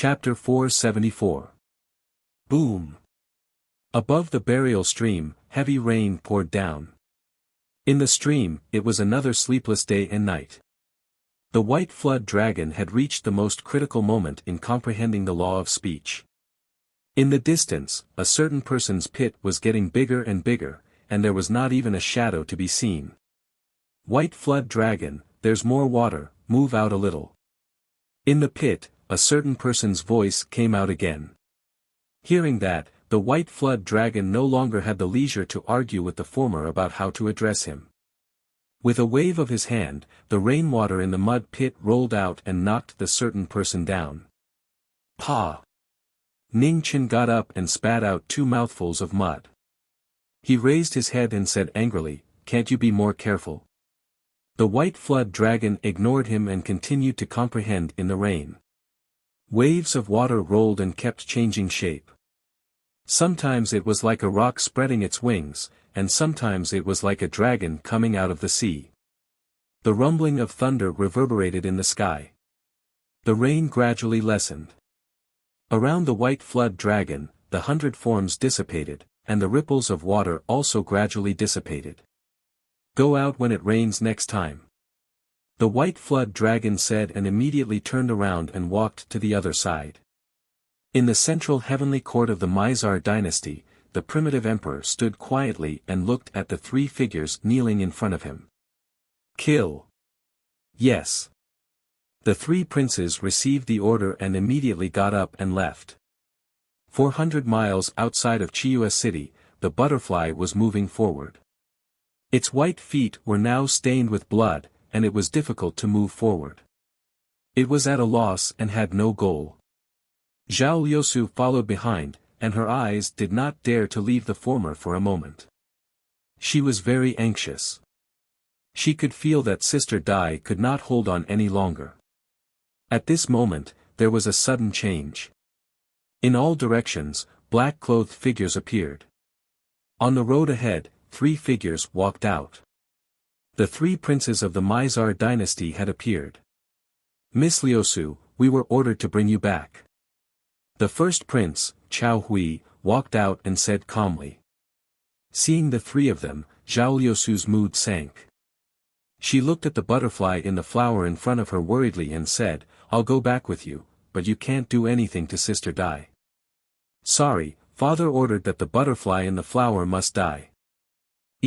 Chapter 474. Boom! Above the burial stream, heavy rain poured down. In the stream, it was another sleepless day and night. The white flood dragon had reached the most critical moment in comprehending the law of speech. In the distance, a certain person's pit was getting bigger and bigger, and there was not even a shadow to be seen. White flood dragon, there's more water, move out a little. In the pit, a certain person's voice came out again. Hearing that, the white flood dragon no longer had the leisure to argue with the former about how to address him. With a wave of his hand, the rainwater in the mud pit rolled out and knocked the certain person down. Pa! Ning Chen got up and spat out 2 mouthfuls of mud. He raised his head and said angrily, "Can't you be more careful?" The white flood dragon ignored him and continued to comprehend in the rain. Waves of water rolled and kept changing shape. Sometimes it was like a rock spreading its wings, and sometimes it was like a dragon coming out of the sea. The rumbling of thunder reverberated in the sky. The rain gradually lessened. Around the white flood dragon, the 100 forms dissipated, and the ripples of water also gradually dissipated. "Go out when it rains next time," the white flood dragon said, and immediately turned around and walked to the other side. In the central heavenly court of the Mizar dynasty, the primitive emperor stood quietly and looked at the 3 figures kneeling in front of him. "Kill." "Yes." The 3 princes received the order and immediately got up and left. 400 miles outside of Chiua city, the butterfly was moving forward. Its white feet were now stained with blood, and it was difficult to move forward. It was at a loss and had no goal. Zhao Liusu followed behind, and her eyes did not dare to leave the former for a moment. She was very anxious. She could feel that Sister Dai could not hold on any longer. At this moment, there was a sudden change. In all directions, black-clothed figures appeared. On the road ahead, 3 figures walked out. The 3 princes of the Mizar dynasty had appeared. "Miss Liusu, we were ordered to bring you back." The first prince, Chao Hui, walked out and said calmly. Seeing the 3 of them, Zhao Liusu's mood sank. She looked at the butterfly in the flower in front of her worriedly and said, "I'll go back with you, but you can't do anything to Sister Dai." "Sorry, father ordered that the butterfly in the flower must die,"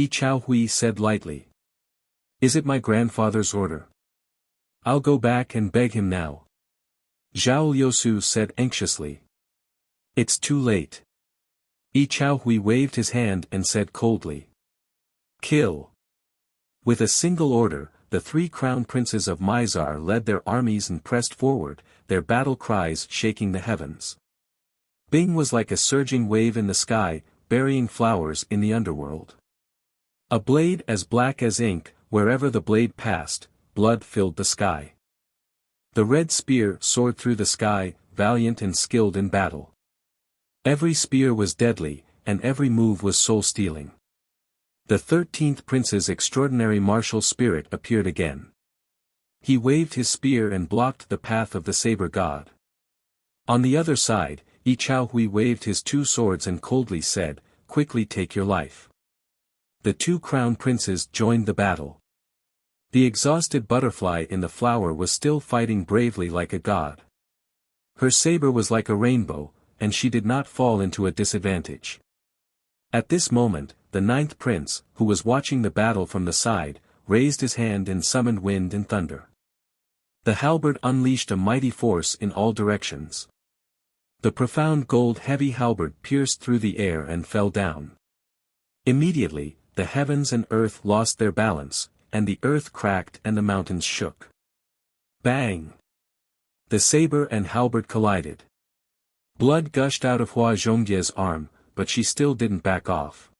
Chao Hui said lightly. "Is it my grandfather's order? I'll go back and beg him now," Zhao Liusu said anxiously. "It's too late." Chao Hui waved his hand and said coldly, "Kill." With a single order, the 3 crown princes of Mizar led their armies and pressed forward, their battle cries shaking the heavens. Bing was like a surging wave in the sky, burying flowers in the underworld. A blade as black as ink, wherever the blade passed, blood filled the sky. The red spear soared through the sky, valiant and skilled in battle. Every spear was deadly, and every move was soul-stealing. The 13th prince's extraordinary martial spirit appeared again. He waved his spear and blocked the path of the saber god. On the other side, Chao Hui waved his 2 swords and coldly said, "Quickly take your life." The 2 crown princes joined the battle. The exhausted butterfly in the flower was still fighting bravely like a god. Her saber was like a rainbow, and she did not fall into a disadvantage. At this moment, the 9th prince, who was watching the battle from the side, raised his hand and summoned wind and thunder. The halberd unleashed a mighty force in all directions. The profound gold-heavy halberd pierced through the air and fell down. Immediately, the heavens and earth lost their balance, and the earth cracked and the mountains shook. Bang! The saber and halberd collided. Blood gushed out of Hua Zhongyie's arm, but she still didn't back off.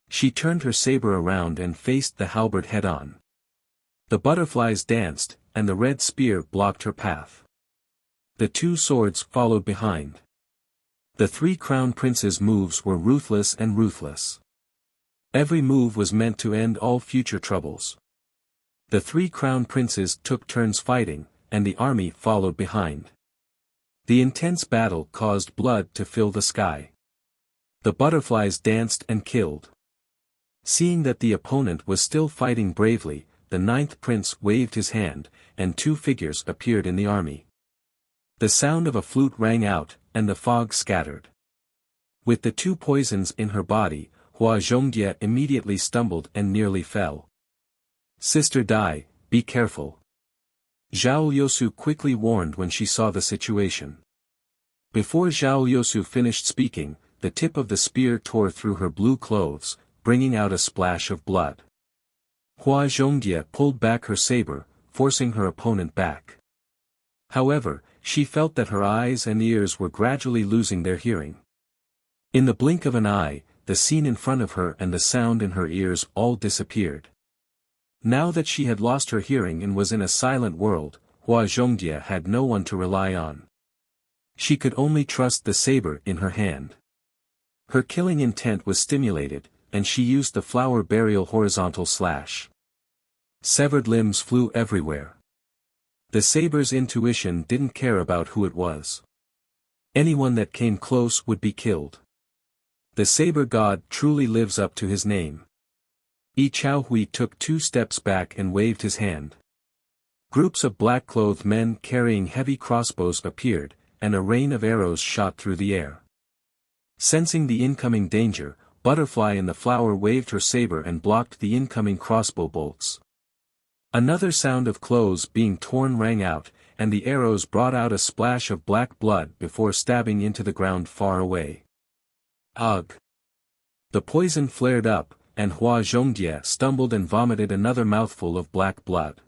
She turned her saber around and faced the halberd head-on. The butterflies danced, and the red spear blocked her path. The 2 swords followed behind. The 3 crown princes' moves were ruthless and ruthless. Every move was meant to end all future troubles. The 3 crown princes took turns fighting, and the army followed behind. The intense battle caused blood to fill the sky. The butterflies danced and killed. Seeing that the opponent was still fighting bravely, the ninth prince waved his hand, and two figures appeared in the army. The sound of a flute rang out, and the fog scattered. With the two poisons in her body, Hua Zhongjie immediately stumbled and nearly fell. "Sister Dai, be careful," Zhao Liusu quickly warned when she saw the situation. Before Zhao Liusu finished speaking, the tip of the spear tore through her blue clothes, bringing out a splash of blood. Hua Zhongjie pulled back her saber, forcing her opponent back. However, she felt that her eyes and ears were gradually losing their hearing. In the blink of an eye, the scene in front of her and the sound in her ears all disappeared. Now that she had lost her hearing and was in a silent world, Hua Zhongjie had no one to rely on. She could only trust the saber in her hand. Her killing intent was stimulated, and she used the flower burial horizontal slash. Severed limbs flew everywhere. The saber's intuition didn't care about who it was. Anyone that came close would be killed. The saber god truly lives up to his name. Yi Chaohui took 2 steps back and waved his hand. Groups of black-clothed men carrying heavy crossbows appeared, and a rain of arrows shot through the air. Sensing the incoming danger, Butterfly in the flower waved her saber and blocked the incoming crossbow bolts. Another sound of clothes being torn rang out, and the arrows brought out a splash of black blood before stabbing into the ground far away. Ugh! The poison flared up, and Hua Zhongjie stumbled and vomited another mouthful of black blood.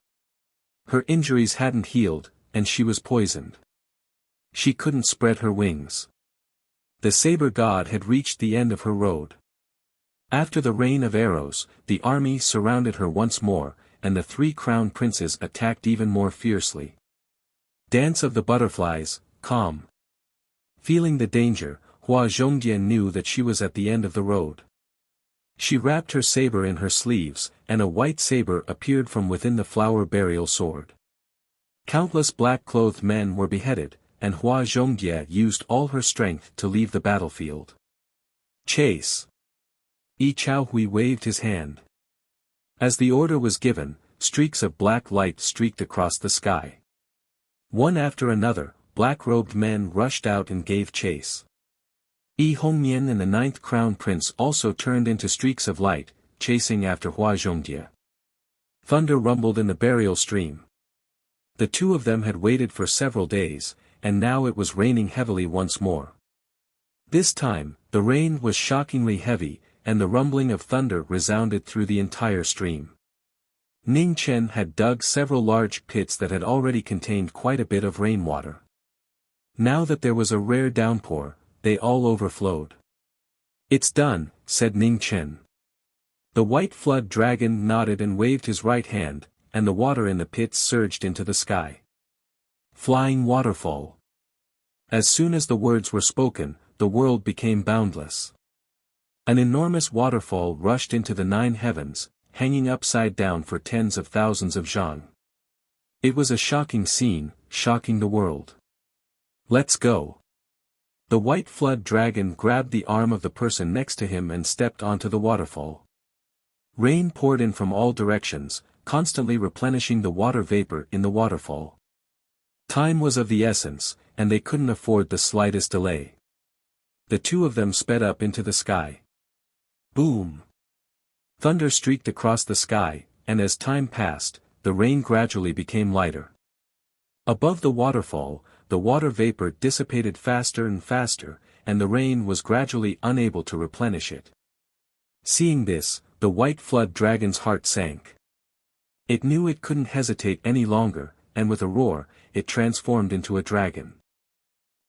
Her injuries hadn't healed, and she was poisoned. She couldn't spread her wings. The saber god had reached the end of her road. After the rain of arrows, the army surrounded her once more, and the 3 crown princes attacked even more fiercely. Dance of the butterflies, calm. Feeling the danger, Hua Zhongjie knew that she was at the end of the road. She wrapped her saber in her sleeves, and a white saber appeared from within the flower burial sword. Countless black-clothed men were beheaded, and Hua Zhongjie used all her strength to leave the battlefield. Chase! Yi Chaohui waved his hand. As the order was given, streaks of black light streaked across the sky. One after another, black-robed men rushed out and gave chase. Yi Hongmian and the 9th crown prince also turned into streaks of light, chasing after Hua Zhongjie. Thunder rumbled in the burial stream. The 2 of them had waited for several days, and now it was raining heavily once more. This time, the rain was shockingly heavy, and the rumbling of thunder resounded through the entire stream. Ning Chen had dug several large pits that had already contained quite a bit of rainwater. Now that there was a rare downpour, they all overflowed. "It's done," said Ning Chen. The white flood dragon nodded and waved his right hand, and the water in the pits surged into the sky. Flying waterfall. As soon as the words were spoken, the world became boundless. An enormous waterfall rushed into the 9 heavens, hanging upside down for tens of thousands of zhang. It was a shocking scene, shocking the world. "Let's go." The white flood dragon grabbed the arm of the person next to him and stepped onto the waterfall. Rain poured in from all directions, constantly replenishing the water vapor in the waterfall. Time was of the essence, and they couldn't afford the slightest delay. The 2 of them sped up into the sky. Boom! Thunder streaked across the sky, and as time passed, the rain gradually became lighter. Above the waterfall, the water vapor dissipated faster and faster, and the rain was gradually unable to replenish it. Seeing this, the white flood dragon's heart sank. It knew it couldn't hesitate any longer, and with a roar, it transformed into a dragon.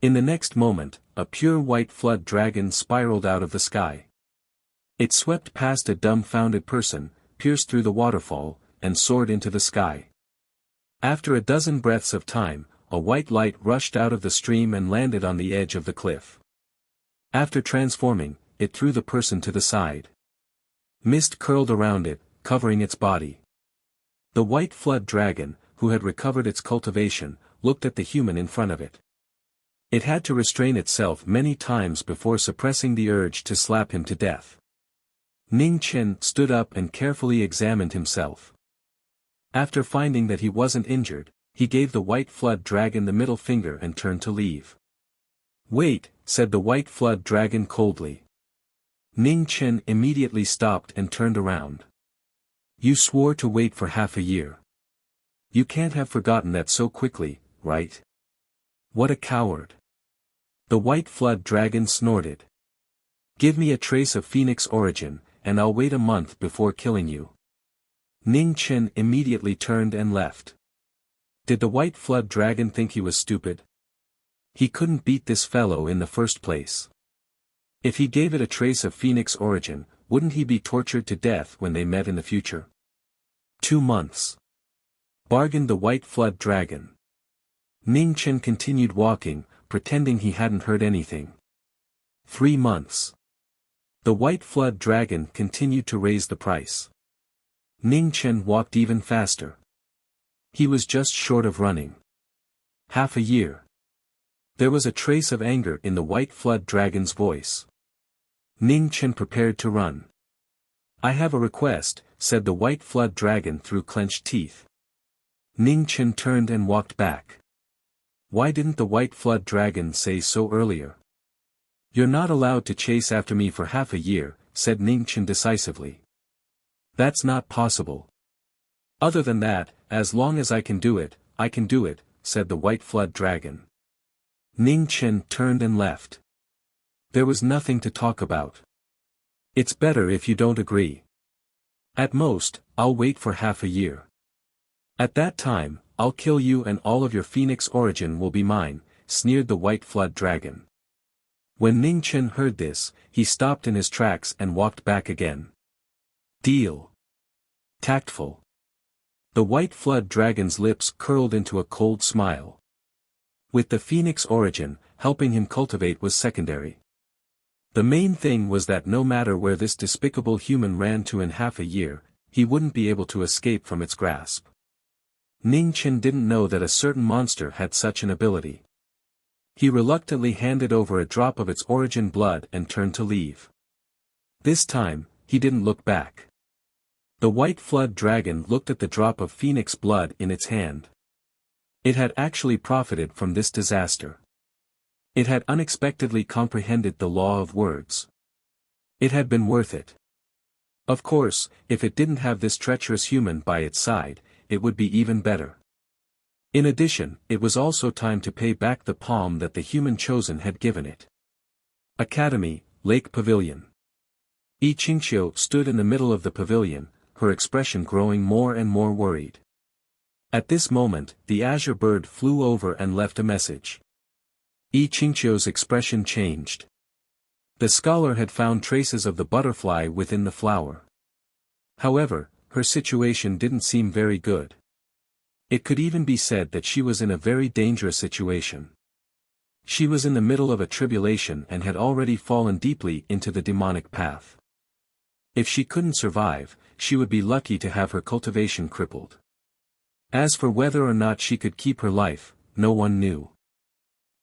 In the next moment, a pure white flood dragon spiraled out of the sky. It swept past a dumbfounded person, pierced through the waterfall, and soared into the sky. After a dozen breaths of time, a white light rushed out of the stream and landed on the edge of the cliff. After transforming, it threw the person to the side. Mist curled around it, covering its body. The white flood dragon, who had recovered its cultivation, looked at the human in front of it. It had to restrain itself many times before suppressing the urge to slap him to death. Ning Chen stood up and carefully examined himself. After finding that he wasn't injured, he gave the white flood dragon the middle finger and turned to leave. "Wait," said the white flood dragon coldly. Ning Chen immediately stopped and turned around. "You swore to wait for half a year. You can't have forgotten that so quickly, right? What a coward." The white flood dragon snorted. "Give me a trace of phoenix origin, and I'll wait a month before killing you." Ning Chen immediately turned and left. Did the white flood dragon think he was stupid? He couldn't beat this fellow in the first place. If he gave it a trace of phoenix origin, wouldn't he be tortured to death when they met in the future? 2 months. Bargained the white flood dragon. Ning Chen continued walking, pretending he hadn't heard anything. 3 months. The white flood dragon continued to raise the price. Ning Chen walked even faster. He was just short of running. Half a year. There was a trace of anger in the white flood dragon's voice. Ning Chen prepared to run. "I have a request," said the white flood dragon through clenched teeth. Ning Chen turned and walked back. "Why didn't the white flood dragon say so earlier?" "You're not allowed to chase after me for half a year," said Ning Chen decisively. "That's not possible. Other than that, as long as I can do it, said the white flood dragon. Ning Chen turned and left. There was nothing to talk about. "It's better if you don't agree. At most, I'll wait for half a year. At that time, I'll kill you and all of your phoenix origin will be mine," sneered the white flood dragon. When Ning Chen heard this, he stopped in his tracks and walked back again. "Deal. Tactful." The white flood dragon's lips curled into a cold smile. With the phoenix origin, helping him cultivate was secondary. The main thing was that no matter where this despicable human ran to in half a year, he wouldn't be able to escape from its grasp. Ning Chen didn't know that a certain monster had such an ability. He reluctantly handed over a drop of its origin blood and turned to leave. This time, he didn't look back. The white flood dragon looked at the drop of phoenix blood in its hand. It had actually profited from this disaster. It had unexpectedly comprehended the law of words. It had been worth it. Of course, if it didn't have this treacherous human by its side, it would be even better. In addition, it was also time to pay back the palm that the human chosen had given it. Academy, Lake Pavilion. Yi Qingqiu stood in the middle of the pavilion, her expression growing more and more worried. At this moment, the azure bird flew over and left a message. Yi Qingqiu's expression changed. The scholar had found traces of the butterfly within the flower. However, her situation didn't seem very good. It could even be said that she was in a very dangerous situation. She was in the middle of a tribulation and had already fallen deeply into the demonic path. If she couldn't survive, she would be lucky to have her cultivation crippled. As for whether or not she could keep her life, no one knew.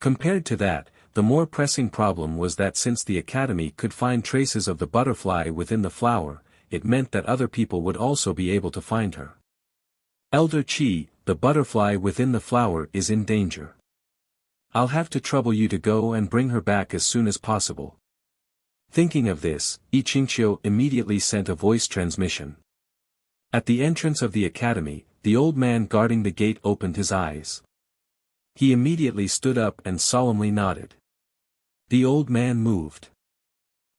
Compared to that, the more pressing problem was that since the academy could find traces of the butterfly within the flower, it meant that other people would also be able to find her. "Elder Qi, the butterfly within the flower is in danger. I'll have to trouble you to go and bring her back as soon as possible." Thinking of this, Yi Qingqiu immediately sent a voice transmission. At the entrance of the academy, the old man guarding the gate opened his eyes. He immediately stood up and solemnly nodded. The old man moved.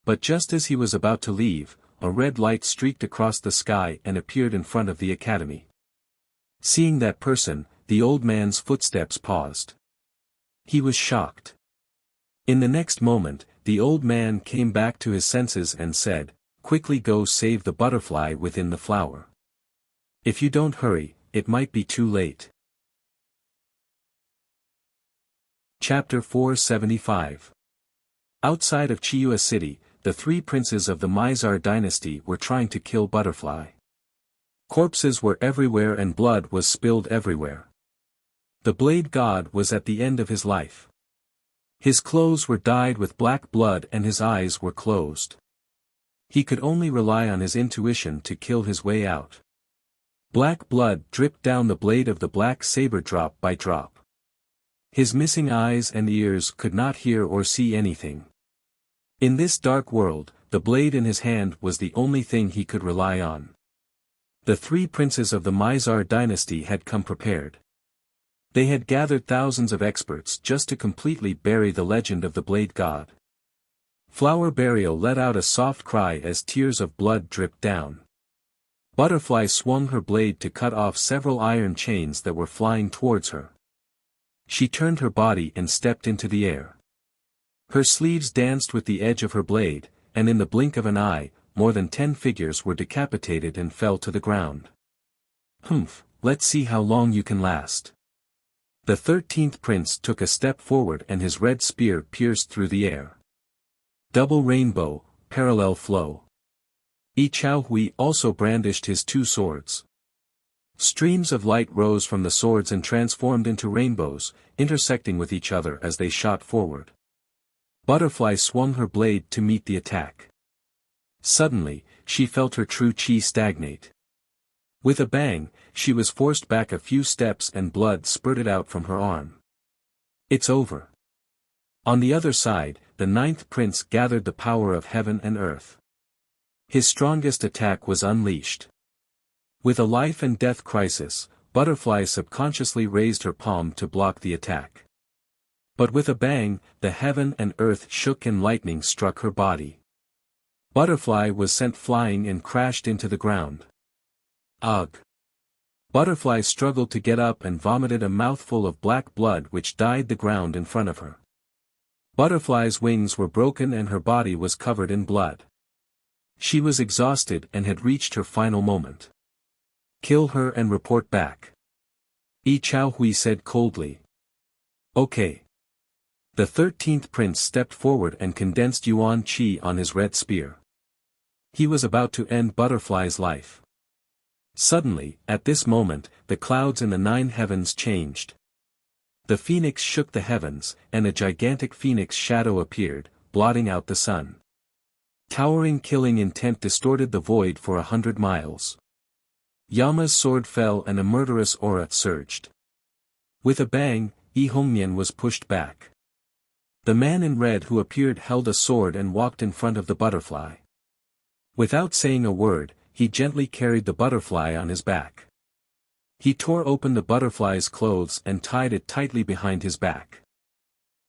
But just as he was about to leave, a red light streaked across the sky and appeared in front of the academy. Seeing that person, the old man's footsteps paused. He was shocked. In the next moment, the old man came back to his senses and said, "Quickly go save the butterfly within the flower. If you don't hurry, it might be too late." Chapter 475. Outside of Chiyue City, the 3 princes of the Mizar dynasty were trying to kill Butterfly. Corpses were everywhere and blood was spilled everywhere. The Blade God was at the end of his life. His clothes were dyed with black blood and his eyes were closed. He could only rely on his intuition to kill his way out. Black blood dripped down the blade of the black saber drop by drop. His missing eyes and ears could not hear or see anything. In this dark world, the blade in his hand was the only thing he could rely on. The three princes of the Mizar dynasty had come prepared. They had gathered thousands of experts just to completely bury the legend of the Blade God. Flower Burial let out a soft cry as tears of blood dripped down. Butterfly swung her blade to cut off several iron chains that were flying towards her. She turned her body and stepped into the air. Her sleeves danced with the edge of her blade, and in the blink of an eye, more than 10 figures were decapitated and fell to the ground. Humph, let's see how long you can last. The 13th prince took a step forward and his red spear pierced through the air. Double rainbow, parallel flow. Yi Chao Hui also brandished his two swords. Streams of light rose from the swords and transformed into rainbows, intersecting with each other as they shot forward. Butterfly swung her blade to meet the attack. Suddenly, she felt her true chi stagnate. With a bang, she was forced back a few steps and blood spurted out from her arm. It's over. On the other side, the 9th prince gathered the power of heaven and earth. His strongest attack was unleashed. With a life and death crisis, Butterfly subconsciously raised her palm to block the attack. But with a bang, the heaven and earth shook and lightning struck her body. Butterfly was sent flying and crashed into the ground. Ugh! Butterfly struggled to get up and vomited a mouthful of black blood which dyed the ground in front of her. Butterfly's wings were broken and her body was covered in blood. She was exhausted and had reached her final moment. Kill her and report back. Yi Chao Hui said coldly. Okay. The 13th prince stepped forward and condensed Yuan Qi on his red spear. He was about to end Butterfly's life. Suddenly, at this moment, the clouds in the 9 heavens changed. The phoenix shook the heavens, and a gigantic phoenix shadow appeared, blotting out the sun. Towering killing intent distorted the void for 100 miles. Yama's sword fell and a murderous aura surged. With a bang, Yi Hongnian was pushed back. The man in red who appeared held a sword and walked in front of the butterfly. Without saying a word, he gently carried the butterfly on his back. He tore open the butterfly's clothes and tied it tightly behind his back.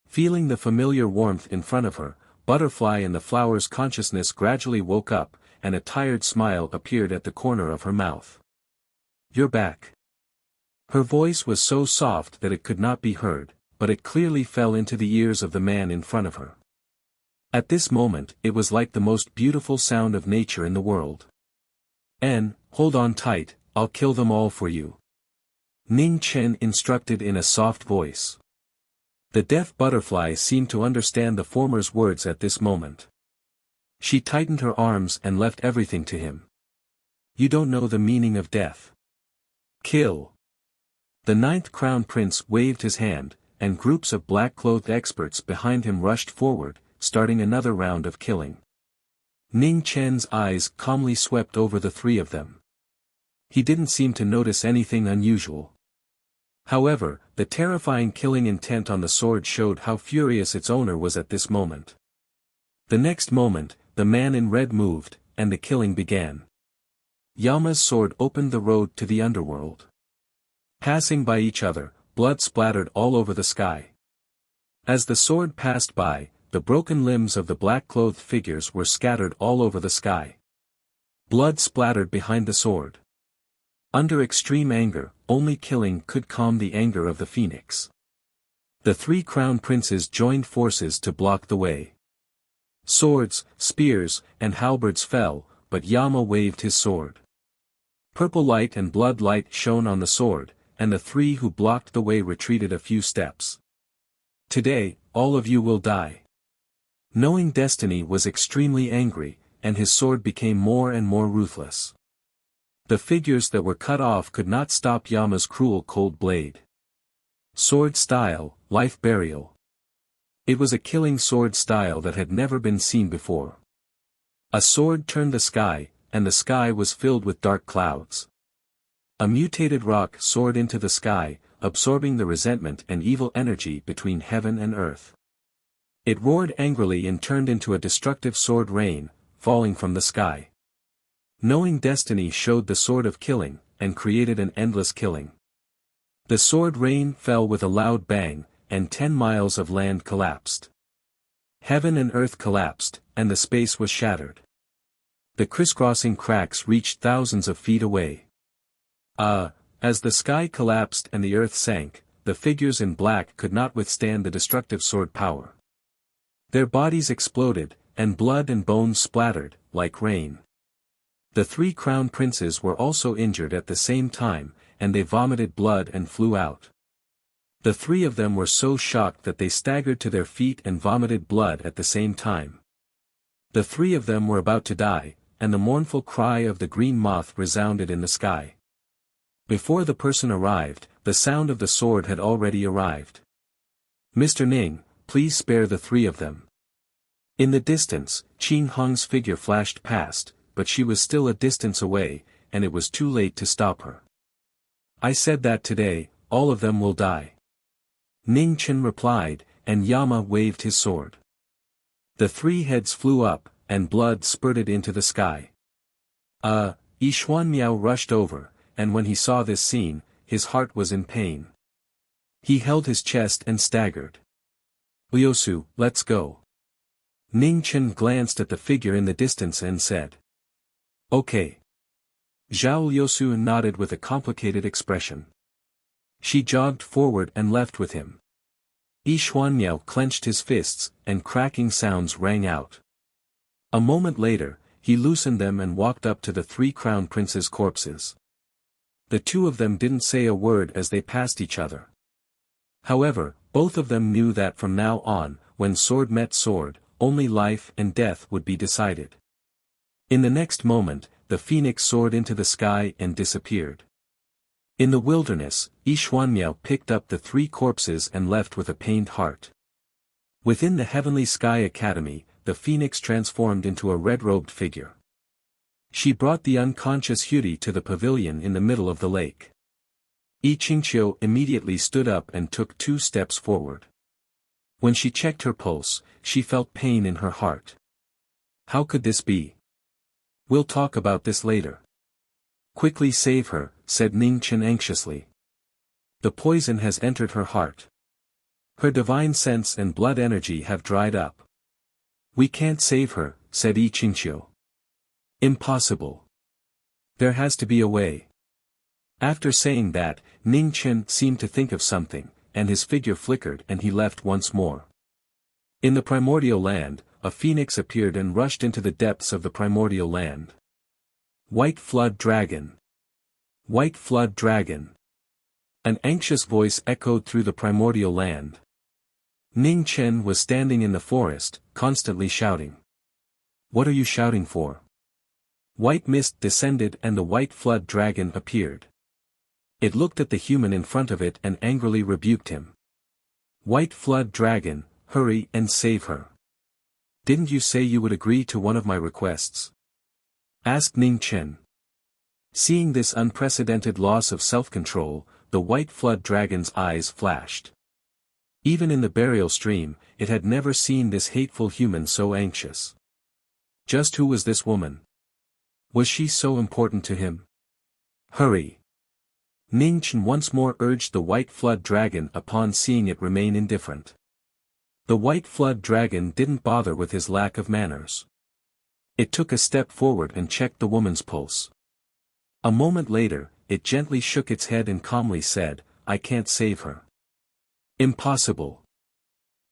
Feeling the familiar warmth in front of her, Butterfly in the flower's consciousness gradually woke up, and a tired smile appeared at the corner of her mouth. You're back. Her voice was so soft that it could not be heard, but it clearly fell into the ears of the man in front of her. At this moment, it was like the most beautiful sound of nature in the world. Hold on tight, I'll kill them all for you. Ning Chen instructed in a soft voice. The deaf butterfly seemed to understand the former's words at this moment. She tightened her arms and left everything to him. You don't know the meaning of death. Kill. The 9th crown prince waved his hand, and groups of black-clothed experts behind him rushed forward, starting another round of killing. Ning Chen's eyes calmly swept over the 3 of them. He didn't seem to notice anything unusual. However, the terrifying killing intent on the sword showed how furious its owner was at this moment. The next moment, the man in red moved, and the killing began. Yama's sword opened the road to the underworld. Passing by each other, blood splattered all over the sky. As the sword passed by, the broken limbs of the black-clothed figures were scattered all over the sky. Blood splattered behind the sword. Under extreme anger, only killing could calm the anger of the phoenix. The 3 crown princes joined forces to block the way. Swords, spears, and halberds fell, but Yama waved his sword. Purple light and blood light shone on the sword, and the 3 who blocked the way retreated a few steps. Today, all of you will die. Knowing destiny was extremely angry, and his sword became more and more ruthless. The figures that were cut off could not stop Yama's cruel cold blade. Sword style, life burial. It was a killing sword style that had never been seen before. A sword turned the sky, and the sky was filled with dark clouds. A mutated rock soared into the sky, absorbing the resentment and evil energy between heaven and earth. It roared angrily and turned into a destructive sword rain, falling from the sky. Knowing destiny showed the sword of killing, and created an endless killing. The sword rain fell with a loud bang, and 10 miles of land collapsed. Heaven and earth collapsed, and the space was shattered. The crisscrossing cracks reached thousands of feet away. As the sky collapsed and the earth sank, the figures in black could not withstand the destructive sword power. Their bodies exploded, and blood and bones splattered, like rain. The 3 crown princes were also injured at the same time, and they vomited blood and flew out. The 3 of them were so shocked that they staggered to their feet and vomited blood at the same time. The 3 of them were about to die, and the mournful cry of the green moth resounded in the sky. Before the person arrived, the sound of the sword had already arrived. "Mr. Ning, please spare the 3 of them." In the distance, Qin Hong's figure flashed past, but she was still a distance away, and it was too late to stop her. "I said that today, all of them will die." Ning Chen replied, and Yama waved his sword. The 3 heads flew up, and blood spurted into the sky. Yi Xuanmiao rushed over, and when he saw this scene, his heart was in pain. He held his chest and staggered. "Liusu, let's go." Ning Chen glanced at the figure in the distance and said, "Okay." Zhao Liusu nodded with a complicated expression. She jogged forward and left with him. Yi Xuanmiao clenched his fists, and cracking sounds rang out. A moment later, he loosened them and walked up to the 3 crown princes' corpses. The 2 of them didn't say a word as they passed each other. However, both of them knew that from now on, when sword met sword, only life and death would be decided. In the next moment, the phoenix soared into the sky and disappeared. In the wilderness, Yi Xuanmiao picked up the 3 corpses and left with a pained heart. Within the Heavenly Sky Academy, the phoenix transformed into a red-robed figure. She brought the unconscious Huti to the pavilion in the middle of the lake. Yi Qingqiu immediately stood up and took 2 steps forward. When she checked her pulse, she felt pain in her heart. How could this be? "We'll talk about this later." "Quickly save her," said Ning Chen anxiously. "The poison has entered her heart. Her divine sense and blood energy have dried up." "We can't save her," said Yi Qingqiu. "Impossible. There has to be a way." After saying that, Ning Chen seemed to think of something, and his figure flickered and he left once more. In the primordial land, a phoenix appeared and rushed into the depths of the primordial land. "White Flood Dragon! White Flood Dragon!" An anxious voice echoed through the primordial land. Ning Chen was standing in the forest, constantly shouting. "What are you shouting for?" White mist descended and the white flood dragon appeared. It looked at the human in front of it and angrily rebuked him. "White flood dragon, hurry and save her. Didn't you say you would agree to one of my requests?" asked Ning Chen. Seeing this unprecedented loss of self-control, the white flood dragon's eyes flashed. Even in the burial stream, it had never seen this hateful human so anxious. Just who was this woman? Was she so important to him? "Hurry!" Ning Chen once more urged the white flood dragon upon seeing it remain indifferent. The white flood dragon didn't bother with his lack of manners. It took a step forward and checked the woman's pulse. A moment later, it gently shook its head and calmly said, "I can't save her." "Impossible.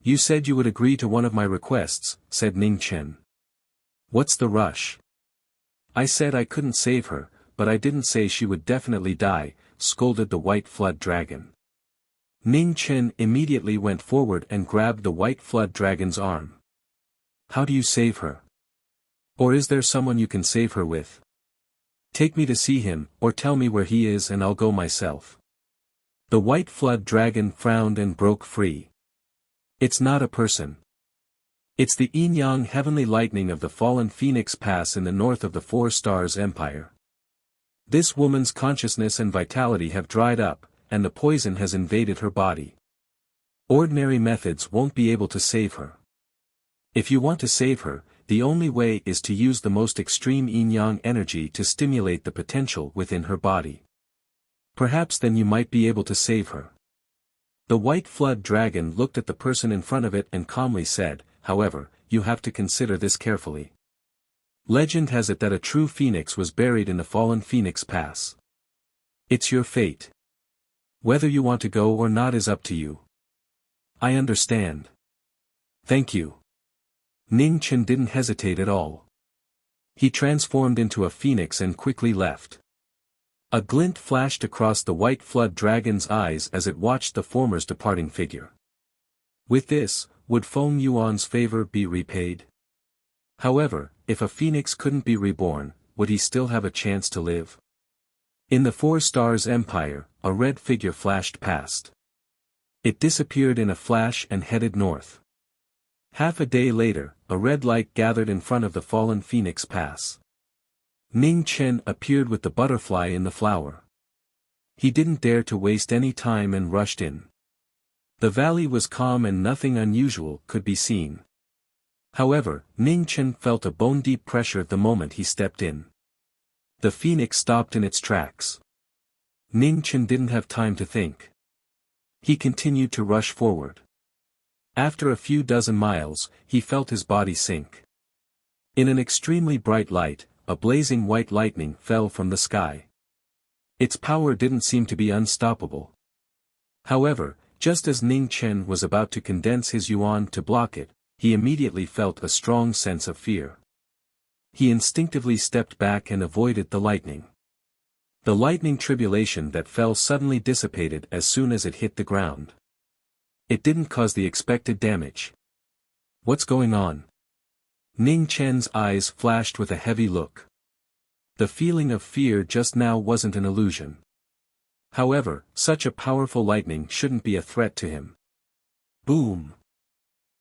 You said you would agree to one of my requests," said Ning Chen. "What's the rush?" "I said I couldn't save her, but I didn't say she would definitely die," scolded the white flood dragon. Ning Chen immediately went forward and grabbed the white flood dragon's arm. "How do you save her? Or is there someone you can save her with? Take me to see him, or tell me where he is and I'll go myself." The white flood dragon frowned and broke free. It's not a person. It's the yin-yang heavenly lightning of the fallen Phoenix Pass in the north of the Four Stars Empire. This woman's consciousness and vitality have dried up, and the poison has invaded her body. Ordinary methods won't be able to save her. If you want to save her, the only way is to use the most extreme yin-yang energy to stimulate the potential within her body. Perhaps then you might be able to save her. The white flood dragon looked at the person in front of it and calmly said, "However, you have to consider this carefully. Legend has it that a true phoenix was buried in the fallen Phoenix Pass. It's your fate. Whether you want to go or not is up to you." "I understand. Thank you." Ning Chen didn't hesitate at all. He transformed into a phoenix and quickly left. A glint flashed across the white flood dragon's eyes as it watched the former's departing figure. With this, would Feng Yuan's favor be repaid? However, if a phoenix couldn't be reborn, would he still have a chance to live? In the Four Stars Empire, a red figure flashed past. It disappeared in a flash and headed north. Half a day later, a red light gathered in front of the fallen Phoenix Pass. Ning Chen appeared with the butterfly in the flower. He didn't dare to waste any time and rushed in. The valley was calm and nothing unusual could be seen. However, Ning Chen felt a bone-deep pressure the moment he stepped in. The phoenix stopped in its tracks. Ning Chen didn't have time to think. He continued to rush forward. After a few dozen miles, he felt his body sink. In an extremely bright light, a blazing white lightning fell from the sky. Its power didn't seem to be unstoppable. However, just as Ning Chen was about to condense his yuan to block it, he immediately felt a strong sense of fear. He instinctively stepped back and avoided the lightning. The lightning tribulation that fell suddenly dissipated as soon as it hit the ground. It didn't cause the expected damage. What's going on? Ning Chen's eyes flashed with a heavy look. The feeling of fear just now wasn't an illusion. However, such a powerful lightning shouldn't be a threat to him. Boom!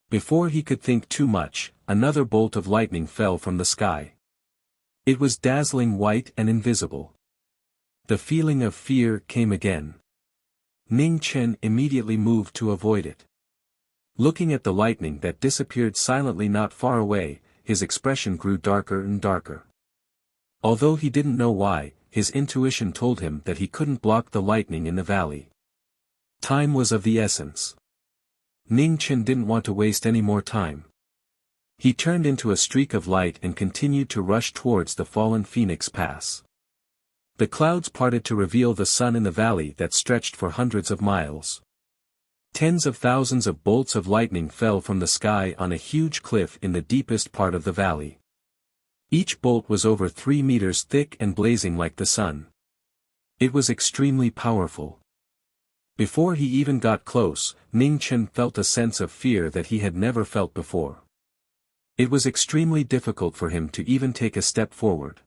Before he could think too much, another bolt of lightning fell from the sky. It was dazzling white and invisible. The feeling of fear came again. Ning Chen immediately moved to avoid it. Looking at the lightning that disappeared silently not far away, his expression grew darker and darker. Although he didn't know why, his intuition told him that he couldn't block the lightning in the valley. Time was of the essence. Ning Chen didn't want to waste any more time. He turned into a streak of light and continued to rush towards the fallen Phoenix Pass. The clouds parted to reveal the sun in the valley that stretched for hundreds of miles. Tens of thousands of bolts of lightning fell from the sky on a huge cliff in the deepest part of the valley. Each bolt was over 3 meters thick and blazing like the sun. It was extremely powerful. Before he even got close, Ning Chen felt a sense of fear that he had never felt before. It was extremely difficult for him to even take a step forward.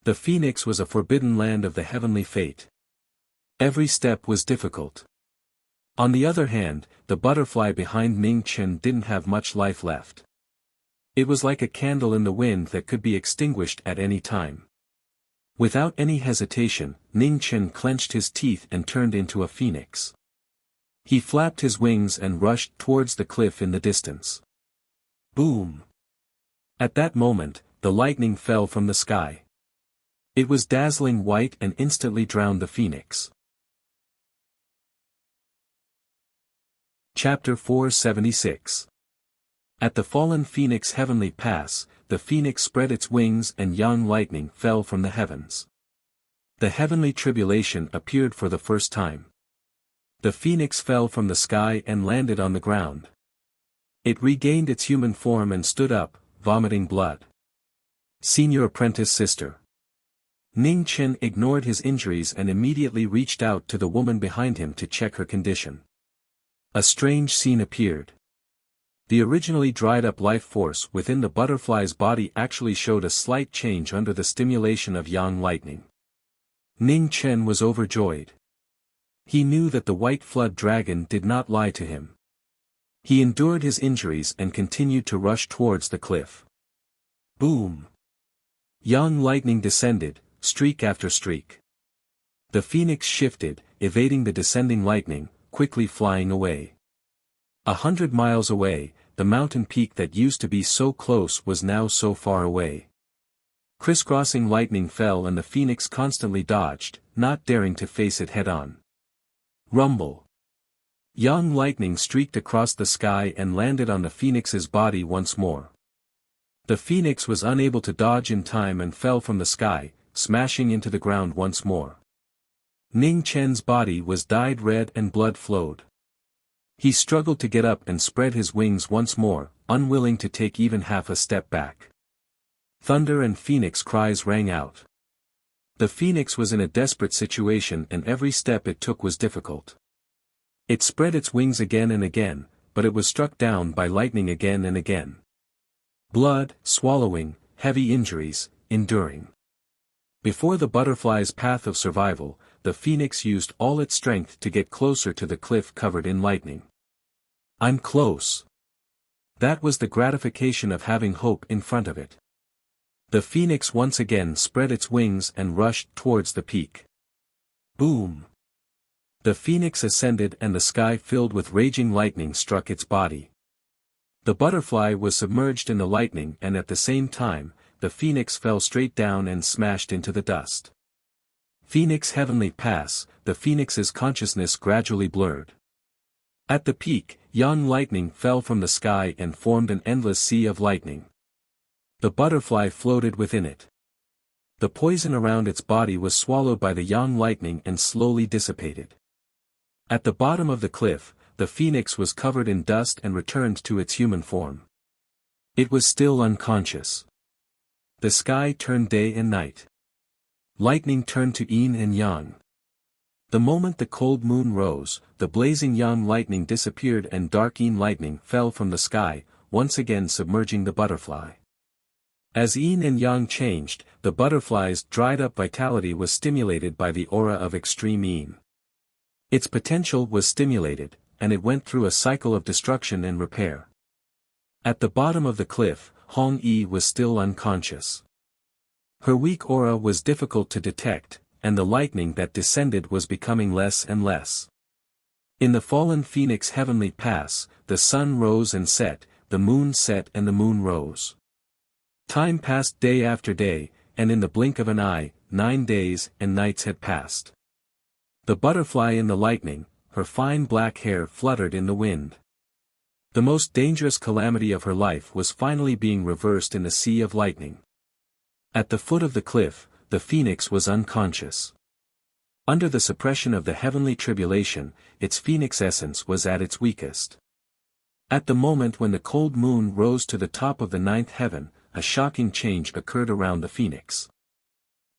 The Phoenix was a forbidden land of the heavenly fate. Every step was difficult. On the other hand, the butterfly behind Ning Chen didn't have much life left. It was like a candle in the wind that could be extinguished at any time. Without any hesitation, Ning Chen clenched his teeth and turned into a phoenix. He flapped his wings and rushed towards the cliff in the distance. Boom! At that moment, the lightning fell from the sky. It was dazzling white and instantly drowned the phoenix. Chapter 476. At the fallen Phoenix Heavenly Pass, the phoenix spread its wings and young lightning fell from the heavens. The heavenly tribulation appeared for the first time. The phoenix fell from the sky and landed on the ground. It regained its human form and stood up, vomiting blood. Senior apprentice sister. Ning Chen ignored his injuries and immediately reached out to the woman behind him to check her condition. A strange scene appeared. The originally dried-up life force within the butterfly's body actually showed a slight change under the stimulation of yang lightning. Ning Chen was overjoyed. He knew that the white flood dragon did not lie to him. He endured his injuries and continued to rush towards the cliff. Boom! Young lightning descended, streak after streak. The phoenix shifted, evading the descending lightning, quickly flying away. 100 miles away, the mountain peak that used to be so close was now so far away. Crisscrossing lightning fell and the phoenix constantly dodged, not daring to face it head-on. Rumble. Young lightning streaked across the sky and landed on the phoenix's body once more. The phoenix was unable to dodge in time and fell from the sky, smashing into the ground once more. Ning Chen's body was dyed red and blood flowed. He struggled to get up and spread his wings once more, unwilling to take even half a step back. Thunder and phoenix cries rang out. The phoenix was in a desperate situation and every step it took was difficult. It spread its wings again and again, but it was struck down by lightning again and again. Blood, swallowing, heavy injuries, enduring. Before the butterfly's path of survival, the phoenix used all its strength to get closer to the cliff covered in lightning. I'm close. That was the gratification of having hope in front of it. The phoenix once again spread its wings and rushed towards the peak. Boom! The phoenix ascended and the sky filled with raging lightning struck its body. The butterfly was submerged in the lightning and at the same time, the phoenix fell straight down and smashed into the dust. Phoenix Heavenly Pass, the phoenix's consciousness gradually blurred. At the peak, young lightning fell from the sky and formed an endless sea of lightning. The butterfly floated within it. The poison around its body was swallowed by the young lightning and slowly dissipated. At the bottom of the cliff, the phoenix was covered in dust and returned to its human form. It was still unconscious. The sky turned day and night. Lightning turned to yin and yang. The moment the cold moon rose, the blazing young lightning disappeared and dark yin lightning fell from the sky, once again submerging the butterfly. As yin and yang changed, the butterfly's dried-up vitality was stimulated by the aura of extreme yin. Its potential was stimulated, and it went through a cycle of destruction and repair. At the bottom of the cliff, Hong Yi was still unconscious. Her weak aura was difficult to detect, and the lightning that descended was becoming less and less. In the fallen phoenix Heavenly Pass, the sun rose and set, the moon set and the moon rose. Time passed day after day, and in the blink of an eye, 9 days and nights had passed. The butterfly in the lightning, her fine black hair fluttered in the wind. The most dangerous calamity of her life was finally being reversed in the sea of lightning. At the foot of the cliff, the phoenix was unconscious. Under the suppression of the heavenly tribulation, its phoenix essence was at its weakest. At the moment when the cold moon rose to the top of the 9th heaven, a shocking change occurred around the phoenix.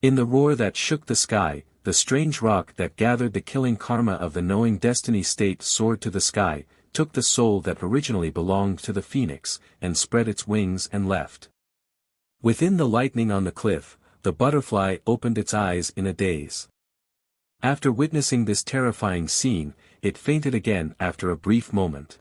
In the roar that shook the sky, the strange rock that gathered the killing karma of the knowing destiny state soared to the sky, took the soul that originally belonged to the phoenix, and spread its wings and left. Within the lightning on the cliff, the butterfly opened its eyes in a daze. After witnessing this terrifying scene, it fainted again after a brief moment.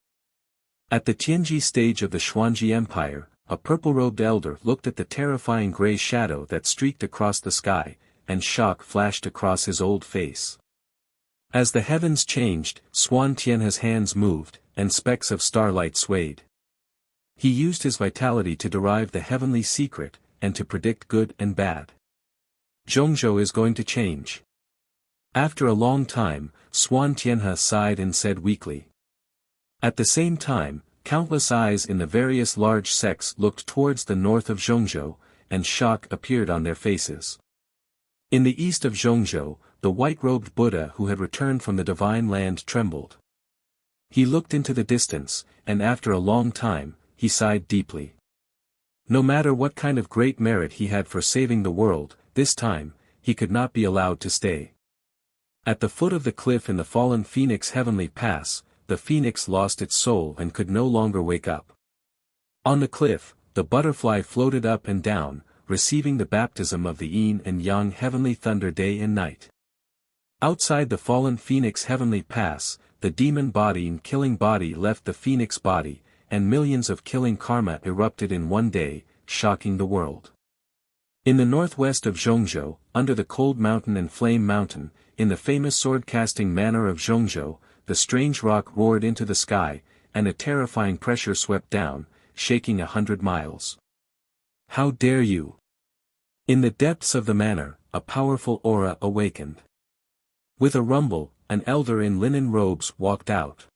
At the Tianji stage of the Xuanji Empire, a purple-robed elder looked at the terrifying gray shadow that streaked across the sky, and shock flashed across his old face. As the heavens changed, Xuan Tianhe's hands moved, and specks of starlight swayed. He used his vitality to derive the heavenly secret, and to predict good and bad. Zhongzhou is going to change. After a long time, Xuan Tianhe sighed and said weakly. At the same time, countless eyes in the various large sects looked towards the north of Zhongzhou, and shock appeared on their faces. In the east of Zhongzhou, the white-robed Buddha who had returned from the divine land trembled. He looked into the distance, and after a long time, he sighed deeply. No matter what kind of great merit he had for saving the world, this time, he could not be allowed to stay. At the foot of the cliff in the fallen Phoenix Heavenly Pass, the phoenix lost its soul and could no longer wake up. On the cliff, the butterfly floated up and down, receiving the baptism of the yin and yang heavenly thunder day and night. Outside the fallen Phoenix Heavenly Pass, the demon body and killing body left the phoenix body, and millions of killing karma erupted in one day, shocking the world. In the northwest of Zhongzhou, under the Cold Mountain and Flame Mountain, in the famous sword-casting manor of Zhongzhou, the strange rock roared into the sky, and a terrifying pressure swept down, shaking 100 miles. How dare you! In the depths of the manor, a powerful aura awakened. With a rumble, an elder in linen robes walked out.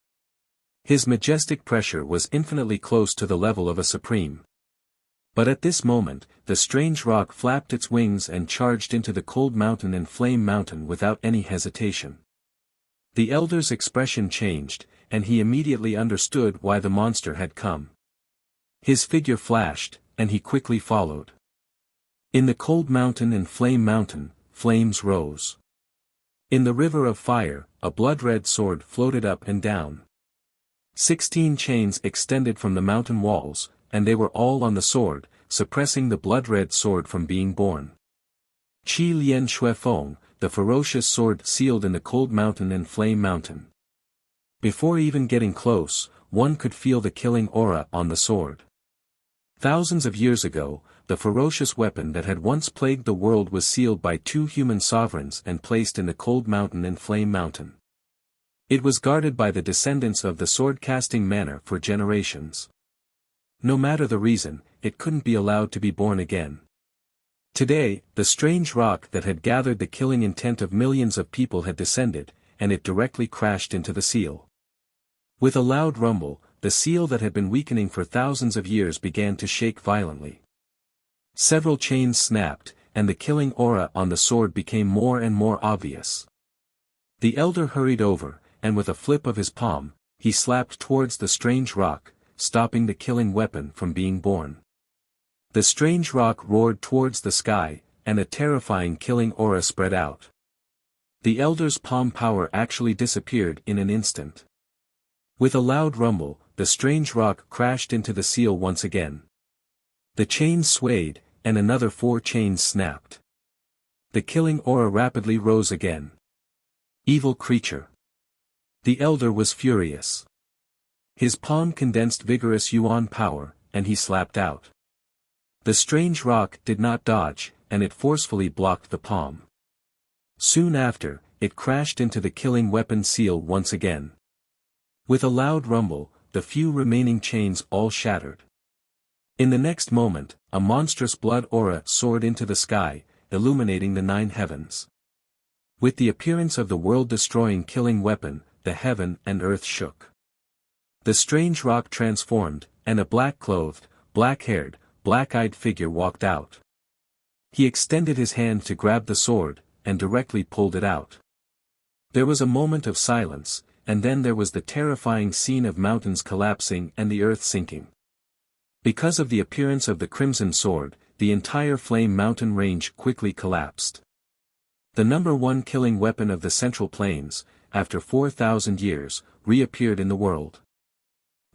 His majestic pressure was infinitely close to the level of a supreme. But at this moment, the strange rock flapped its wings and charged into the Cold Mountain and Flame Mountain without any hesitation. The elder's expression changed, and he immediately understood why the monster had come. His figure flashed, and he quickly followed. In the Cold Mountain and Flame Mountain, flames rose. In the river of fire, a blood-red sword floated up and down. 16 chains extended from the mountain walls, and they were all on the sword, suppressing the blood-red sword from being born. Qi Lian Shui Feng, the ferocious sword sealed in the Cold Mountain and Flame Mountain. Before even getting close, one could feel the killing aura on the sword. Thousands of years ago, the ferocious weapon that had once plagued the world was sealed by 2 human sovereigns and placed in the Cold Mountain and Flame Mountain. It was guarded by the descendants of the sword-casting manor for generations. No matter the reason, it couldn't be allowed to be born again. Today, the strange rock that had gathered the killing intent of millions of people had descended, and it directly crashed into the seal. With a loud rumble, the seal that had been weakening for thousands of years began to shake violently. Several chains snapped, and the killing aura on the sword became more and more obvious. The elder hurried over, and with a flip of his palm, he slapped towards the strange rock, stopping the killing weapon from being born. The strange rock roared towards the sky, and a terrifying killing aura spread out. The elder's palm power actually disappeared in an instant. With a loud rumble, the strange rock crashed into the seal once again. The chains swayed, and another 4 chains snapped. The killing aura rapidly rose again. Evil creature. The elder was furious. His palm condensed vigorous yuan power, and he slapped out. The strange rock did not dodge, and it forcefully blocked the palm. Soon after, it crashed into the killing weapon seal once again. With a loud rumble, the few remaining chains all shattered. In the next moment, a monstrous blood aura soared into the sky, illuminating the 9 heavens. With the appearance of the world-destroying killing weapon, the heaven and earth shook. The strange rock transformed, and a black-clothed, black-haired, black-eyed figure walked out. He extended his hand to grab the sword, and directly pulled it out. There was a moment of silence, and then there was the terrifying scene of mountains collapsing and the earth sinking. Because of the appearance of the crimson sword, the entire Flame Mountain range quickly collapsed. The number 1 killing weapon of the Central Plains, after 4,000 years, reappeared in the world.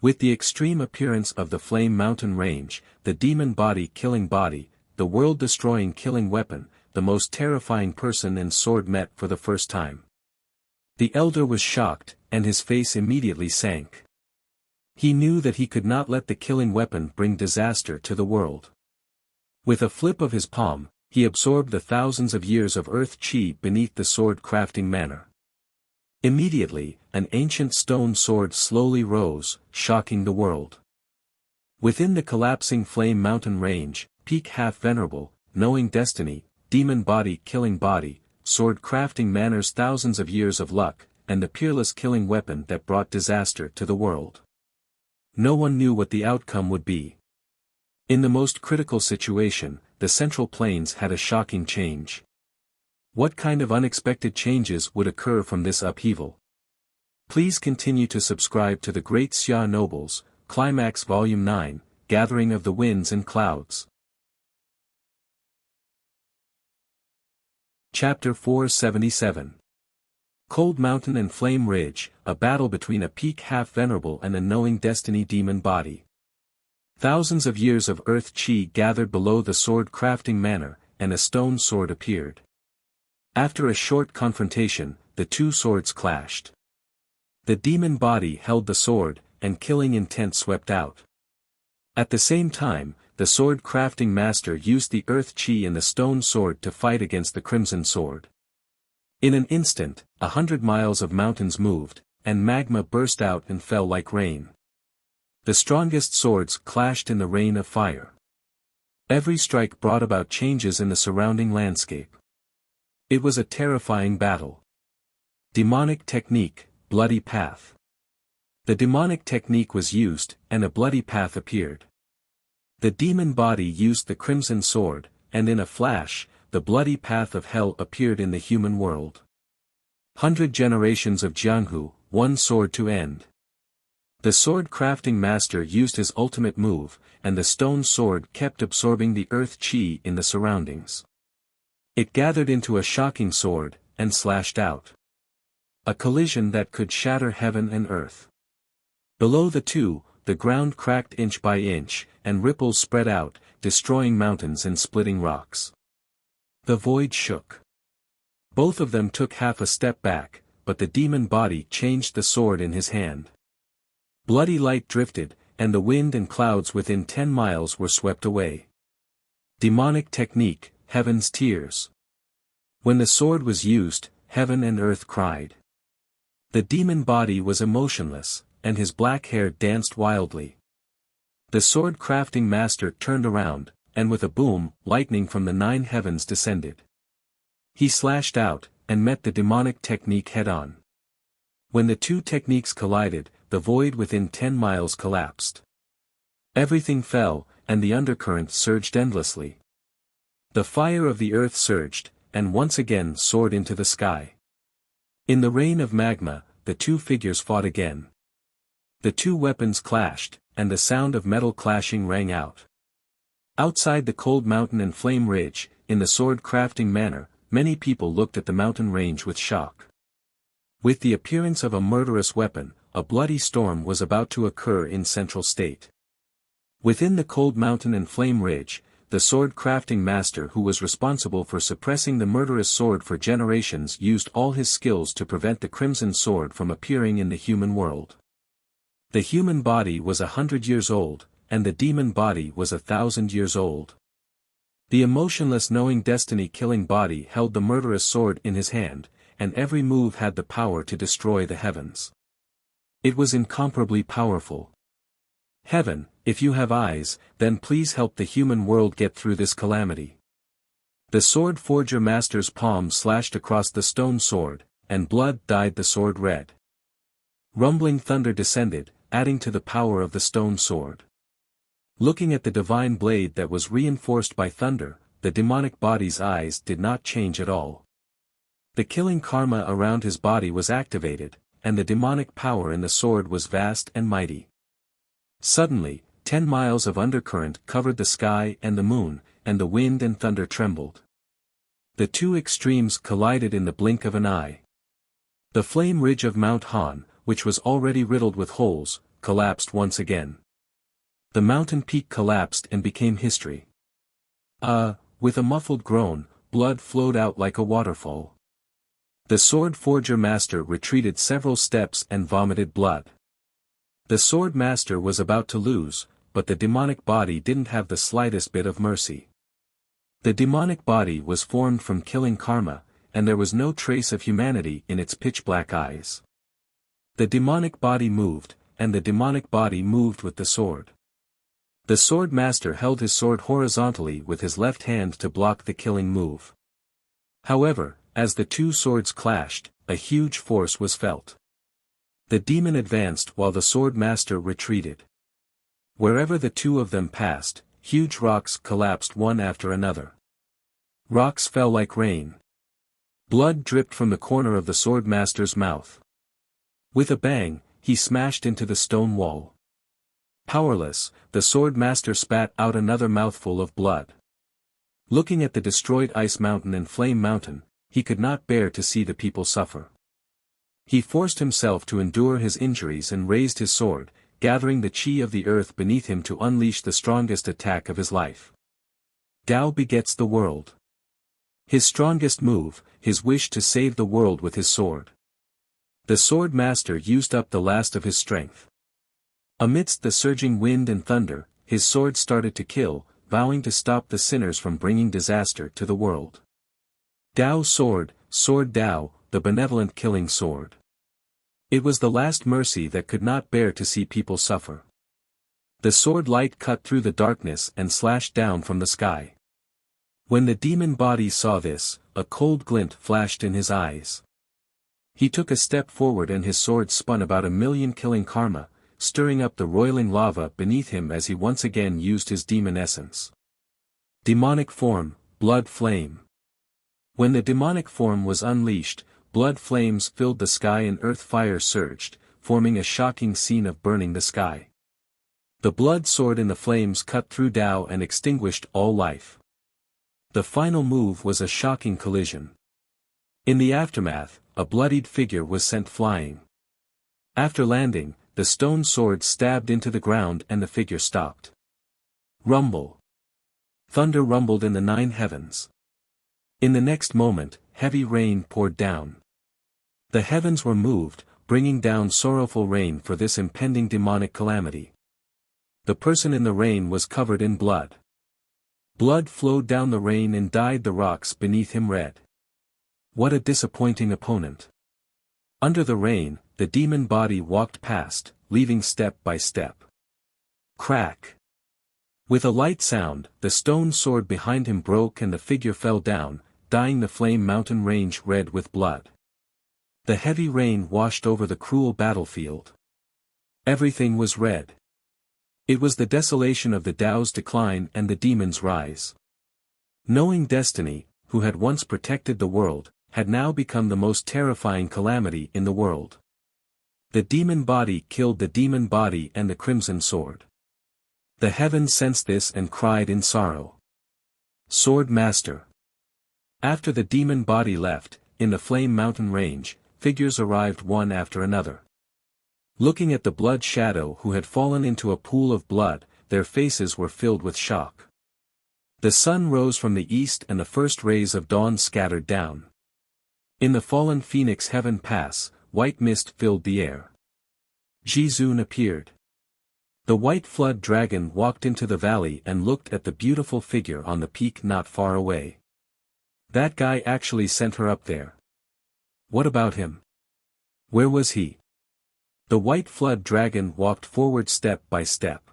With the extreme appearance of the Flame Mountain range, the demon body killing body, the world-destroying killing weapon, the most terrifying person and sword met for the first time. The elder was shocked, and his face immediately sank. He knew that he could not let the killing weapon bring disaster to the world. With a flip of his palm, he absorbed the thousands of years of earth chi beneath the sword-crafting manor. Immediately, an ancient stone sword slowly rose, shocking the world. Within the collapsing Flame Mountain range, Peak Half-Venerable, Knowing Destiny, Demon Body Killing Body, sword-crafting manor's thousands of years of luck, and the peerless killing weapon that brought disaster to the world. No one knew what the outcome would be. In the most critical situation, the Central Plains had a shocking change. What kind of unexpected changes would occur from this upheaval? Please continue to subscribe to the Great Xia Nobles, Climax Volume 9, Gathering of the Winds and Clouds. Chapter 477. Cold Mountain and Flame Ridge, a battle between a Peak Half-Venerable and a Knowing Destiny demon body. Thousands of years of earth chi gathered below the sword-crafting manor, and a stone sword appeared. After a short confrontation, the 2 swords clashed. The demon body held the sword, and killing intent swept out. At the same time, the sword crafting master used the earth chi in the stone sword to fight against the crimson sword. In an instant, 100 miles of mountains moved, and magma burst out and fell like rain. The strongest swords clashed in the rain of fire. Every strike brought about changes in the surrounding landscape. It was a terrifying battle. Demonic technique, bloody path. The demonic technique was used, and a bloody path appeared. The demon body used the crimson sword, and in a flash, the bloody path of hell appeared in the human world. 100 generations of Jianghu, one sword to end. The sword crafting master used his ultimate move, and the stone sword kept absorbing the earth chi in the surroundings. It gathered into a shocking sword, and slashed out. A collision that could shatter heaven and earth. Below the two, the ground cracked inch by inch, and ripples spread out, destroying mountains and splitting rocks. The void shook. Both of them took half a step back, but the demon body changed the sword in his hand. Bloody light drifted, and the wind and clouds within 10 miles were swept away. Demonic technique, heaven's tears. When the sword was used, heaven and earth cried. The demon body was emotionless, and his black hair danced wildly. The sword crafting master turned around, and with a boom, lightning from the 9 heavens descended. He slashed out, and met the demonic technique head-on. When the two techniques collided, the void within 10 miles collapsed. Everything fell, and the undercurrent surged endlessly. The fire of the earth surged, and once again soared into the sky. In the rain of magma, the two figures fought again. The two weapons clashed, and the sound of metal clashing rang out. Outside the cold mountain and flame ridge, in the sword-crafting manner, many people looked at the mountain range with shock. With the appearance of a murderous weapon, a bloody storm was about to occur in Central State. Within the cold mountain and flame ridge, the sword-crafting master who was responsible for suppressing the murderous sword for generations used all his skills to prevent the crimson sword from appearing in the human world. The human body was 100 years old, and the demon body was 1,000 years old. The emotionless knowing destiny-killing body held the murderous sword in his hand, and every move had the power to destroy the heavens. It was incomparably powerful. Heaven, if you have eyes, then please help the human world get through this calamity. The sword forger master's palm slashed across the stone sword, and blood dyed the sword red. Rumbling thunder descended, adding to the power of the stone sword. Looking at the divine blade that was reinforced by thunder, the demonic body's eyes did not change at all. The killing karma around his body was activated, and the demonic power in the sword was vast and mighty. Suddenly, 10 miles of undercurrent covered the sky and the moon, and the wind and thunder trembled. The two extremes collided in the blink of an eye. The flame ridge of Mount Han, which was already riddled with holes, collapsed once again. The mountain peak collapsed and became history. With a muffled groan, blood flowed out like a waterfall. The sword forger master retreated several steps and vomited blood. The sword master was about to lose, but the demonic body didn't have the slightest bit of mercy. The demonic body was formed from killing karma, and there was no trace of humanity in its pitch-black eyes. The demonic body moved, and the demonic body moved with the sword. The sword master held his sword horizontally with his left hand to block the killing move. However, as the two swords clashed, a huge force was felt. The demon advanced while the sword master retreated. Wherever the two of them passed, huge rocks collapsed one after another. Rocks fell like rain. Blood dripped from the corner of the sword master's mouth. With a bang, he smashed into the stone wall. Powerless, the sword master spat out another mouthful of blood. Looking at the destroyed ice mountain and flame mountain, he could not bear to see the people suffer. He forced himself to endure his injuries and raised his sword, gathering the chi of the earth beneath him to unleash the strongest attack of his life. Tao begets the world. His strongest move, his wish to save the world with his sword. The sword master used up the last of his strength. Amidst the surging wind and thunder, his sword started to kill, vowing to stop the sinners from bringing disaster to the world. Dao sword, sword Dao, the benevolent killing sword. It was the last mercy that could not bear to see people suffer. The sword light cut through the darkness and slashed down from the sky. When the demon body saw this, a cold glint flashed in his eyes. He took a step forward and his sword spun about 1,000,000 killing karma, stirring up the roiling lava beneath him as he once again used his demon essence. Demonic form, blood flame. When the demonic form was unleashed, blood flames filled the sky and earth fire surged, forming a shocking scene of burning the sky. The blood sword in the flames cut through Dao and extinguished all life. The final move was a shocking collision. In the aftermath, a bloodied figure was sent flying. After landing, the stone sword stabbed into the ground and the figure stopped. Rumble. Thunder rumbled in the 9 heavens. In the next moment, heavy rain poured down. The heavens were moved, bringing down sorrowful rain for this impending demonic calamity. The person in the rain was covered in blood. Blood flowed down the rain and dyed the rocks beneath him red. What a disappointing opponent. Under the rain, the demon body walked past, leaving step by step. Crack. With a light sound, the stone sword behind him broke and the figure fell down, dyeing the flame mountain range red with blood. The heavy rain washed over the cruel battlefield. Everything was red. It was the desolation of the Tao's decline and the demon's rise. Knowing destiny, who had once protected the world, had now become the most terrifying calamity in the world. The demon body killed the demon body and the crimson sword. The heavens sensed this and cried in sorrow. Sword Master. After the demon body left, in the flame mountain range, figures arrived one after another. Looking at the blood shadow who had fallen into a pool of blood, their faces were filled with shock. The sun rose from the east and the first rays of dawn scattered down. In the fallen phoenix heaven pass, white mist filled the air. Jizun appeared. The white flood dragon walked into the valley and looked at the beautiful figure on the peak not far away. That guy actually sent her up there. What about him? Where was he? The white flood dragon walked forward step by step.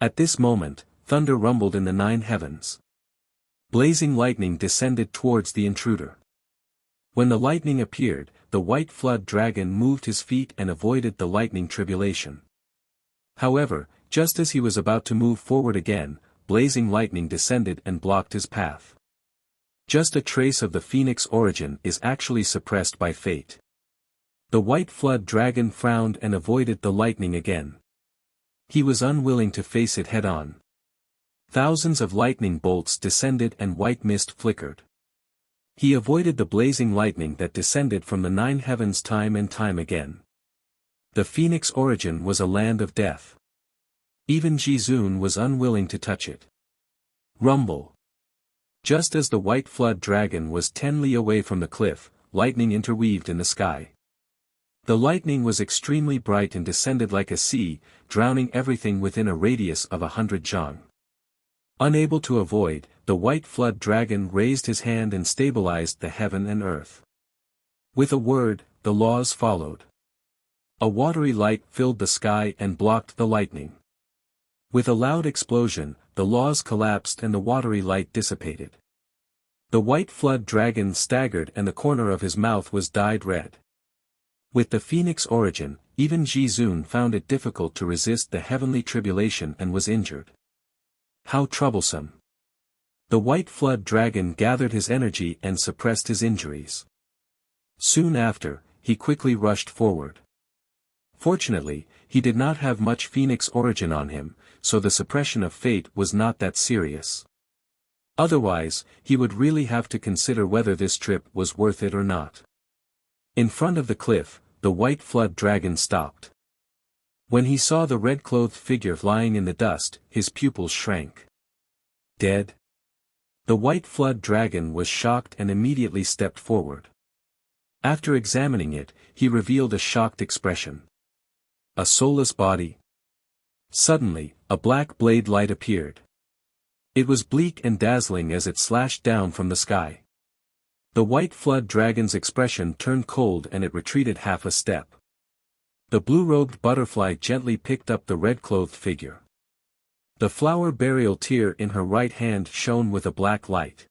At this moment, thunder rumbled in the 9 heavens. Blazing lightning descended towards the intruder. When the lightning appeared, the white flood dragon moved his feet and avoided the lightning tribulation. However, just as he was about to move forward again, blazing lightning descended and blocked his path. Just a trace of the phoenix origin is actually suppressed by fate. The white flood dragon frowned and avoided the lightning again. He was unwilling to face it head-on. Thousands of lightning bolts descended and white mist flickered. He avoided the blazing lightning that descended from the 9 heavens time and time again. The phoenix origin was a land of death. Even Jizun was unwilling to touch it. Rumble. Just as the white flood dragon was 10 li away from the cliff, lightning interweaved in the sky. The lightning was extremely bright and descended like a sea, drowning everything within a radius of 100 zhang. Unable to avoid, the white flood dragon raised his hand and stabilized the heaven and earth. With a word, the laws followed. A watery light filled the sky and blocked the lightning. With a loud explosion, the laws collapsed and the watery light dissipated. The white flood dragon staggered and the corner of his mouth was dyed red. With the phoenix origin, even Jizun found it difficult to resist the heavenly tribulation and was injured. How troublesome. The white flood dragon gathered his energy and suppressed his injuries. Soon after, he quickly rushed forward. Fortunately, he did not have much phoenix origin on him, so the suppression of fate was not that serious. Otherwise, he would really have to consider whether this trip was worth it or not. In front of the cliff, the white flood dragon stopped. When he saw the red-clothed figure lying in the dust, his pupils shrank. Dead? The white flood dragon was shocked and immediately stepped forward. After examining it, he revealed a shocked expression. A soulless body? Suddenly, a black blade light appeared. It was bleak and dazzling as it slashed down from the sky. The white flood dragon's expression turned cold and it retreated half a step. The blue-robed butterfly gently picked up the red-clothed figure. The flower burial tear in her right hand shone with a black light.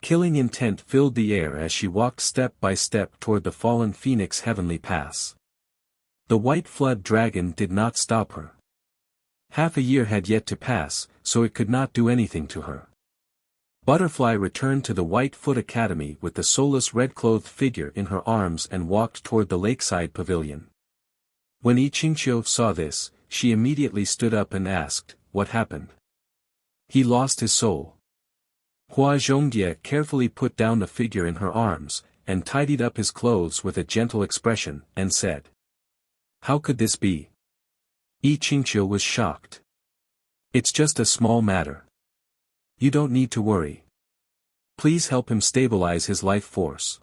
Killing intent filled the air as she walked step by step toward the fallen phoenix heavenly pass. The white flood dragon did not stop her. Half a year had yet to pass, so it could not do anything to her. Butterfly returned to the Whitefoot Academy with the soulless red-clothed figure in her arms and walked toward the lakeside pavilion. When Yi Qingqiu saw this, she immediately stood up and asked, "What happened?" "He lost his soul." Hua Zhongjie carefully put down the figure in her arms, and tidied up his clothes with a gentle expression, and said, "How could this be?" Yi Qingqiu was shocked. "It's just a small matter. You don't need to worry. Please help him stabilize his life force."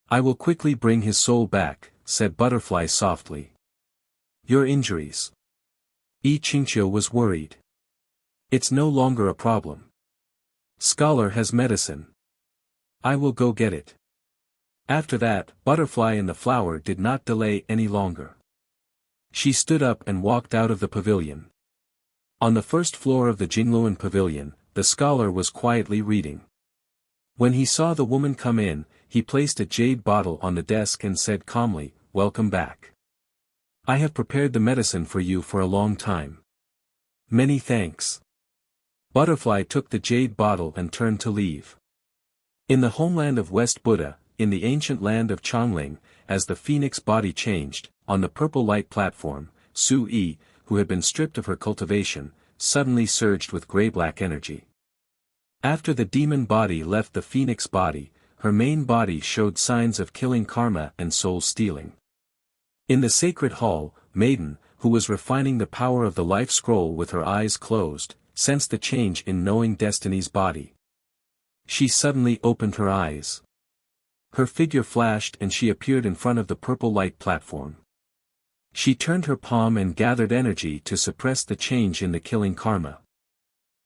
"I will quickly bring his soul back," said Butterfly softly. "Your injuries?" Yi Qingqiu was worried. "It's no longer a problem. Scholar has medicine. I will go get it." After that, Butterfly and the flower did not delay any longer. She stood up and walked out of the pavilion. On the first floor of the Jingluan pavilion, the scholar was quietly reading. When he saw the woman come in, he placed a jade bottle on the desk and said calmly, "Welcome back. I have prepared the medicine for you for a long time." "Many thanks." Butterfly took the jade bottle and turned to leave. In the homeland of West Buddha, in the ancient land of Chongling, as the phoenix body changed, on the purple light platform, Su Yi, who had been stripped of her cultivation, suddenly surged with gray-black energy. After the demon body left the phoenix body, her main body showed signs of killing karma and soul stealing. In the sacred hall, Maiden, who was refining the power of the life scroll with her eyes closed, sensed the change in knowing destiny's body. She suddenly opened her eyes. Her figure flashed and she appeared in front of the purple light platform. She turned her palm and gathered energy to suppress the change in the killing karma.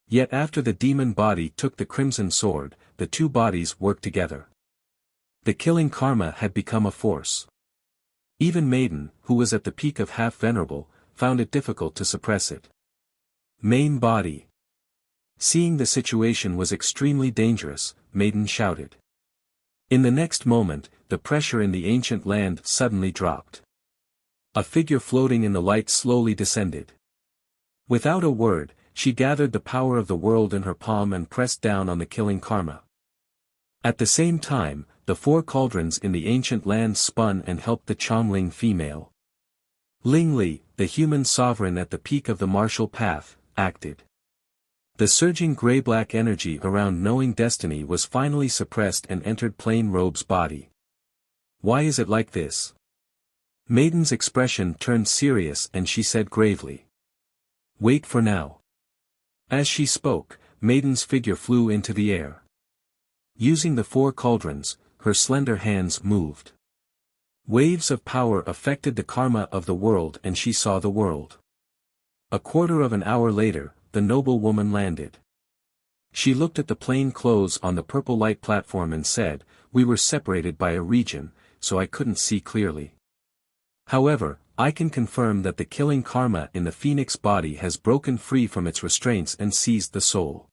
Yet after the demon body took the crimson sword, the two bodies worked together. The killing karma had become a force. Even Maiden, who was at the peak of half-venerable, found it difficult to suppress it. Main body. Seeing the situation was extremely dangerous, Maiden shouted. In the next moment, the pressure in the ancient land suddenly dropped. A figure floating in the light slowly descended. Without a word, she gathered the power of the world in her palm and pressed down on the killing karma. At the same time, the four cauldrons in the ancient land spun and helped the Chongling female. Ling Li, the human sovereign at the peak of the martial path, acted. The surging gray-black energy around knowing destiny was finally suppressed and entered Plain Robe's body. "Why is it like this?" Maiden's expression turned serious and she said gravely. "Wait for now." As she spoke, Maiden's figure flew into the air. Using the four cauldrons, her slender hands moved. Waves of power affected the karma of the world and she saw the world. A quarter of an hour later, the noble woman landed. She looked at the plain clothes on the purple light platform and said, "We were separated by a region, so I couldn't see clearly. However, I can confirm that the killing karma in the phoenix body has broken free from its restraints and seized the soul."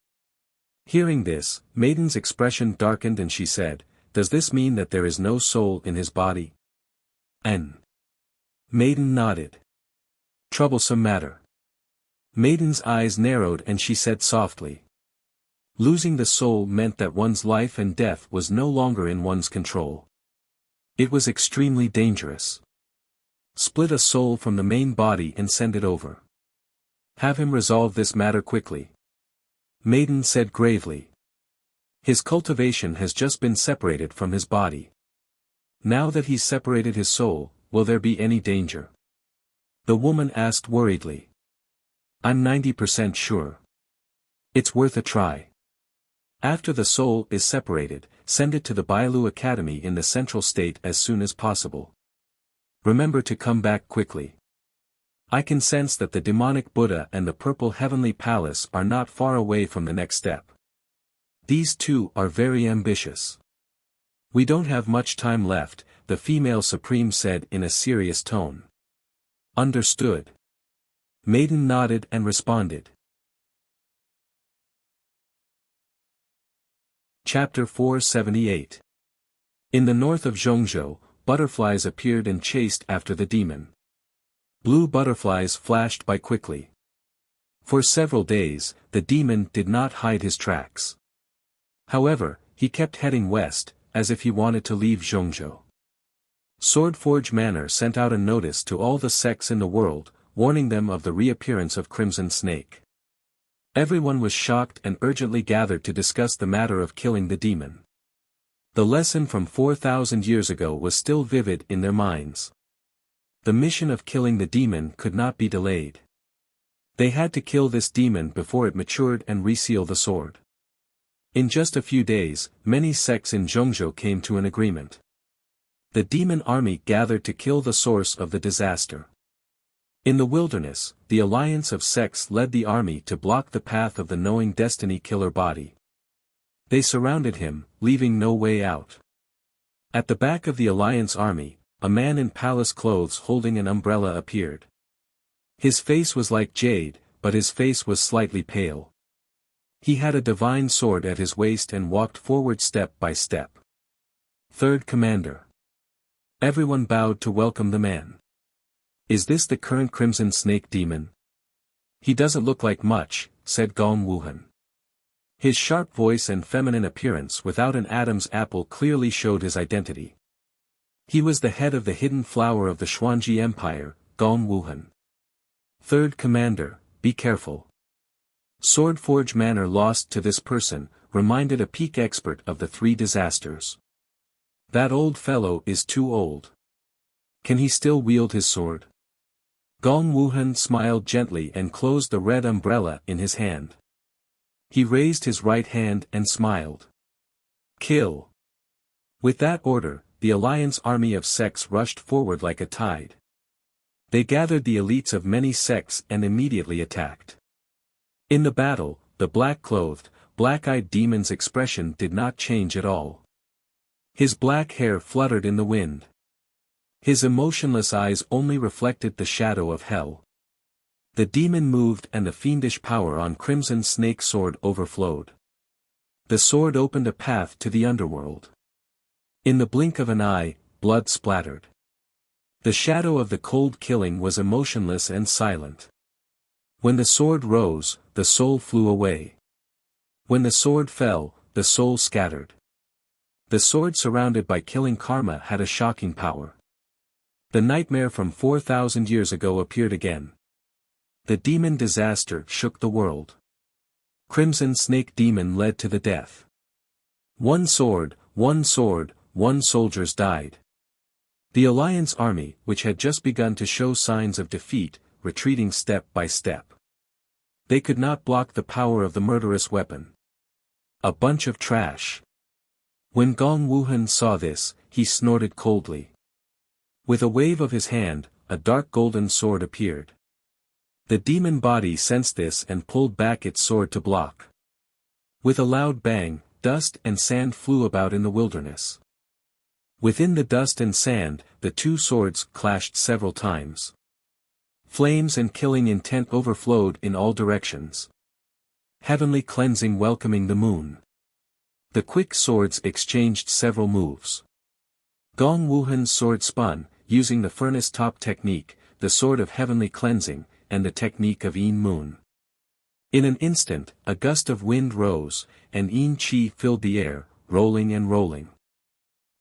Hearing this, Maiden's expression darkened and she said, "Does this mean that there is no soul in his body?" Maiden nodded. "Troublesome matter." Maiden's eyes narrowed and she said softly. Losing the soul meant that one's life and death was no longer in one's control. It was extremely dangerous. Split a soul from the main body and send it over. Have him resolve this matter quickly. Maiden said gravely. His cultivation has just been separated from his body. Now that he's separated his soul, will there be any danger? The woman asked worriedly. I'm 90% sure. It's worth a try. After the soul is separated, send it to the Bailu Academy in the Central State as soon as possible. Remember to come back quickly. I can sense that the demonic Buddha and the Purple Heavenly Palace are not far away from the next step. These two are very ambitious. We don't have much time left, the female supreme said in a serious tone. Understood. Maiden nodded and responded. Chapter 478. In the north of Zhongzhou, butterflies appeared and chased after the demon. Blue butterflies flashed by quickly. For several days, the demon did not hide his tracks. However, he kept heading west, as if he wanted to leave Zhongzhou. Swordforge Manor sent out a notice to all the sects in the world, warning them of the reappearance of Crimson Snake. Everyone was shocked and urgently gathered to discuss the matter of killing the demon. The lesson from 4,000 years ago was still vivid in their minds. The mission of killing the demon could not be delayed. They had to kill this demon before it matured and reseal the sword. In just a few days, many sects in Zhongzhou came to an agreement. The demon army gathered to kill the source of the disaster. In the wilderness, the alliance of sects led the army to block the path of the knowing destiny killer body. They surrounded him, leaving no way out. At the back of the alliance army, a man in palace clothes holding an umbrella appeared. His face was like jade, but his face was slightly pale. He had a divine sword at his waist and walked forward step by step. Third Commander. Everyone bowed to welcome the man. Is this the current Crimson Snake demon? He doesn't look like much, said Gong Wuhan. His sharp voice and feminine appearance without an Adam's apple clearly showed his identity. He was the head of the hidden flower of the Xuanji Empire, Gong Wuhan. Third Commander, be careful. Swordforge Manor lost to this person, reminded a peak expert of the three disasters. That old fellow is too old. Can he still wield his sword? Gong Wuhan smiled gently and closed the red umbrella in his hand. He raised his right hand and smiled. Kill. With that order, the alliance army of sects rushed forward like a tide. They gathered the elites of many sects and immediately attacked. In the battle, the black-clothed, black-eyed demon's expression did not change at all. His black hair fluttered in the wind. His emotionless eyes only reflected the shadow of hell. The demon moved and the fiendish power on Crimson Snake's sword overflowed. The sword opened a path to the underworld. In the blink of an eye, blood splattered. The shadow of the cold killing was emotionless and silent. When the sword rose, the soul flew away. When the sword fell, the soul scattered. The sword surrounded by killing karma had a shocking power. The nightmare from 4,000 years ago appeared again. The demon disaster shook the world. Crimson Snake demon led to the death. One soldiers died. The alliance army, which had just begun to show signs of defeat, retreating step by step. They could not block the power of the murderous weapon. A bunch of trash. When Gong Wuhan saw this, he snorted coldly. With a wave of his hand, a dark golden sword appeared. The demon body sensed this and pulled back its sword to block. With a loud bang, dust and sand flew about in the wilderness. Within the dust and sand, the two swords clashed several times. Flames and killing intent overflowed in all directions. Heavenly cleansing welcoming the moon. The quick swords exchanged several moves. Gong Wuhan's sword spun, using the furnace top technique, the sword of heavenly cleansing, and the technique of Yin Moon. In an instant, a gust of wind rose, and Yin Qi filled the air, rolling and rolling.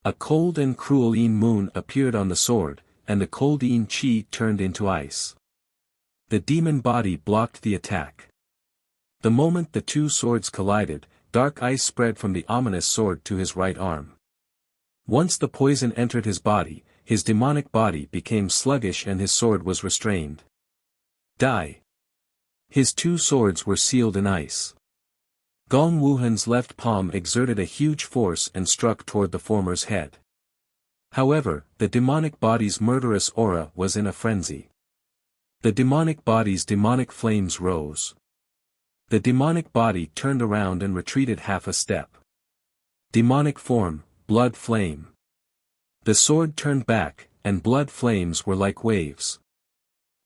A cold and cruel Yin Moon appeared on the sword, and the cold Yin Qi turned into ice. The demon body blocked the attack. The moment the two swords collided, dark ice spread from the ominous sword to his right arm. Once the poison entered his body, his demonic body became sluggish and his sword was restrained. Die. His two swords were sealed in ice. Gong Wuhan's left palm exerted a huge force and struck toward the former's head. However, the demonic body's murderous aura was in a frenzy. The demonic body's demonic flames rose. The demonic body turned around and retreated half a step. Demonic form, blood flame. The sword turned back, and blood flames were like waves.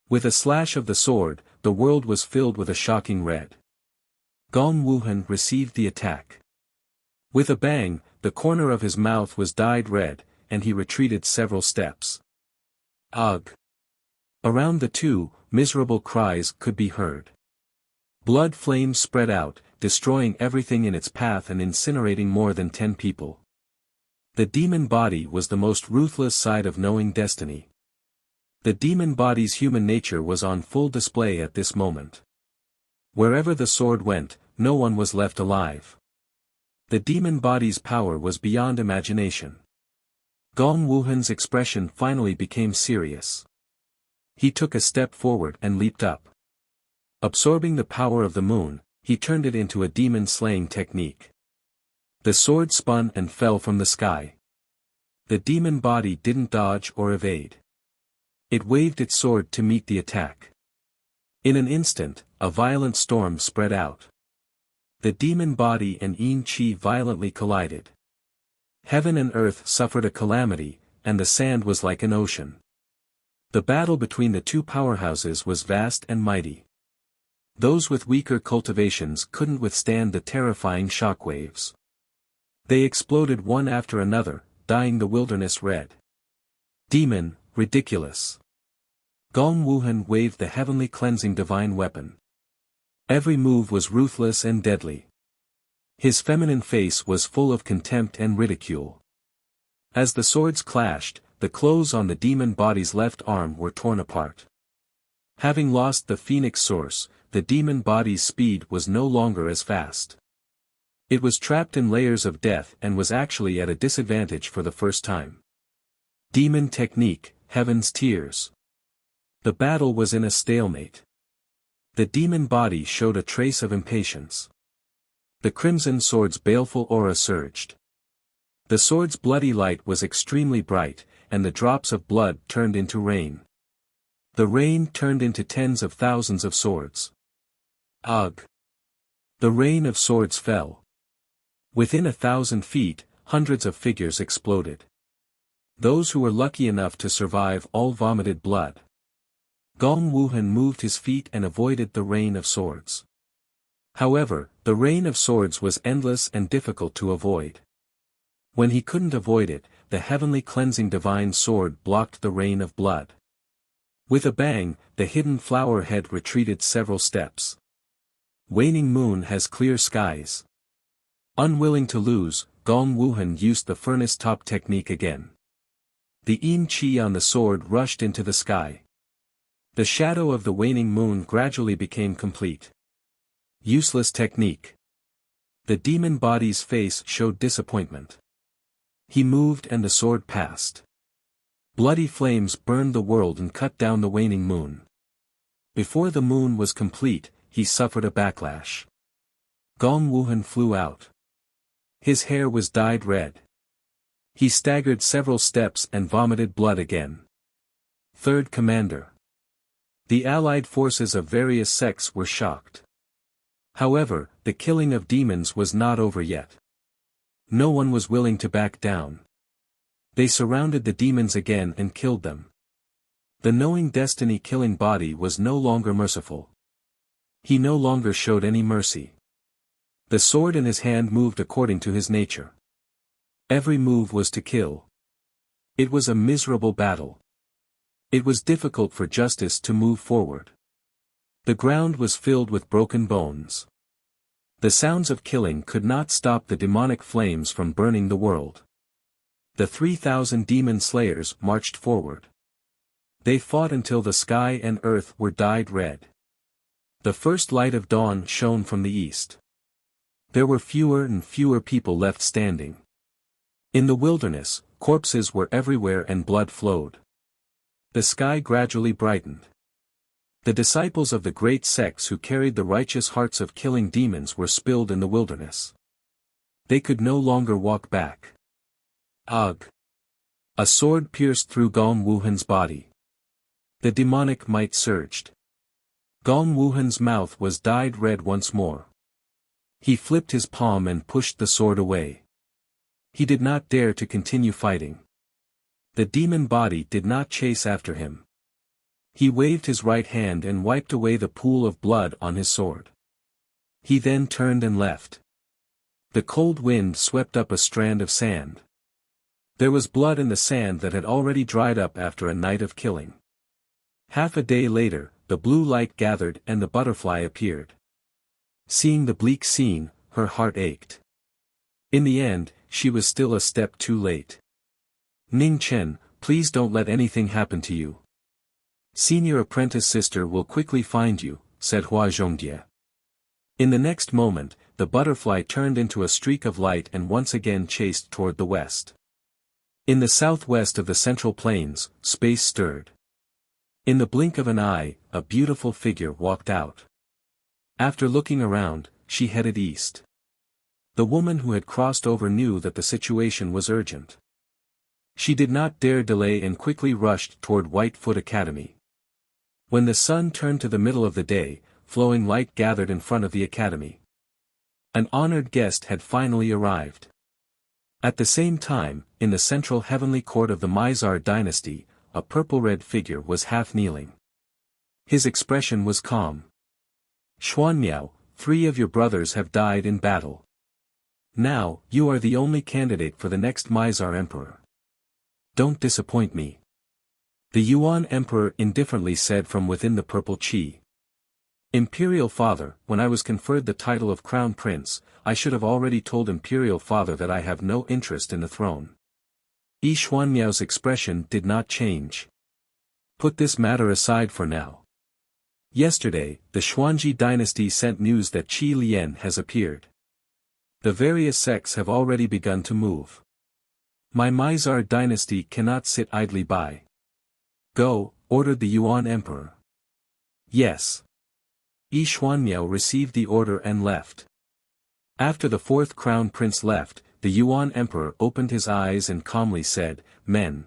With a slash of the sword, the world was filled with a shocking red. Gong Wuhan received the attack. With a bang, the corner of his mouth was dyed red, and he retreated several steps. Ugh! Around the two, miserable cries could be heard. Blood flames spread out, destroying everything in its path and incinerating more than 10 people. The demon body was the most ruthless side of knowing destiny. The demon body's human nature was on full display at this moment. Wherever the sword went, no one was left alive. The demon body's power was beyond imagination. Gong Wuhan's expression finally became serious. He took a step forward and leaped up. Absorbing the power of the moon, he turned it into a demon-slaying technique. The sword spun and fell from the sky. The demon body didn't dodge or evade. It waved its sword to meet the attack. In an instant, a violent storm spread out. The demon body and Yin Qi violently collided. Heaven and earth suffered a calamity, and the sand was like an ocean. The battle between the two powerhouses was vast and mighty. Those with weaker cultivations couldn't withstand the terrifying shockwaves. They exploded one after another, dyeing the wilderness red. Demon, ridiculous. Gong Wuhan waved the heavenly cleansing divine weapon. Every move was ruthless and deadly. His feminine face was full of contempt and ridicule. As the swords clashed, the clothes on the demon body's left arm were torn apart. Having lost the phoenix source, the demon body's speed was no longer as fast. It was trapped in layers of death and was actually at a disadvantage for the first time. Demon technique, heaven's tears. The battle was in a stalemate. The demon body showed a trace of impatience. The crimson sword's baleful aura surged. The sword's bloody light was extremely bright, and the drops of blood turned into rain. The rain turned into tens of thousands of swords. Ugh! The rain of swords fell. Within 1,000 feet, hundreds of figures exploded. Those who were lucky enough to survive all vomited blood. Gong Wuhan moved his feet and avoided the rain of swords. However, the rain of swords was endless and difficult to avoid. When he couldn't avoid it, the heavenly cleansing divine sword blocked the rain of blood. With a bang, the hidden flower head retreated several steps. Waning moon has clear skies. Unwilling to lose, Gong Wuhan used the furnace top technique again. The Yin Qi on the sword rushed into the sky. The shadow of the waning moon gradually became complete. Useless technique. The demon body's face showed disappointment. He moved and the sword passed. Bloody flames burned the world and cut down the waning moon. Before the moon was complete, he suffered a backlash. Gong Wuhan flew out. His hair was dyed red. He staggered several steps and vomited blood again. Third Commander. The allied forces of various sects were shocked. However, the killing of demons was not over yet. No one was willing to back down. They surrounded the demons again and killed them. The knowing destiny killing body was no longer merciful. He no longer showed any mercy. The sword in his hand moved according to his nature. Every move was to kill. It was a miserable battle. It was difficult for justice to move forward. The ground was filled with broken bones. The sounds of killing could not stop the demonic flames from burning the world. The 3,000 demon slayers marched forward. They fought until the sky and earth were dyed red. The first light of dawn shone from the east. There were fewer and fewer people left standing. In the wilderness, corpses were everywhere and blood flowed. The sky gradually brightened. The disciples of the great sects who carried the righteous hearts of killing demons were spilled in the wilderness. They could no longer walk back. Ugh! A sword pierced through Gong Wuhan's body. The demonic might surged. Gong Wuhan's mouth was dyed red once more. He flipped his palm and pushed the sword away. He did not dare to continue fighting. The demon body did not chase after him. He waved his right hand and wiped away the pool of blood on his sword. He then turned and left. The cold wind swept up a strand of sand. There was blood in the sand that had already dried up after a night of killing. Half a day later, the blue light gathered and the butterfly appeared. Seeing the bleak scene, her heart ached. In the end, she was still a step too late. Ning Chen, please don't let anything happen to you. Senior apprentice sister will quickly find you, said Hua Zhongdia. In the next moment, the butterfly turned into a streak of light and once again chased toward the west. In the southwest of the central plains, space stirred. In the blink of an eye, a beautiful figure walked out. After looking around, she headed east. The woman who had crossed over knew that the situation was urgent. She did not dare delay and quickly rushed toward Whitefoot Academy. When the sun turned to the middle of the day, flowing light gathered in front of the academy. An honored guest had finally arrived. At the same time, in the central heavenly court of the Mizar dynasty, a purple-red figure was half-kneeling. His expression was calm. Xuanmiao, 3 of your brothers have died in battle. Now, you are the only candidate for the next Mizar emperor. Don't disappoint me. The Yuan emperor indifferently said from within the purple chi. Imperial Father, when I was conferred the title of Crown Prince, I should have already told Imperial Father that I have no interest in the throne. Yi Xuanmiao's expression did not change. Put this matter aside for now. Yesterday, the Xuanji dynasty sent news that Qi Lian has appeared. The various sects have already begun to move. My Mizar dynasty cannot sit idly by. Go, ordered the Yuan emperor. Yes. Yi Xuanmiao received the order and left. After the 4th crown prince left, the Yuan emperor opened his eyes and calmly said, Men.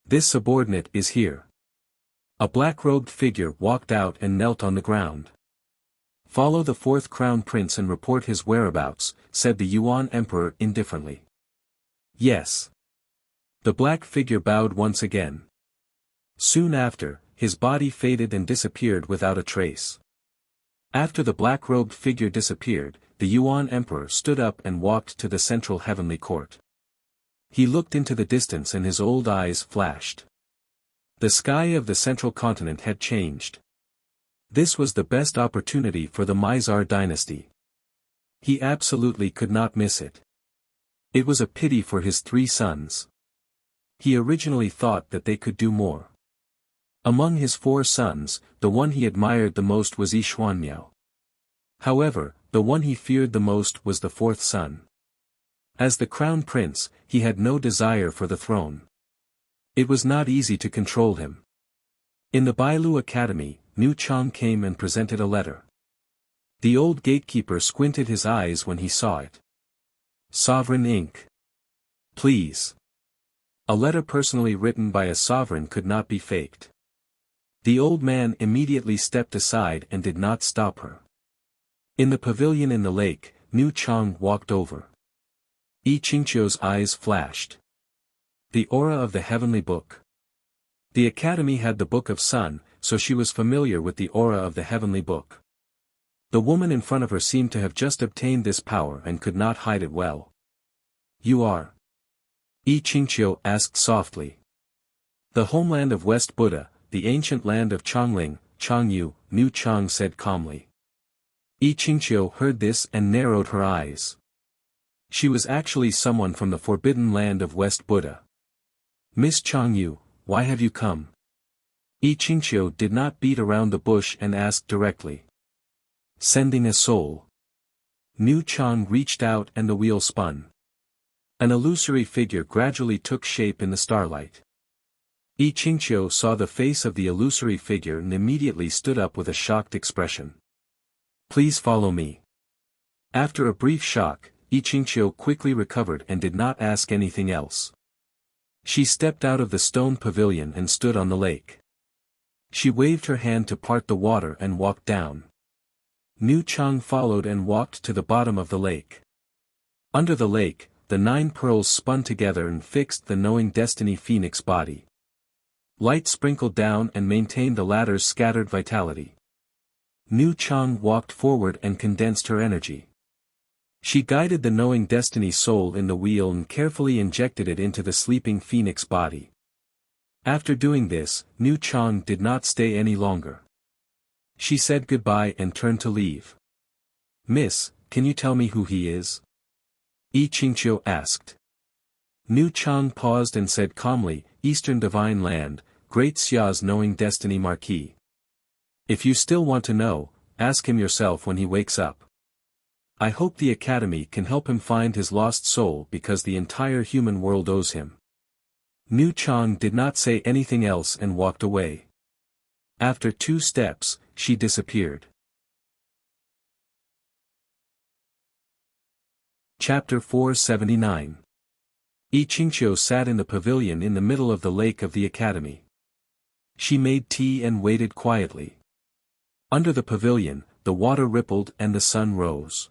This subordinate is here. A black-robed figure walked out and knelt on the ground. Follow the 4th crown prince and report his whereabouts, said the Yuan emperor indifferently. Yes. The black figure bowed once again. Soon after, his body faded and disappeared without a trace. After the black-robed figure disappeared, the Yuan emperor stood up and walked to the central heavenly court. He looked into the distance and his old eyes flashed. The sky of the central continent had changed. This was the best opportunity for the Mizar dynasty. He absolutely could not miss it. It was a pity for his 3 sons. He originally thought that they could do more. Among his 4 sons, the one he admired the most was Yi Xuanmiao. However, the one he feared the most was the 4th son. As the crown prince, he had no desire for the throne. It was not easy to control him. In the Bailu Academy, Niu Chang came and presented a letter. The old gatekeeper squinted his eyes when he saw it. Sovereign ink. Please. A letter personally written by a sovereign could not be faked. The old man immediately stepped aside and did not stop her. In the pavilion in the lake, Niu Chang walked over. Yi Qingqiu's eyes flashed. The aura of the heavenly book. The academy had the Book of Sun, so she was familiar with the aura of the heavenly book. The woman in front of her seemed to have just obtained this power and could not hide it well. You are? Yi Qingqiu asked softly. The homeland of West Buddha, the ancient land of Changling, Changyu, Niu Chang said calmly. Yi Qingqiu heard this and narrowed her eyes. She was actually someone from the forbidden land of West Buddha. Miss Changyu, why have you come? Yi Qingqiu did not beat around the bush and asked directly. Sending a soul. Niu Chang reached out and the wheel spun. An illusory figure gradually took shape in the starlight. Yi Qingqiu saw the face of the illusory figure and immediately stood up with a shocked expression. Please follow me. After a brief shock, Yi Qingqiu quickly recovered and did not ask anything else. She stepped out of the stone pavilion and stood on the lake. She waved her hand to part the water and walked down. Nu Chang followed and walked to the bottom of the lake. Under the lake, the 9 pearls spun together and fixed the knowing destiny phoenix body. Light sprinkled down and maintained the latter's scattered vitality. Nu Chang walked forward and condensed her energy. She guided the knowing destiny soul in the wheel and carefully injected it into the sleeping phoenix body. After doing this, Nu Chang did not stay any longer. She said goodbye and turned to leave. Miss, can you tell me who he is? Yi Qingqiu asked. Nu Chang paused and said calmly, Eastern Divine Land, Great Xia's knowing destiny Marquis. If you still want to know, ask him yourself when he wakes up. I hope the Academy can help him find his lost soul because the entire human world owes him. Nu Chang did not say anything else and walked away. After 2 steps, she disappeared. Chapter 479. Yi Qingqiu sat in the pavilion in the middle of the lake of the Academy. She made tea and waited quietly. Under the pavilion, the water rippled and the sun rose.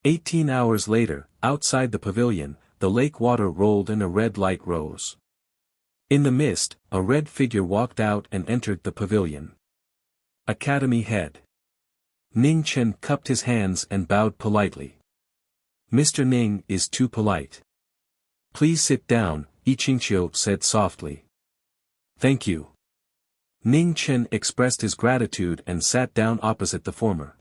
18 hours later, outside the pavilion, the lake water rolled and a red light rose. In the mist, a red figure walked out and entered the pavilion. Academy head. Ning Chen cupped his hands and bowed politely. Mr. Ning is too polite. Please sit down, Yi Qingqiu said softly. Thank you. Ning Chen expressed his gratitude and sat down opposite the former.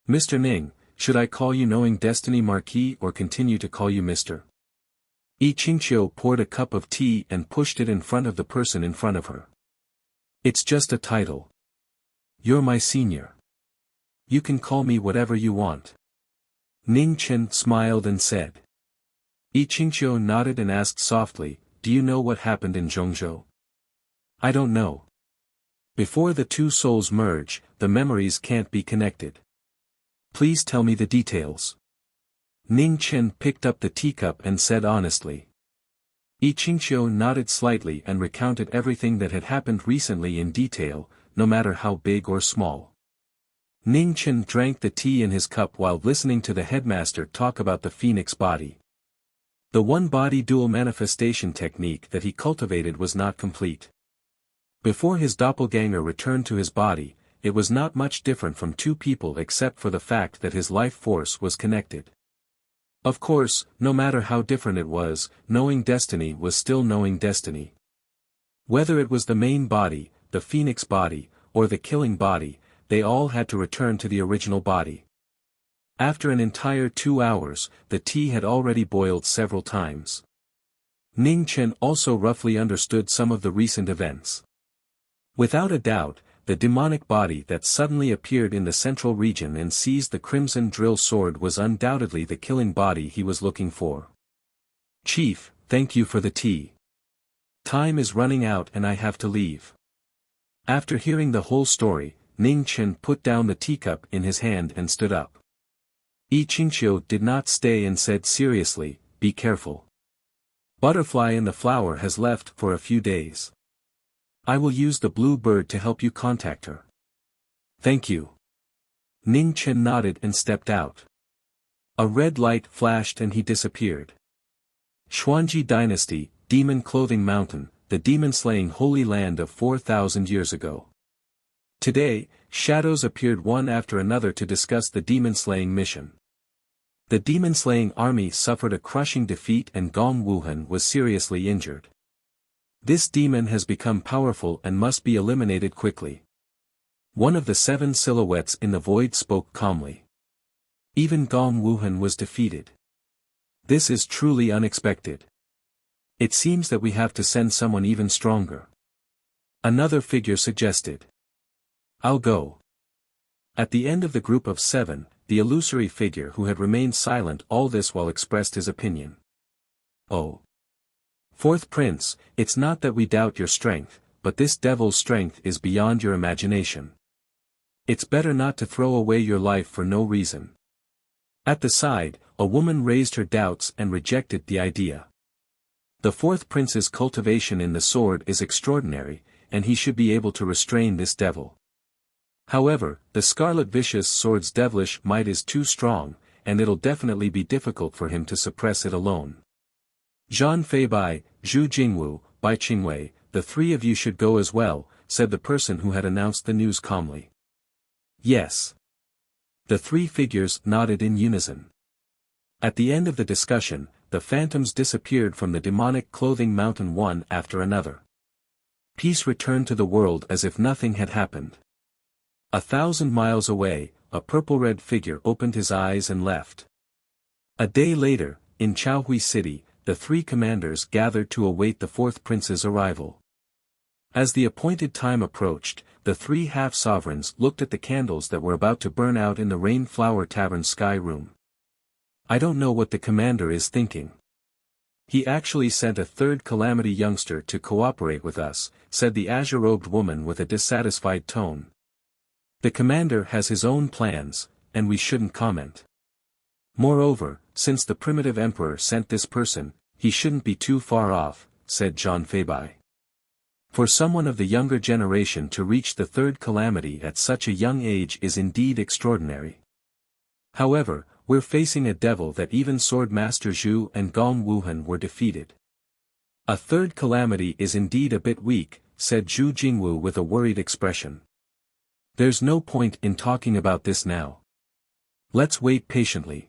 Mr. Ning, should I call you knowing destiny Marquis or continue to call you Mr.? Yi Qingqiu poured a cup of tea and pushed it in front of the person in front of her. It's just a title. You're my senior. You can call me whatever you want. Ning Chen smiled and said. Yi Qingqiu nodded and asked softly, do you know what happened in Zhongzhou? I don't know. Before the 2 souls merge, the memories can't be connected. Please tell me the details. Ning Chen picked up the teacup and said honestly. Yi Qingqiu nodded slightly and recounted everything that had happened recently in detail, no matter how big or small. Ning Chen drank the tea in his cup while listening to the headmaster talk about the phoenix body. The one-body dual manifestation technique that he cultivated was not complete. Before his doppelganger returned to his body, it was not much different from 2 people except for the fact that his life force was connected. Of course, no matter how different it was, knowing destiny was still knowing destiny. Whether it was the main body, the phoenix body, or the killing body, they all had to return to the original body. After an entire 2 hours, the tea had already boiled several times. Ning Chen also roughly understood some of the recent events. Without a doubt, the demonic body that suddenly appeared in the central region and seized the crimson drill sword was undoubtedly the killing body he was looking for. Chief, thank you for the tea. Time is running out and I have to leave. After hearing the whole story, Ning Chen put down the teacup in his hand and stood up. Yi Qingqiu did not stay and said seriously, be careful. Butterfly in the flower has left for a few days. I will use the blue bird to help you contact her. Thank you. Ning Chen nodded and stepped out. A red light flashed and he disappeared. Xuanji Dynasty, Demon Clothing Mountain, the demon-slaying holy land of 4,000 years ago. Today, shadows appeared one after another to discuss the demon-slaying mission. The demon-slaying army suffered a crushing defeat and Gong Wuhan was seriously injured. This demon has become powerful and must be eliminated quickly. One of the 7 silhouettes in the void spoke calmly. Even Gong Wuhan was defeated. This is truly unexpected. It seems that we have to send someone even stronger. Another figure suggested. I'll go. At the end of the group of 7, the illusory figure who had remained silent all this while expressed his opinion. Oh. Fourth prince, it's not that we doubt your strength, but this devil's strength is beyond your imagination. It's better not to throw away your life for no reason. At the side, a woman raised her doubts and rejected the idea. The fourth prince's cultivation in the sword is extraordinary, and he should be able to restrain this devil. However, the scarlet vicious sword's devilish might is too strong, and it'll definitely be difficult for him to suppress it alone. Zhang Feibai, Zhu Jingwu, Bai Qingwei, the three of you should go as well, said the person who had announced the news calmly. Yes. The three figures nodded in unison. At the end of the discussion, the phantoms disappeared from the demonic clothing mountain one after another. Peace returned to the world as if nothing had happened. 1,000 miles away, a purple-red figure opened his eyes and left. A day later, in Chaohui City, the three commanders gathered to await the fourth prince's arrival. As the appointed time approached, the three half-sovereigns looked at the candles that were about to burn out in the Rainflower Tavern's sky room. I don't know what the commander is thinking. He actually sent a third calamity youngster to cooperate with us, said the azure-robed woman with a dissatisfied tone. The commander has his own plans, and we shouldn't comment. Moreover, since the primitive emperor sent this person, he shouldn't be too far off, said Zhang Feibai. For someone of the younger generation to reach the third calamity at such a young age is indeed extraordinary. However, we're facing a devil that even Sword Master Zhu and Gong Wuhan were defeated. A third calamity is indeed a bit weak, said Zhu Jingwu with a worried expression. There's no point in talking about this now. Let's wait patiently.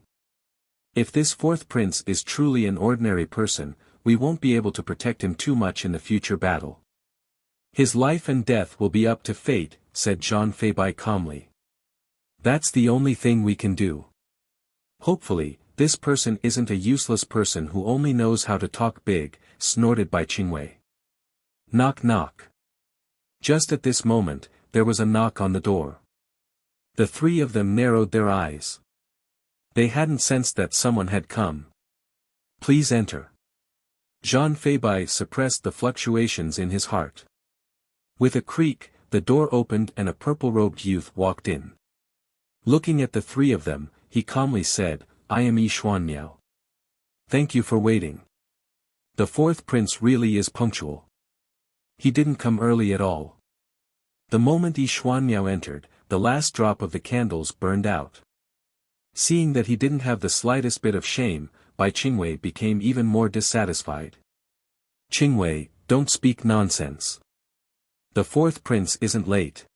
If this fourth prince is truly an ordinary person, we won't be able to protect him too much in the future battle. His life and death will be up to fate, said Zhang Feibai calmly. That's the only thing we can do. Hopefully, this person isn't a useless person who only knows how to talk big, snorted Bai Qingwei. Knock knock. Just at this moment, there was a knock on the door. The three of them narrowed their eyes. They hadn't sensed that someone had come. Please enter. Zhang Feibai suppressed the fluctuations in his heart. With a creak, the door opened and a purple-robed youth walked in. Looking at the three of them, he calmly said, I am Yi Xuanmiao. Thank you for waiting. The fourth prince really is punctual. He didn't come early at all. The moment Yi Xuanmiao entered, the last drop of the candles burned out. Seeing that he didn't have the slightest bit of shame, Bai Qingwei became even more dissatisfied. Qingwei, don't speak nonsense. The fourth prince isn't late.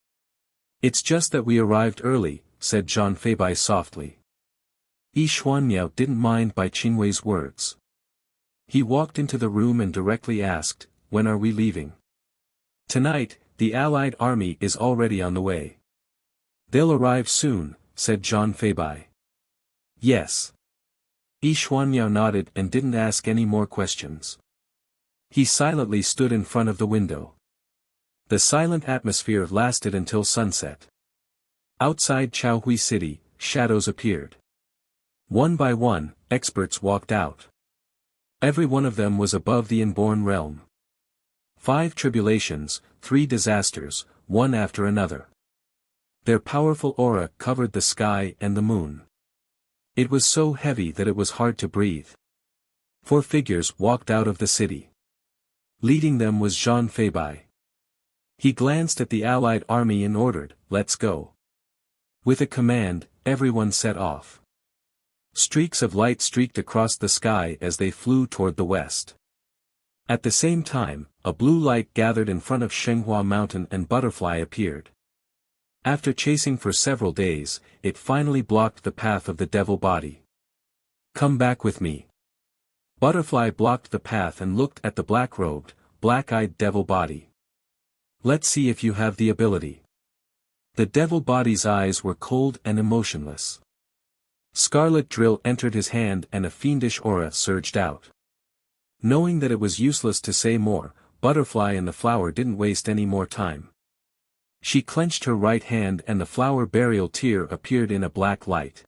It's just that we arrived early, said Zhang Feibai softly. Yi Xuanmiao didn't mind Bai Qingwei's words. He walked into the room and directly asked, when are we leaving? Tonight, the allied army is already on the way. They'll arrive soon, said Zhang Feibai. Yes. Yi Xuanmiao nodded and didn't ask any more questions. He silently stood in front of the window. The silent atmosphere lasted until sunset. Outside Chaohui City, shadows appeared. One by one, experts walked out. Every one of them was above the inborn realm. 5 tribulations, 3 disasters, one after another. Their powerful aura covered the sky and the moon. It was so heavy that it was hard to breathe. 4 figures walked out of the city. Leading them was Zhang Feibai. He glanced at the allied army and ordered, let's go. With a command, everyone set off. Streaks of light streaked across the sky as they flew toward the west. At the same time, a blue light gathered in front of Shenghua Mountain and Butterfly appeared. After chasing for several days, it finally blocked the path of the devil body. Come back with me. Butterfly blocked the path and looked at the black-robed, black-eyed devil body. Let's see if you have the ability. The devil body's eyes were cold and emotionless. Scarlet drill entered his hand and a fiendish aura surged out. Knowing that it was useless to say more, Butterfly and the flower didn't waste any more time. She clenched her right hand and the flower burial tear appeared in a black light.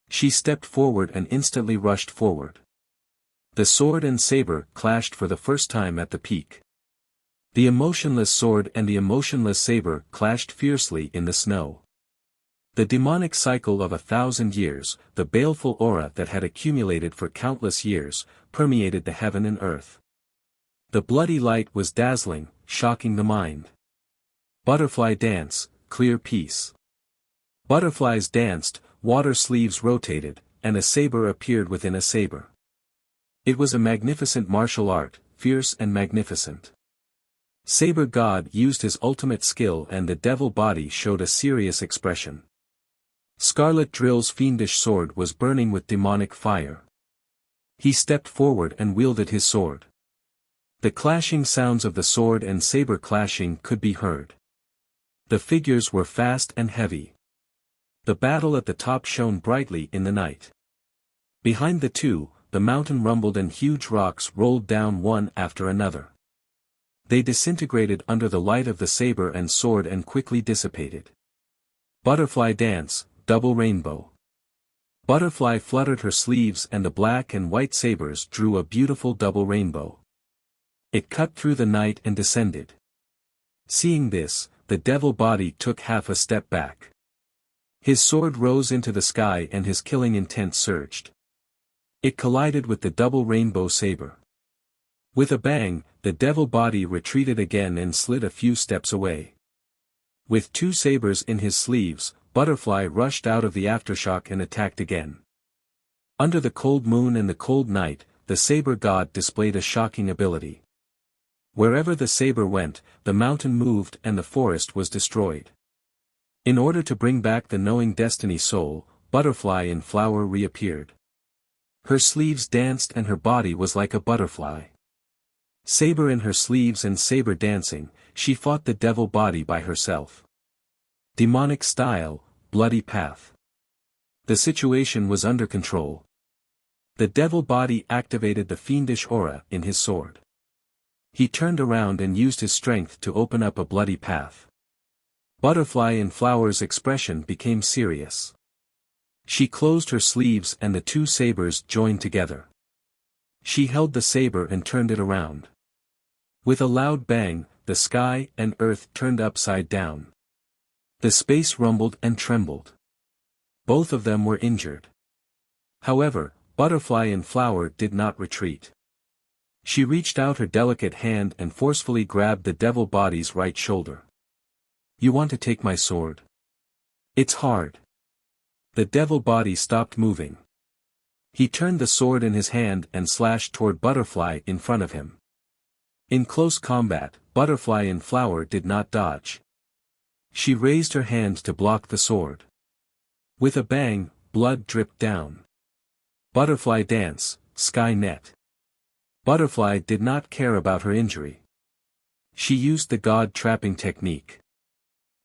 She stepped forward and instantly rushed forward. The sword and saber clashed for the first time at the peak. The emotionless sword and the emotionless saber clashed fiercely in the snow. The demonic cycle of 1,000 years, the baleful aura that had accumulated for countless years, permeated the heaven and earth. The bloody light was dazzling, shocking the mind. Butterfly dance, clear peace. Butterflies danced, water sleeves rotated, and a saber appeared within a saber. It was a magnificent martial art, fierce and magnificent. Saber God used his ultimate skill and the devil body showed a serious expression. Scarlet Drill's fiendish sword was burning with demonic fire. He stepped forward and wielded his sword. The clashing sounds of the sword and saber clashing could be heard. The figures were fast and heavy. The battle at the top shone brightly in the night. Behind the two, the mountain rumbled and huge rocks rolled down one after another. They disintegrated under the light of the saber and sword and quickly dissipated. Butterfly dance, double rainbow. Butterfly fluttered her sleeves and the black and white sabers drew a beautiful double rainbow. It cut through the night and descended. Seeing this, the devil body took half a step back. His sword rose into the sky and his killing intent surged. It collided with the double rainbow saber. With a bang, the devil body retreated again and slid a few steps away. With two sabers in his sleeves, Butterfly rushed out of the aftershock and attacked again. Under the cold moon and the cold night, the saber god displayed a shocking ability. Wherever the saber went, the mountain moved and the forest was destroyed. In order to bring back the knowing destiny soul, Butterfly in flower reappeared. Her sleeves danced and her body was like a butterfly. Saber in her sleeves and saber dancing, she fought the devil body by herself. Demonic style, bloody path. The situation was under control. The devil body activated the fiendish aura in his sword. He turned around and used his strength to open up a bloody path. Butterfly in Flower's expression became serious. She closed her sleeves and the two sabers joined together. She held the saber and turned it around. With a loud bang, the sky and earth turned upside down. The space rumbled and trembled. Both of them were injured. However, Butterfly in Flower did not retreat. She reached out her delicate hand and forcefully grabbed the devil body's right shoulder. "You want to take my sword? It's hard." The devil body stopped moving. He turned the sword in his hand and slashed toward Butterfly in front of him. In close combat, Butterfly in Flower did not dodge. She raised her hand to block the sword. With a bang, blood dripped down. Butterfly dance, sky net. Butterfly did not care about her injury. She used the god trapping technique.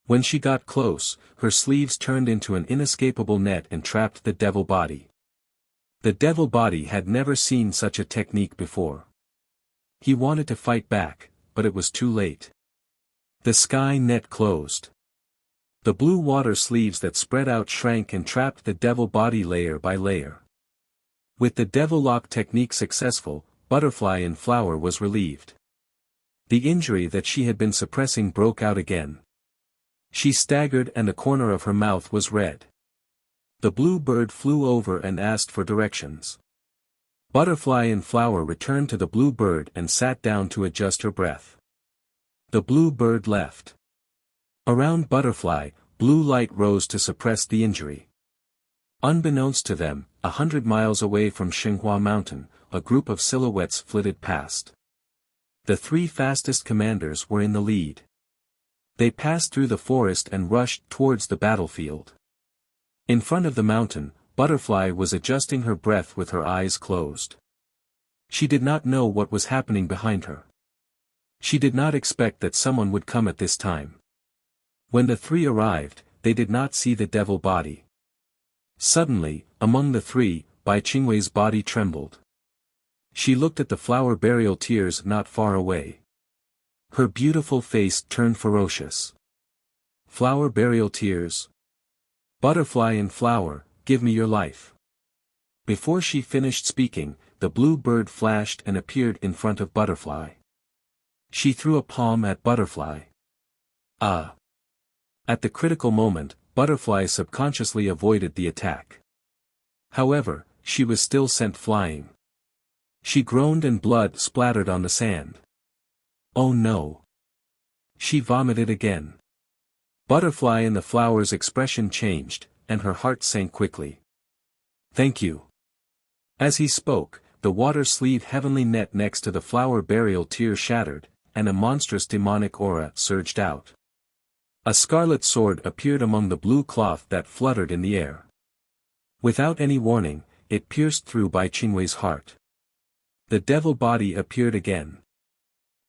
When she got close, her sleeves turned into an inescapable net and trapped the devil body. The devil body had never seen such a technique before. He wanted to fight back, but it was too late. The sky net closed. The blue water sleeves that spread out shrank and trapped the devil body layer by layer. With the devil lock technique successful, Butterfly in Flower was relieved. The injury that she had been suppressing broke out again. She staggered and the corner of her mouth was red. The blue bird flew over and asked for directions. Butterfly in Flower returned to the blue bird and sat down to adjust her breath. The blue bird left. Around Butterfly, blue light rose to suppress the injury. Unbeknownst to them, 100 miles away from Xinhua Mountain, a group of silhouettes flitted past. The three fastest commanders were in the lead. They passed through the forest and rushed towards the battlefield. In front of the mountain, Butterfly was adjusting her breath with her eyes closed. She did not know what was happening behind her. She did not expect that someone would come at this time. When the three arrived, they did not see the devil body. Suddenly, among the three, Bai Qingwei's body trembled. She looked at the flower burial tears not far away. Her beautiful face turned ferocious. Flower burial tears. Butterfly in Flower, give me your life. Before she finished speaking, the blue bird flashed and appeared in front of Butterfly. She threw a palm at Butterfly. Ah! At the critical moment, Butterfly subconsciously avoided the attack. However, she was still sent flying. She groaned and blood splattered on the sand. Oh no! She vomited again. Butterfly in the flower's expression changed, and her heart sank quickly. Thank you. As he spoke, the water sleeve heavenly net next to the flower burial tear shattered, and a monstrous demonic aura surged out. A scarlet sword appeared among the blue cloth that fluttered in the air. Without any warning, it pierced through Bai Qingwei's heart. The devil body appeared again.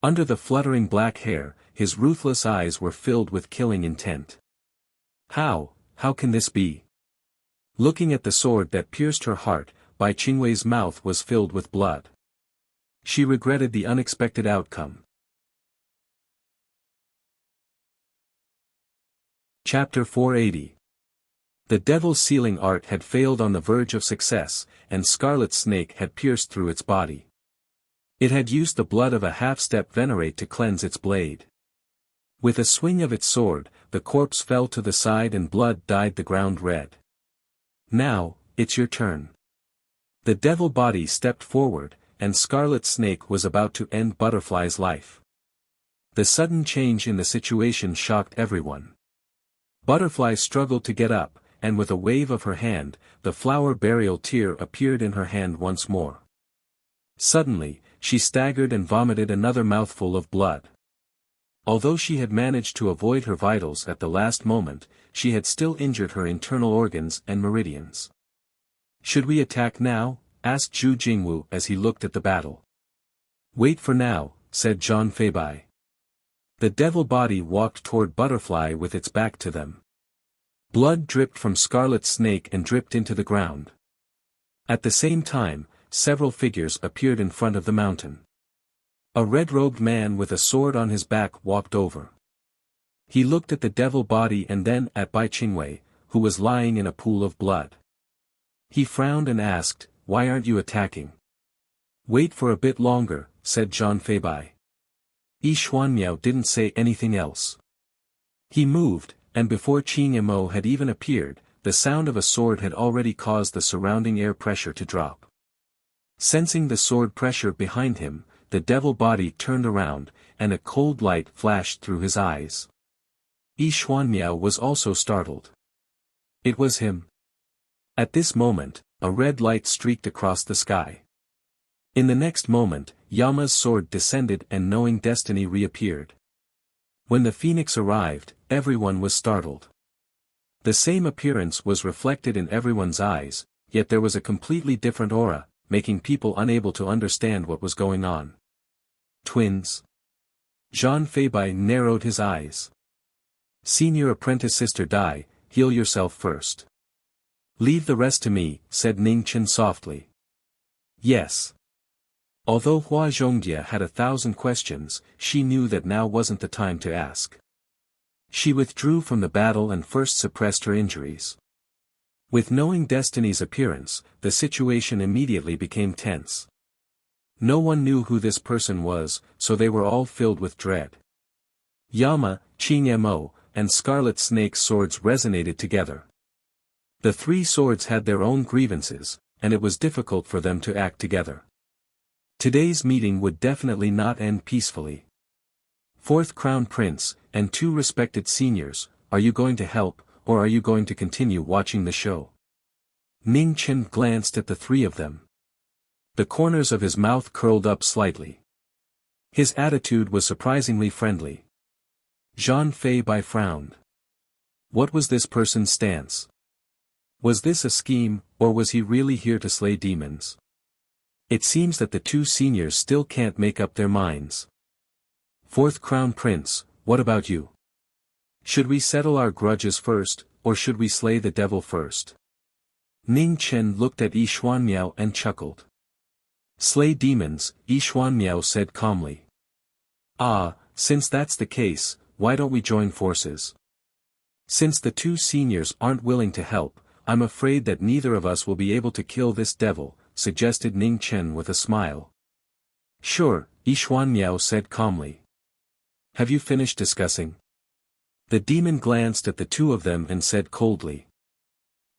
Under the fluttering black hair, his ruthless eyes were filled with killing intent. How can this be? Looking at the sword that pierced her heart, Bai Qingwei's mouth was filled with blood. She regretted the unexpected outcome. Chapter 480. The devil's sealing art had failed on the verge of success, and Scarlet Snake had pierced through its body. It had used the blood of a half-step venerate to cleanse its blade. With a swing of its sword, the corpse fell to the side and blood dyed the ground red. Now, it's your turn. The devil body stepped forward, and Scarlet Snake was about to end Butterfly's life. The sudden change in the situation shocked everyone. Butterfly struggled to get up, and with a wave of her hand, the flower burial tear appeared in her hand once more. Suddenly, she staggered and vomited another mouthful of blood. Although she had managed to avoid her vitals at the last moment, she had still injured her internal organs and meridians. Should we attack now? Asked Zhu Jingwu as he looked at the battle. Wait for now, said Zhang Feibai. The devil body walked toward Butterfly with its back to them. Blood dripped from Scarlet Snake and dripped into the ground. At the same time, several figures appeared in front of the mountain. A red-robed man with a sword on his back walked over. He looked at the devil body and then at Bai Qingwei, who was lying in a pool of blood. He frowned and asked, "Why aren't you attacking?" "Wait for a bit longer," said Zhang Feibai. Yi Xuanmiao didn't say anything else. He moved, and before Qing Emo had even appeared, the sound of a sword had already caused the surrounding air pressure to drop. Sensing the sword pressure behind him, the devil body turned around, and a cold light flashed through his eyes. Yi Xuanmiao was also startled. It was him. At this moment, a red light streaked across the sky. In the next moment, Yama's sword descended and knowing destiny reappeared. When the phoenix arrived, everyone was startled. The same appearance was reflected in everyone's eyes, yet there was a completely different aura, making people unable to understand what was going on. Twins. Zhang Feibai narrowed his eyes. Senior apprentice sister Dai, heal yourself first. Leave the rest to me, said Ning Chen softly. Yes. Although Hua Zhongjie had 1,000 questions, she knew that now wasn't the time to ask. She withdrew from the battle and first suppressed her injuries. With knowing Destiny's appearance, the situation immediately became tense. No one knew who this person was, so they were all filled with dread. Yama, Qing Mo, and Scarlet Snake's swords resonated together. The three swords had their own grievances, and it was difficult for them to act together. Today's meeting would definitely not end peacefully. Fourth Crown Prince, and two respected seniors, are you going to help, or are you going to continue watching the show? Ning Chen glanced at the three of them. The corners of his mouth curled up slightly. His attitude was surprisingly friendly. Zhang Feibai frowned. What was this person's stance? Was this a scheme, or was he really here to slay demons? It seems that the two seniors still can't make up their minds. Fourth Crown Prince, what about you? Should we settle our grudges first, or should we slay the devil first? Ning Chen looked at Yi Xuanmiao and chuckled. Slay demons, Yi Xuanmiao said calmly. Ah, since that's the case, why don't we join forces? Since the two seniors aren't willing to help, I'm afraid that neither of us will be able to kill this devil, suggested Ning Chen with a smile. Sure, Yixuan Miao said calmly. Have you finished discussing? The demon glanced at the two of them and said coldly.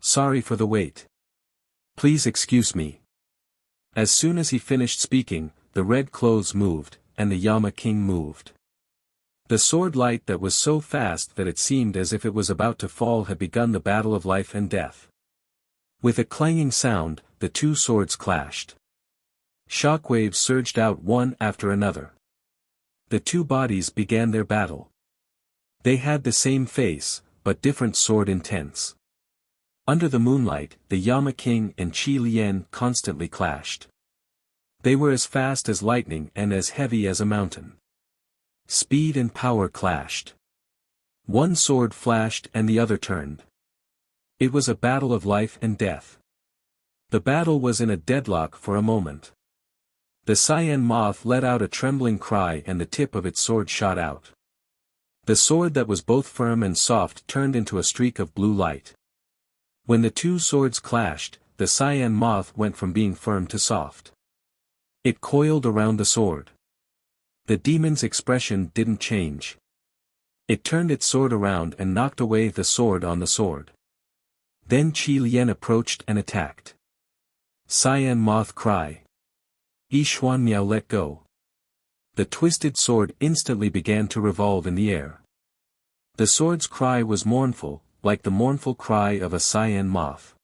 Sorry for the wait. Please excuse me. As soon as he finished speaking, the red clothes moved, and the Yama King moved. The sword light that was so fast that it seemed as if it was about to fall had begun the battle of life and death. With a clanging sound, the two swords clashed. Shockwaves surged out one after another. The two bodies began their battle. They had the same face, but different sword intents. Under the moonlight, the Yama King and Qi Lian constantly clashed. They were as fast as lightning and as heavy as a mountain. Speed and power clashed. One sword flashed and the other turned. It was a battle of life and death. The battle was in a deadlock for a moment. The cyan moth let out a trembling cry and the tip of its sword shot out. The sword that was both firm and soft turned into a streak of blue light. When the two swords clashed, the cyan moth went from being firm to soft. It coiled around the sword. The demon's expression didn't change. It turned its sword around and knocked away the sword on the sword. Then Qi Lian approached and attacked. Cyan moth cry. Yixuan Miao let go. The twisted sword instantly began to revolve in the air. The sword's cry was mournful, like the mournful cry of a cyan moth.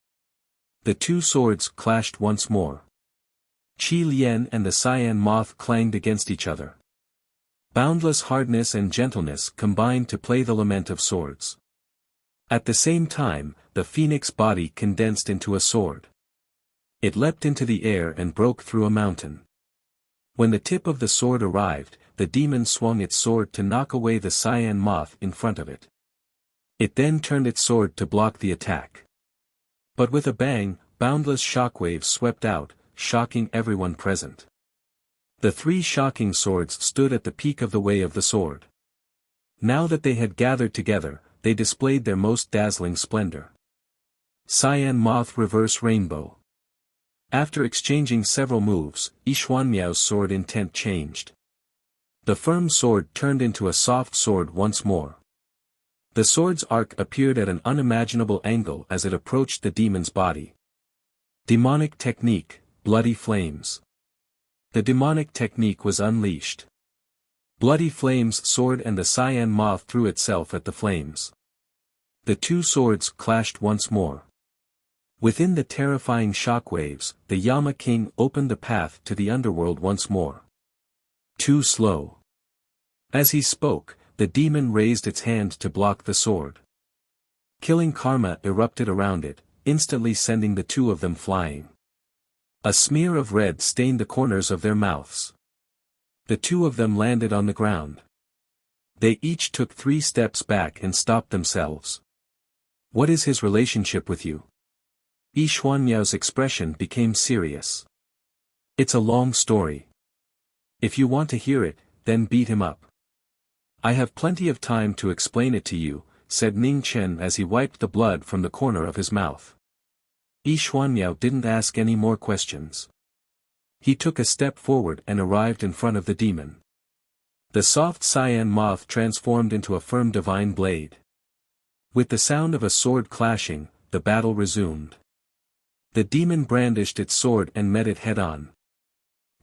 The two swords clashed once more. Qi Lian and the cyan moth clanged against each other. Boundless hardness and gentleness combined to play the lament of swords. At the same time, the phoenix body condensed into a sword. It leapt into the air and broke through a mountain. When the tip of the sword arrived, the demon swung its sword to knock away the cyan moth in front of it. It then turned its sword to block the attack. But with a bang, boundless shockwaves swept out, shocking everyone present. The three shocking swords stood at the peak of the way of the sword. Now that they had gathered together, they displayed their most dazzling splendor. Cyan moth reverse rainbow. After exchanging several moves, Yixuan Miao's sword intent changed. The firm sword turned into a soft sword once more. The sword's arc appeared at an unimaginable angle as it approached the demon's body. Demonic technique, bloody flames. The demonic technique was unleashed. Bloody flames soared and the cyan moth threw itself at the flames. The two swords clashed once more. Within the terrifying shockwaves, the Yama King opened the path to the underworld once more. Too slow. As he spoke, the demon raised its hand to block the sword. Killing karma erupted around it, instantly sending the two of them flying. A smear of red stained the corners of their mouths. The two of them landed on the ground. They each took 3 steps back and stopped themselves. What is his relationship with you? Yixuan Miao's expression became serious. It's a long story. If you want to hear it, then beat him up. I have plenty of time to explain it to you, said Ning Chen as he wiped the blood from the corner of his mouth. Yixuan Miao didn't ask any more questions. He took a step forward and arrived in front of the demon. The soft cyan moth transformed into a firm divine blade. With the sound of a sword clashing, the battle resumed. The demon brandished its sword and met it head-on.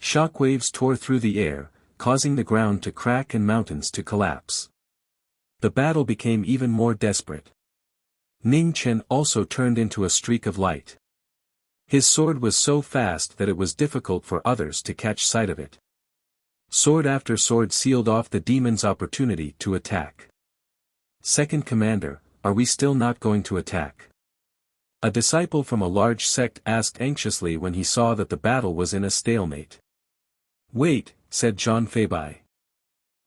Shockwaves tore through the air, causing the ground to crack and mountains to collapse. The battle became even more desperate. Ning Chen also turned into a streak of light. His sword was so fast that it was difficult for others to catch sight of it. Sword after sword sealed off the demon's opportunity to attack. Second Commander, are we still not going to attack? A disciple from a large sect asked anxiously when he saw that the battle was in a stalemate. Wait, said Zhang Feibai.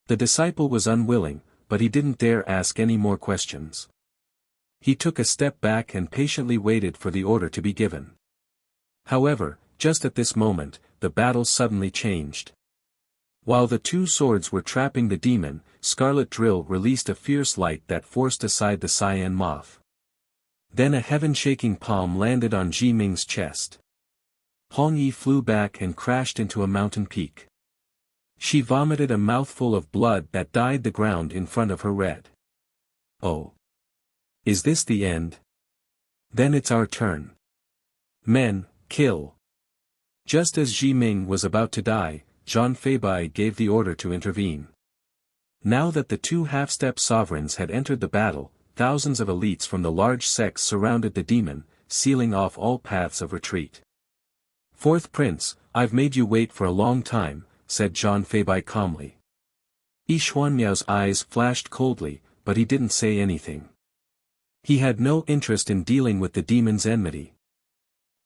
The disciple was unwilling, but he didn't dare ask any more questions. He took a step back and patiently waited for the order to be given. However, just at this moment, the battle suddenly changed. While the two swords were trapping the demon, Scarlet Drill released a fierce light that forced aside the cyan moth. Then a heaven-shaking palm landed on Ji Ming's chest. Hong Yi flew back and crashed into a mountain peak. She vomited a mouthful of blood that dyed the ground in front of her red. Oh. Is this the end? Then it's our turn. Men, kill. Just as Ji Ming was about to die, Zhang Feibai gave the order to intervene. Now that the two half-step sovereigns had entered the battle, thousands of elites from the large sects surrounded the demon, sealing off all paths of retreat. Fourth Prince, I've made you wait for a long time, said Zhang Feibai calmly. Yi Xuanmiao's eyes flashed coldly, but he didn't say anything. He had no interest in dealing with the demon's enmity.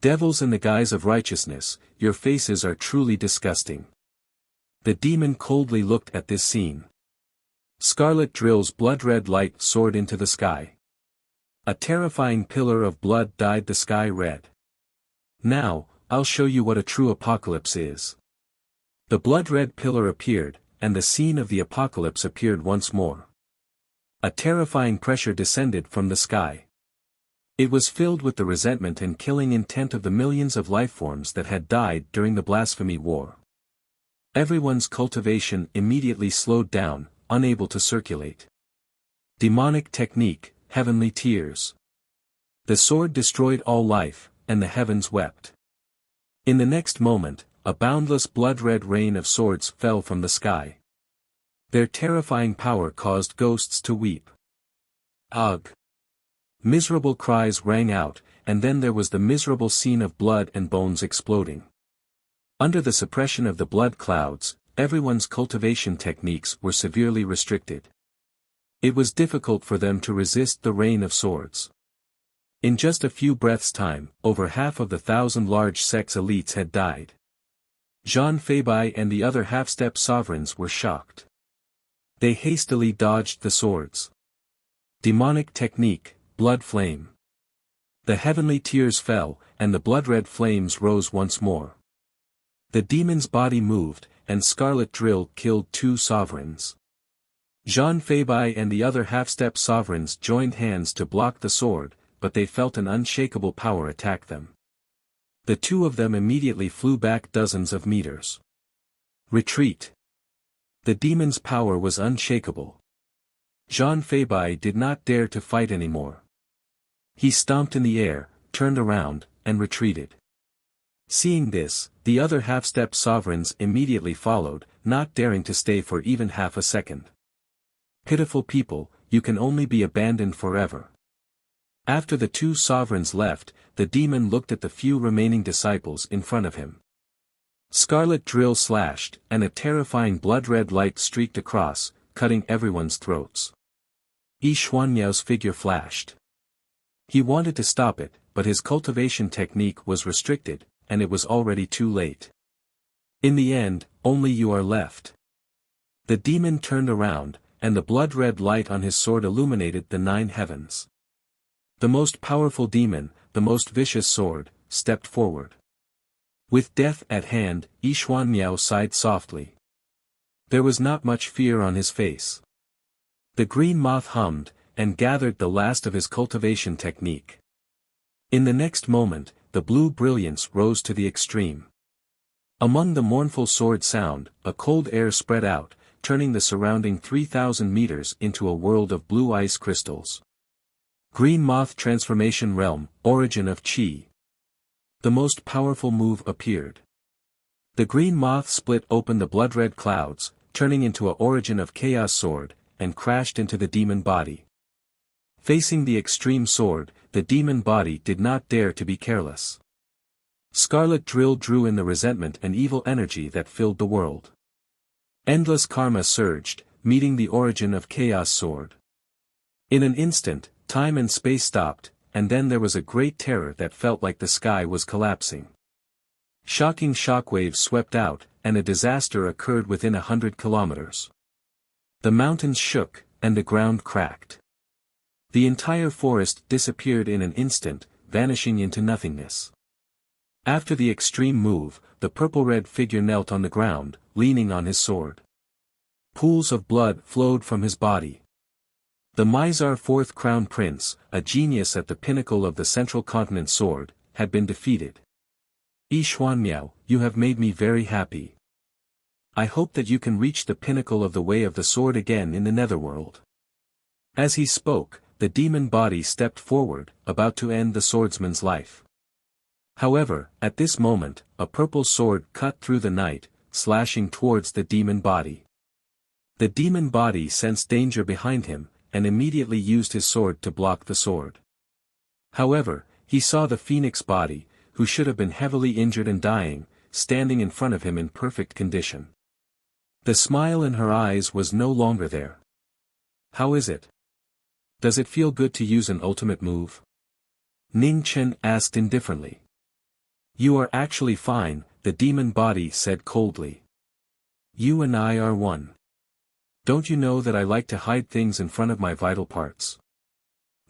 Devils in the guise of righteousness, your faces are truly disgusting. The demon coldly looked at this scene. Scarlet Drill's blood-red light soared into the sky. A terrifying pillar of blood dyed the sky red. Now, I'll show you what a true apocalypse is. The blood-red pillar appeared, and the scene of the apocalypse appeared once more. A terrifying pressure descended from the sky. It was filled with the resentment and killing intent of the millions of lifeforms that had died during the blasphemy war. Everyone's cultivation immediately slowed down, unable to circulate. Demonic technique, heavenly tears. The sword destroyed all life, and the heavens wept. In the next moment, a boundless blood-red rain of swords fell from the sky. Their terrifying power caused ghosts to weep. Ugh! Miserable cries rang out, and then there was the miserable scene of blood and bones exploding. Under the suppression of the blood clouds, everyone's cultivation techniques were severely restricted. It was difficult for them to resist the rain of swords. In just a few breaths' time, over half of the 1,000 large sects elites had died. Zhang Feibai and the other half-step sovereigns were shocked. They hastily dodged the swords. Demonic technique, blood flame. The heavenly tears fell, and the blood-red flames rose once more. The demon's body moved, and Scarlet Drill killed 2 sovereigns. Zhang Feibai and the other half-step sovereigns joined hands to block the sword, but they felt an unshakable power attack them. The 2 of them immediately flew back dozens of meters. Retreat. The demon's power was unshakable. Zhang Feibai did not dare to fight anymore. He stomped in the air, turned around, and retreated. Seeing this, the other half-step sovereigns immediately followed, not daring to stay for even half a second. Pitiful people, you can only be abandoned forever. After the 2 sovereigns left, the demon looked at the few remaining disciples in front of him. Scarlet Drill slashed, and a terrifying blood-red light streaked across, cutting everyone's throats. Yi Xuanmiao's figure flashed. He wanted to stop it, but his cultivation technique was restricted, and it was already too late. In the end, only you are left. The demon turned around, and the blood-red light on his sword illuminated the 9 heavens. The most powerful demon, the most vicious sword, stepped forward. With death at hand, Yi Xuanmiao sighed softly. There was not much fear on his face. The green moth hummed, and gathered the last of his cultivation technique. In the next moment, the blue brilliance rose to the extreme. Among the mournful sword sound, a cold air spread out, turning the surrounding 3,000 meters into a world of blue ice crystals. Green Moth Transformation Realm, Origin of Qi. The most powerful move appeared. The green moth split open the blood-red clouds, turning into a Origin of Chaos sword, and crashed into the demon body. Facing the extreme sword, the demon body did not dare to be careless. Scarlet Drill drew in the resentment and evil energy that filled the world. Endless karma surged, meeting the Origin of Chaos sword. In an instant, time and space stopped, and then there was a great terror that felt like the sky was collapsing. Shocking shockwaves swept out, and a disaster occurred within 100 kilometers. The mountains shook, and the ground cracked. The entire forest disappeared in an instant, vanishing into nothingness. After the extreme move, the purple-red figure knelt on the ground, leaning on his sword. Pools of blood flowed from his body. The Mizar Fourth Crown Prince, a genius at the pinnacle of the Central Continent sword, had been defeated. Yi Xuanmiao, you have made me very happy. I hope that you can reach the pinnacle of the way of the sword again in the netherworld. As he spoke, the demon body stepped forward, about to end the swordsman's life. However, at this moment, a purple sword cut through the night, slashing towards the demon body. The demon body sensed danger behind him, and immediately used his sword to block the sword. However, he saw the phoenix body, who should have been heavily injured and dying, standing in front of him in perfect condition. The smile in her eyes was no longer there. How is it? Does it feel good to use an ultimate move? Ning Chen asked indifferently. You are actually fine, the demon body said coldly. You and I are one. Don't you know that I like to hide things in front of my vital parts?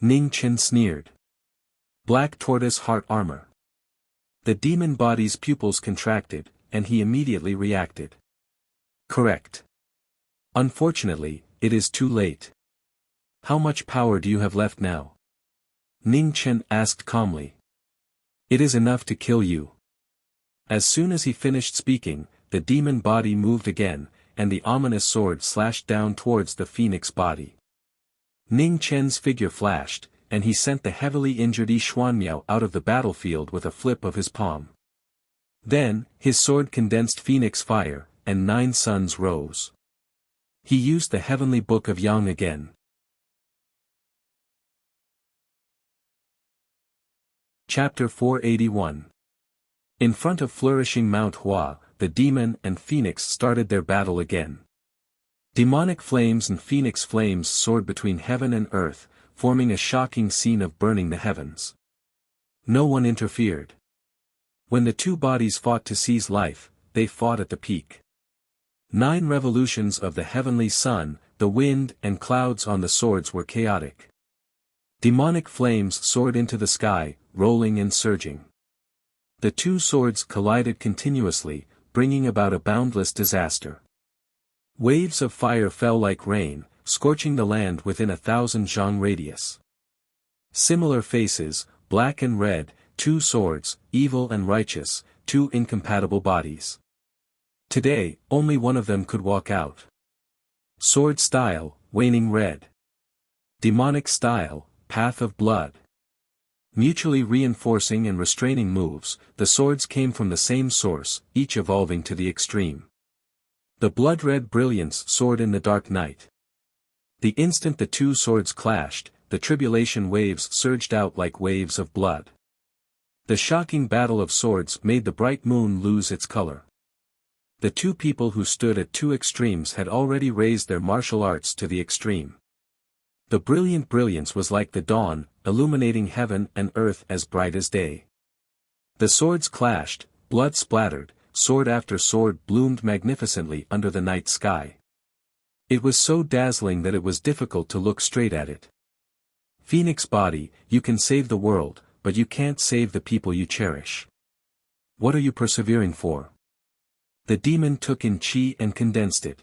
Ning Chen sneered. Black tortoise heart armor. The demon body's pupils contracted, and he immediately reacted. Correct. Unfortunately, it is too late. How much power do you have left now? Ning Chen asked calmly. It is enough to kill you. As soon as he finished speaking, the demon body moved again, and the ominous sword slashed down towards the phoenix body. Ning Chen's figure flashed, and he sent the heavily injured Yi Xuanmiao out of the battlefield with a flip of his palm. Then, his sword condensed phoenix fire, and 9 suns rose. He used the heavenly book of Yang again. Chapter 481. In front of flourishing Mount Hua, the demon and phoenix started their battle again. Demonic flames and phoenix flames soared between heaven and earth, forming a shocking scene of burning the heavens. No one interfered. When the two bodies fought to seize life, they fought at the peak. 9 revolutions of the heavenly sun, the wind and clouds on the swords were chaotic. Demonic flames soared into the sky, rolling and surging. The two swords collided continuously, bringing about a boundless disaster. Waves of fire fell like rain, scorching the land within 1,000 zhang radius. Similar faces, black and red, 2 swords, evil and righteous, 2 incompatible bodies. Today, only one of them could walk out. Sword style, waning red. Demonic style, path of blood. Mutually reinforcing and restraining moves, the swords came from the same source, each evolving to the extreme. The blood-red brilliance soared in the dark night. The instant the two swords clashed, the tribulation waves surged out like waves of blood. The shocking battle of swords made the bright moon lose its color. The two people who stood at two extremes had already raised their martial arts to the extreme. The brilliant brilliance was like the dawn, illuminating heaven and earth as bright as day. The swords clashed, blood splattered, sword after sword bloomed magnificently under the night sky. It was so dazzling that it was difficult to look straight at it. Phoenix body, you can save the world, but you can't save the people you cherish. What are you persevering for? The demon took in chi and condensed it.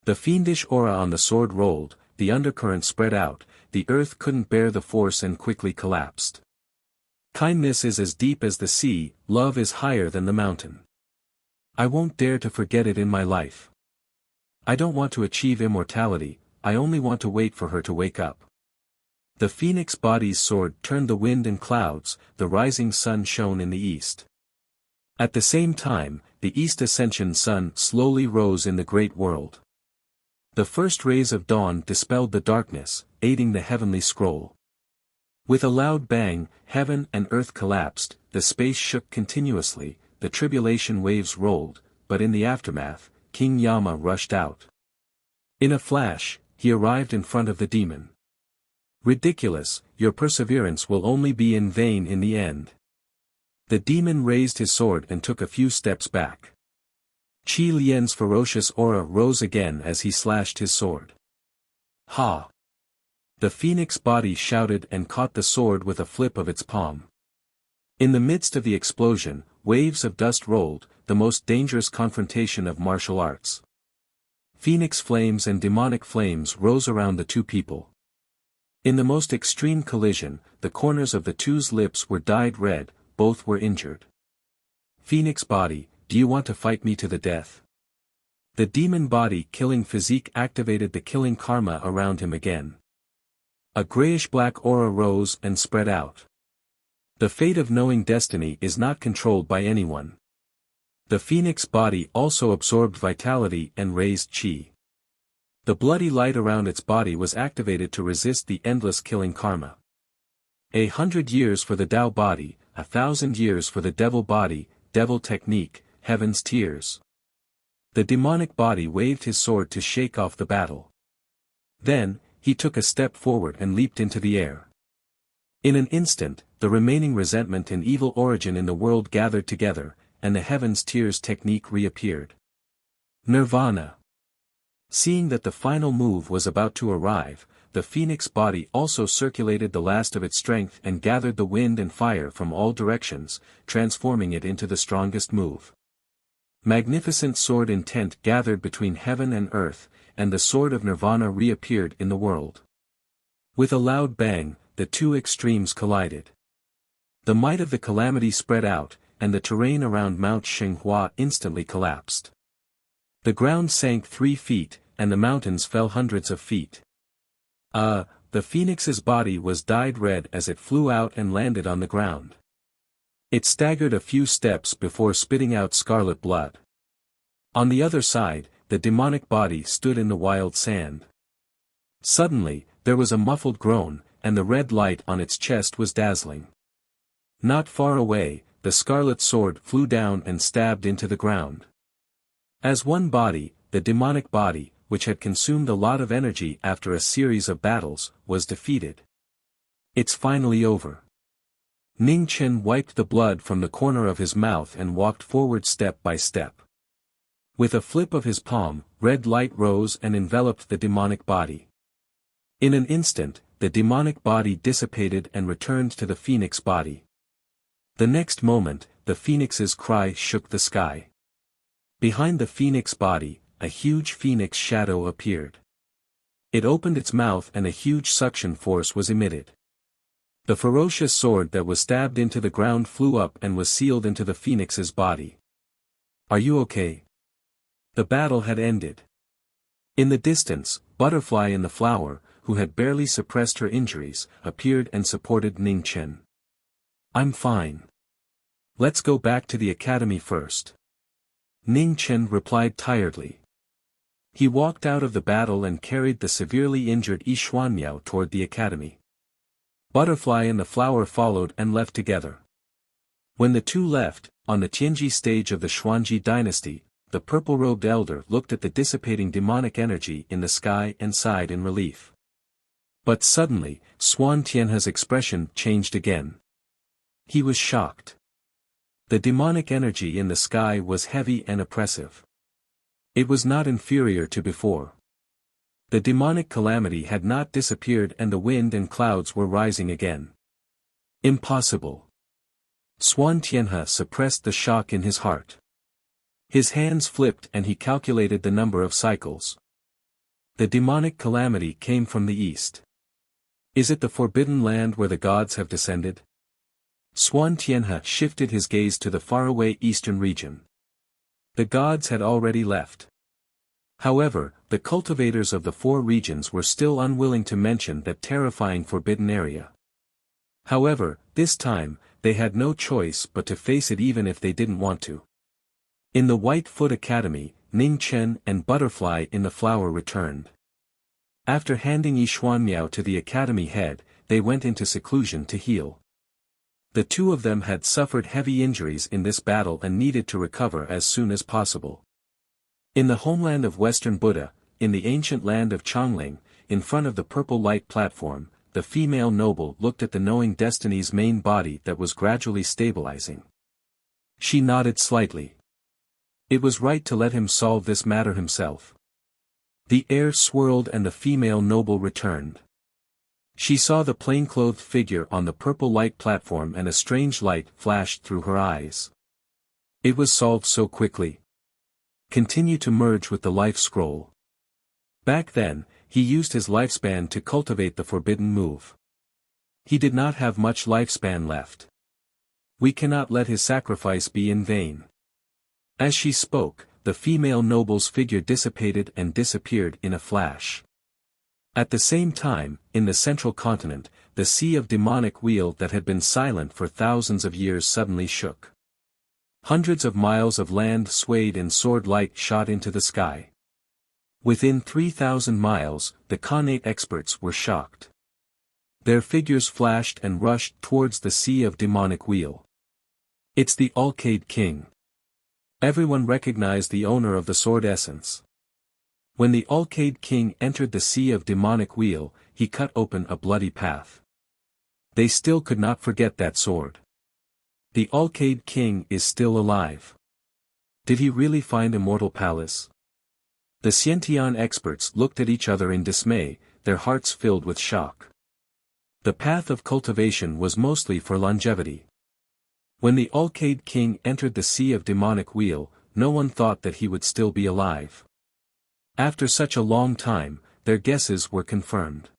The fiendish aura on the sword rolled, the undercurrent spread out, the earth couldn't bear the force and quickly collapsed. Kindness is as deep as the sea, love is higher than the mountain. I won't dare to forget it in my life. I don't want to achieve immortality, I only want to wait for her to wake up. The phoenix body's sword turned the wind and clouds, the rising sun shone in the east. At the same time, the East Ascension sun slowly rose in the great world. The first rays of dawn dispelled the darkness, aiding the heavenly scroll. With a loud bang, heaven and earth collapsed, the space shook continuously, the tribulation waves rolled, but in the aftermath, King Yama rushed out. In a flash, he arrived in front of the demon. Ridiculous, your perseverance will only be in vain in the end. The demon raised his sword and took a few steps back. Qi Lian's ferocious aura rose again as he slashed his sword. Ha! The phoenix body shouted and caught the sword with a flip of its palm. In the midst of the explosion, waves of dust rolled, the most dangerous confrontation of martial arts. Phoenix flames and demonic flames rose around the two people. In the most extreme collision, the corners of the two's lips were dyed red, both were injured. Phoenix body, do you want to fight me to the death? The demon body killing physique activated the killing karma around him again. A grayish-black aura rose and spread out. The fate of knowing destiny is not controlled by anyone. The phoenix body also absorbed vitality and raised chi. The bloody light around its body was activated to resist the endless killing karma. 100 years for the Tao body, 1,000 years for the devil body, devil technique, heaven's tears. The demonic body waved his sword to shake off the battle. Then, he took a step forward and leaped into the air. In an instant, the remaining resentment and evil origin in the world gathered together, and the heaven's tears technique reappeared. Nirvana. Seeing that the final move was about to arrive, the phoenix body also circulated the last of its strength and gathered the wind and fire from all directions, transforming it into the strongest move. Magnificent sword intent gathered between heaven and earth, and the sword of nirvana reappeared in the world. With a loud bang, the two extremes collided. The might of the calamity spread out, and the terrain around Mount Xinghua instantly collapsed. The ground sank 3 feet, and the mountains fell hundreds of feet. The phoenix's body was dyed red as it flew out and landed on the ground. It staggered a few steps before spitting out scarlet blood. On the other side, the demonic body stood in the wild sand. Suddenly, there was a muffled groan, and the red light on its chest was dazzling. Not far away, the scarlet sword flew down and stabbed into the ground. As one body, the demonic body, which had consumed a lot of energy after a series of battles, was defeated. It's finally over. Ning Chen wiped the blood from the corner of his mouth and walked forward step by step. With a flip of his palm, red light rose and enveloped the demonic body. In an instant, the demonic body dissipated and returned to the phoenix body. The next moment, the phoenix's cry shook the sky. Behind the phoenix body, a huge phoenix shadow appeared. It opened its mouth and a huge suction force was emitted. The ferocious sword that was stabbed into the ground flew up and was sealed into the phoenix's body. Are you okay? The battle had ended. In the distance, Butterfly in the Flower, who had barely suppressed her injuries, appeared and supported Ning Chen. I'm fine. Let's go back to the academy first. Ning Chen replied tiredly. He walked out of the battle and carried the severely injured Yi Xuanmiao toward the academy. Butterfly and the Flower followed and left together. When the two left, on the Tianji stage of the Xuanji dynasty, the purple-robed elder looked at the dissipating demonic energy in the sky and sighed in relief. But suddenly, Xuan Tianhe's expression changed again. He was shocked. The demonic energy in the sky was heavy and oppressive. It was not inferior to before. The demonic calamity had not disappeared and the wind and clouds were rising again. Impossible. Xuan Tianhe suppressed the shock in his heart. His hands flipped and he calculated the number of cycles. The demonic calamity came from the east. Is it the forbidden land where the gods have descended? Xuan Tianhe shifted his gaze to the faraway eastern region. The gods had already left. However, the cultivators of the 4 regions were still unwilling to mention that terrifying forbidden area. However, this time, they had no choice but to face it even if they didn't want to. In the White Foot Academy, Ning Chen and Butterfly in the Flower returned. After handing Yi Xuanmiao to the academy head, they went into seclusion to heal. The two of them had suffered heavy injuries in this battle and needed to recover as soon as possible. In the homeland of Western Buddha, in the ancient land of Chongling, in front of the purple light platform, the female noble looked at the knowing destiny's main body that was gradually stabilizing. She nodded slightly. It was right to let him solve this matter himself. The air swirled and the female noble returned. She saw the plainclothed figure on the purple light platform and a strange light flashed through her eyes. It was solved so quickly. Continue to merge with the life scroll. Back then, he used his lifespan to cultivate the forbidden move. He did not have much lifespan left. We cannot let his sacrifice be in vain." As she spoke, the female noble's figure dissipated and disappeared in a flash. At the same time, in the central continent, the sea of demonic wheel that had been silent for thousands of years suddenly shook. Hundreds of miles of land swayed and sword light shot into the sky. Within 3,000 miles, the Khanate experts were shocked. Their figures flashed and rushed towards the sea of demonic wheel. "It's the Alcade King." Everyone recognized the owner of the sword essence. When the Alcade King entered the sea of demonic wheel, he cut open a bloody path. They still could not forget that sword. The Alcade King is still alive. Did he really find Immortal Palace? The Xiantian experts looked at each other in dismay, their hearts filled with shock. The path of cultivation was mostly for longevity. When the Alcade King entered the sea of demonic wheel, no one thought that he would still be alive. After such a long time, their guesses were confirmed.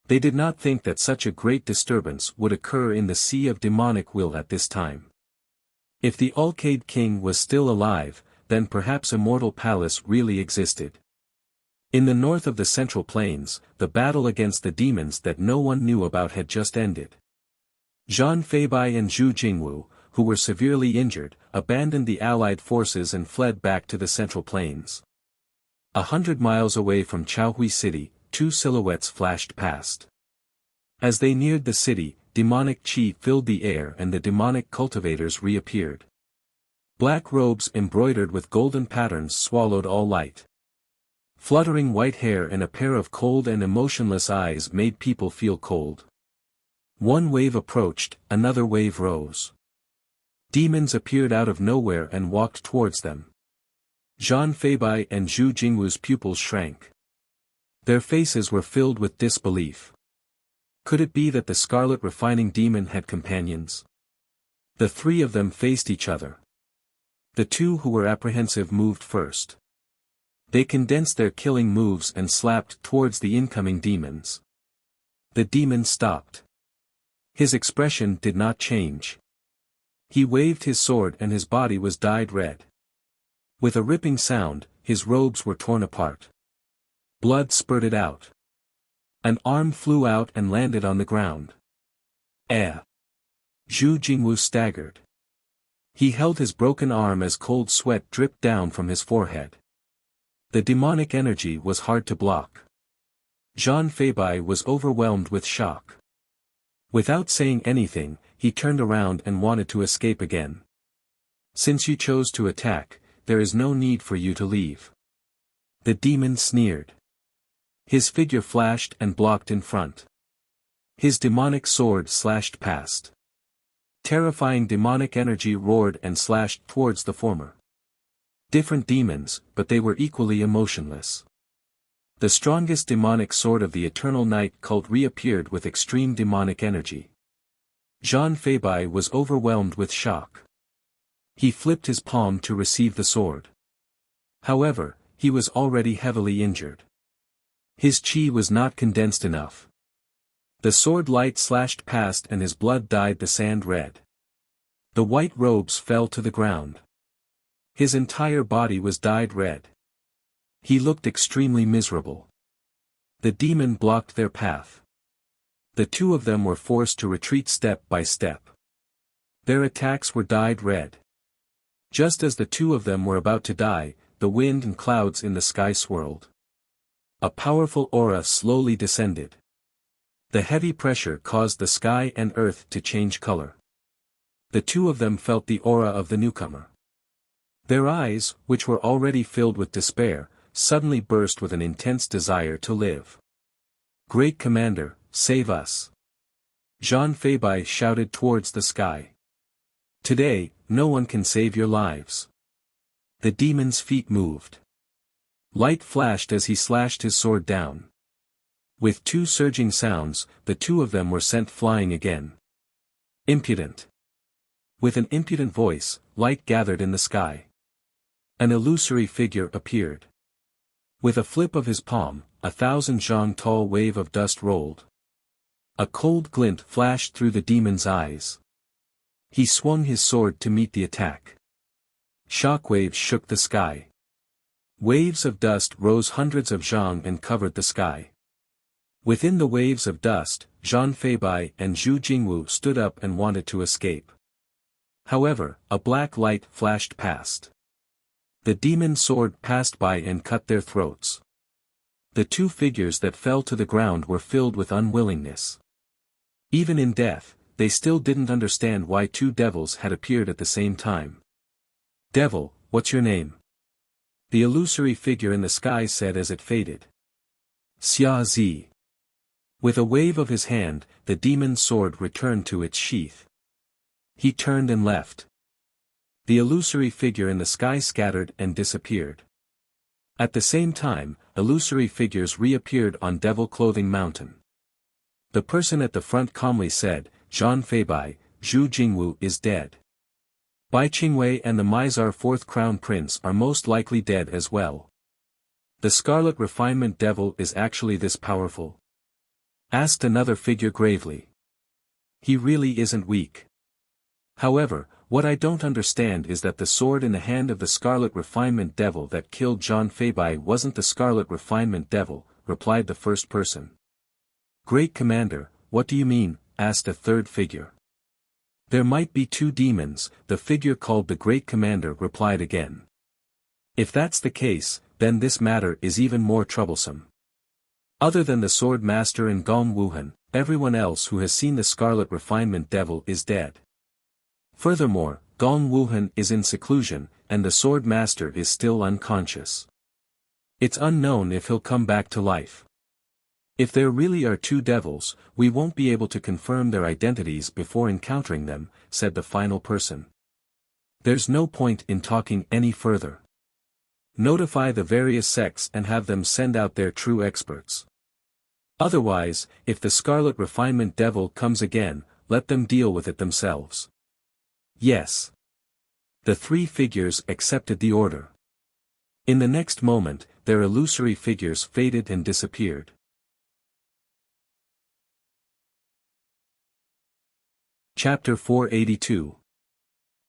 They did not think that such a great disturbance would occur in the sea of demonic wheel at this time. If the Alcade King was still alive, then perhaps Immortal Palace really existed. In the north of the Central Plains, the battle against the demons that no one knew about had just ended. Zhang Feibai and Zhu Jingwu, who were severely injured, abandoned the Allied forces and fled back to the Central Plains. 100 miles away from Chaohui City, two silhouettes flashed past. As they neared the city, demonic qi filled the air and the demonic cultivators reappeared. Black robes embroidered with golden patterns swallowed all light. Fluttering white hair and a pair of cold and emotionless eyes made people feel cold. One wave approached, another wave rose. Demons appeared out of nowhere and walked towards them. Zhang Feibai and Zhu Jingwu's pupils shrank. Their faces were filled with disbelief. Could it be that the scarlet refining demon had companions? The three of them faced each other. The two who were apprehensive moved first. They condensed their killing moves and slapped towards the incoming demons. The demon stopped. His expression did not change. He waved his sword and his body was dyed red. With a ripping sound, his robes were torn apart. Blood spurted out. An arm flew out and landed on the ground. Eh! Zhu Jingwu staggered. He held his broken arm as cold sweat dripped down from his forehead. The demonic energy was hard to block. Zhang Feibai was overwhelmed with shock. Without saying anything, he turned around and wanted to escape again. "Since you chose to attack, there is no need for you to leave." The demon sneered. His figure flashed and blocked in front. His demonic sword slashed past. Terrifying demonic energy roared and slashed towards the former. Different demons, but they were equally emotionless. The strongest demonic sword of the Eternal Night cult reappeared with extreme demonic energy. Zhang Feibai was overwhelmed with shock. He flipped his palm to receive the sword. However, he was already heavily injured. His qi was not condensed enough. The sword light slashed past and his blood dyed the sand red. The white robes fell to the ground. His entire body was dyed red. He looked extremely miserable. The demon blocked their path. The two of them were forced to retreat step by step. Their attacks were dyed red. Just as the two of them were about to die, the wind and clouds in the sky swirled. A powerful aura slowly descended. The heavy pressure caused the sky and earth to change color. The two of them felt the aura of the newcomer. Their eyes, which were already filled with despair, suddenly burst with an intense desire to live. "Great Commander, save us!" Zhang Feibai shouted towards the sky. "Today, no one can save your lives." The demon's feet moved. Light flashed as he slashed his sword down. With two surging sounds, the two of them were sent flying again. "Impudent!" With an impudent voice, light gathered in the sky. An illusory figure appeared. With a flip of his palm, 1,000 zhang tall wave of dust rolled. A cold glint flashed through the demon's eyes. He swung his sword to meet the attack. Shockwaves shook the sky. Waves of dust rose hundreds of zhang and covered the sky. Within the waves of dust, Zhang Feibai and Zhu Jingwu stood up and wanted to escape. However, a black light flashed past. The demon sword passed by and cut their throats. The two figures that fell to the ground were filled with unwillingness. Even in death, they still didn't understand why two devils had appeared at the same time. "Devil, what's your name?" the illusory figure in the sky said as it faded. "Xia Zi." With a wave of his hand, the demon sword returned to its sheath. He turned and left. The illusory figure in the sky scattered and disappeared. At the same time, illusory figures reappeared on Devil Clothing Mountain. The person at the front calmly said, "Zhang Feibai, Zhu Jingwu is dead. Bai Qingwei and the Mizar fourth crown prince are most likely dead as well. The Scarlet Refinement Devil is actually this powerful?" asked another figure gravely. "He really isn't weak. However, what I don't understand is that the sword in the hand of the Scarlet Refinement Devil that killed Zhang Feibai wasn't the Scarlet Refinement Devil," replied the first person. "Great Commander, what do you mean?" asked a third figure. "There might be two demons," the figure called the Great Commander replied again. "If that's the case, then this matter is even more troublesome. Other than the Sword Master and Gong Wuhan, everyone else who has seen the Scarlet Refinement Devil is dead. Furthermore, Gong Wuhan is in seclusion, and the Sword Master is still unconscious. It's unknown if he'll come back to life. If there really are two devils, we won't be able to confirm their identities before encountering them," said the final person. "There's no point in talking any further. Notify the various sects and have them send out their true experts. Otherwise, if the Scarlet Refinement Devil comes again, let them deal with it themselves." "Yes." The three figures accepted the order. In the next moment, their illusory figures faded and disappeared. Chapter 482.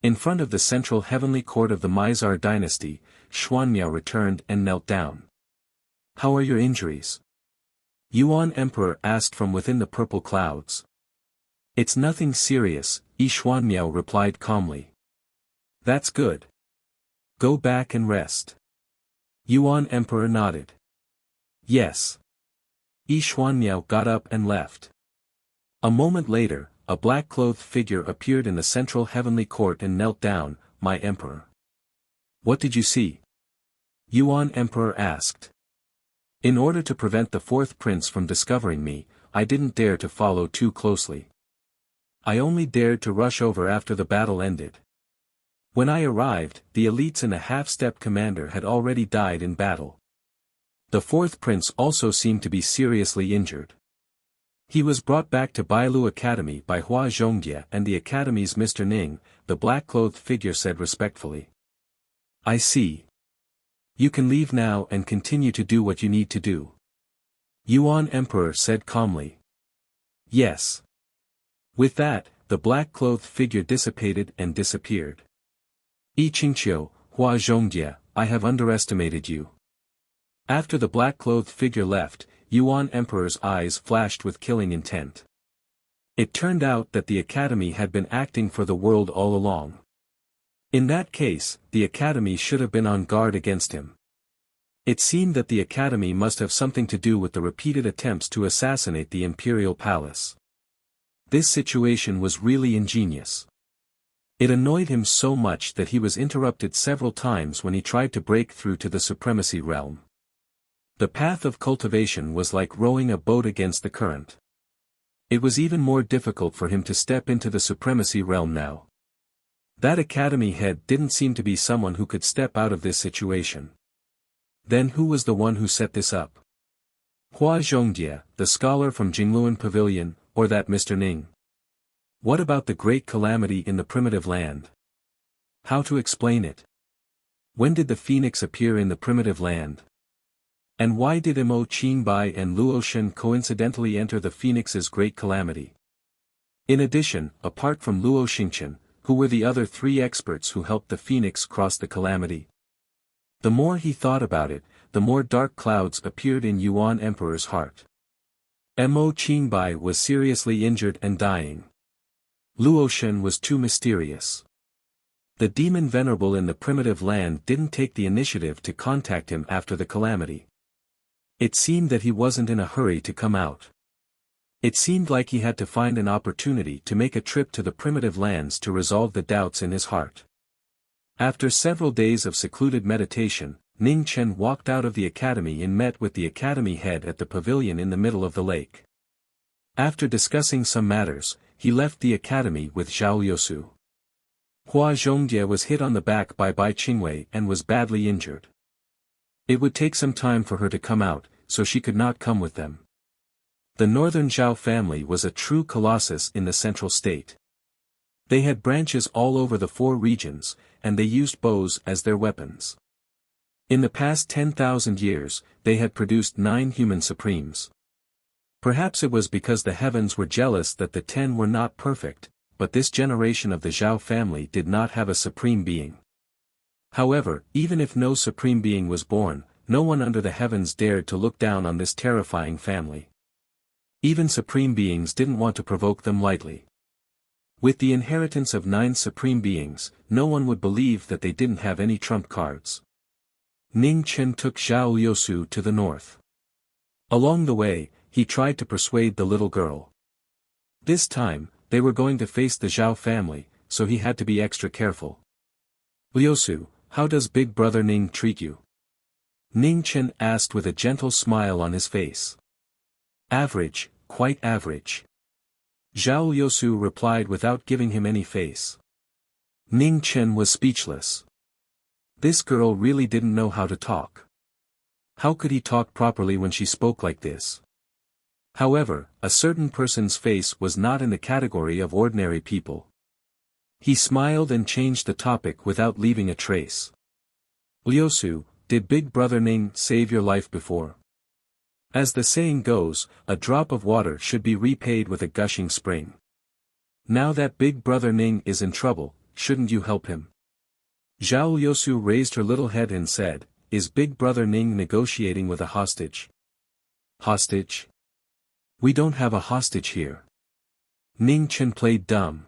In front of the central heavenly court of the Mizar dynasty, Xuanmiao returned and knelt down. "How are your injuries?" Yuan Emperor asked from within the purple clouds. "It's nothing serious," Xuanmiao replied calmly. "That's good. Go back and rest." Yuan Emperor nodded. "Yes." Xuanmiao got up and left. A moment later, a black-clothed figure appeared in the central heavenly court and knelt down. "My emperor." "What did you see?" Yuan Emperor asked. "In order to prevent the fourth prince from discovering me, I didn't dare to follow too closely. I only dared to rush over after the battle ended. When I arrived, the elites and a half-step commander had already died in battle. The fourth prince also seemed to be seriously injured. He was brought back to Bailu Academy by Hua Zhongjie and the Academy's Mr. Ning," the black-clothed figure said respectfully. "I see. You can leave now and continue to do what you need to do." Yuan Emperor said calmly. "Yes." With that, the black-clothed figure dissipated and disappeared. "Yi Qingqiu, Hua Zhongjie, I have underestimated you." After the black-clothed figure left, Yuan Emperor's eyes flashed with killing intent. It turned out that the Academy had been acting for the world all along. In that case, the Academy should have been on guard against him. It seemed that the Academy must have something to do with the repeated attempts to assassinate the Imperial Palace. This situation was really ingenious. It annoyed him so much that he was interrupted several times when he tried to break through to the Supremacy Realm. The path of cultivation was like rowing a boat against the current. It was even more difficult for him to step into the Supremacy Realm now. That Academy head didn't seem to be someone who could step out of this situation. Then who was the one who set this up? Hua Zhongjie, the scholar from Jingluan Pavilion, or that Mr. Ning? What about the great calamity in the primitive land? How to explain it? When did the phoenix appear in the primitive land? And why did Mo Qingbai and Luoshen coincidentally enter the phoenix's great calamity? In addition, apart from Luo Xingqian, who were the other 3 experts who helped the phoenix cross the calamity? The more he thought about it, the more dark clouds appeared in Yuan Emperor's heart. Mo Qingbai was seriously injured and dying. Luoshen was too mysterious. The demon venerable in the primitive land didn't take the initiative to contact him after the calamity. It seemed that he wasn't in a hurry to come out. It seemed like he had to find an opportunity to make a trip to the primitive lands to resolve the doubts in his heart. After several days of secluded meditation, Ning Chen walked out of the academy and met with the academy head at the pavilion in the middle of the lake. After discussing some matters, he left the academy with Zhao Yosu. Hua Zhongjie was hit on the back by Bai Qingwei and was badly injured. It would take some time for her to come out, so she could not come with them. The northern Zhao family was a true colossus in the central state. They had branches all over the 4 regions, and they used bows as their weapons. In the past 10,000 years, they had produced 9 human supremes. Perhaps it was because the heavens were jealous that the 10 were not perfect, but this generation of the Zhao family did not have a supreme being. However, even if no supreme being was born, no one under the heavens dared to look down on this terrifying family. Even supreme beings didn't want to provoke them lightly. With the inheritance of 9 supreme beings, no one would believe that they didn't have any trump cards. Ning Chen took Zhao Yosu to the north. Along the way, he tried to persuade the little girl. This time, they were going to face the Zhao family, so he had to be extra careful. Yosu, how does Big Brother Ning treat you? Ning Chen asked with a gentle smile on his face. Average, quite average. Zhao Yosu replied without giving him any face. Ning Chen was speechless. This girl really didn't know how to talk. How could he talk properly when she spoke like this? However, a certain person's face was not in the category of ordinary people. He smiled and changed the topic without leaving a trace. Yosu, did Big Brother Ning save your life before? As the saying goes, a drop of water should be repaid with a gushing spring. Now that Big Brother Ning is in trouble, shouldn't you help him? Zhao Yosu raised her little head and said, is Big Brother Ning negotiating with a hostage? Hostage? We don't have a hostage here. Ning Chen played dumb.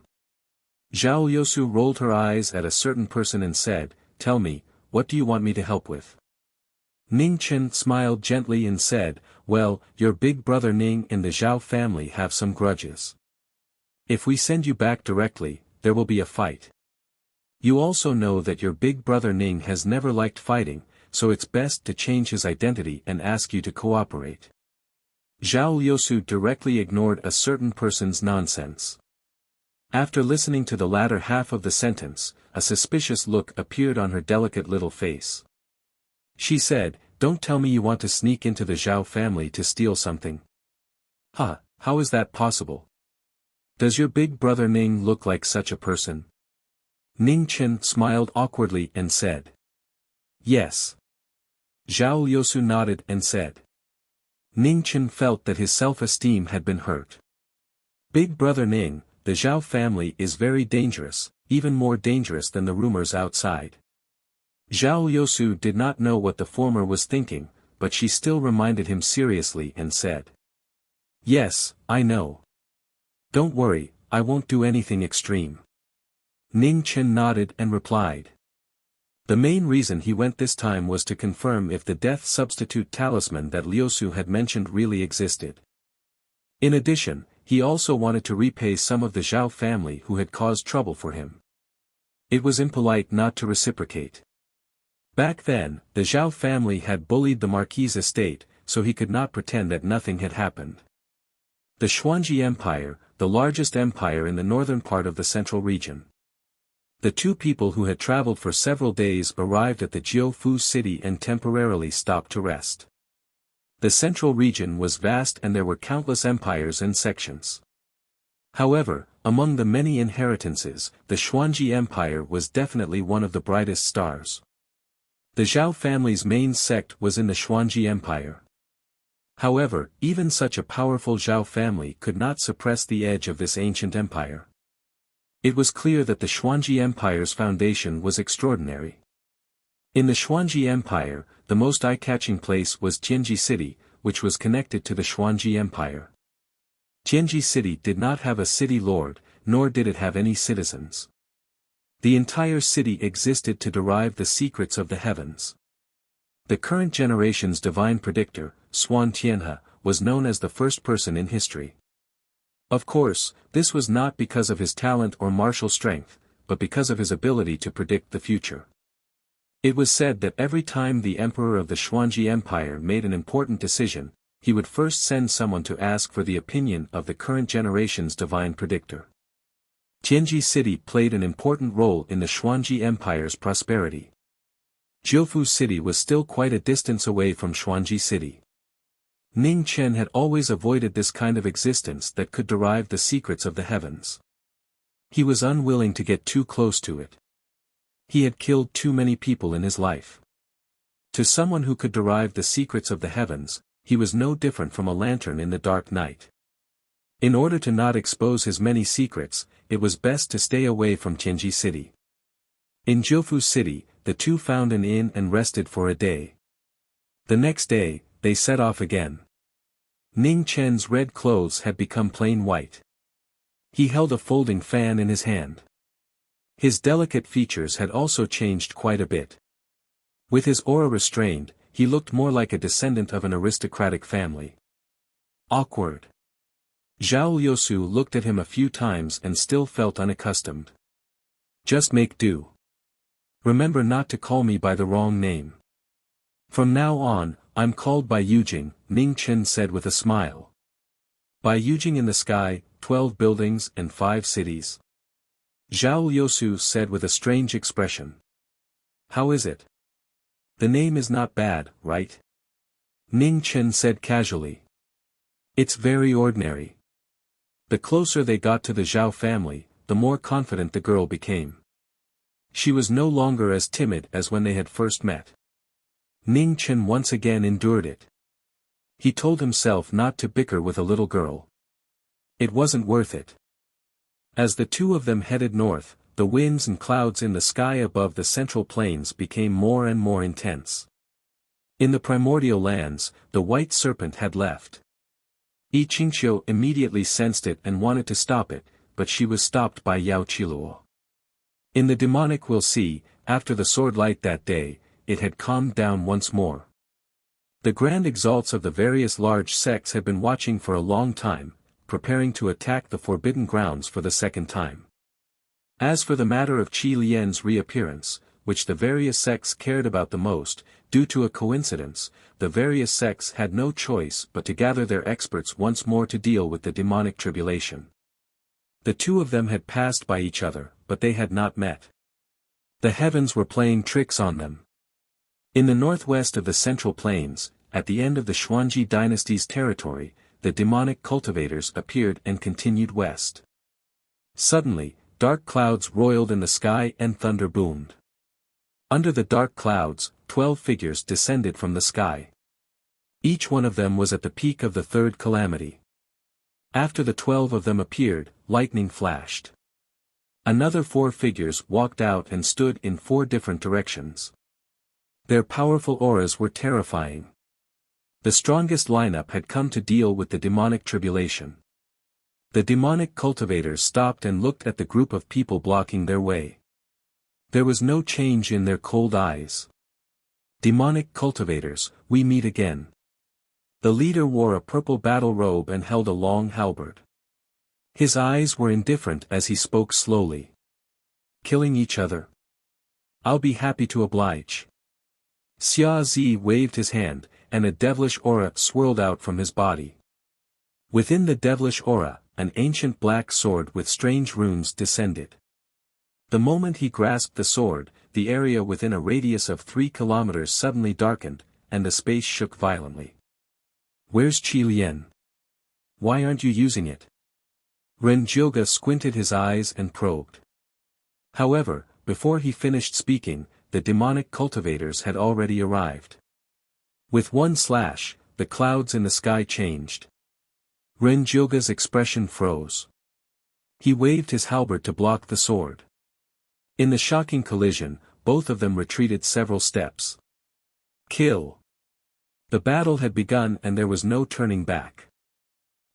Zhao Yosu rolled her eyes at a certain person and said, tell me, what do you want me to help with? Ning Chen smiled gently and said, well, your Big Brother Ning and the Zhao family have some grudges. If we send you back directly, there will be a fight. You also know that your Big Brother Ning has never liked fighting, so it's best to change his identity and ask you to cooperate. Zhao Yosu directly ignored a certain person's nonsense. After listening to the latter half of the sentence, a suspicious look appeared on her delicate little face. She said, don't tell me you want to sneak into the Zhao family to steal something. How is that possible? Does your Big Brother Ning look like such a person? Ning Chen smiled awkwardly and said. Yes. Zhao Yosu nodded and said. Ning Chen felt that his self-esteem had been hurt. Big Brother Ning, the Zhao family is very dangerous, even more dangerous than the rumors outside. Zhao Yosu did not know what the former was thinking, but she still reminded him seriously and said. Yes, I know. Don't worry, I won't do anything extreme. Ning Chen nodded and replied. The main reason he went this time was to confirm if the death substitute talisman that Liusu had mentioned really existed. In addition, he also wanted to repay some of the Zhao family who had caused trouble for him. It was impolite not to reciprocate. Back then, the Zhao family had bullied the Marquis' estate, so he could not pretend that nothing had happened. The Xuanji Empire, the largest empire in the northern part of the central region. The 2 people who had traveled for several days arrived at the Jiufu city and temporarily stopped to rest. The central region was vast and there were countless empires and sections. However, among the many inheritances, the Xuanji Empire was definitely one of the brightest stars. The Zhao family's main sect was in the Xuanji Empire. However, even such a powerful Zhao family could not suppress the edge of this ancient empire. It was clear that the Xuanji Empire's foundation was extraordinary. In the Xuanji Empire, the most eye-catching place was Tianji City, which was connected to the Xuanji Empire. Tianji City did not have a city lord, nor did it have any citizens. The entire city existed to derive the secrets of the heavens. The current generation's divine predictor, Xuan Tianhe, was known as the first person in history. Of course, this was not because of his talent or martial strength, but because of his ability to predict the future. It was said that every time the emperor of the Xuanji Empire made an important decision, he would first send someone to ask for the opinion of the current generation's divine predictor. Tianji City played an important role in the Xuanji Empire's prosperity. Jiufu City was still quite a distance away from Xuanji City. Ning Chen had always avoided this kind of existence that could derive the secrets of the heavens. He was unwilling to get too close to it. He had killed too many people in his life. To someone who could derive the secrets of the heavens, he was no different from a lantern in the dark night. In order to not expose his many secrets, it was best to stay away from Tianji City. In Jiufu City, the two found an inn and rested for a day. The next day, they set off again. Ning Chen's red clothes had become plain white. He held a folding fan in his hand. His delicate features had also changed quite a bit. With his aura restrained, he looked more like a descendant of an aristocratic family. Awkward. Zhao Liusu looked at him a few times and still felt unaccustomed. Just make do. Remember not to call me by the wrong name. From now on, I'm called by Yujing, Ning Chen said with a smile. By Yujing in the sky, 12 buildings and 5 cities. Zhao Liusu said with a strange expression. How is it? The name is not bad, right? Ning Chen said casually. It's very ordinary. The closer they got to the Zhao family, the more confident the girl became. She was no longer as timid as when they had first met. Ning Chen once again endured it. He told himself not to bicker with a little girl. It wasn't worth it. As the two of them headed north, the winds and clouds in the sky above the central plains became more and more intense. In the primordial lands, the white serpent had left. Yi Qingqiu immediately sensed it and wanted to stop it, but she was stopped by Yao Qiluo. In the demonic we'll see, after the sword light that day, it had calmed down once more. The grand exalts of the various large sects had been watching for a long time, preparing to attack the forbidden grounds for the second time. As for the matter of Qi Lian's reappearance, which the various sects cared about the most, due to a coincidence, the various sects had no choice but to gather their experts once more to deal with the demonic tribulation. The two of them had passed by each other, but they had not met. The heavens were playing tricks on them. In the northwest of the Central Plains, at the end of the Xuanji dynasty's territory, the demonic cultivators appeared and continued west. Suddenly, dark clouds roiled in the sky and thunder boomed. Under the dark clouds, 12 figures descended from the sky. Each one of them was at the peak of the third calamity. After the 12 of them appeared, lightning flashed. Another 4 figures walked out and stood in 4 different directions. Their powerful auras were terrifying. The strongest lineup had come to deal with the demonic tribulation. The demonic cultivators stopped and looked at the group of people blocking their way. There was no change in their cold eyes. Demonic cultivators, we meet again. The leader wore a purple battle robe and held a long halberd. His eyes were indifferent as he spoke slowly. Killing each other? I'll be happy to oblige. Xia Zi waved his hand, and a devilish aura swirled out from his body. Within the devilish aura, an ancient black sword with strange runes descended. The moment he grasped the sword, the area within a radius of 3 kilometers suddenly darkened, and the space shook violently. Where's Qi Lian? Why aren't you using it? Ren Jilga squinted his eyes and probed. However, before he finished speaking, the demonic cultivators had already arrived. With one slash, the clouds in the sky changed. Ren Jilga's expression froze. He waved his halberd to block the sword. In the shocking collision, both of them retreated several steps. Kill! The battle had begun and there was no turning back.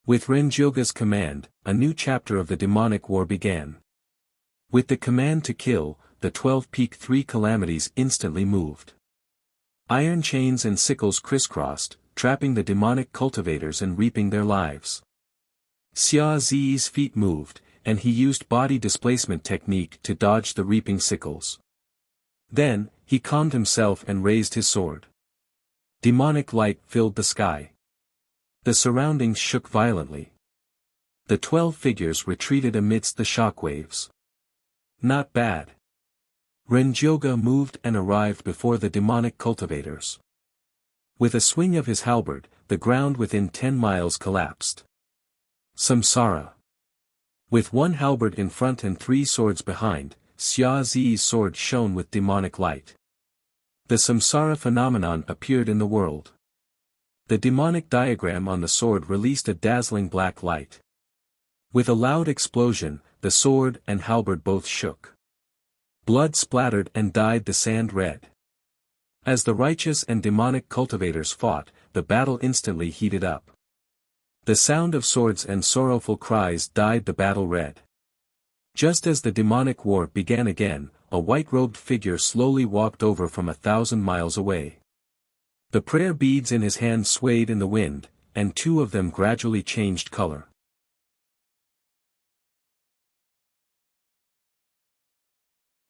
With Renjyoga's command, a new chapter of the demonic war began. With the command to kill, the 12-peak three calamities instantly moved. Iron chains and sickles crisscrossed, trapping the demonic cultivators and reaping their lives. Xia Zi's feet moved, and he used body displacement technique to dodge the reaping sickles. Then, he calmed himself and raised his sword. Demonic light filled the sky. The surroundings shook violently. The 12 figures retreated amidst the shockwaves. Not bad. Renjyoga moved and arrived before the demonic cultivators. With a swing of his halberd, the ground within 10 miles collapsed. Samsara. With one halberd in front and 3 swords behind, Xia Zi's sword shone with demonic light. The samsara phenomenon appeared in the world. The demonic diagram on the sword released a dazzling black light. With a loud explosion, the sword and halberd both shook. Blood splattered and dyed the sand red. As the righteous and demonic cultivators fought, the battle instantly heated up. The sound of swords and sorrowful cries dyed the battle red. Just as the demonic war began again, a white-robed figure slowly walked over from 1,000 miles away. The prayer beads in his hand swayed in the wind, and 2 of them gradually changed color.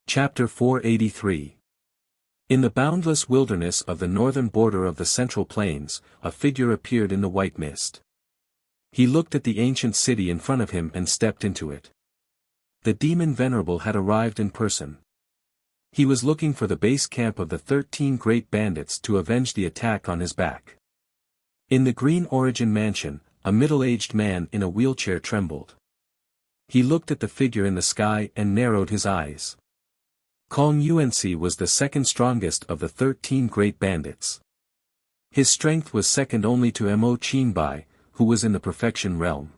Chapter 483. In the boundless wilderness of the northern border of the Central Plains, a figure appeared in the white mist. He looked at the ancient city in front of him and stepped into it. The demon venerable had arrived in person. He was looking for the base camp of the 13 great bandits to avenge the attack on his back. In the Green Origin mansion, a middle-aged man in a wheelchair trembled. He looked at the figure in the sky and narrowed his eyes. Kong Yuanci was the second strongest of the 13 great bandits. His strength was second only to Mo Qinbai, who was in the perfection realm.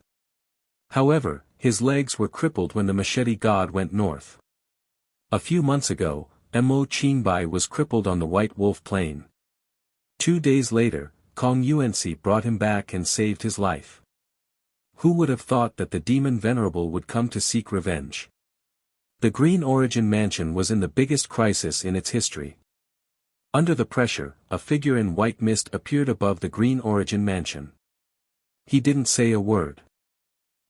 However, his legs were crippled when the machete god went north. A few months ago, Mo Qinbai was crippled on the White Wolf Plain. 2 days later, Kong Yuanci brought him back and saved his life. Who would have thought that the demon venerable would come to seek revenge? The Green Origin mansion was in the biggest crisis in its history. Under the pressure, a figure in white mist appeared above the Green Origin mansion. He didn't say a word.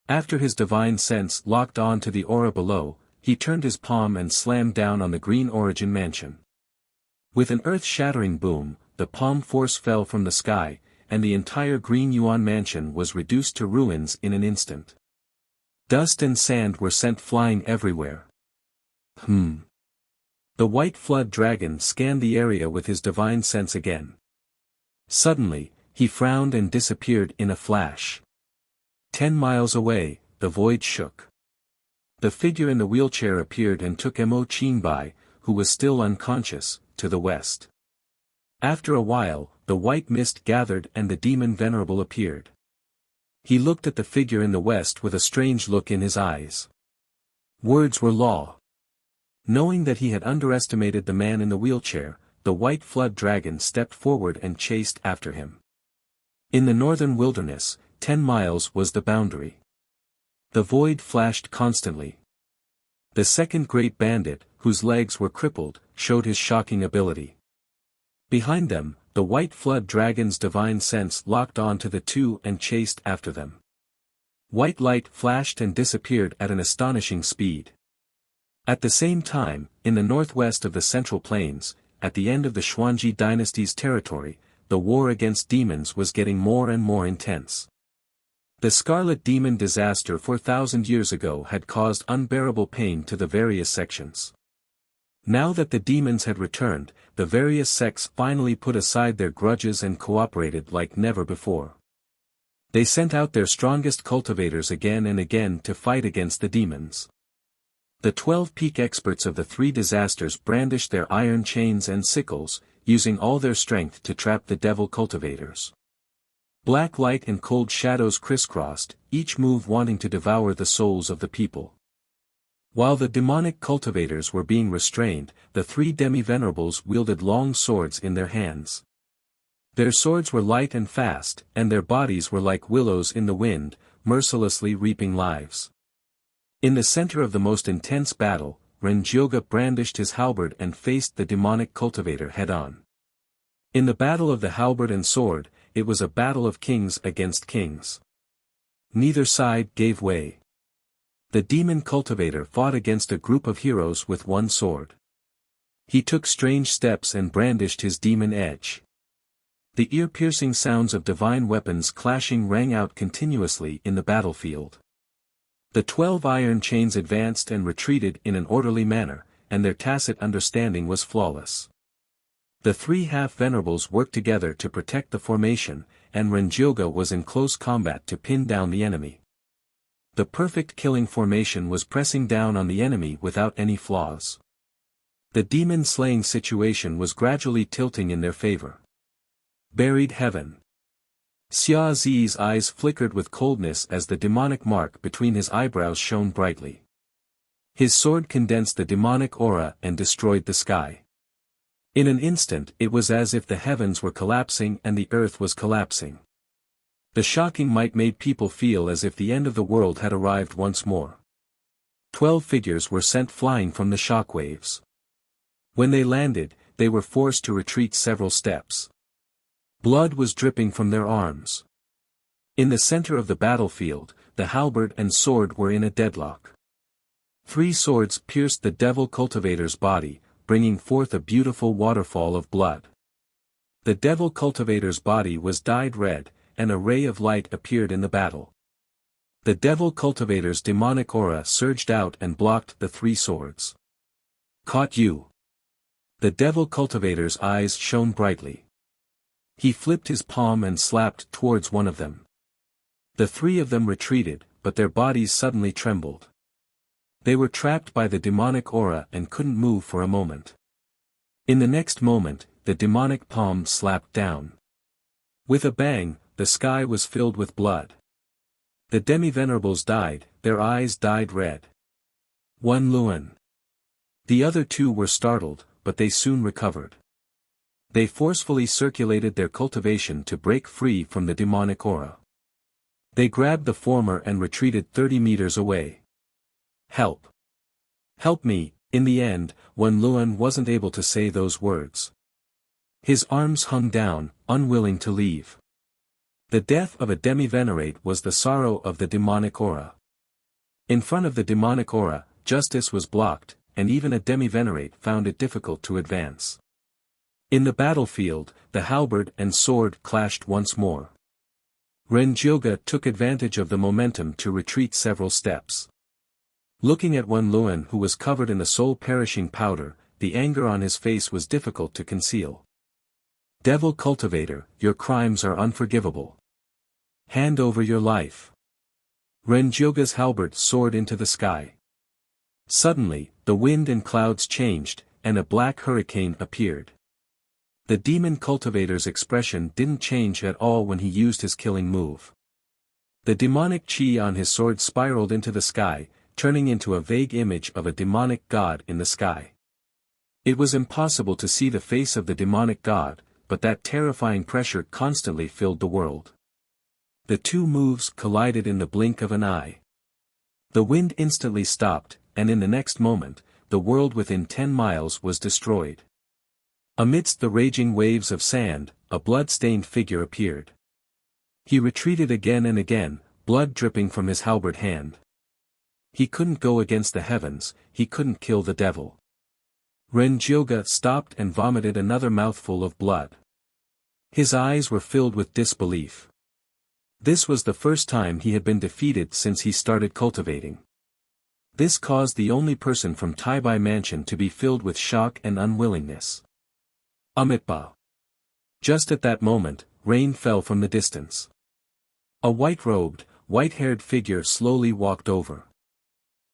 After his divine sense locked on to the aura below, he turned his palm and slammed down on the Green Origin mansion. With an earth-shattering boom, the palm force fell from the sky, and the entire Green Yuan mansion was reduced to ruins in an instant. Dust and sand were sent flying everywhere. The white flood dragon scanned the area with his divine sense again. Suddenly, he frowned and disappeared in a flash. 10 miles away, the void shook. The figure in the wheelchair appeared and took Mo Qinbai, who was still unconscious, to the west. After a while, the white mist gathered and the demon venerable appeared. He looked at the figure in the west with a strange look in his eyes. Words were law. Knowing that he had underestimated the man in the wheelchair, the white flood dragon stepped forward and chased after him. In the northern wilderness, 10 miles was the boundary. The void flashed constantly. The second great bandit, whose legs were crippled, showed his shocking ability. Behind them, the white flood dragon's divine sense locked on to the 2 and chased after them. White light flashed and disappeared at an astonishing speed. At the same time, in the northwest of the Central Plains, at the end of the Xuanji dynasty's territory, the war against demons was getting more and more intense. The Scarlet Demon disaster 4,000 years ago had caused unbearable pain to the various sections. Now that the demons had returned, the various sects finally put aside their grudges and cooperated like never before. They sent out their strongest cultivators again and again to fight against the demons. The 12 peak experts of the 3 disasters brandished their iron chains and sickles, using all their strength to trap the devil cultivators. Black light and cold shadows crisscrossed, each move wanting to devour the souls of the people. While the demonic cultivators were being restrained, the three demi-venerables wielded long swords in their hands. Their swords were light and fast, and their bodies were like willows in the wind, mercilessly reaping lives. In the center of the most intense battle, Renjioga brandished his halberd and faced the demonic cultivator head-on. In the battle of the halberd and sword, it was a battle of kings against kings. Neither side gave way. The demon cultivator fought against a group of heroes with one sword. He took strange steps and brandished his demon edge. The ear-piercing sounds of divine weapons clashing rang out continuously in the battlefield. The 12 iron chains advanced and retreated in an orderly manner, and their tacit understanding was flawless. The three half-venerables worked together to protect the formation, and Renjioga was in close combat to pin down the enemy. The perfect killing formation was pressing down on the enemy without any flaws. The demon-slaying situation was gradually tilting in their favor. Buried heaven. Xia Zi's eyes flickered with coldness as the demonic mark between his eyebrows shone brightly. His sword condensed the demonic aura and destroyed the sky. In an instant it was as if the heavens were collapsing and the earth was collapsing. The shocking might made people feel as if the end of the world had arrived once more. 12 figures were sent flying from the shockwaves. When they landed, they were forced to retreat several steps. Blood was dripping from their arms. In the center of the battlefield, the halberd and sword were in a deadlock. 3 swords pierced the devil cultivator's body, bringing forth a beautiful waterfall of blood. The devil cultivator's body was dyed red, and a ray of light appeared in the battle. The devil cultivator's demonic aura surged out and blocked the 3 swords. Caught you. The devil cultivator's eyes shone brightly. He flipped his palm and slapped towards one of them. The 3 of them retreated, but their bodies suddenly trembled. They were trapped by the demonic aura and couldn't move for a moment. In the next moment, the demonic palm slapped down. With a bang, the sky was filled with blood. The demi-venerables died, their eyes dyed red. One Luan. The other 2 were startled, but they soon recovered. They forcefully circulated their cultivation to break free from the demonic aura. They grabbed the former and retreated 30 meters away. Help! Help me! In the end, Wen Luan wasn't able to say those words. His arms hung down, unwilling to leave. The death of a demi-venerate was the sorrow of the demonic aura. In front of the demonic aura, justice was blocked, and even a demi-venerate found it difficult to advance. In the battlefield, the halberd and sword clashed once more. Renjioga took advantage of the momentum to retreat several steps. Looking at Wen Luan who was covered in the soul-perishing powder, the anger on his face was difficult to conceal. Devil cultivator, your crimes are unforgivable. Hand over your life. Renjioga's halberd soared into the sky. Suddenly, the wind and clouds changed, and a black hurricane appeared. The demon cultivator's expression didn't change at all when he used his killing move. The demonic chi on his sword spiraled into the sky, turning into a vague image of a demonic god in the sky. It was impossible to see the face of the demonic god, but that terrifying pressure constantly filled the world. The 2 moves collided in the blink of an eye. The wind instantly stopped, and in the next moment, the world within 10 miles was destroyed. Amidst the raging waves of sand, a blood-stained figure appeared. He retreated again and again, blood dripping from his halberd hand. He couldn't go against the heavens, he couldn't kill the devil. Renjioga stopped and vomited another mouthful of blood. His eyes were filled with disbelief. This was the first time he had been defeated since he started cultivating. This caused the only person from Taibai Mansion to be filled with shock and unwillingness. Amitba. Just at that moment, rain fell from the distance. A white-robed, white-haired figure slowly walked over.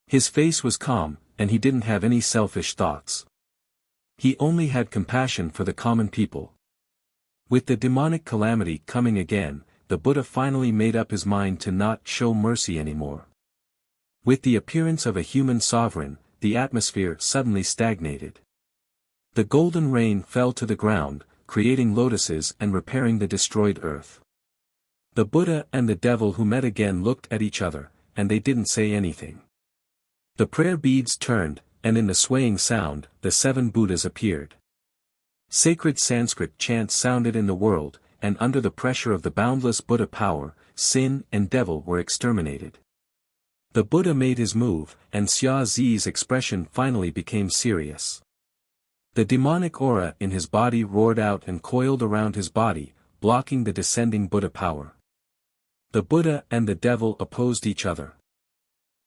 His face was calm, and he didn't have any selfish thoughts. He only had compassion for the common people. With the demonic calamity coming again, the Buddha finally made up his mind to not show mercy anymore. With the appearance of a human sovereign, the atmosphere suddenly stagnated. The golden rain fell to the ground, creating lotuses and repairing the destroyed earth. The Buddha and the devil who met again looked at each other, and they didn't say anything. The prayer beads turned, and in the swaying sound, the 7 Buddhas appeared. Sacred Sanskrit chants sounded in the world, and under the pressure of the boundless Buddha power, sin and devil were exterminated. The Buddha made his move, and Xia Zi's expression finally became serious. The demonic aura in his body roared out and coiled around his body, blocking the descending Buddha power. The Buddha and the devil opposed each other.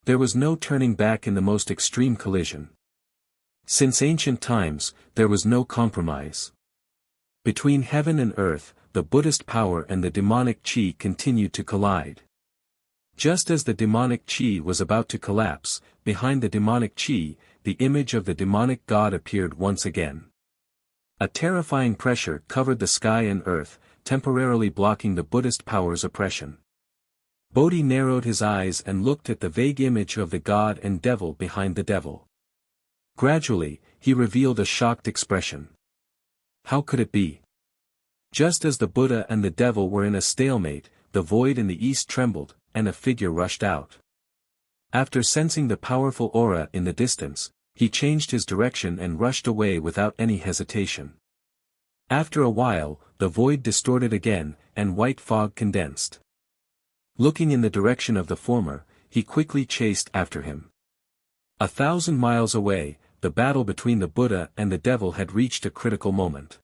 There was no turning back in the most extreme collision. Since ancient times, there was no compromise. Between heaven and earth, the Buddhist power and the demonic chi continued to collide. Just as the demonic chi was about to collapse, behind the demonic chi, the image of the demonic god appeared once again. A terrifying pressure covered the sky and earth, temporarily blocking the Buddhist power's oppression. Bodhi narrowed his eyes and looked at the vague image of the god and devil behind the devil. Gradually, he revealed a shocked expression. How could it be? Just as the Buddha and the devil were in a stalemate, the void in the east trembled, and a figure rushed out. After sensing the powerful aura in the distance, he changed his direction and rushed away without any hesitation. After a while, the void distorted again, and white fog condensed. Looking in the direction of the former, he quickly chased after him. 1,000 miles away, the battle between the Buddha and the devil had reached a critical moment.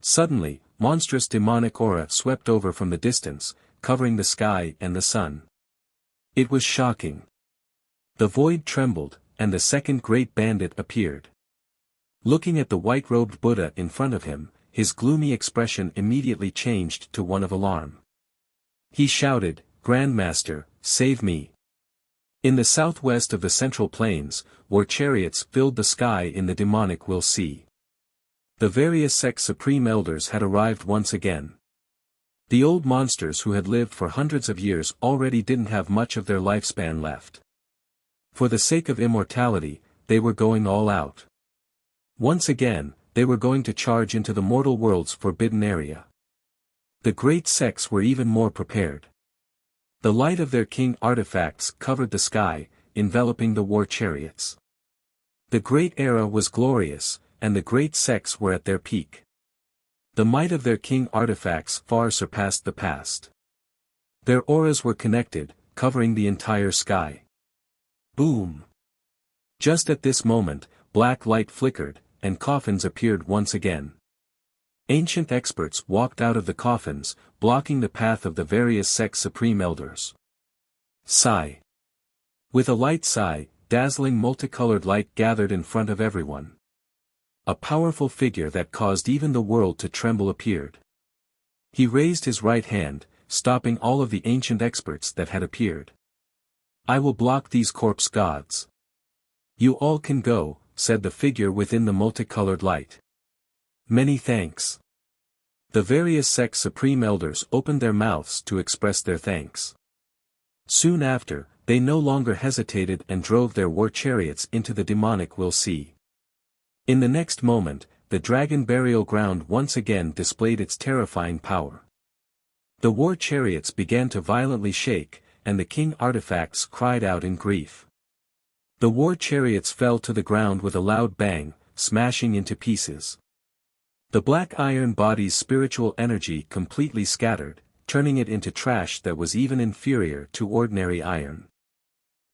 Suddenly, monstrous demonic aura swept over from the distance, covering the sky and the sun. It was shocking. The void trembled, and the second great bandit appeared. Looking at the white-robed Buddha in front of him, his gloomy expression immediately changed to one of alarm. He shouted, "Grandmaster, save me!" In the southwest of the Central Plains, war chariots filled the sky in the demonic will sea. The various sect supreme elders had arrived once again. The old monsters who had lived for hundreds of years already didn't have much of their lifespan left. For the sake of immortality, they were going all out. Once again, they were going to charge into the mortal world's forbidden area. The great sects were even more prepared. The light of their king artifacts covered the sky, enveloping the war chariots. The great era was glorious, and the great sects were at their peak. The might of their king artifacts far surpassed the past. Their auras were connected, covering the entire sky. Boom! Just at this moment, black light flickered, and coffins appeared once again. Ancient experts walked out of the coffins, blocking the path of the various sect supreme elders. Sigh. With a light sigh, dazzling multicolored light gathered in front of everyone. A powerful figure that caused even the world to tremble appeared. He raised his right hand, stopping all of the ancient experts that had appeared. "I will block these corpse gods. You all can go," said the figure within the multicolored light. "Many thanks." The various sect supreme elders opened their mouths to express their thanks. Soon after, they no longer hesitated and drove their war chariots into the demonic will sea. In the next moment, the dragon burial ground once again displayed its terrifying power. The war chariots began to violently shake, and the king artifacts cried out in grief. The war chariots fell to the ground with a loud bang, smashing into pieces. The black iron body's spiritual energy completely scattered, turning it into trash that was even inferior to ordinary iron.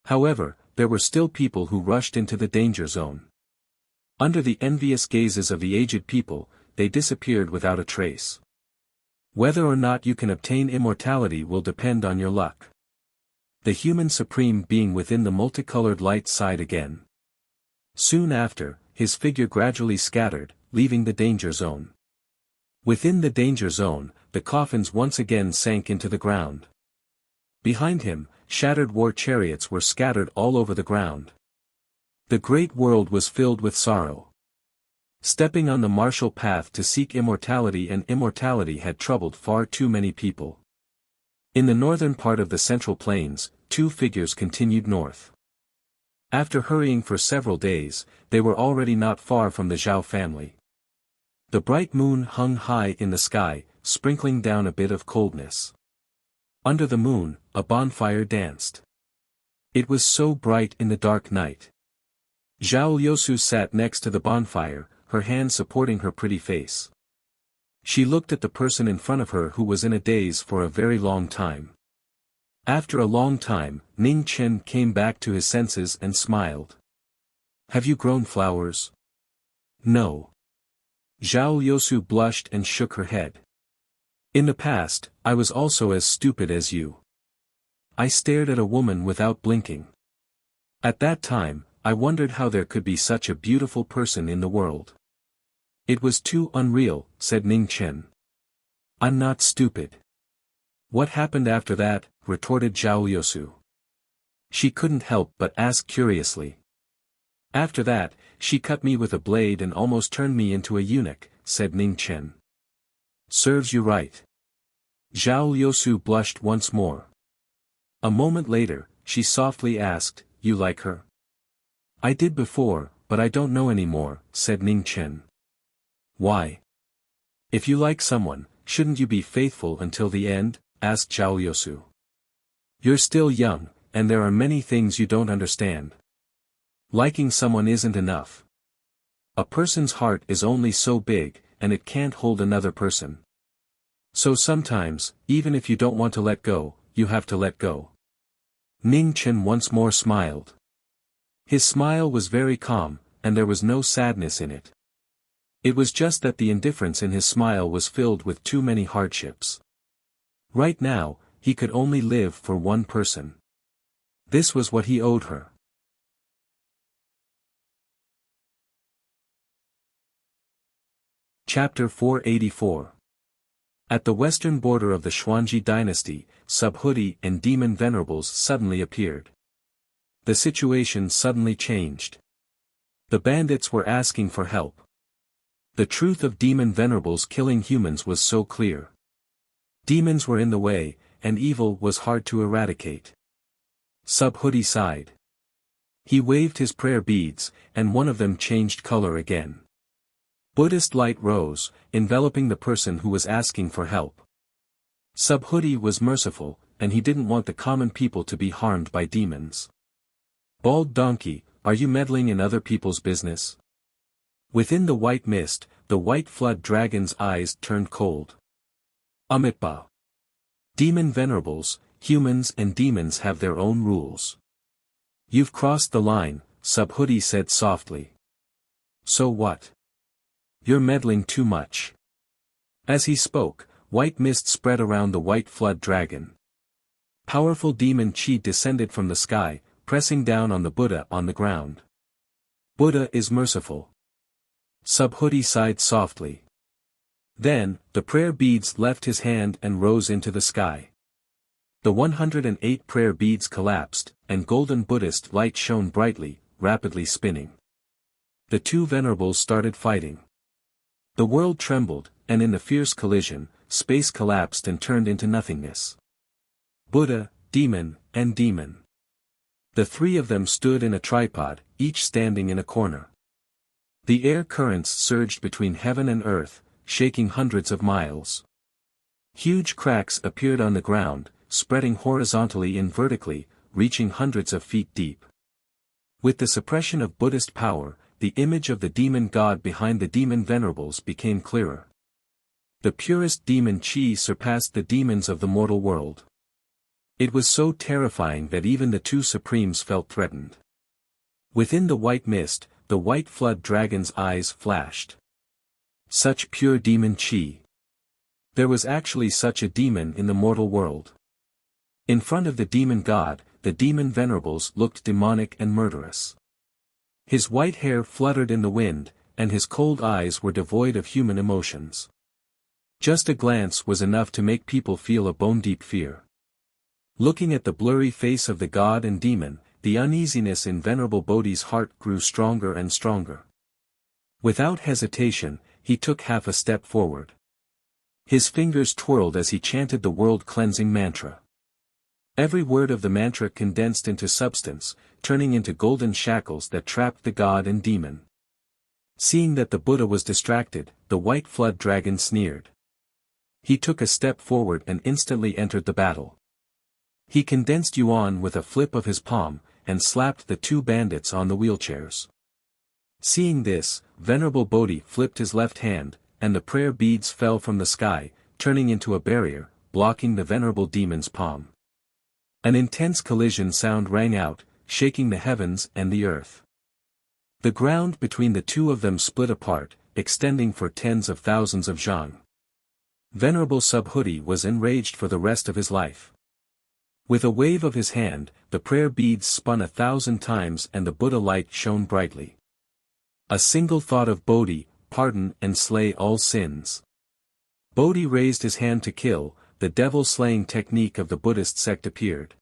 However, there were still people who rushed into the danger zone. Under the envious gazes of the aged people, they disappeared without a trace. Whether or not you can obtain immortality will depend on your luck. The human supreme being within the multicolored light sighed again. Soon after, his figure gradually scattered, leaving the danger zone. Within the danger zone, the coffins once again sank into the ground. Behind him, shattered war chariots were scattered all over the ground. The great world was filled with sorrow. Stepping on the martial path to seek immortality, and immortality had troubled far too many people. In the northern part of the Central Plains, two figures continued north. After hurrying for several days, they were already not far from the Zhao family. The bright moon hung high in the sky, sprinkling down a bit of coldness. Under the moon, a bonfire danced. It was so bright in the dark night. Zhao Liusu sat next to the bonfire, her hand supporting her pretty face. She looked at the person in front of her who was in a daze for a very long time. After a long time, Ning Chen came back to his senses and smiled. "Have you grown flowers?" "No." Zhao Liusu blushed and shook her head. "In the past, I was also as stupid as you. I stared at a woman without blinking. At that time, I wondered how there could be such a beautiful person in the world. It was too unreal," said Ning Chen. "I'm not stupid." "What happened after that?" retorted Zhao Liusu. She couldn't help but ask curiously. "After that, she cut me with a blade and almost turned me into a eunuch," said Ning Chen. "Serves you right." Zhao Liusu blushed once more. A moment later, she softly asked, "You like her?" "I did before, but I don't know anymore," said Ning Chen. "Why? If you like someone, shouldn't you be faithful until the end?" asked Zhao Liusu. "You're still young, and there are many things you don't understand. Liking someone isn't enough. A person's heart is only so big, and it can't hold another person. So sometimes, even if you don't want to let go, you have to let go." Ning Chen once more smiled. His smile was very calm, and there was no sadness in it. It was just that the indifference in his smile was filled with too many hardships. Right now, he could only live for one person. This was what he owed her. Chapter 484. At the western border of the Xuanji dynasty, Subhuti and demon venerables suddenly appeared. The situation suddenly changed. The bandits were asking for help. The truth of demon venerables killing humans was so clear. Demons were in the way, and evil was hard to eradicate. Subhuti sighed. He waved his prayer beads, and one of them changed color again. Buddhist light rose, enveloping the person who was asking for help. Subhuti was merciful, and he didn't want the common people to be harmed by demons. "Bald donkey, are you meddling in other people's business?" Within the white mist, the white flood dragon's eyes turned cold. Amitba. Demon venerables, humans and demons have their own rules. "You've crossed the line," Subhuti said softly. "So what? You're meddling too much." As he spoke, white mist spread around the white flood dragon. Powerful demon chi descended from the sky, pressing down on the Buddha on the ground. "Buddha is merciful." Subhuti sighed softly. Then, the prayer beads left his hand and rose into the sky. The 108 prayer beads collapsed, and golden Buddhist light shone brightly, rapidly spinning. The two venerables started fighting. The world trembled, and in the fierce collision, space collapsed and turned into nothingness. Buddha, demon, and demon. The three of them stood in a tripod, each standing in a corner. The air currents surged between heaven and earth, shaking hundreds of miles. Huge cracks appeared on the ground, spreading horizontally and vertically, reaching hundreds of feet deep. With the suppression of Buddhist power, the image of the demon god behind the demon venerables became clearer. The purest demon chi surpassed the demons of the mortal world. It was so terrifying that even the two supremes felt threatened. Within the white mist, the white flood dragon's eyes flashed. Such pure demon chi. There was actually such a demon in the mortal world. In front of the demon god, the demon venerables looked demonic and murderous. His white hair fluttered in the wind, and his cold eyes were devoid of human emotions. Just a glance was enough to make people feel a bone-deep fear. Looking at the blurry face of the god and demon, the uneasiness in Venerable Bodhi's heart grew stronger and stronger. Without hesitation, he took half a step forward. His fingers twirled as he chanted the world-cleansing mantra. Every word of the mantra condensed into substance, turning into golden shackles that trapped the god and demon. Seeing that the Buddha was distracted, the white flood dragon sneered. He took a step forward and instantly entered the battle. He condensed Yuan with a flip of his palm, and slapped the two bandits on the wheelchairs. Seeing this, Venerable Bodhi flipped his left hand, and the prayer beads fell from the sky, turning into a barrier, blocking the venerable demon's palm. An intense collision sound rang out, shaking the heavens and the earth. The ground between the two of them split apart, extending for tens of thousands of zhang. Venerable Subhuti was enraged for the rest of his life. With a wave of his hand, the prayer beads spun 1,000 times and the Buddha light shone brightly. A single thought of Bodhi, pardon and slay all sins. Bodhi raised his hand to kill, the devil-slaying technique of the Buddhist sect appeared.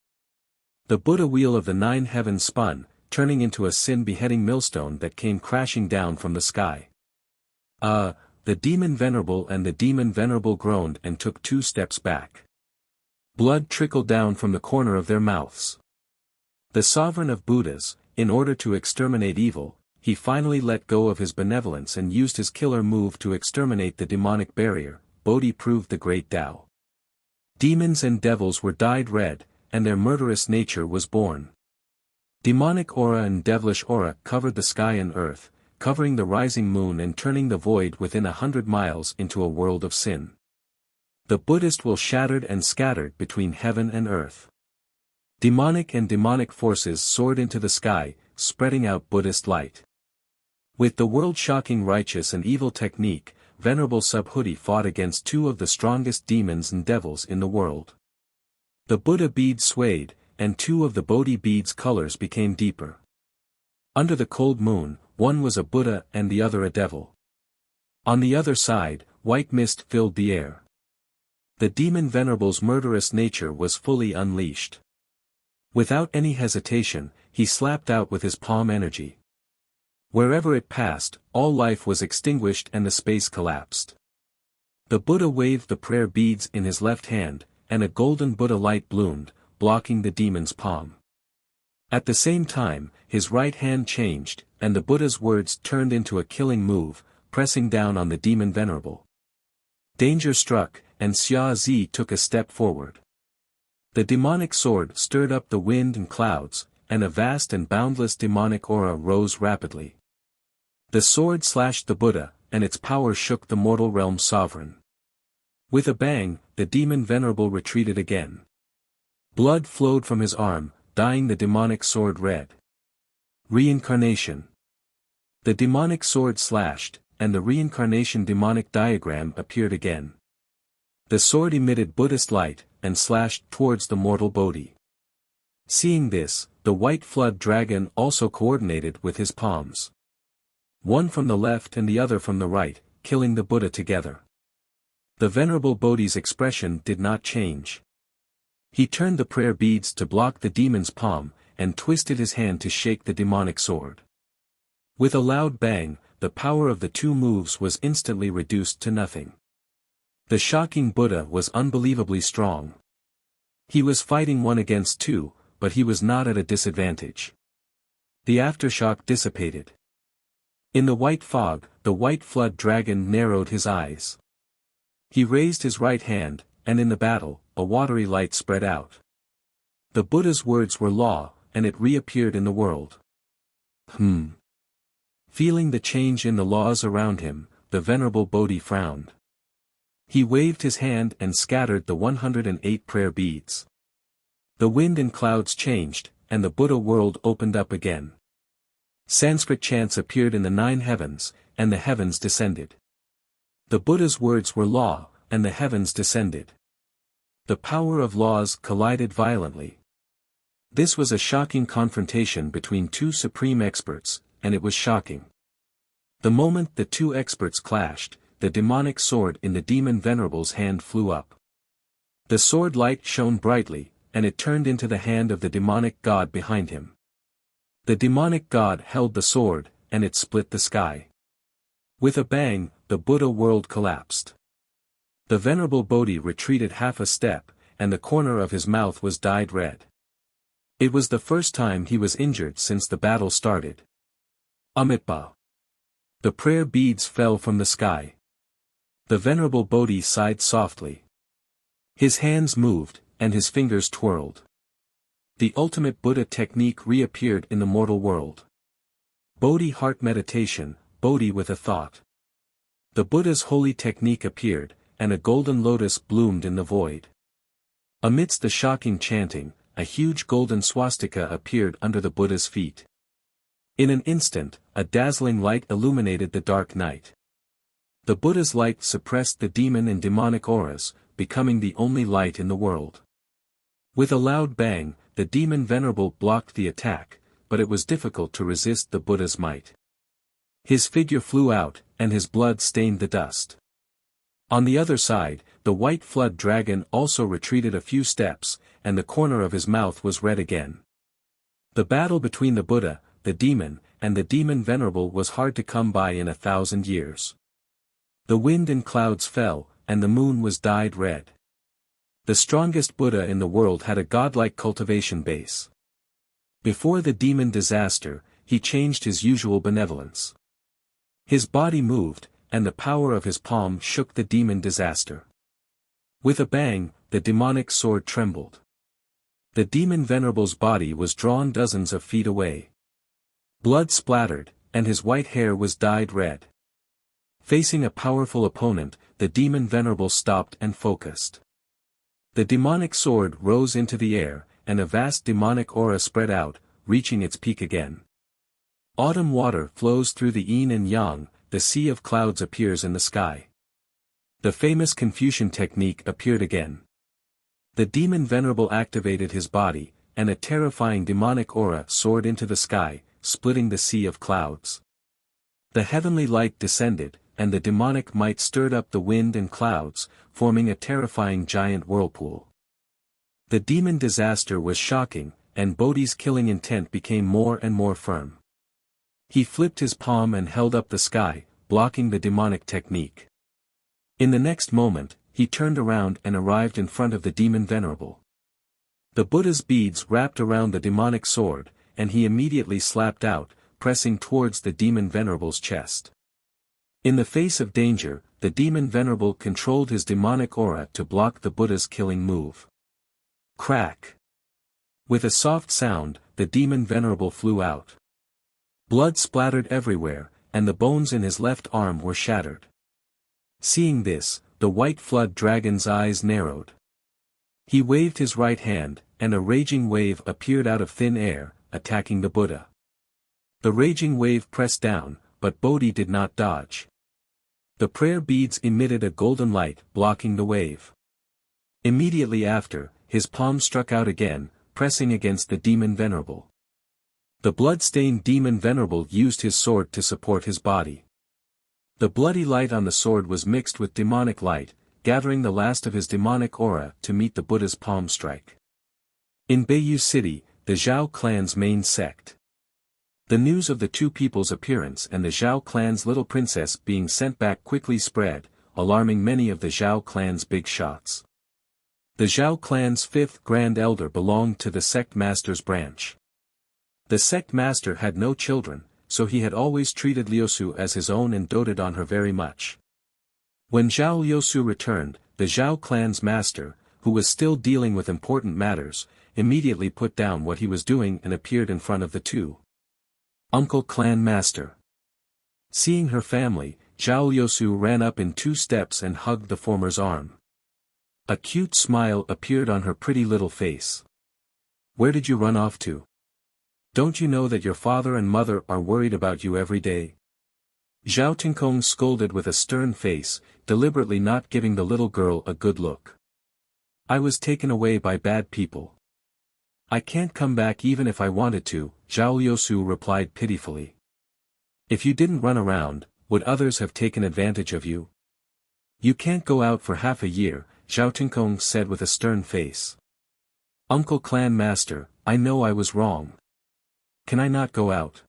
The Buddha wheel of the 9 heavens spun, turning into a sin-beheading millstone that came crashing down from the sky. The demon venerable and the demon venerable groaned and took 2 steps back. Blood trickled down from the corner of their mouths. The sovereign of Buddhas, in order to exterminate evil, he finally let go of his benevolence and used his killer move to exterminate the demonic barrier. Bodhi proved the great Tao. Demons and devils were dyed red, and their murderous nature was born. Demonic aura and devilish aura covered the sky and earth, covering the rising moon and turning the void within 100 miles into a world of sin. The Buddhist will shattered and scattered between heaven and earth. Demonic and demonic forces soared into the sky, spreading out Buddhist light. With the world-shocking righteous and evil technique, Venerable Subhuti fought against 2 of the strongest demons and devils in the world. The Buddha bead swayed, and 2 of the Bodhi beads' colors became deeper. Under the cold moon, one was a Buddha and the other a devil. On the other side, white mist filled the air. The demon venerable's murderous nature was fully unleashed. Without any hesitation, he slapped out with his palm energy. Wherever it passed, all life was extinguished and the space collapsed. The Buddha waved the prayer beads in his left hand, and a golden Buddha light bloomed, blocking the demon's palm. At the same time, his right hand changed, and the Buddha's words turned into a killing move, pressing down on the demon venerable. Danger struck, and Xia Zi took a step forward. The demonic sword stirred up the wind and clouds, and a vast and boundless demonic aura rose rapidly. The sword slashed the Buddha, and its power shook the mortal realm's sovereign. With a bang, the demon venerable retreated again. Blood flowed from his arm, dyeing the demonic sword red. Reincarnation. The demonic sword slashed, and the reincarnation demonic diagram appeared again. The sword emitted Buddhist light, and slashed towards the mortal Bodhi. Seeing this, the white flood dragon also coordinated with his palms. One from the left and the other from the right, killing the Buddha together. The venerable Bodhi's expression did not change. He turned the prayer beads to block the demon's palm, and twisted his hand to shake the demonic sword. With a loud bang, the power of the 2 moves was instantly reduced to nothing. The shocking Buddha was unbelievably strong. He was fighting 1 against 2, but he was not at a disadvantage. The aftershock dissipated. In the white fog, the white flood dragon narrowed his eyes. He raised his right hand, and in the battle, a watery light spread out. The Buddha's words were law, and it reappeared in the world. Feeling the change in the laws around him, the venerable Bodhi frowned. He waved his hand and scattered the 108 prayer beads. The wind and clouds changed, and the Buddha world opened up again. Sanskrit chants appeared in the 9 heavens, and the heavens descended. The Buddha's words were law, and the heavens descended. The power of laws collided violently. This was a shocking confrontation between 2 supreme experts, and it was shocking. The moment the 2 experts clashed, the demonic sword in the demon venerable's hand flew up. The sword light shone brightly, and it turned into the hand of the demonic god behind him. The demonic god held the sword, and it split the sky. With a bang, the Buddha world collapsed. The venerable Bodhi retreated half a step, and the corner of his mouth was dyed red. It was the first time he was injured since the battle started. Amitabha. The prayer beads fell from the sky. The venerable Bodhi sighed softly. His hands moved, and his fingers twirled. The ultimate Buddha technique reappeared in the mortal world. Bodhi heart meditation, Bodhi with a thought. The Buddha's holy technique appeared, and a golden lotus bloomed in the void. Amidst the shocking chanting, a huge golden swastika appeared under the Buddha's feet. In an instant, a dazzling light illuminated the dark night. The Buddha's light suppressed the demon and demonic auras, becoming the only light in the world. With a loud bang, the demon venerable blocked the attack, but it was difficult to resist the Buddha's might. His figure flew out, and his blood stained the dust. On the other side, the white flood dragon also retreated a few steps, and the corner of his mouth was red again. The battle between the Buddha, the demon, and the demon venerable was hard to come by in 1,000 years. The wind and clouds fell, and the moon was dyed red. The strongest Buddha in the world had a godlike cultivation base. Before the demon disaster, he changed his usual benevolence. His body moved, and the power of his palm shook the demon disaster. With a bang, the demonic sword trembled. The demon venerable's body was drawn dozens of feet away. Blood splattered, and his white hair was dyed red. Facing a powerful opponent, the demon venerable stopped and focused. The demonic sword rose into the air, and a vast demonic aura spread out, reaching its peak again. Autumn water flows through the yin and yang, the sea of clouds appears in the sky. The famous Confucian technique appeared again. The demon venerable activated his body, and a terrifying demonic aura soared into the sky, splitting the sea of clouds. The heavenly light descended, and the demonic might stirred up the wind and clouds, forming a terrifying giant whirlpool. The demon disaster was shocking, and Bodhi's killing intent became more and more firm. He flipped his palm and held up the sky, blocking the demonic technique. In the next moment, he turned around and arrived in front of the demon venerable. The Buddha's beads wrapped around the demonic sword, and he immediately slapped out, pressing towards the demon venerable's chest. In the face of danger, the demon venerable controlled his demonic aura to block the Buddha's killing move. Crack! With a soft sound, the demon venerable flew out. Blood splattered everywhere, and the bones in his left arm were shattered. Seeing this, the white flood dragon's eyes narrowed. He waved his right hand, and a raging wave appeared out of thin air, attacking the Buddha. The raging wave pressed down, but Bodhi did not dodge. The prayer beads emitted a golden light, blocking the wave. Immediately after, his palm struck out again, pressing against the demon venerable. The blood-stained demon venerable used his sword to support his body. The bloody light on the sword was mixed with demonic light, gathering the last of his demonic aura to meet the Buddha's palm strike. In Bayou City, the Zhao clan's main sect. The news of the two people's appearance and the Zhao clan's little princess being sent back quickly spread, alarming many of the Zhao clan's big shots. The Zhao clan's fifth grand elder belonged to the sect master's branch. The sect master had no children, so he had always treated Liusu as his own and doted on her very much. When Zhao Liusu returned, the Zhao clan's master, who was still dealing with important matters, immediately put down what he was doing and appeared in front of the two. Uncle clan master. Seeing her family, Zhao Liusu ran up in 2 steps and hugged the former's arm. A cute smile appeared on her pretty little face. Where did you run off to? Don't you know that your father and mother are worried about you every day? Zhao Tinkong scolded with a stern face, deliberately not giving the little girl a good look. I was taken away by bad people. I can't come back even if I wanted to, Zhao Liusu replied pitifully. If you didn't run around, would others have taken advantage of you? You can't go out for half a year, Zhao Tinkong said with a stern face. Uncle clan master, I know I was wrong. Can I not go out?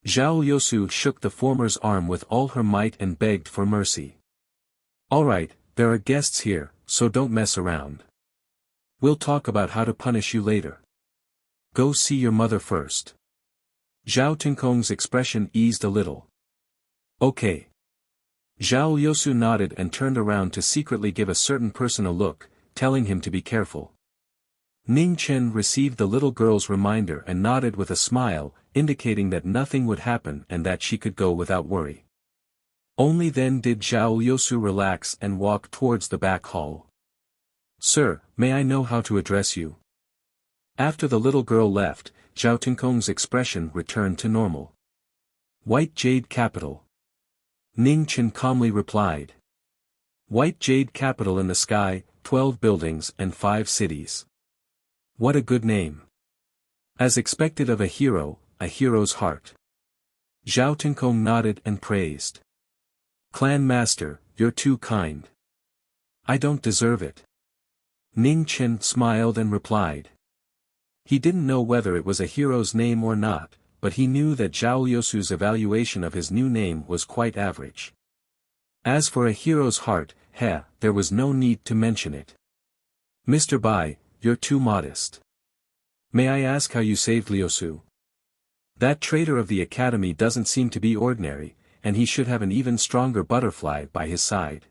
Zhao Liusu shook the former's arm with all her might and begged for mercy. All right, There are guests here, so don't mess around. We'll talk about how to punish you later. Go see your mother first. Zhao Tinkong's expression eased a little. Okay. Zhao Liusu nodded and turned around to secretly give a certain person a look, telling him to be careful. Ning Chen received the little girl's reminder and nodded with a smile, indicating that nothing would happen and that she could go without worry. Only then did Zhao Liusu relax and walk towards the back hall. Sir, may I know how to address you? After the little girl left, Zhao Tinkong's expression returned to normal. White Jade Capital. Ning Chen calmly replied. White Jade Capital in the sky, 12 buildings and 5 cities. What a good name. As expected of a hero's heart. Zhao Tinkong nodded and praised. Clan Master, you're too kind. I don't deserve it. Ning Chen smiled and replied. He didn't know whether it was a hero's name or not, but he knew that Zhao Liusu's evaluation of his new name was quite average. As for a hero's heart, there was no need to mention it. Mr. Bai, you're too modest. May I ask how you saved Liusu? That traitor of the academy doesn't seem to be ordinary, and he should have an even stronger butterfly by his side.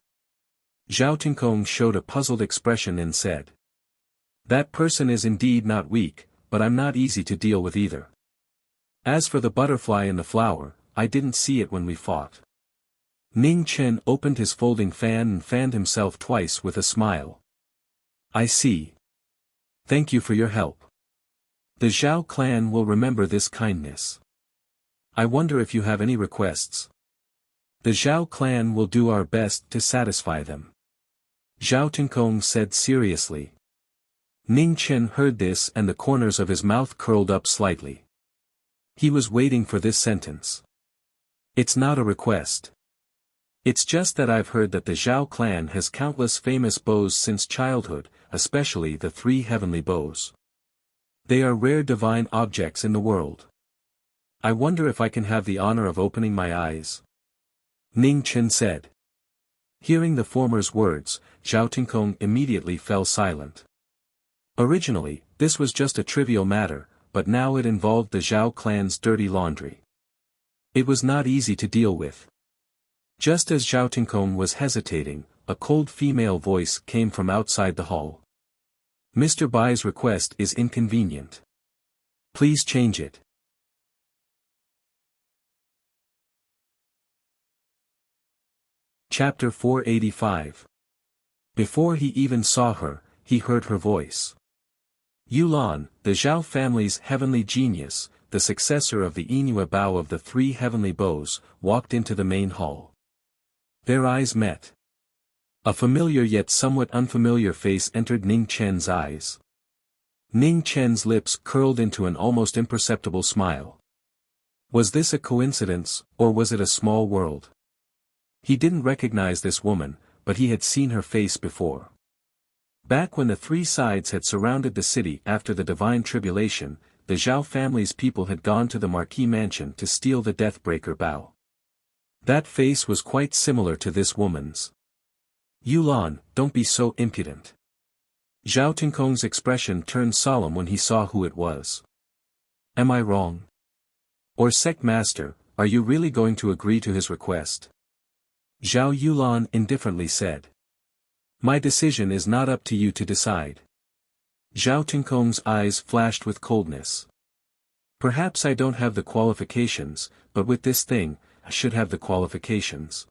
Zhao Tinkong showed a puzzled expression and said. That person is indeed not weak, but I'm not easy to deal with either. As for the butterfly in the flower, I didn't see it when we fought. Ning Chen opened his folding fan and fanned himself twice with a smile. I see. Thank you for your help. The Zhao clan will remember this kindness. I wonder if you have any requests. The Zhao clan will do our best to satisfy them. Zhao Tinkong said seriously. Ning Chen heard this and the corners of his mouth curled up slightly. He was waiting for this sentence. It's not a request. It's just that I've heard that the Zhao clan has countless famous bows since childhood, especially the 3 heavenly bows. They are rare divine objects in the world. I wonder if I can have the honor of opening my eyes. Ning Chen said. Hearing the former's words, Zhao Tinkong immediately fell silent. Originally, this was just a trivial matter, but now it involved the Zhao clan's dirty laundry. It was not easy to deal with. Just as Zhao Tinkong was hesitating, a cold female voice came from outside the hall. Mr. Bai's request is inconvenient. Please change it. Chapter 485. Before he even saw her, he heard her voice. Yulan, the Zhao family's heavenly genius, the successor of the Inua Bao of the 3 heavenly bows, walked into the main hall. Their eyes met. A familiar yet somewhat unfamiliar face entered Ning Chen's eyes. Ning Chen's lips curled into an almost imperceptible smile. Was this a coincidence, or was it a small world? He didn't recognize this woman, but he had seen her face before. Back when the 3 sides had surrounded the city after the divine tribulation, the Zhao family's people had gone to the Marquis mansion to steal the Deathbreaker Bao. That face was quite similar to this woman's. Yulan, don't be so impudent. Zhao Tinkong's expression turned solemn when he saw who it was. Am I wrong? Or Sect Master, are you really going to agree to his request? Zhao Yulan indifferently said. My decision is not up to you to decide. Zhao Tinkong's eyes flashed with coldness. Perhaps I don't have the qualifications, but with this thing, I should have the qualifications.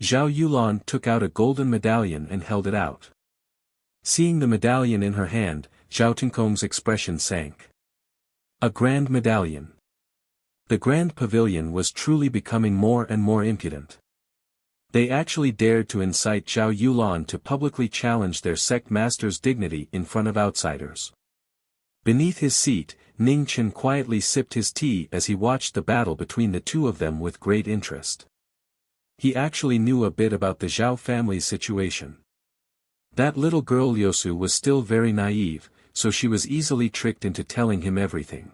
Zhao Yulan took out a golden medallion and held it out. Seeing the medallion in her hand, Zhao Tinkong's expression sank. A grand medallion. The grand pavilion was truly becoming more and more impudent. They actually dared to incite Zhao Yulan to publicly challenge their sect master's dignity in front of outsiders. Beneath his seat, Ning Chen quietly sipped his tea as he watched the battle between the two of them with great interest. He actually knew a bit about the Zhao family's situation. That little girl Liusu was still very naive, so she was easily tricked into telling him everything.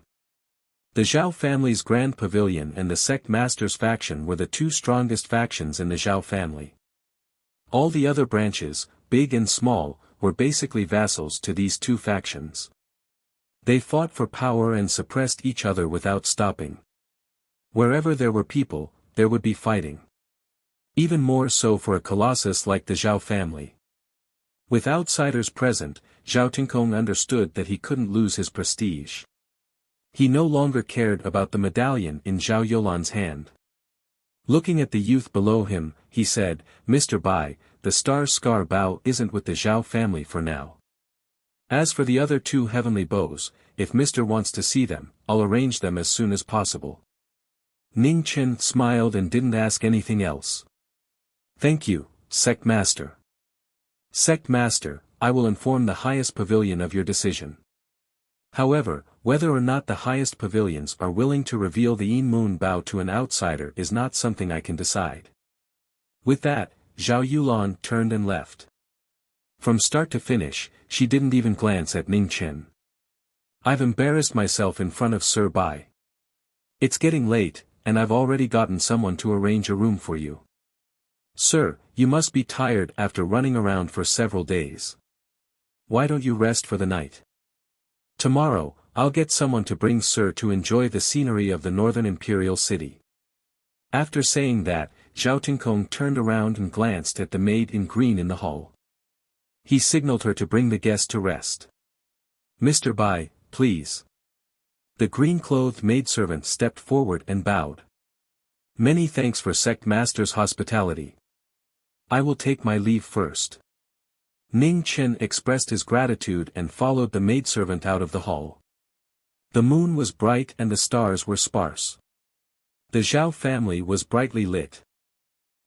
The Zhao family's Grand Pavilion and the Sect Master's faction were the 2 strongest factions in the Zhao family. All the other branches, big and small, were basically vassals to these two factions. They fought for power and suppressed each other without stopping. Wherever there were people, there would be fighting. Even more so for a colossus like the Zhao family. With outsiders present, Zhao Tinkong understood that he couldn't lose his prestige. He no longer cared about the medallion in Zhao Yolan's hand. Looking at the youth below him, he said, "Mr. Bai, the star scar bow isn't with the Zhao family for now. As for the other two heavenly bows, if Mr. wants to see them, I'll arrange them as soon as possible." Ning Chen smiled and didn't ask anything else. "Thank you, Sect Master. Sect Master, I will inform the highest pavilion of your decision. However, whether or not the highest pavilions are willing to reveal the Yin Moon bow to an outsider is not something I can decide." With that, Zhao Yulan turned and left. From start to finish, she didn't even glance at Ning Chen. "I've embarrassed myself in front of Sir Bai. It's getting late, and I've already gotten someone to arrange a room for you. Sir, you must be tired after running around for several days. Why don't you rest for the night? Tomorrow, I'll get someone to bring Sir to enjoy the scenery of the northern imperial city." After saying that, Zhao Tinkong turned around and glanced at the maid in green in the hall. He signaled her to bring the guest to rest. "Mr. Bai, please." The green-clothed maidservant stepped forward and bowed. "Many thanks for Sect Master's hospitality. I will take my leave first." Ning Chen expressed his gratitude and followed the maidservant out of the hall. The moon was bright and the stars were sparse. The Zhao family was brightly lit.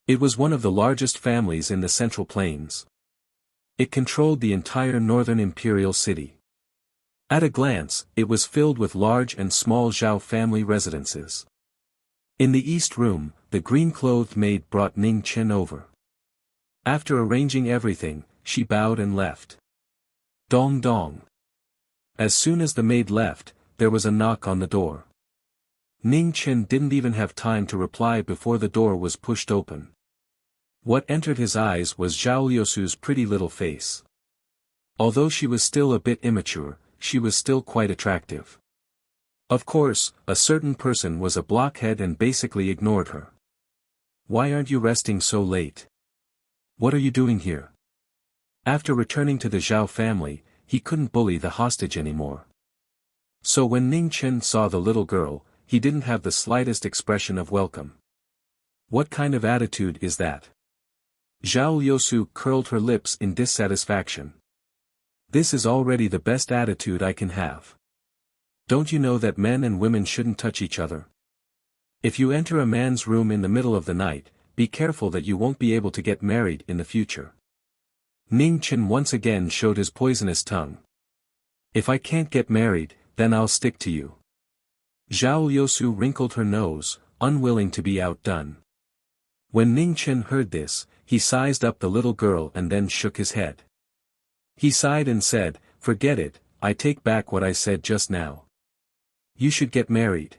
It was one of the largest families in the Central Plains. It controlled the entire northern imperial city. At a glance, it was filled with large and small Zhao family residences. In the east room, the green-clothed maid brought Ning Chen over. After arranging everything, she bowed and left. Dong dong. As soon as the maid left, there was a knock on the door. Ning Chen didn't even have time to reply before the door was pushed open. What entered his eyes was Zhao Liusu's pretty little face. Although she was still a bit immature, she was still quite attractive. Of course, a certain person was a blockhead and basically ignored her. "Why aren't you resting so late? What are you doing here?" After returning to the Zhao family, he couldn't bully the hostage anymore. So when Ning Chen saw the little girl, he didn't have the slightest expression of welcome. "What kind of attitude is that?" Zhao Liusu curled her lips in dissatisfaction. "This is already the best attitude I can have. Don't you know that men and women shouldn't touch each other? If you enter a man's room in the middle of the night, be careful that you won't be able to get married in the future." Ning Chen once again showed his poisonous tongue. "If I can't get married, then I'll stick to you." Zhao Liusu wrinkled her nose, unwilling to be outdone. When Ning Chen heard this, he sized up the little girl and then shook his head. He sighed and said, "Forget it, I take back what I said just now. You should get married."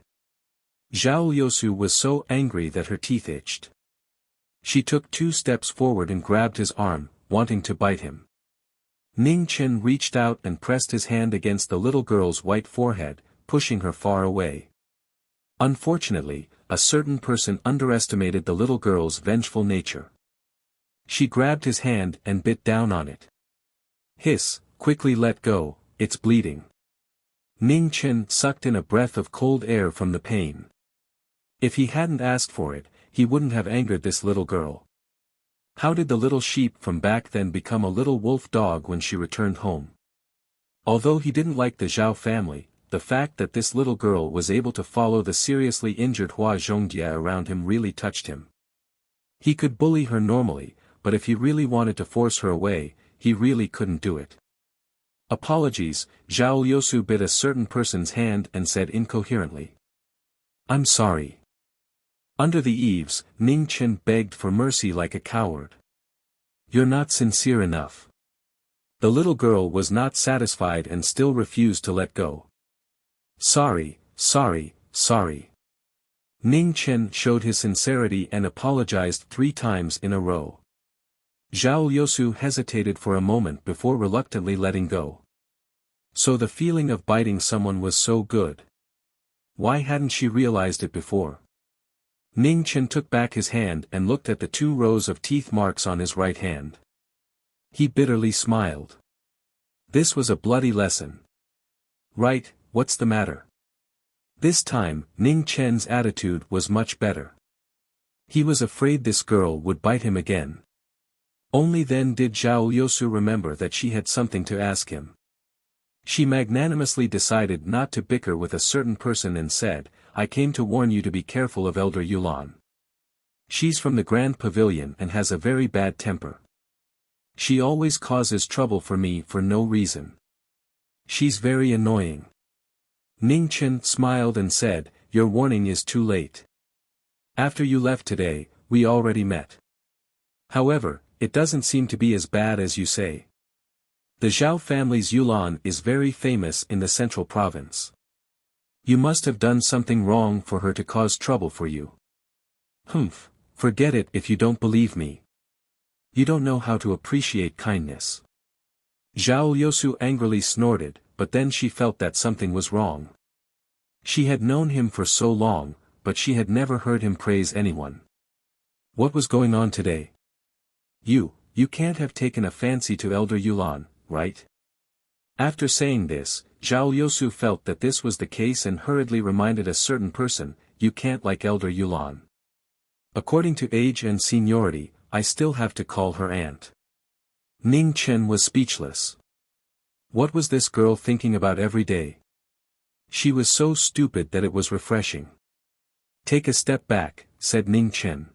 Zhao Liusu was so angry that her teeth itched. She took 2 steps forward and grabbed his arm, wanting to bite him. Ning Chen reached out and pressed his hand against the little girl's white forehead, pushing her far away. Unfortunately, a certain person underestimated the little girl's vengeful nature. She grabbed his hand and bit down on it. "Hiss, quickly let go, it's bleeding." Ning Chen sucked in a breath of cold air from the pain. If he hadn't asked for it, he wouldn't have angered this little girl. How did the little sheep from back then become a little wolf dog when she returned home? Although he didn't like the Zhao family, the fact that this little girl was able to follow the seriously injured Hua Zhongjie around him really touched him. He could bully her normally, but if he really wanted to force her away, he really couldn't do it. "Apologies," Zhao Liusu bit a certain person's hand and said incoherently. "I'm sorry." Under the eaves, Ning Chen begged for mercy like a coward. "You're not sincere enough." The little girl was not satisfied and still refused to let go. "Sorry, sorry, sorry." Ning Chen showed his sincerity and apologized 3 times in a row. Zhao Liusu hesitated for a moment before reluctantly letting go. So the feeling of biting someone was so good. Why hadn't she realized it before? Ning Chen took back his hand and looked at the 2 rows of teeth marks on his right hand. He bitterly smiled. This was a bloody lesson. Right, what's the matter? This time, Ning Chen's attitude was much better. He was afraid this girl would bite him again. Only then did Zhao Liusu remember that she had something to ask him. She magnanimously decided not to bicker with a certain person and said, I came to warn you to be careful of Elder Yulan. She's from the Grand Pavilion and has a very bad temper. She always causes trouble for me for no reason. She's very annoying. Ning Chen smiled and said, your warning is too late. After you left today, we already met. However, it doesn't seem to be as bad as you say. The Zhao family's Yulan is very famous in the central province. You must have done something wrong for her to cause trouble for you. Humph, forget it if you don't believe me. You don't know how to appreciate kindness. Zhao Liusu angrily snorted, but then she felt that something was wrong. She had known him for so long, but she had never heard him praise anyone. What was going on today? You can't have taken a fancy to Elder Yulan, right? After saying this, Zhao Liusu felt that this was the case and hurriedly reminded a certain person, you can't like Elder Yulan. According to age and seniority, I still have to call her aunt. Ning Chen was speechless. What was this girl thinking about every day? She was so stupid that it was refreshing. Take a step back, said Ning Chen.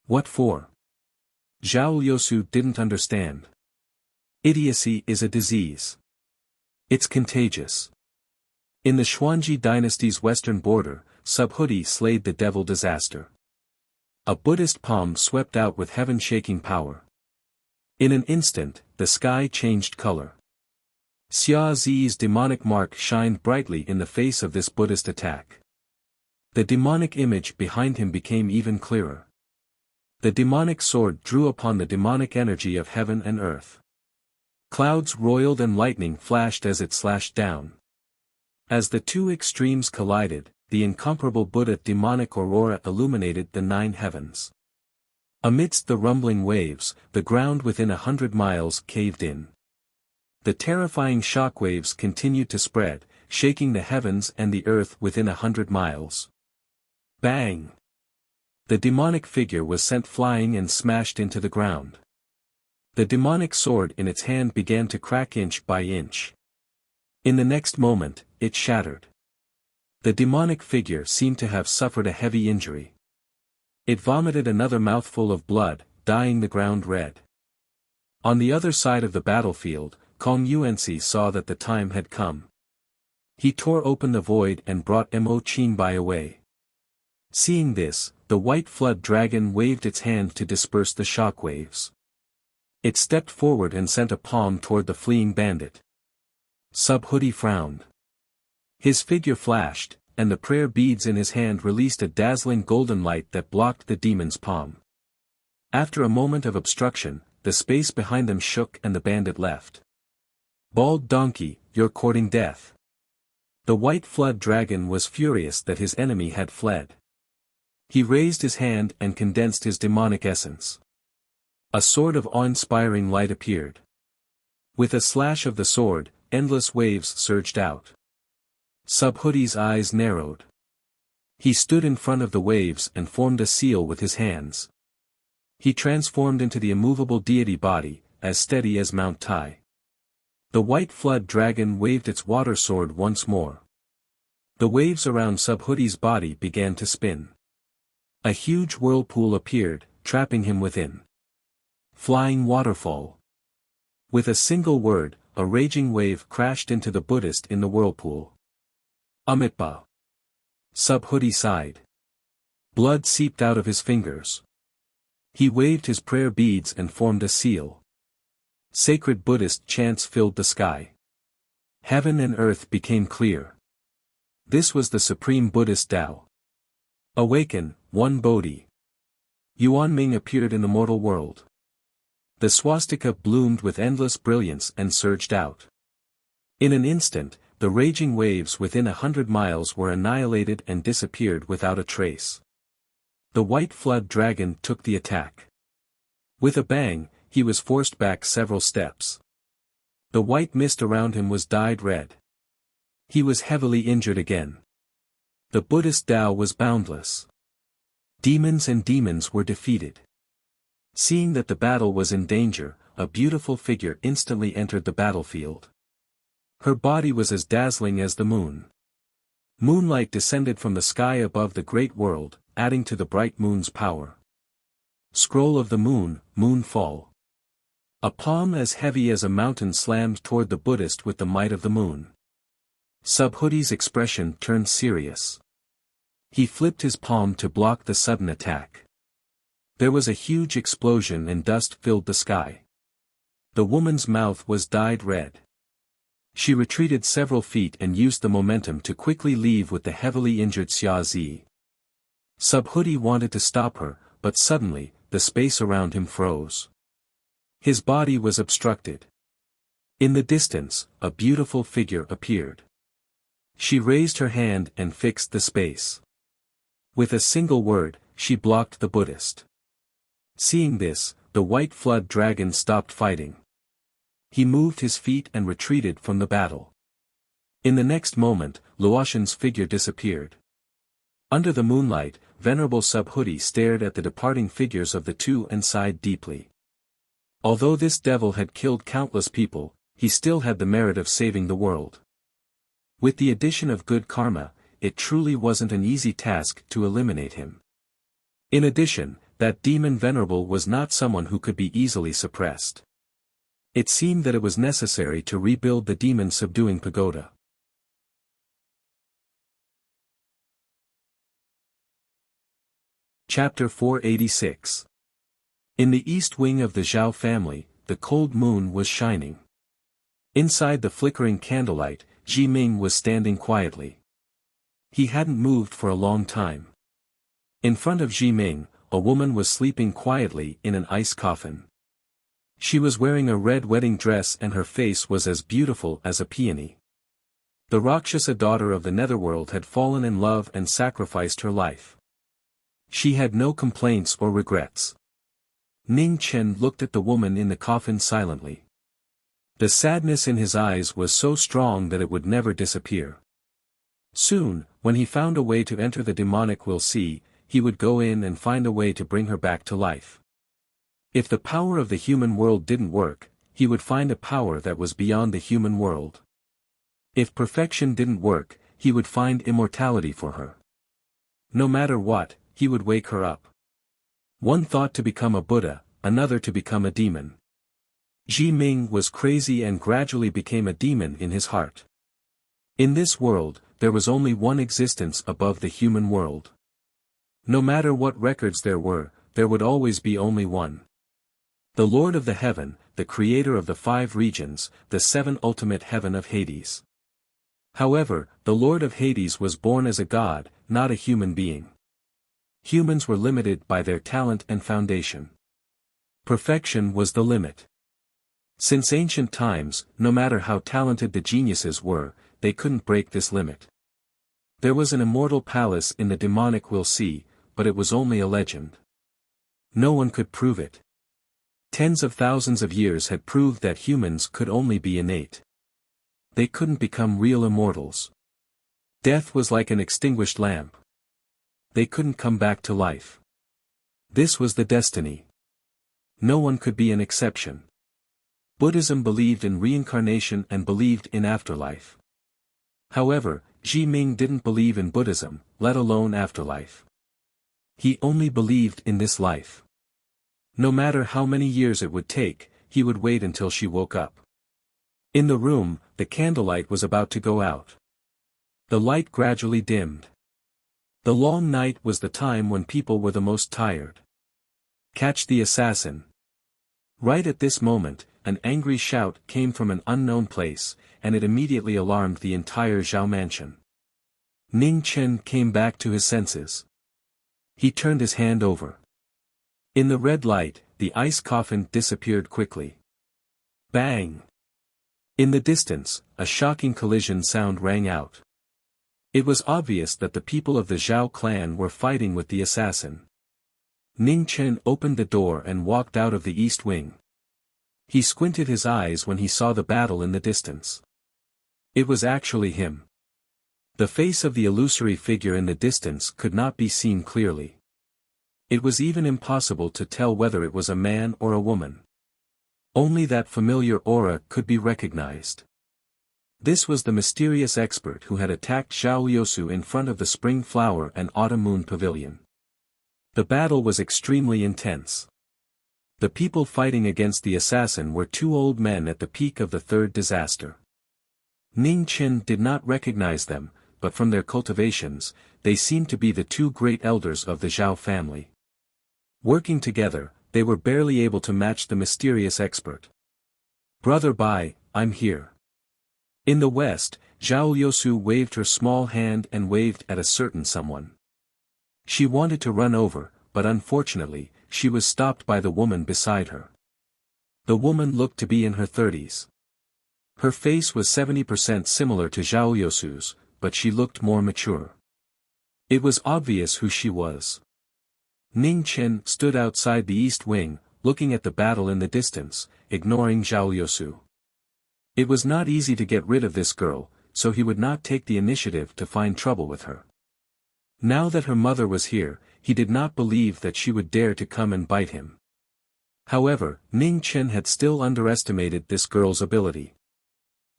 What for? Zhao Liusu didn't understand. Idiocy is a disease. It's contagious. In the Xuanji dynasty's western border, Subhuti slayed the devil disaster. A Buddhist palm swept out with heaven-shaking power. In an instant, the sky changed color. Xia Zi's demonic mark shined brightly in the face of this Buddhist attack. The demonic image behind him became even clearer. The demonic sword drew upon the demonic energy of heaven and earth. Clouds roiled and lightning flashed as it slashed down. As the 2 extremes collided, the incomparable Buddha demonic aurora illuminated the 9 heavens. Amidst the rumbling waves, the ground within 100 miles caved in. The terrifying shockwaves continued to spread, shaking the heavens and the earth within 100 miles. Bang! The demonic figure was sent flying and smashed into the ground. The demonic sword in its hand began to crack inch by inch. In the next moment, it shattered. The demonic figure seemed to have suffered a heavy injury. It vomited another mouthful of blood, dyeing the ground red. On the other side of the battlefield, Kong Yuanxi saw that the time had come. He tore open the void and brought Mo Qingbai away. Seeing this, the white flood dragon waved its hand to disperse the shockwaves. It stepped forward and sent a palm toward the fleeing bandit. Subhuti frowned. His figure flashed, and the prayer beads in his hand released a dazzling golden light that blocked the demon's palm. After a moment of obstruction, the space behind them shook and the bandit left. Bald donkey, you're courting death. The white flood dragon was furious that his enemy had fled. He raised his hand and condensed his demonic essence. A sword of awe-inspiring light appeared. With a slash of the sword, endless waves surged out. Subhuti's eyes narrowed. He stood in front of the waves and formed a seal with his hands. He transformed into the immovable deity body, as steady as Mount Tai. The white flood dragon waved its water sword once more. The waves around Subhuti's body began to spin. A huge whirlpool appeared, trapping him within. Flying waterfall. With a single word, a raging wave crashed into the Buddhist in the whirlpool. Amitba. Subhuti sighed. Blood seeped out of his fingers. He waved his prayer beads and formed a seal. Sacred Buddhist chants filled the sky. Heaven and earth became clear. This was the supreme Buddhist Tao. Awaken, one Bodhi. Yuan Ming appeared in the mortal world. The swastika bloomed with endless brilliance and surged out. In an instant, the raging waves within 100 miles were annihilated and disappeared without a trace. The white flood dragon took the attack. With a bang, he was forced back several steps. The white mist around him was dyed red. He was heavily injured again. The Buddhist Tao was boundless. Demons and demons were defeated. Seeing that the battle was in danger, a beautiful figure instantly entered the battlefield. Her body was as dazzling as the moon. Moonlight descended from the sky above the great world, adding to the bright moon's power. Scroll of the moon, moonfall. A palm as heavy as a mountain slammed toward the Buddhist with the might of the moon. Subhudi's expression turned serious. He flipped his palm to block the sudden attack. There was a huge explosion and dust filled the sky. The woman's mouth was dyed red. She retreated several feet and used the momentum to quickly leave with the heavily injured Xia Zi. Subhudi wanted to stop her, but suddenly, the space around him froze. His body was obstructed. In the distance, a beautiful figure appeared. She raised her hand and fixed the space. With a single word, she blocked the Buddhist. Seeing this, the white flood dragon stopped fighting. He moved his feet and retreated from the battle. In the next moment, Luoshan's figure disappeared. Under the moonlight, Venerable Subhuti stared at the departing figures of the two and sighed deeply. Although this devil had killed countless people, he still had the merit of saving the world. With the addition of good karma, it truly wasn't an easy task to eliminate him. In addition, that demon Venerable was not someone who could be easily suppressed. It seemed that it was necessary to rebuild the demon-subduing pagoda. Chapter 486. In the east wing of the Zhao family, the cold moon was shining. Inside the flickering candlelight, Ji Ming was standing quietly. He hadn't moved for a long time. In front of Ji Ming, a woman was sleeping quietly in an ice coffin. She was wearing a red wedding dress and her face was as beautiful as a peony. The Rakshasa daughter of the netherworld had fallen in love and sacrificed her life. She had no complaints or regrets. Ning Chen looked at the woman in the coffin silently. The sadness in his eyes was so strong that it would never disappear. Soon, when he found a way to enter the demonic Wuxia, he would go in and find a way to bring her back to life. If the power of the human world didn't work, he would find a power that was beyond the human world. If perfection didn't work, he would find immortality for her. No matter what, he would wake her up. One thought to become a Buddha, another to become a demon. Ji Ming was crazy and gradually became a demon in his heart. In this world, there was only one existence above the human world. No matter what records there would always be only one. The Lord of the Heaven, the creator of the 5 regions, the 7 ultimate heaven of Hades. However, the Lord of Hades was born as a god, not a human being. Humans were limited by their talent and foundation. Perfection was the limit. Since ancient times, no matter how talented the geniuses were, they couldn't break this limit. There was an immortal palace in the demonic Wuxia, but it was only a legend. No one could prove it. Tens of thousands of years had proved that humans could only be innate. They couldn't become real immortals. Death was like an extinguished lamp. They couldn't come back to life. This was the destiny. No one could be an exception. Buddhism believed in reincarnation and believed in afterlife. However, Ji Ming didn't believe in Buddhism, let alone afterlife. He only believed in this life. No matter how many years it would take, he would wait until she woke up. In the room, the candlelight was about to go out. The light gradually dimmed. The long night was the time when people were the most tired. Catch the assassin. Right at this moment, an angry shout came from an unknown place, and it immediately alarmed the entire Zhao mansion. Ning Chen came back to his senses. He turned his hand over. In the red light, the ice coffin disappeared quickly. Bang! In the distance, a shocking collision sound rang out. It was obvious that the people of the Zhao clan were fighting with the assassin. Ning Chen opened the door and walked out of the east wing. He squinted his eyes when he saw the battle in the distance. It was actually him. The face of the illusory figure in the distance could not be seen clearly. It was even impossible to tell whether it was a man or a woman. Only that familiar aura could be recognized. This was the mysterious expert who had attacked Zhao Liusu in front of the Spring Flower and Autumn Moon Pavilion. The battle was extremely intense. The people fighting against the assassin were two old men at the peak of the third disaster. Ning Chen did not recognize them, but from their cultivations, they seemed to be the two great elders of the Zhao family. Working together, they were barely able to match the mysterious expert. "Brother Bai, I'm here." In the west, Zhao Liusu waved her small hand and waved at a certain someone. She wanted to run over, but unfortunately, she was stopped by the woman beside her. The woman looked to be in her 30s. Her face was 70% similar to Zhao Liusu's, but she looked more mature. It was obvious who she was. Ning Chen stood outside the east wing, looking at the battle in the distance, ignoring Zhao Liusu. It was not easy to get rid of this girl, so he would not take the initiative to find trouble with her. Now that her mother was here, he did not believe that she would dare to come and bite him. However, Ning Chen had still underestimated this girl's ability.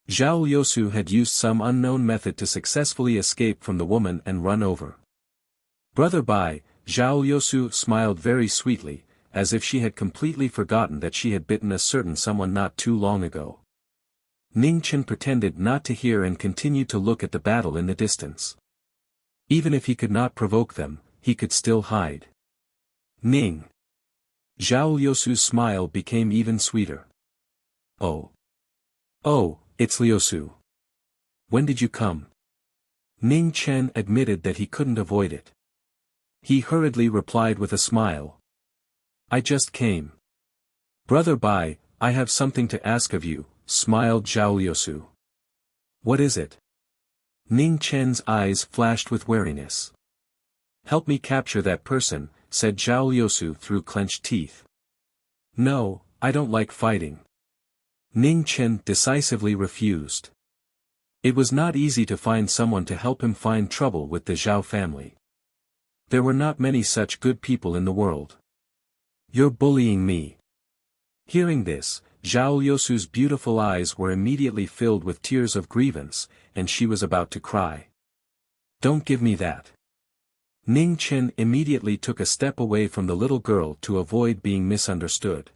Zhao Liusu had used some unknown method to successfully escape from the woman and run over. "Brother Bai," Zhao Liusu smiled very sweetly, as if she had completely forgotten that she had bitten a certain someone not too long ago. Ning Chen pretended not to hear and continued to look at the battle in the distance. Even if he could not provoke them, he could still hide. "Ning." Zhao Liusu's smile became even sweeter. "Oh. Oh, it's Liusu. When did you come?" Ning Chen admitted that he couldn't avoid it. He hurriedly replied with a smile. "I just came." "Brother Bai, I have something to ask of you," smiled Zhao Liusu. "What is it?" Ning Chen's eyes flashed with wariness. "Help me capture that person," said Zhao Liusu through clenched teeth. "No, I don't like fighting." Ning Chen decisively refused. It was not easy to find someone to help him find trouble with the Zhao family. There were not many such good people in the world. "You're bullying me." Hearing this, Zhao Liusu's beautiful eyes were immediately filled with tears of grievance, and she was about to cry. "Don't give me that." Ning Chen immediately took a step away from the little girl to avoid being misunderstood.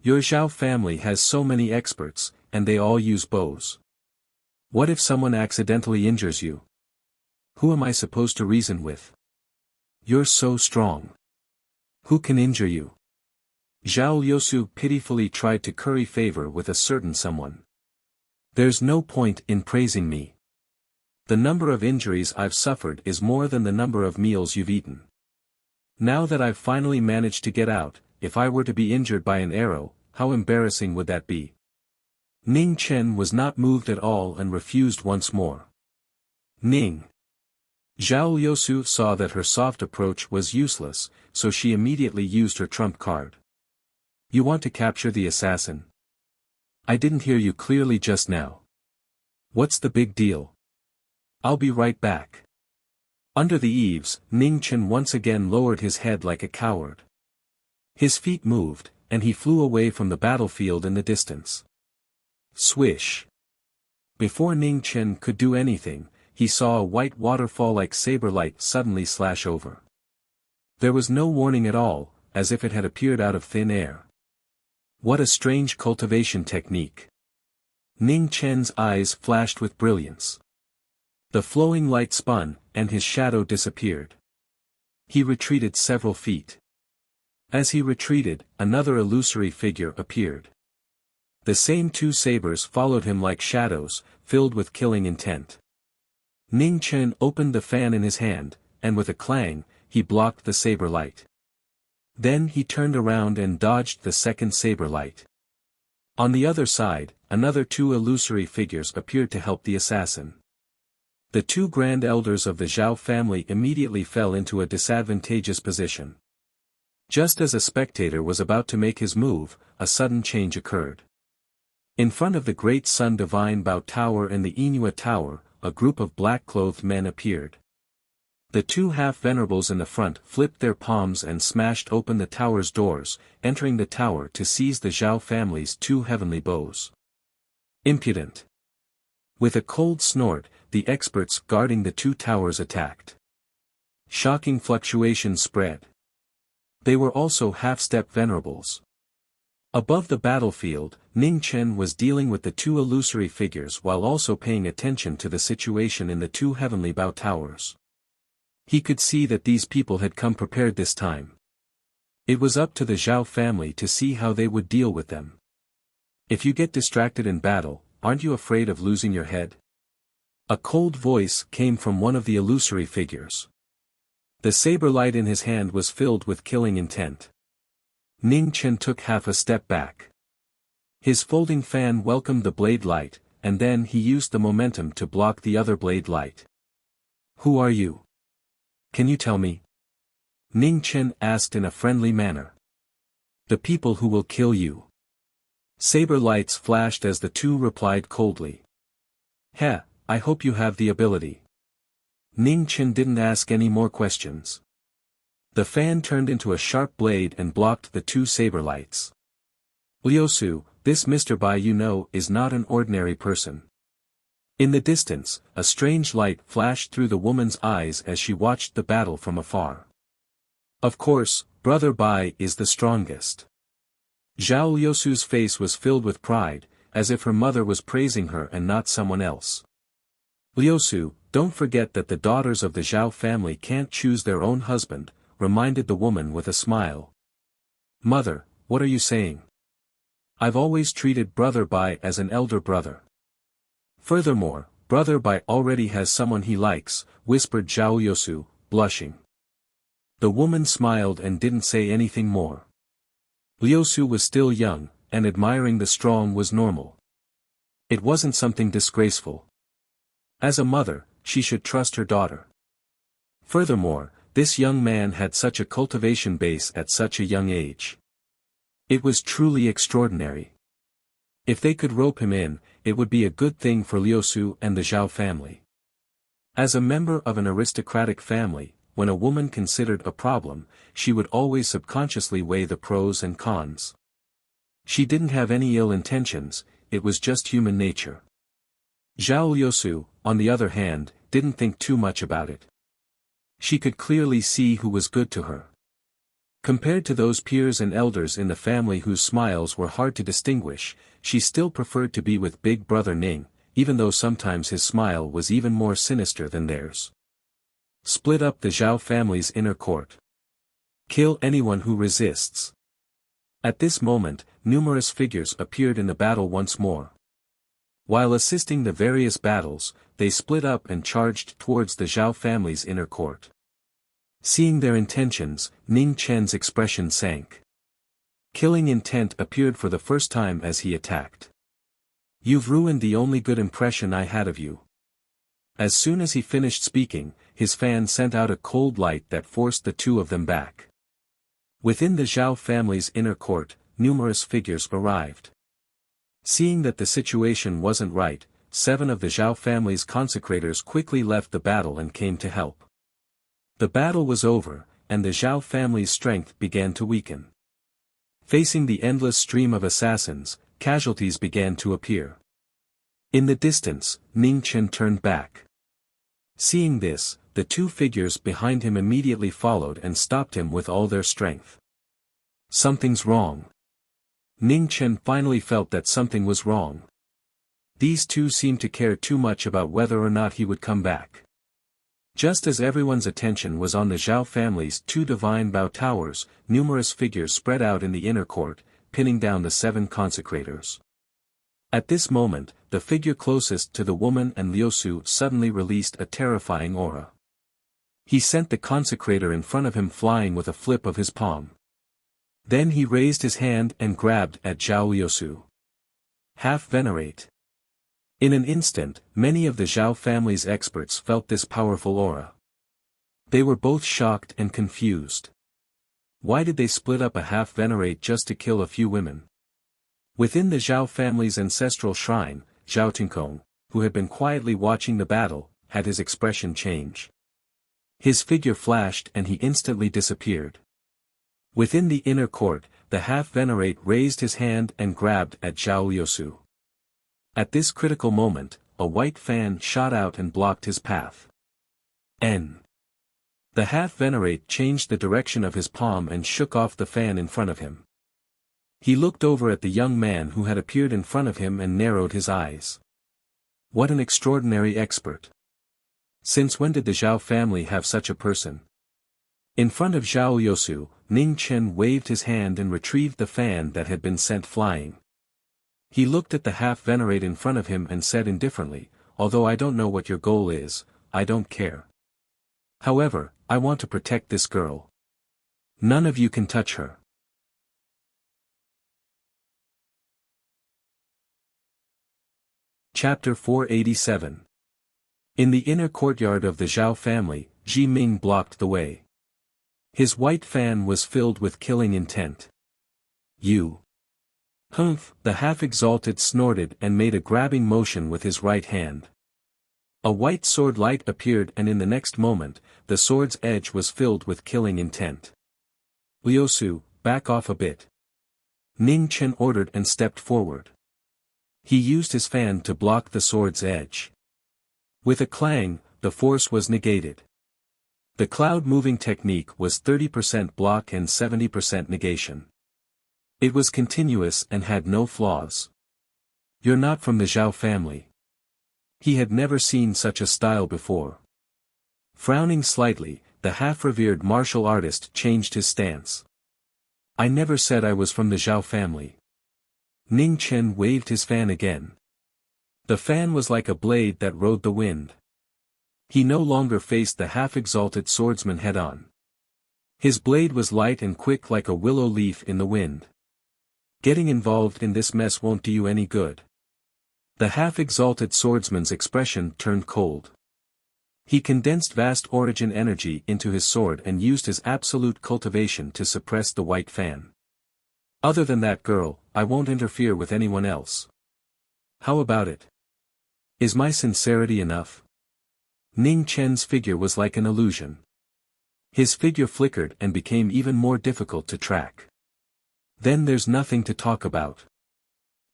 "Your Zhao family has so many experts, and they all use bows. What if someone accidentally injures you? Who am I supposed to reason with? You're so strong. Who can injure you?" Zhao Liusu pitifully tried to curry favor with a certain someone. "There's no point in praising me. The number of injuries I've suffered is more than the number of meals you've eaten. Now that I've finally managed to get out, if I were to be injured by an arrow, how embarrassing would that be?" Ning Chen was not moved at all and refused once more. "Ning." Zhao Liusu saw that her soft approach was useless, so she immediately used her trump card. "You want to capture the assassin? I didn't hear you clearly just now. What's the big deal? I'll be right back." Under the eaves, Ning Chen once again lowered his head like a coward. His feet moved, and he flew away from the battlefield in the distance. Swish! Before Ning Chen could do anything, he saw a white waterfall like saber light suddenly slash over. There was no warning at all, as if it had appeared out of thin air. What a strange cultivation technique! Ning Chen's eyes flashed with brilliance. The flowing light spun, and his shadow disappeared. He retreated several feet. As he retreated, another illusory figure appeared. The same two sabers followed him like shadows, filled with killing intent. Ning Chen opened the fan in his hand, and with a clang, he blocked the saber light. Then he turned around and dodged the second saber light. On the other side, another two illusory figures appeared to help the assassin. The two grand elders of the Zhao family immediately fell into a disadvantageous position. Just as a spectator was about to make his move, a sudden change occurred. In front of the Great Sun Divine Bao Tower and the Inua Tower, a group of black-clothed men appeared. The two half-venerables in the front flipped their palms and smashed open the tower's doors, entering the tower to seize the Zhao family's two heavenly bows. Impudent! With a cold snort, the experts guarding the two towers attacked. Shocking fluctuations spread. They were also half-step venerables. Above the battlefield, Ning Chen was dealing with the two illusory figures while also paying attention to the situation in the two heavenly Bao towers. He could see that these people had come prepared this time. It was up to the Zhao family to see how they would deal with them. If you get distracted in battle, aren't you afraid of losing your head? A cold voice came from one of the illusory figures. The saber light in his hand was filled with killing intent. Ning Chen took half a step back. His folding fan welcomed the blade light, and then he used the momentum to block the other blade light. Who are you? Can you tell me? Ning Chen asked in a friendly manner. The people who will kill you. Saber lights flashed as the two replied coldly. Heh, I hope you have the ability. Ning Chen didn't ask any more questions. The fan turned into a sharp blade and blocked the two saber lights. Liusu, this Mr. Bai you know is not an ordinary person. In the distance, a strange light flashed through the woman's eyes as she watched the battle from afar. Of course, Brother Bai is the strongest. Zhao Liusu's face was filled with pride, as if her mother was praising her and not someone else. Liusu, don't forget that the daughters of the Zhao family can't choose their own husband, reminded the woman with a smile. Mother, what are you saying? I've always treated Brother Bai as an elder brother. Furthermore, Brother Bai already has someone he likes, whispered Zhao Liusu, blushing. The woman smiled and didn't say anything more. Liusu was still young, and admiring the strong was normal. It wasn't something disgraceful. As a mother, she should trust her daughter. Furthermore, this young man had such a cultivation base at such a young age. It was truly extraordinary. If they could rope him in, it would be a good thing for Liusu and the Zhao family. As a member of an aristocratic family, when a woman considered a problem, she would always subconsciously weigh the pros and cons. She didn't have any ill intentions, it was just human nature. Zhao Liusu, on the other hand, didn't think too much about it. She could clearly see who was good to her. Compared to those peers and elders in the family whose smiles were hard to distinguish, she still preferred to be with Big Brother Ning, even though sometimes his smile was even more sinister than theirs. Split up the Zhao family's inner court. Kill anyone who resists. At this moment, numerous figures appeared in the battle once more. While assisting the various battles, they split up and charged towards the Zhao family's inner court. Seeing their intentions, Ning Chen's expression sank. Killing intent appeared for the first time as he attacked. You've ruined the only good impression I had of you. As soon as he finished speaking, his fan sent out a cold light that forced the two of them back. Within the Zhao family's inner court, numerous figures arrived. Seeing that the situation wasn't right, 7 of the Zhao family's consecrators quickly left the battle and came to help. The battle was over, and the Zhao family's strength began to weaken. Facing the endless stream of assassins, casualties began to appear. In the distance, Ning Chen turned back. Seeing this, the 2 figures behind him immediately followed and stopped him with all their strength. Something's wrong. Ning Chen finally felt that something was wrong. These 2 seemed to care too much about whether or not he would come back. Just as everyone's attention was on the Zhao family's 2 divine Bao towers, numerous figures spread out in the inner court, pinning down the 7 consecrators. At this moment, the figure closest to the woman and Liusu suddenly released a terrifying aura. He sent the consecrator in front of him flying with a flip of his palm. Then he raised his hand and grabbed at Zhao Liusu. Half venerate. In an instant, many of the Zhao family's experts felt this powerful aura. They were both shocked and confused. Why did they split up a half venerate just to kill a few women? Within the Zhao family's ancestral shrine, Zhao Tinkong, who had been quietly watching the battle, had his expression change. His figure flashed and he instantly disappeared. Within the inner court, the half venerate raised his hand and grabbed at Zhao Liusu. At this critical moment, a white fan shot out and blocked his path. N. The half venerate changed the direction of his palm and shook off the fan in front of him. He looked over at the young man who had appeared in front of him and narrowed his eyes. What an extraordinary expert. Since when did the Zhao family have such a person? In front of Zhao Liusu, Ning Chen waved his hand and retrieved the fan that had been sent flying. He looked at the half venerate in front of him and said indifferently, although I don't know what your goal is, I don't care. However, I want to protect this girl. None of you can touch her. Chapter 487. In the inner courtyard of the Zhao family, Ji Ming blocked the way. His white fan was filled with killing intent. You. Humph, the half-exalted snorted and made a grabbing motion with his right hand. A white sword light appeared and in the next moment, the sword's edge was filled with killing intent. Liusu, back off a bit. Ning Chen ordered and stepped forward. He used his fan to block the sword's edge. With a clang, the force was negated. The cloud-moving technique was 30% block and 70% negation. It was continuous and had no flaws. You're not from the Zhao family. He had never seen such a style before. Frowning slightly, the half-revered martial artist changed his stance. I never said I was from the Zhao family. Ning Chen waved his fan again. The fan was like a blade that rode the wind. He no longer faced the half-exalted swordsman head-on. His blade was light and quick like a willow leaf in the wind. Getting involved in this mess won't do you any good. The half-exalted swordsman's expression turned cold. He condensed vast origin energy into his sword and used his absolute cultivation to suppress the white fan. Other than that girl, I won't interfere with anyone else. How about it? Is my sincerity enough? Ning Chen's figure was like an illusion. His figure flickered and became even more difficult to track. Then there's nothing to talk about.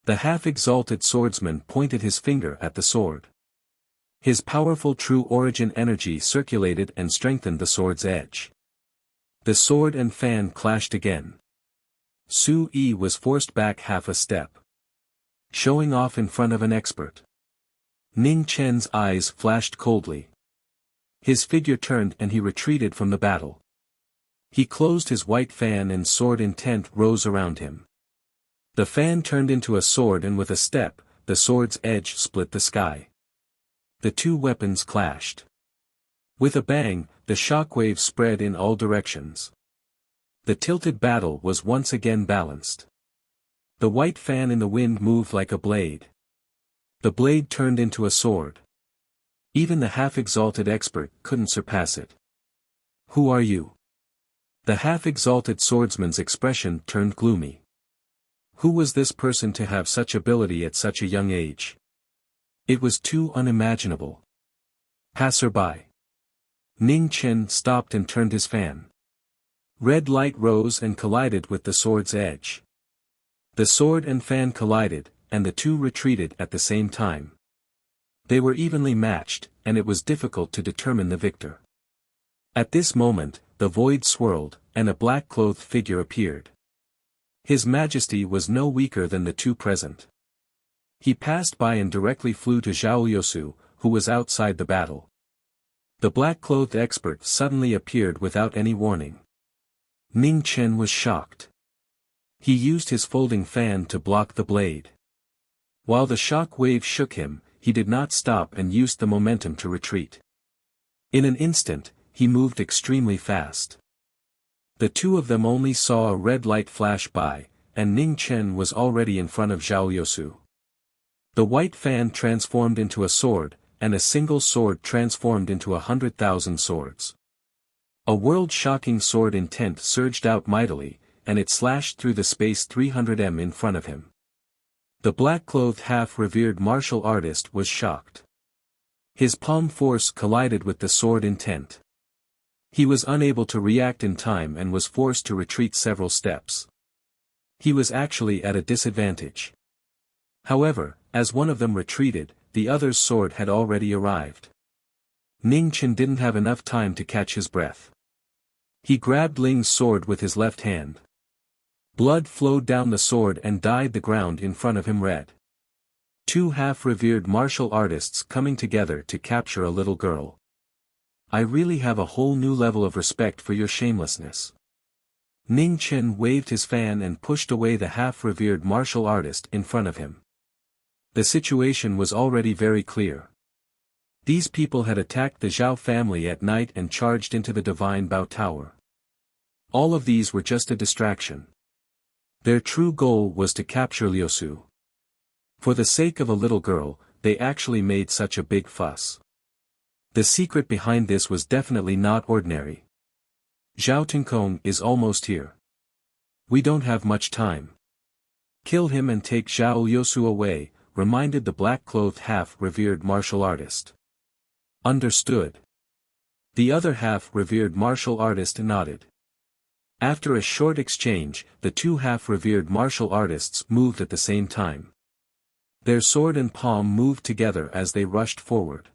The half-exalted swordsman pointed his finger at the sword. His powerful true origin energy circulated and strengthened the sword's edge. The sword and fan clashed again. Su Yi was forced back half a step. Showing off in front of an expert. Ning Chen's eyes flashed coldly. His figure turned and he retreated from the battle. He closed his white fan and sword intent rose around him. The fan turned into a sword and with a step, the sword's edge split the sky. The two weapons clashed. With a bang, the shockwave spread in all directions. The tilted battle was once again balanced. The white fan in the wind moved like a blade. The blade turned into a sword. Even the half-exalted expert couldn't surpass it. Who are you? The half-exalted swordsman's expression turned gloomy. Who was this person to have such ability at such a young age? It was too unimaginable. Passerby. Ning Chen stopped and turned his fan. Red light rose and collided with the sword's edge. The sword and fan collided, and the two retreated at the same time. They were evenly matched, and it was difficult to determine the victor. At this moment, the void swirled, and a black-clothed figure appeared. His Majesty was no weaker than the two present. He passed by and directly flew to Zhao Liusu, who was outside the battle. The black-clothed expert suddenly appeared without any warning. Ning Chen was shocked. He used his folding fan to block the blade. While the shock wave shook him, he did not stop and used the momentum to retreat. In an instant, he moved extremely fast. The two of them only saw a red light flash by, and Ning Chen was already in front of Zhao Liusu. The white fan transformed into a sword, and a single sword transformed into 100,000 swords. A world-shocking sword intent surged out mightily, and it slashed through the space 300 m in front of him. The black-clothed half-revered martial artist was shocked. His palm force collided with the sword intent. He was unable to react in time and was forced to retreat several steps. He was actually at a disadvantage. However, as one of them retreated, the other's sword had already arrived. Ning Chen didn't have enough time to catch his breath. He grabbed Ling's sword with his left hand. Blood flowed down the sword and dyed the ground in front of him red. Two half-revered martial artists coming together to capture a little girl. I really have a whole new level of respect for your shamelessness. Ning Chen waved his fan and pushed away the half-revered martial artist in front of him. The situation was already very clear. These people had attacked the Zhao family at night and charged into the Divine Bao Tower. All of these were just a distraction. Their true goal was to capture Liusu. For the sake of a little girl, they actually made such a big fuss. The secret behind this was definitely not ordinary. Zhao Tinkong is almost here. We don't have much time. Kill him and take Zhao Liusu away, reminded the black-clothed half-revered martial artist. Understood. The other half-revered martial artist nodded. After a short exchange, the two half-revered martial artists moved at the same time. Their sword and palm moved together as they rushed forward.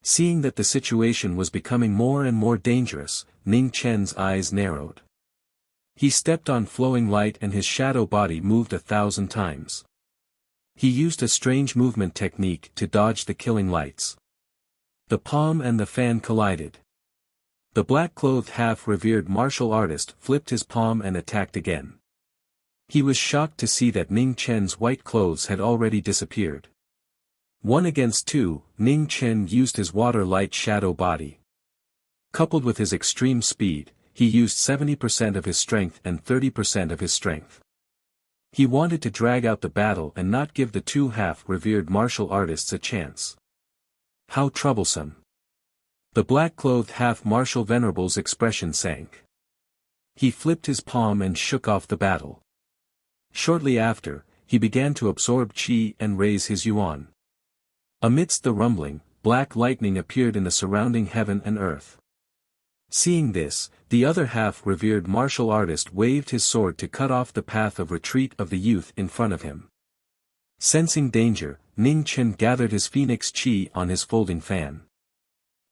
Seeing that the situation was becoming more and more dangerous, Ning Chen's eyes narrowed. He stepped on flowing light and his shadow body moved 1,000 times. He used a strange movement technique to dodge the killing lights. The palm and the fan collided. The black-clothed half-revered martial artist flipped his palm and attacked again. He was shocked to see that Ning Chen's white clothes had already disappeared. 1 against 2, Ning Chen used his water-light shadow body. Coupled with his extreme speed, he used 70% of his strength and 30% of his strength. He wanted to drag out the battle and not give the two half-revered martial artists a chance. How troublesome. The black-clothed half-martial venerable's expression sank. He flipped his palm and shook off the battle. Shortly after, he began to absorb qi and raise his yuan. Amidst the rumbling, black lightning appeared in the surrounding heaven and earth. Seeing this, the other half-revered martial artist waved his sword to cut off the path of retreat of the youth in front of him. Sensing danger, Ning Chen gathered his phoenix qi on his folding fan.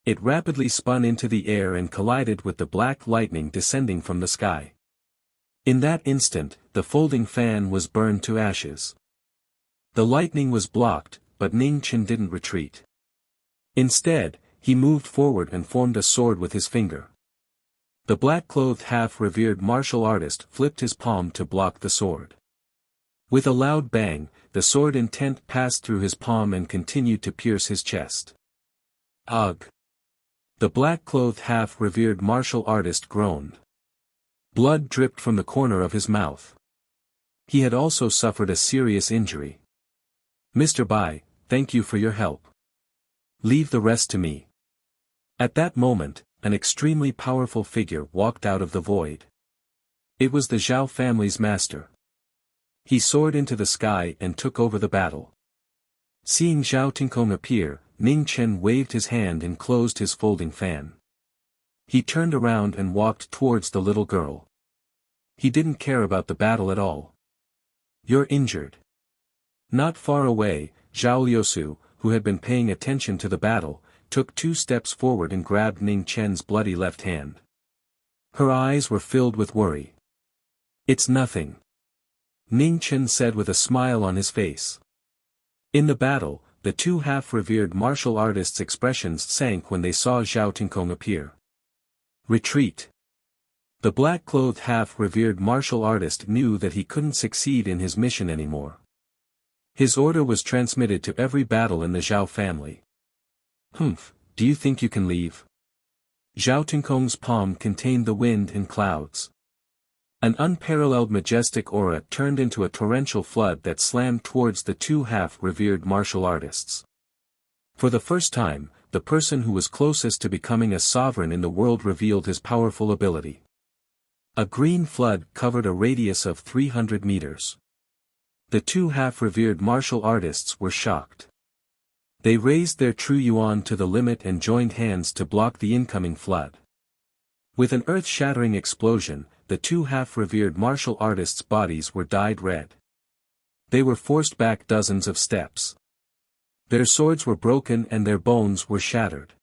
It rapidly spun into the air and collided with the black lightning descending from the sky. In that instant, the folding fan was burned to ashes. The lightning was blocked, but Ning Chen didn't retreat. Instead, he moved forward and formed a sword with his finger. The black-clothed half-revered martial artist flipped his palm to block the sword. With a loud bang, the sword intent passed through his palm and continued to pierce his chest. Ugh! The black-clothed half-revered martial artist groaned. Blood dripped from the corner of his mouth. He had also suffered a serious injury. Mr. Bai, thank you for your help. Leave the rest to me. At that moment, an extremely powerful figure walked out of the void. It was the Zhao family's master. He soared into the sky and took over the battle. Seeing Zhao Tinkong appear, Ning Chen waved his hand and closed his folding fan. He turned around and walked towards the little girl. He didn't care about the battle at all. You're injured. Not far away, Zhao Liusu, who had been paying attention to the battle, took 2 steps forward and grabbed Ning Chen's bloody left hand. Her eyes were filled with worry. It's nothing. Ning Chen said with a smile on his face. In the battle, the two half-revered martial artists' expressions sank when they saw Zhao Tinkong appear. Retreat. The black-clothed half-revered martial artist knew that he couldn't succeed in his mission anymore. His order was transmitted to every battle in the Zhao family. Do you think you can leave? Zhao Tinkong's palm contained the wind and clouds. An unparalleled majestic aura turned into a torrential flood that slammed towards the two half-revered martial artists. For the first time, the person who was closest to becoming a sovereign in the world revealed his powerful ability. A green flood covered a radius of 300 meters. The two half-revered martial artists were shocked. They raised their true yuan to the limit and joined hands to block the incoming flood. With an earth-shattering explosion, the two half-revered martial artists' bodies were dyed red. They were forced back dozens of steps. Their swords were broken and their bones were shattered.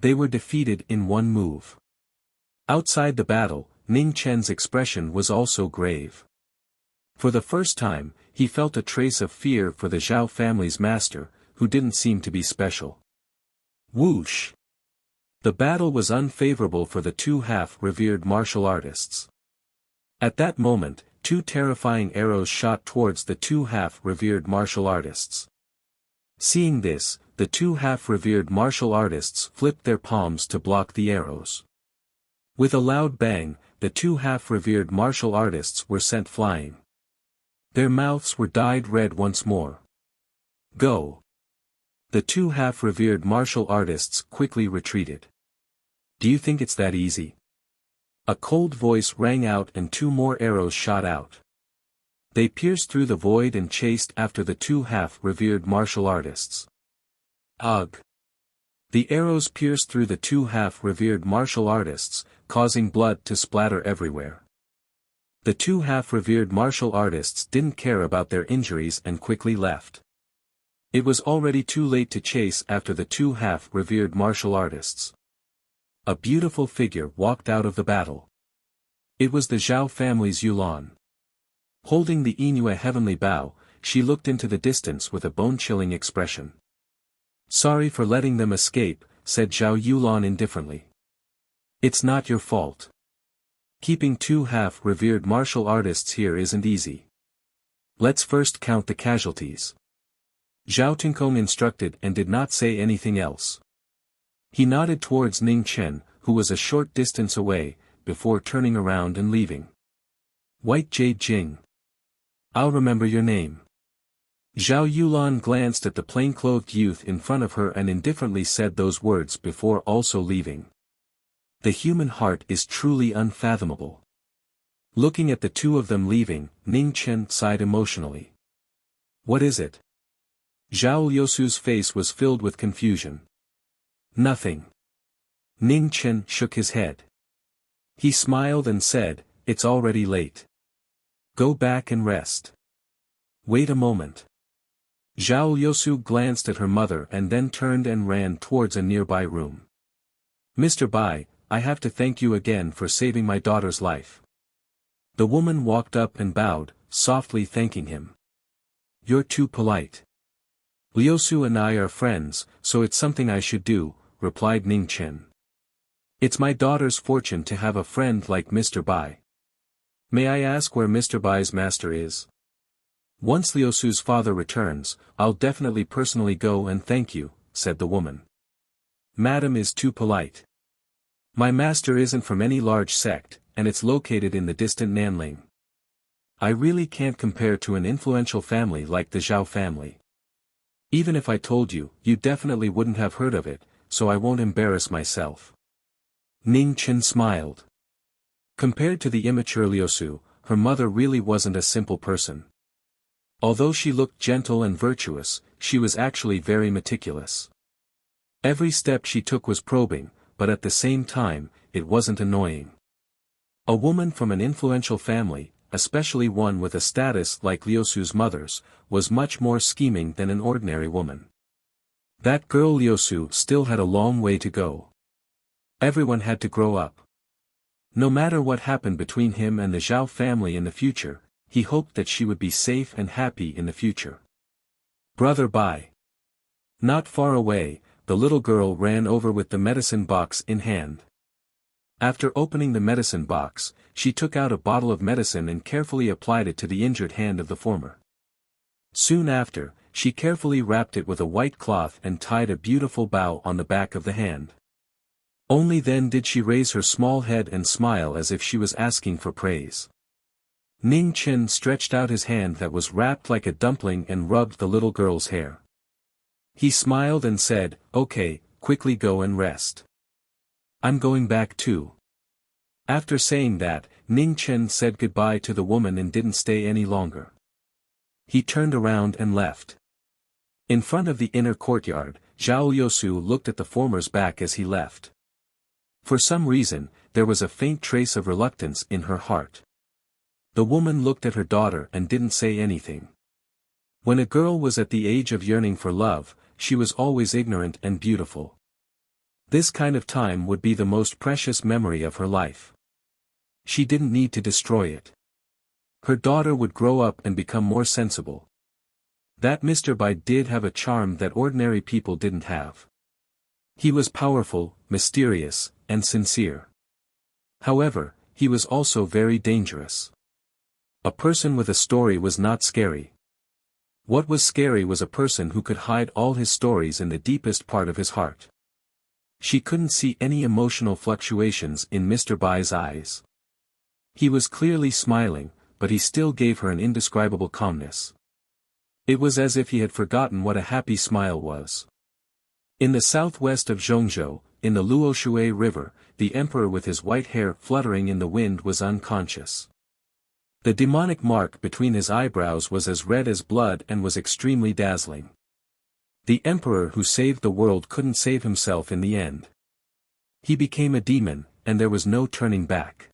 They were defeated in one move. Outside the battle, Ning Chen's expression was also grave. For the first time, he felt a trace of fear for the Zhao family's master, who didn't seem to be special. Whoosh! The battle was unfavorable for the two half-revered martial artists. At that moment, two terrifying arrows shot towards the two half-revered martial artists. Seeing this, the two half-revered martial artists flipped their palms to block the arrows. With a loud bang, the two half-revered martial artists were sent flying. Their mouths were dyed red once more. Go! The two half-revered martial artists quickly retreated. Do you think it's that easy? A cold voice rang out and two more arrows shot out. They pierced through the void and chased after the two half-revered martial artists. Ugh! The arrows pierced through the two half-revered martial artists, causing blood to splatter everywhere. The two half-revered martial artists didn't care about their injuries and quickly left. It was already too late to chase after the two half-revered martial artists. A beautiful figure walked out of the battle. It was the Zhao family's Yulan. Holding the Inue heavenly bow, she looked into the distance with a bone-chilling expression. Sorry for letting them escape, said Zhao Yulan indifferently. It's not your fault. Keeping two half-revered martial artists here isn't easy. Let's first count the casualties. Zhao Tinkong instructed and did not say anything else. He nodded towards Ning Chen, who was a short distance away, before turning around and leaving. White Jade Jing. I'll remember your name. Zhao Yulan glanced at the plain-clothed youth in front of her and indifferently said those words before also leaving. The human heart is truly unfathomable. Looking at the two of them leaving, Ning Chen sighed emotionally. What is it? Zhao Liusu's face was filled with confusion. Nothing. Ning Chen shook his head. He smiled and said, it's already late. Go back and rest. Wait a moment. Zhao Liusu glanced at her mother and then turned and ran towards a nearby room. Mr. Bai, I have to thank you again for saving my daughter's life. The woman walked up and bowed, softly thanking him. You're too polite. Liusu and I are friends, so it's something I should do, replied Ning Chen. It's my daughter's fortune to have a friend like Mr. Bai. May I ask where Mr. Bai's master is? Once Liusu's father returns, I'll definitely personally go and thank you, said the woman. Madam is too polite. My master isn't from any large sect, and it's located in the distant Nanling. I really can't compare to an influential family like the Zhao family. Even if I told you, you definitely wouldn't have heard of it, so I won't embarrass myself. Ning Chen smiled. Compared to the immature Liusu, her mother really wasn't a simple person. Although she looked gentle and virtuous, she was actually very meticulous. Every step she took was probing, but at the same time, it wasn't annoying. A woman from an influential family, especially one with a status like Liusu's mother's, was much more scheming than an ordinary woman. That girl Liusu still had a long way to go. Everyone had to grow up. No matter what happened between him and the Zhao family in the future, he hoped that she would be safe and happy in the future. Brother Bai. Not far away, the little girl ran over with the medicine box in hand. After opening the medicine box, she took out a bottle of medicine and carefully applied it to the injured hand of the former. Soon after, she carefully wrapped it with a white cloth and tied a beautiful bow on the back of the hand. Only then did she raise her small head and smile as if she was asking for praise. Ning Chen stretched out his hand that was wrapped like a dumpling and rubbed the little girl's hair. He smiled and said, "Okay, quickly go and rest. I'm going back too." After saying that, Ning Chen said goodbye to the woman and didn't stay any longer. He turned around and left. In front of the inner courtyard, Zhao Liusu looked at the former's back as he left. For some reason, there was a faint trace of reluctance in her heart. The woman looked at her daughter and didn't say anything. When a girl was at the age of yearning for love, she was always ignorant and beautiful. This kind of time would be the most precious memory of her life. She didn't need to destroy it. Her daughter would grow up and become more sensible. That Mr. Bai did have a charm that ordinary people didn't have. He was powerful, mysterious, and sincere. However, he was also very dangerous. A person with a story was not scary. What was scary was a person who could hide all his stories in the deepest part of his heart. She couldn't see any emotional fluctuations in Mr. Bai's eyes. He was clearly smiling, but he still gave her an indescribable calmness. It was as if he had forgotten what a happy smile was. In the southwest of Zhongzhou, in the Luoshui River, the emperor with his white hair fluttering in the wind was unconscious. The demonic mark between his eyebrows was as red as blood and was extremely dazzling. The emperor who saved the world couldn't save himself in the end. He became a demon, and there was no turning back.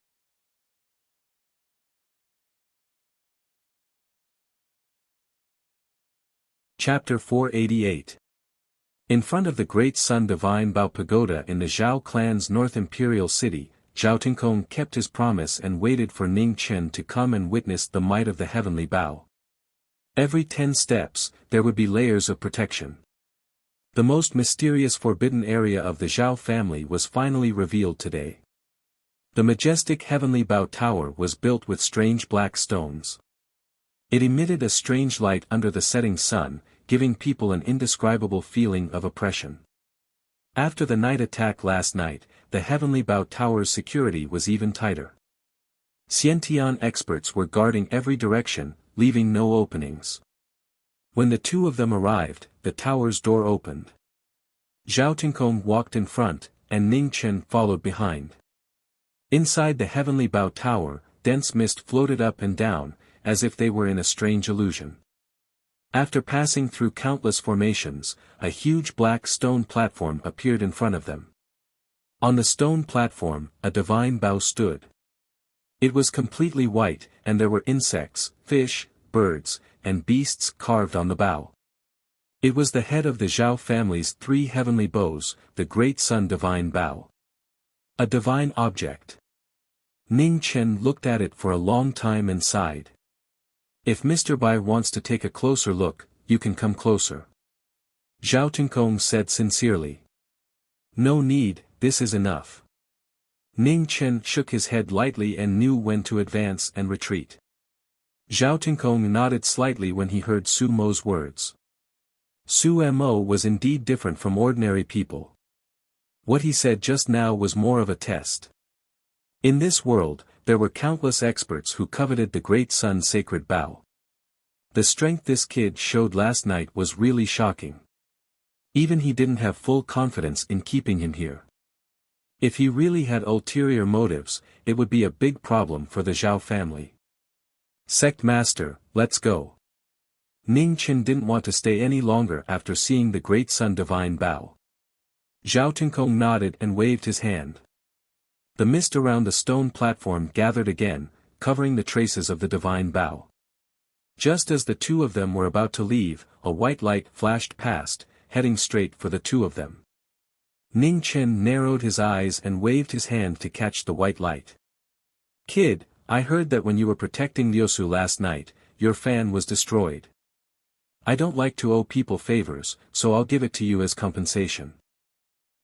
Chapter 488. In front of the Great Sun Divine Bao Pagoda in the Zhao clan's North Imperial City, Zhao Tinkong kept his promise and waited for Ning Chen to come and witness the might of the heavenly Bao. Every 10 steps, there would be layers of protection. The most mysterious forbidden area of the Zhao family was finally revealed today. The majestic heavenly Bao Tower was built with strange black stones. It emitted a strange light under the setting sun, giving people an indescribable feeling of oppression. After the night attack last night, the heavenly Bao Tower's security was even tighter. Xiantian experts were guarding every direction, leaving no openings. When the two of them arrived, the tower's door opened. Zhao Tinkong walked in front, and Ning Chen followed behind. Inside the heavenly Bao Tower, dense mist floated up and down, as if they were in a strange illusion. After passing through countless formations, a huge black stone platform appeared in front of them. On the stone platform, a divine Bao stood. It was completely white, and there were insects, fish, birds, and beasts carved on the Bao. It was the head of the Zhao family's 3 heavenly Baos, the Great Sun Divine Bao. A divine object. Ning Chen looked at it for a long time and sighed. If Mr. Bai wants to take a closer look, you can come closer. Zhao Tinkong said sincerely. No need, this is enough. Ning Chen shook his head lightly and knew when to advance and retreat. Zhao Tinkong nodded slightly when he heard Su Mo's words. Su Mo was indeed different from ordinary people. What he said just now was more of a test. In this world, there were countless experts who coveted the Great Sun's sacred Bao. The strength this kid showed last night was really shocking. Even he didn't have full confidence in keeping him here. If he really had ulterior motives, it would be a big problem for the Zhao family. Sect Master, let's go. Ning Chen didn't want to stay any longer after seeing the Great Sun Divine Bao. Zhao Tinkong nodded and waved his hand. The mist around the stone platform gathered again, covering the traces of the divine Bao. Just as the two of them were about to leave, a white light flashed past, heading straight for the two of them. Ning Chen narrowed his eyes and waved his hand to catch the white light. Kid, I heard that when you were protecting Liusu last night, your fan was destroyed. I don't like to owe people favors, so I'll give it to you as compensation.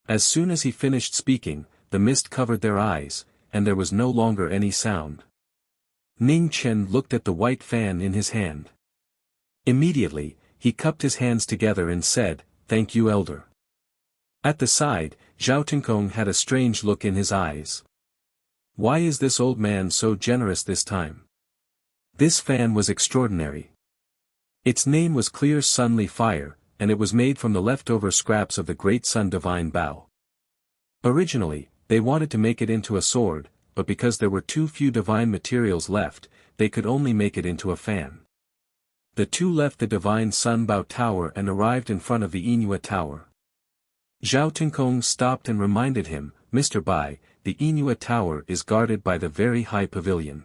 As soon as he finished speaking, the mist covered their eyes, and there was no longer any sound. Ning Chen looked at the white fan in his hand. Immediately, he cupped his hands together and said, "Thank you, Elder." At the side, Zhao Tinkong had a strange look in his eyes. Why is this old man so generous this time? This fan was extraordinary. Its name was Clear Sunly Fire, and it was made from the leftover scraps of the Great Sun Divine Bow. Originally, they wanted to make it into a sword, but because there were too few divine materials left, they could only make it into a fan. The two left the Divine Sun Bow Tower and arrived in front of the Inua Tower. Zhao Tinkong stopped and reminded him, Mr. Bai, the Inua Tower is guarded by the Very High Pavilion.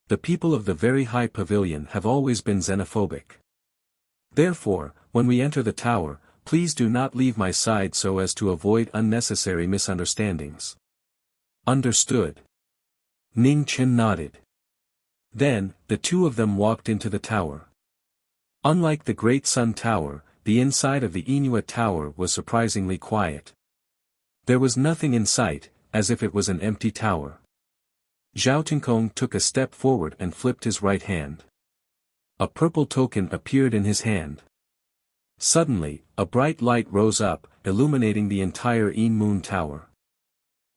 The people of the Very High Pavilion have always been xenophobic. Therefore, when we enter the tower, please do not leave my side so as to avoid unnecessary misunderstandings. Understood. Ning Chen nodded. Then, the two of them walked into the tower. Unlike the Great Sun Tower, the inside of the Inua Tower was surprisingly quiet. There was nothing in sight, as if it was an empty tower. Zhao Tinkong took a step forward and flipped his right hand. A purple token appeared in his hand. Suddenly, a bright light rose up, illuminating the entire In Moon Tower.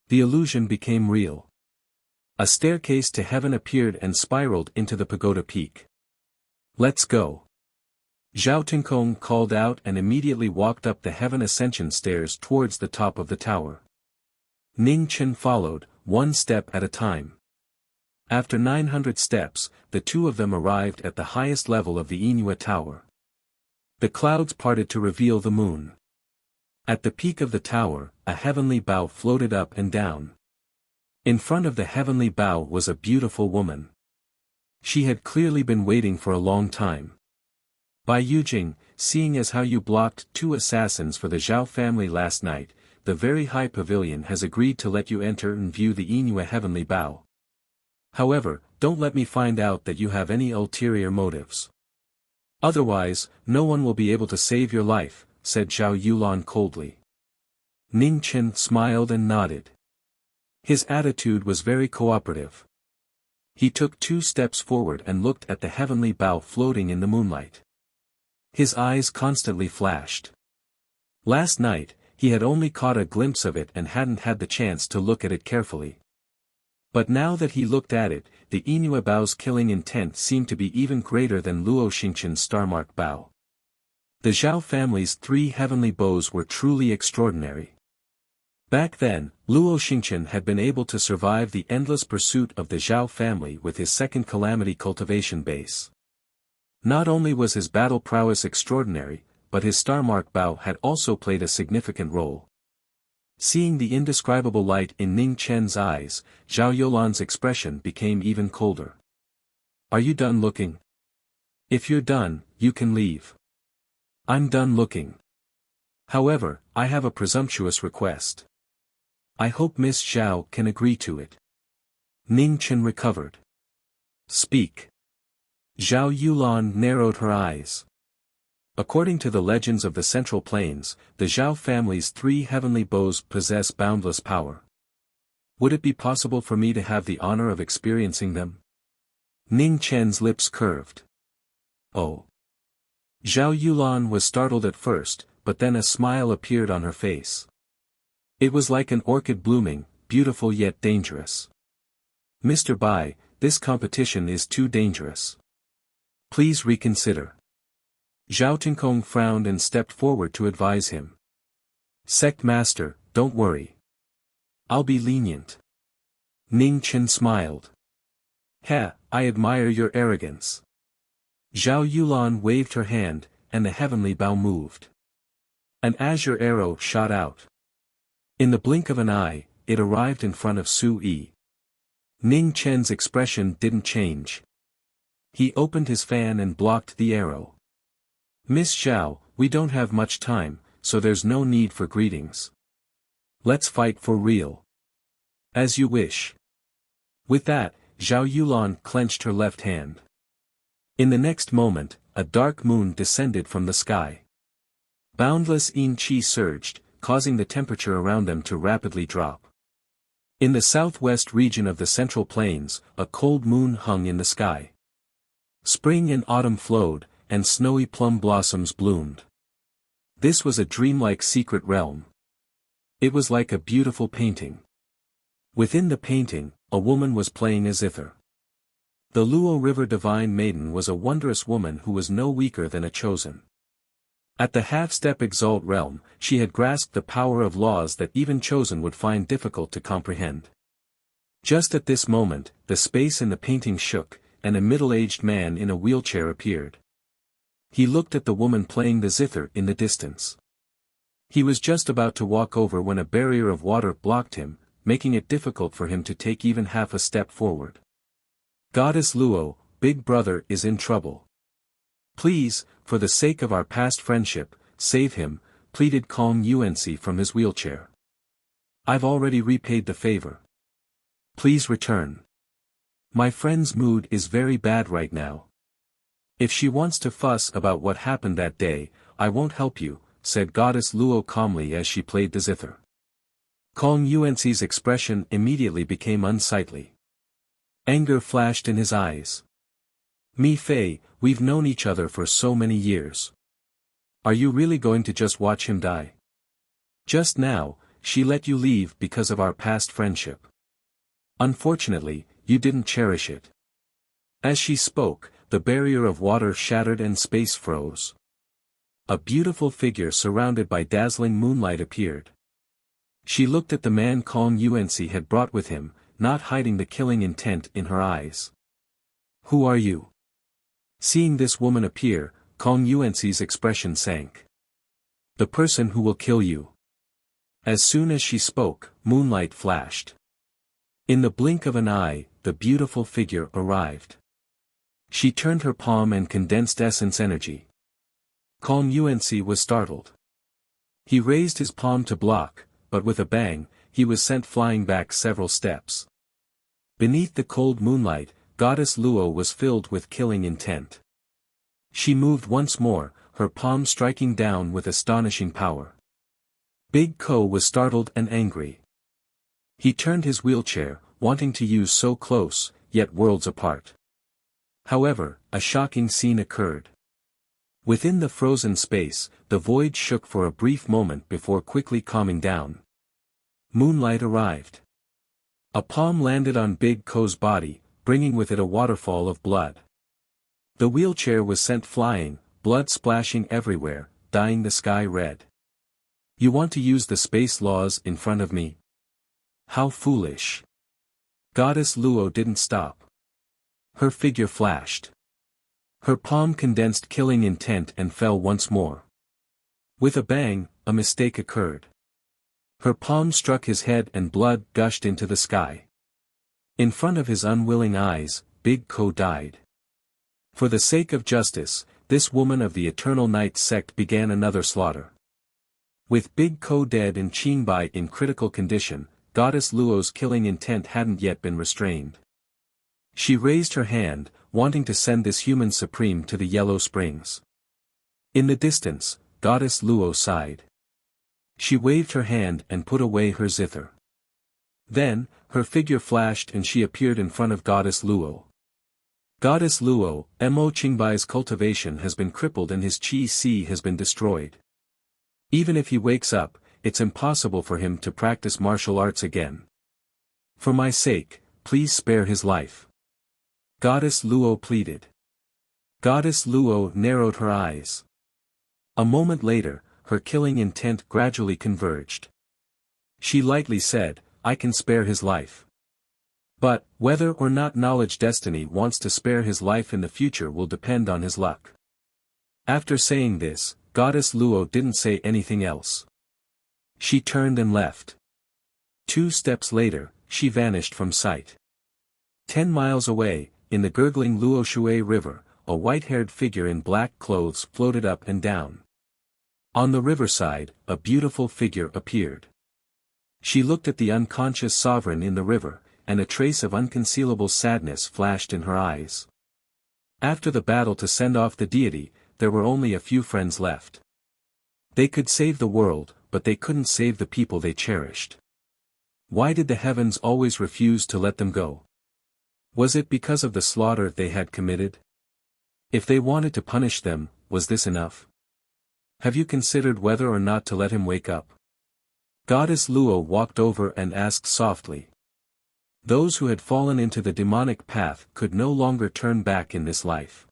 The illusion became real. A staircase to heaven appeared and spiraled into the pagoda peak. Let's go. Zhao Tinkong called out and immediately walked up the heaven ascension stairs towards the top of the tower. Ning Chen followed, one step at a time. After 900 steps, the two of them arrived at the highest level of the Inua Tower. The clouds parted to reveal the moon. At the peak of the tower, a heavenly bow floated up and down. In front of the heavenly bow was a beautiful woman. She had clearly been waiting for a long time. Bai Yujing, seeing as how you blocked 2 assassins for the Zhao family last night, the Very High Pavilion has agreed to let you enter and view the Inua Heavenly Bow. However, don't let me find out that you have any ulterior motives. Otherwise, no one will be able to save your life, said Zhao Yulan coldly. Ning Chen smiled and nodded. His attitude was very cooperative. He took 2 steps forward and looked at the heavenly bow floating in the moonlight. His eyes constantly flashed. Last night, he had only caught a glimpse of it and hadn't had the chance to look at it carefully. But now that he looked at it, the Inua Bao's killing intent seemed to be even greater than Luo Xingqian's Starmark Bao. The Zhao family's 3 heavenly bows were truly extraordinary. Back then, Luo Xingqian had been able to survive the endless pursuit of the Zhao family with his second calamity cultivation base. Not only was his battle prowess extraordinary, but his Starmark Bao had also played a significant role. Seeing the indescribable light in Ning Chen's eyes, Zhao Yulan's expression became even colder. Are you done looking? If you're done, you can leave. I'm done looking. However, I have a presumptuous request. I hope Miss Zhao can agree to it. Ning Chen recovered. Speak. Zhao Yulan narrowed her eyes. According to the legends of the Central Plains, the Zhao family's 3 heavenly bows possess boundless power. Would it be possible for me to have the honor of experiencing them? Ning Chen's lips curved. Oh. Zhao Yulan was startled at first, but then a smile appeared on her face. It was like an orchid blooming, beautiful yet dangerous. Mr. Bai, this competition is too dangerous. Please reconsider. Zhao Tinkong frowned and stepped forward to advise him. Sect Master, don't worry. I'll be lenient. Ning Chen smiled. I admire your arrogance. Zhao Yulan waved her hand, and the heavenly bow moved. An azure arrow shot out. In the blink of an eye, it arrived in front of Su Yi. Ning Chen's expression didn't change. He opened his fan and blocked the arrow. Miss Zhao, we don't have much time, so there's no need for greetings. Let's fight for real. As you wish. With that, Zhao Yulan clenched her left hand. In the next moment, a dark moon descended from the sky. Boundless yin qi surged, causing the temperature around them to rapidly drop. In the southwest region of the Central Plains, a cold moon hung in the sky. Spring and autumn flowed, and snowy plum blossoms bloomed. This was a dreamlike secret realm. It was like a beautiful painting. Within the painting, a woman was playing a zither. The Luo River Divine Maiden was a wondrous woman who was no weaker than a chosen. At the half-step Exalt realm, she had grasped the power of laws that even chosen would find difficult to comprehend. Just at this moment, the space in the painting shook, and a middle-aged man in a wheelchair appeared. He looked at the woman playing the zither in the distance. He was just about to walk over when a barrier of water blocked him, making it difficult for him to take even half a step forward. Goddess Luo, Big Brother is in trouble. Please, for the sake of our past friendship, save him, pleaded Kong Yuanci from his wheelchair. I've already repaid the favor. Please return. My friend's mood is very bad right now. If she wants to fuss about what happened that day, I won't help you, said Goddess Luo calmly as she played the zither. Kong Yuanci's expression immediately became unsightly. Anger flashed in his eyes. Mi Fei, we've known each other for so many years. Are you really going to just watch him die? Just now, she let you leave because of our past friendship. Unfortunately, you didn't cherish it. As she spoke, the barrier of water shattered and space froze. A beautiful figure surrounded by dazzling moonlight appeared. She looked at the man Kong Yuanci had brought with him, not hiding the killing intent in her eyes. Who are you? Seeing this woman appear, Kong Yuanci's expression sank. The person who will kill you. As soon as she spoke, moonlight flashed. In the blink of an eye, the beautiful figure arrived. She turned her palm and condensed essence energy. Kong Yuanci was startled. He raised his palm to block, but with a bang, he was sent flying back several steps. Beneath the cold moonlight, Goddess Luo was filled with killing intent. She moved once more, her palm striking down with astonishing power. Big Ko was startled and angry. He turned his wheelchair, wanting to use so close, yet worlds apart. However, a shocking scene occurred. Within the frozen space, the void shook for a brief moment before quickly calming down. Moonlight arrived. A palm landed on Big Ko's body, bringing with it a waterfall of blood. The wheelchair was sent flying, blood splashing everywhere, dyeing the sky red. You want to use the space laws in front of me? How foolish. Goddess Luo didn't stop. Her figure flashed. Her palm condensed killing intent and fell once more. With a bang, a mistake occurred. Her palm struck his head and blood gushed into the sky. In front of his unwilling eyes, Big Ko died. For the sake of justice, this woman of the Eternal Night sect began another slaughter. With Big Ko dead and Qingbai in critical condition, Goddess Luo's killing intent hadn't yet been restrained. She raised her hand, wanting to send this human supreme to the Yellow Springs. In the distance, Goddess Luo sighed. She waved her hand and put away her zither. Then, her figure flashed and she appeared in front of Goddess Luo. Goddess Luo, Mo Qingbai's cultivation has been crippled and his Qi has been destroyed. Even if he wakes up, it's impossible for him to practice martial arts again. For my sake, please spare his life. Goddess Luo pleaded. Goddess Luo narrowed her eyes. A moment later, her killing intent gradually converged. She lightly said, I can spare his life. But, whether or not Knowledge Destiny wants to spare his life in the future will depend on his luck. After saying this, Goddess Luo didn't say anything else. She turned and left. 2 steps later, she vanished from sight. 10 miles away, in the gurgling Luoshui River, a white-haired figure in black clothes floated up and down. On the riverside, a beautiful figure appeared. She looked at the unconscious sovereign in the river, and a trace of unconcealable sadness flashed in her eyes. After the battle to send off the deity, there were only a few friends left. They could save the world, but they couldn't save the people they cherished. Why did the heavens always refuse to let them go? Was it because of the slaughter they had committed? If they wanted to punish them, was this enough? Have you considered whether or not to let him wake up? Goddess Luo walked over and asked softly. Those who had fallen into the demonic path could no longer turn back in this life.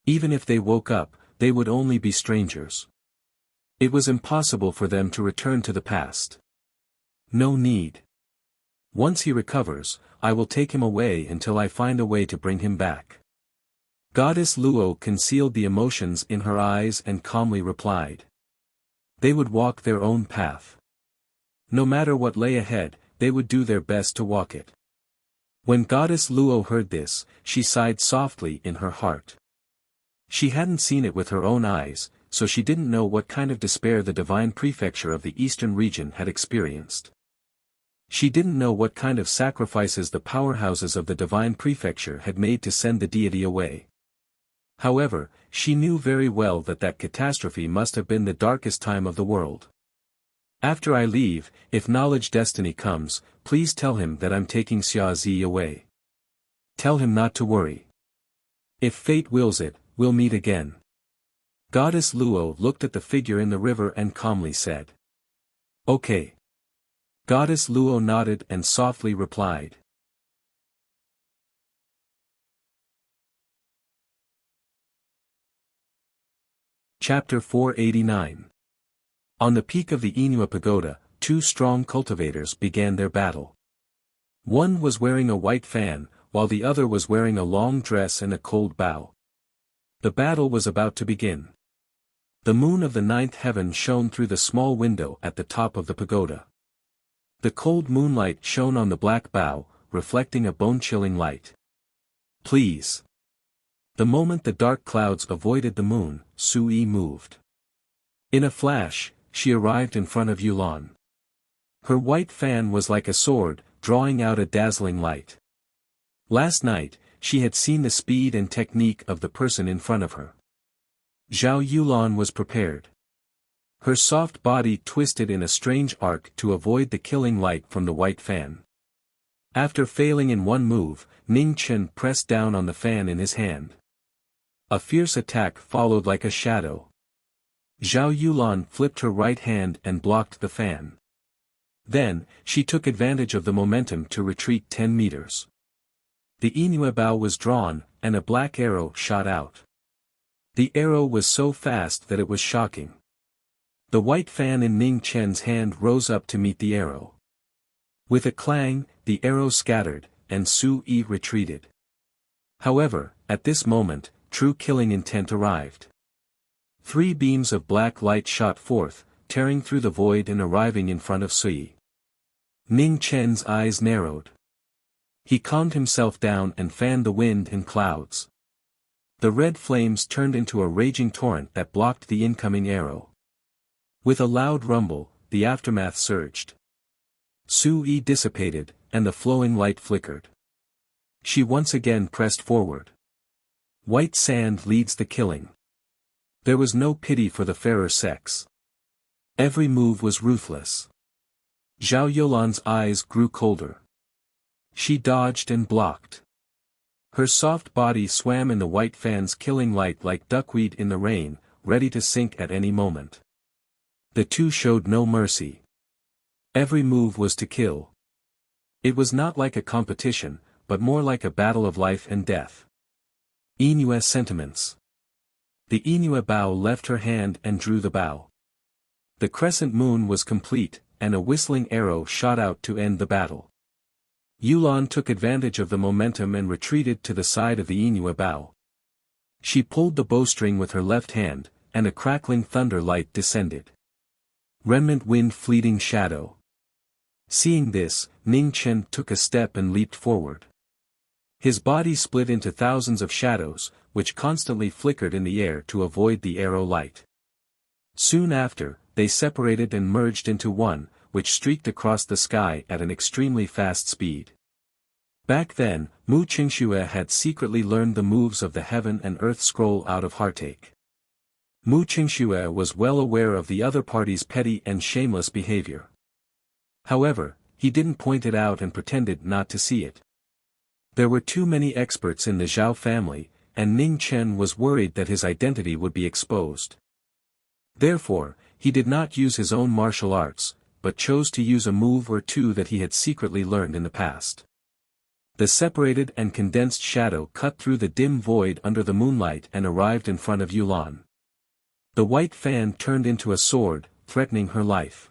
Even if they woke up, they would only be strangers. It was impossible for them to return to the past. No need. Once he recovers, I will take him away until I find a way to bring him back. Goddess Luo concealed the emotions in her eyes and calmly replied. They would walk their own path. No matter what lay ahead, they would do their best to walk it. When Goddess Luo heard this, she sighed softly in her heart. She hadn't seen it with her own eyes, so she didn't know what kind of despair the divine prefecture of the eastern region had experienced. She didn't know what kind of sacrifices the powerhouses of the divine prefecture had made to send the deity away. However, she knew very well that that catastrophe must have been the darkest time of the world. After I leave, if knowledge destiny comes, please tell him that I'm taking Xia Zi away. Tell him not to worry. If fate wills it, we'll meet again. Goddess Luo looked at the figure in the river and calmly said. Okay. Goddess Luo nodded and softly replied. Chapter 489. On the peak of the Inua Pagoda, two strong cultivators began their battle. One was wearing a white fan, while the other was wearing a long dress and a cold bow. The battle was about to begin. The moon of the ninth heaven shone through the small window at the top of the pagoda. The cold moonlight shone on the black bow, reflecting a bone-chilling light. Please. The moment the dark clouds avoided the moon, Sui moved. In a flash, she arrived in front of Yulan. Her white fan was like a sword, drawing out a dazzling light. Last night, she had seen the speed and technique of the person in front of her. Zhao Yulan was prepared. Her soft body twisted in a strange arc to avoid the killing light from the white fan. After failing in one move, Ning Chen pressed down on the fan in his hand. A fierce attack followed like a shadow. Zhao Yulan flipped her right hand and blocked the fan. Then, she took advantage of the momentum to retreat 10 meters. The Inua bow was drawn, and a black arrow shot out. The arrow was so fast that it was shocking. The white fan in Ning Chen's hand rose up to meet the arrow. With a clang, the arrow scattered, and Sui retreated. However, at this moment, true killing intent arrived. 3 beams of black light shot forth, tearing through the void and arriving in front of Sui. Ning Chen's eyes narrowed. He calmed himself down and fanned the wind and clouds. The red flames turned into a raging torrent that blocked the incoming arrow. With a loud rumble, the aftermath surged. Sui dissipated, and the flowing light flickered. She once again pressed forward. White sand leads the killing. There was no pity for the fairer sex. Every move was ruthless. Zhao Yulan's eyes grew colder. She dodged and blocked. Her soft body swam in the white fan's killing light like duckweed in the rain, ready to sink at any moment. The two showed no mercy. Every move was to kill. It was not like a competition, but more like a battle of life and death. Inua sentiments. The Inua bow left her hand and drew the bow. The crescent moon was complete, and a whistling arrow shot out to end the battle. Yulan took advantage of the momentum and retreated to the side of the Inua bow. She pulled the bowstring with her left hand, and a crackling thunder light descended. Remnant wind fleeting shadow. Seeing this, Ning Chen took a step and leaped forward. His body split into thousands of shadows, which constantly flickered in the air to avoid the arrow light. Soon after, they separated and merged into one, which streaked across the sky at an extremely fast speed. Back then, Mu Qingxue had secretly learned the moves of the Heaven and Earth Scroll out of heartache. Mu Qingxue was well aware of the other party's petty and shameless behavior. However, he didn't point it out and pretended not to see it. There were too many experts in the Zhao family, and Ning Chen was worried that his identity would be exposed. Therefore, he did not use his own martial arts, but chose to use a move or two that he had secretly learned in the past. The separated and condensed shadow cut through the dim void under the moonlight and arrived in front of Yulan. The white fan turned into a sword, threatening her life.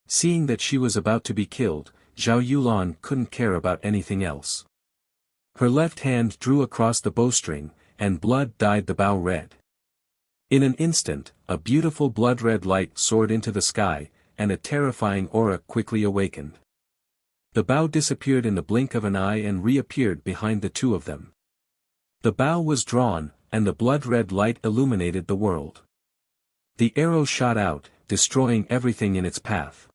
Seeing that she was about to be killed, Zhao Yulan couldn't care about anything else. Her left hand drew across the bowstring, and blood dyed the bow red. In an instant, a beautiful blood-red light soared into the sky, and a terrifying aura quickly awakened. The bow disappeared in the blink of an eye and reappeared behind the two of them. The bow was drawn, and the blood-red light illuminated the world. The arrow shot out, destroying everything in its path.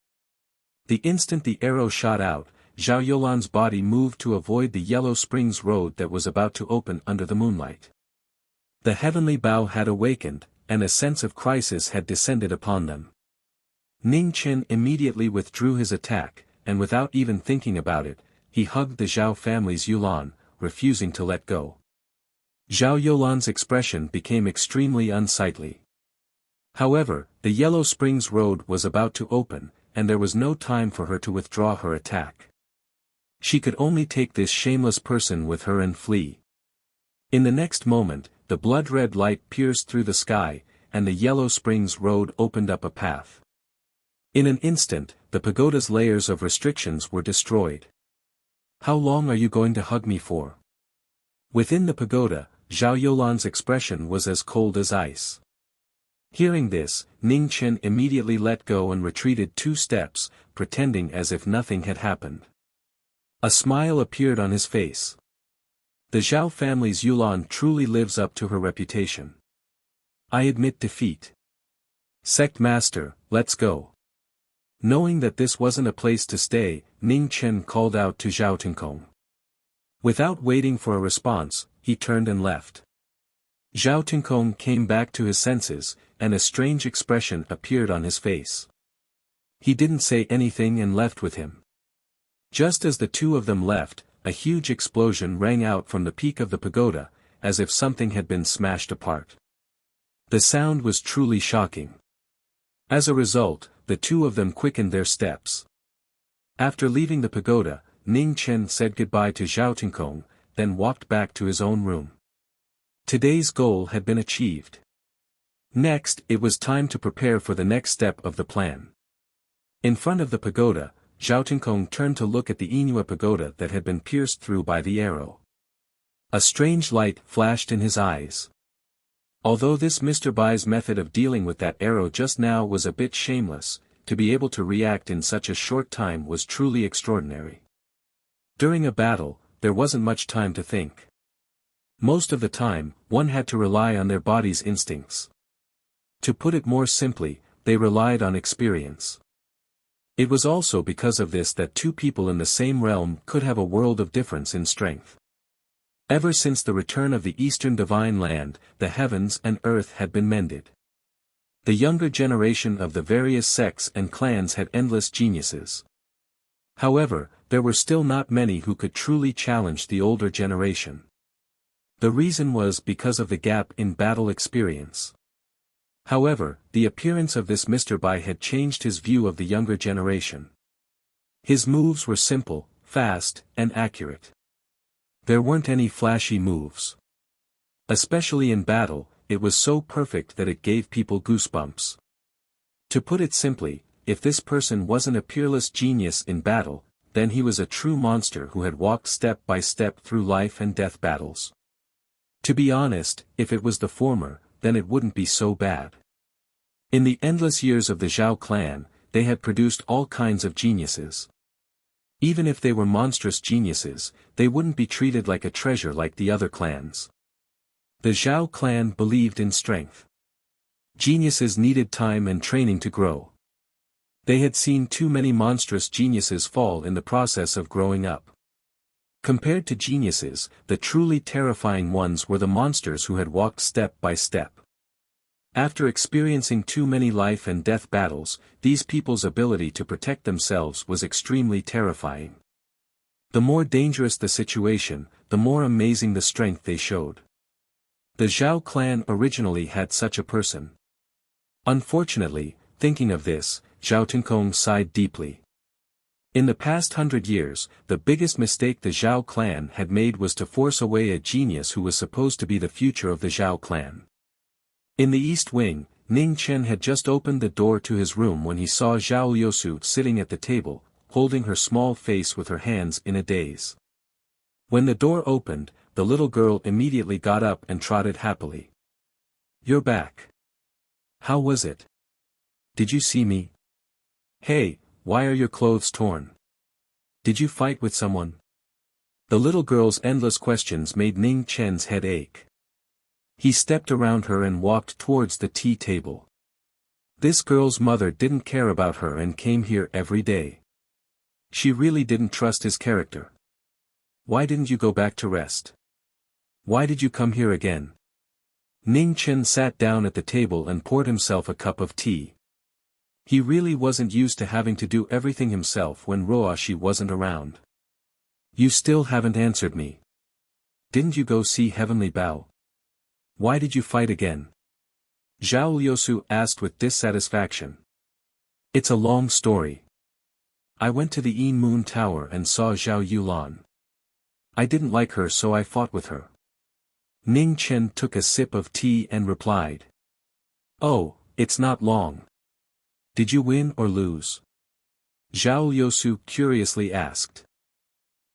The instant the arrow shot out, Zhao Yulan's body moved to avoid the Yellow Springs road that was about to open under the moonlight. The heavenly bow had awakened, and a sense of crisis had descended upon them. Ning Chen immediately withdrew his attack, and without even thinking about it, he hugged the Zhao family's Yulan, refusing to let go. Zhao Yulan's expression became extremely unsightly. However, the Yellow Springs road was about to open, and there was no time for her to withdraw her attack. She could only take this shameless person with her and flee. In the next moment, the blood-red light pierced through the sky, and the Yellow Springs road opened up a path. In an instant, the pagoda's layers of restrictions were destroyed. "How long are you going to hug me for?" Within the pagoda, Zhao Yulan's expression was as cold as ice. Hearing this, Ning Chen immediately let go and retreated 2 steps, pretending as if nothing had happened. A smile appeared on his face. The Zhao family's Yulan truly lives up to her reputation. "I admit defeat. Sect Master, let's go." Knowing that this wasn't a place to stay, Ning Chen called out to Zhao Tinkong. Without waiting for a response, he turned and left. Zhao Tinkong came back to his senses, and a strange expression appeared on his face. He didn't say anything and left with him. Just as the two of them left, a huge explosion rang out from the peak of the pagoda, as if something had been smashed apart. The sound was truly shocking. As a result, the two of them quickened their steps. After leaving the pagoda, Ning Chen said goodbye to Zhao Tinkong, then walked back to his own room. Today's goal had been achieved. Next, it was time to prepare for the next step of the plan. In front of the pagoda, Zhao Tinkong turned to look at the Inua pagoda that had been pierced through by the arrow. A strange light flashed in his eyes. Although this Mr. Bai's method of dealing with that arrow just now was a bit shameless, to be able to react in such a short time was truly extraordinary. During a battle, there wasn't much time to think. Most of the time, one had to rely on their body's instincts. To put it more simply, they relied on experience. It was also because of this that two people in the same realm could have a world of difference in strength. Ever since the return of the Eastern Divine Land, the heavens and earth had been mended. The younger generation of the various sects and clans had endless geniuses. However, there were still not many who could truly challenge the older generation. The reason was because of the gap in battle experience. However, the appearance of this Mr. Bai had changed his view of the younger generation. His moves were simple, fast, and accurate. There weren't any flashy moves. Especially in battle, it was so perfect that it gave people goosebumps. To put it simply, if this person wasn't a peerless genius in battle, then he was a true monster who had walked step by step through life and death battles. To be honest, if it was the former, then it wouldn't be so bad. In the endless years of the Zhao clan, they had produced all kinds of geniuses. Even if they were monstrous geniuses, they wouldn't be treated like a treasure like the other clans. The Zhao clan believed in strength. Geniuses needed time and training to grow. They had seen too many monstrous geniuses fall in the process of growing up. Compared to geniuses, the truly terrifying ones were the monsters who had walked step by step. After experiencing too many life and death battles, these people's ability to protect themselves was extremely terrifying. The more dangerous the situation, the more amazing the strength they showed. The Zhao clan originally had such a person. Unfortunately, thinking of this, Zhao Tinkong sighed deeply. In the past 100 years, the biggest mistake the Zhao clan had made was to force away a genius who was supposed to be the future of the Zhao clan. In the east wing, Ning Chen had just opened the door to his room when he saw Zhao Liusu sitting at the table, holding her small face with her hands in a daze. When the door opened, the little girl immediately got up and trotted happily. "You're back. How was it? Did you see me? Hey, why are your clothes torn? Did you fight with someone?" The little girl's endless questions made Ning Chen's head ache. He stepped around her and walked towards the tea table. This girl's mother didn't care about her and came here every day. She really didn't trust his character. "Why didn't you go back to rest? Why did you come here again?" Ning Chen sat down at the table and poured himself a cup of tea. He really wasn't used to having to do everything himself when Roashi wasn't around. "You still haven't answered me. Didn't you go see Heavenly Bao? Why did you fight again?" Zhao Liusu asked with dissatisfaction. "It's a long story. I went to the Yin Moon Tower and saw Zhao Yulan. I didn't like her, so I fought with her." Ning Chen took a sip of tea and replied. "Oh, it's not long. Did you win or lose?" Zhao Liusu curiously asked.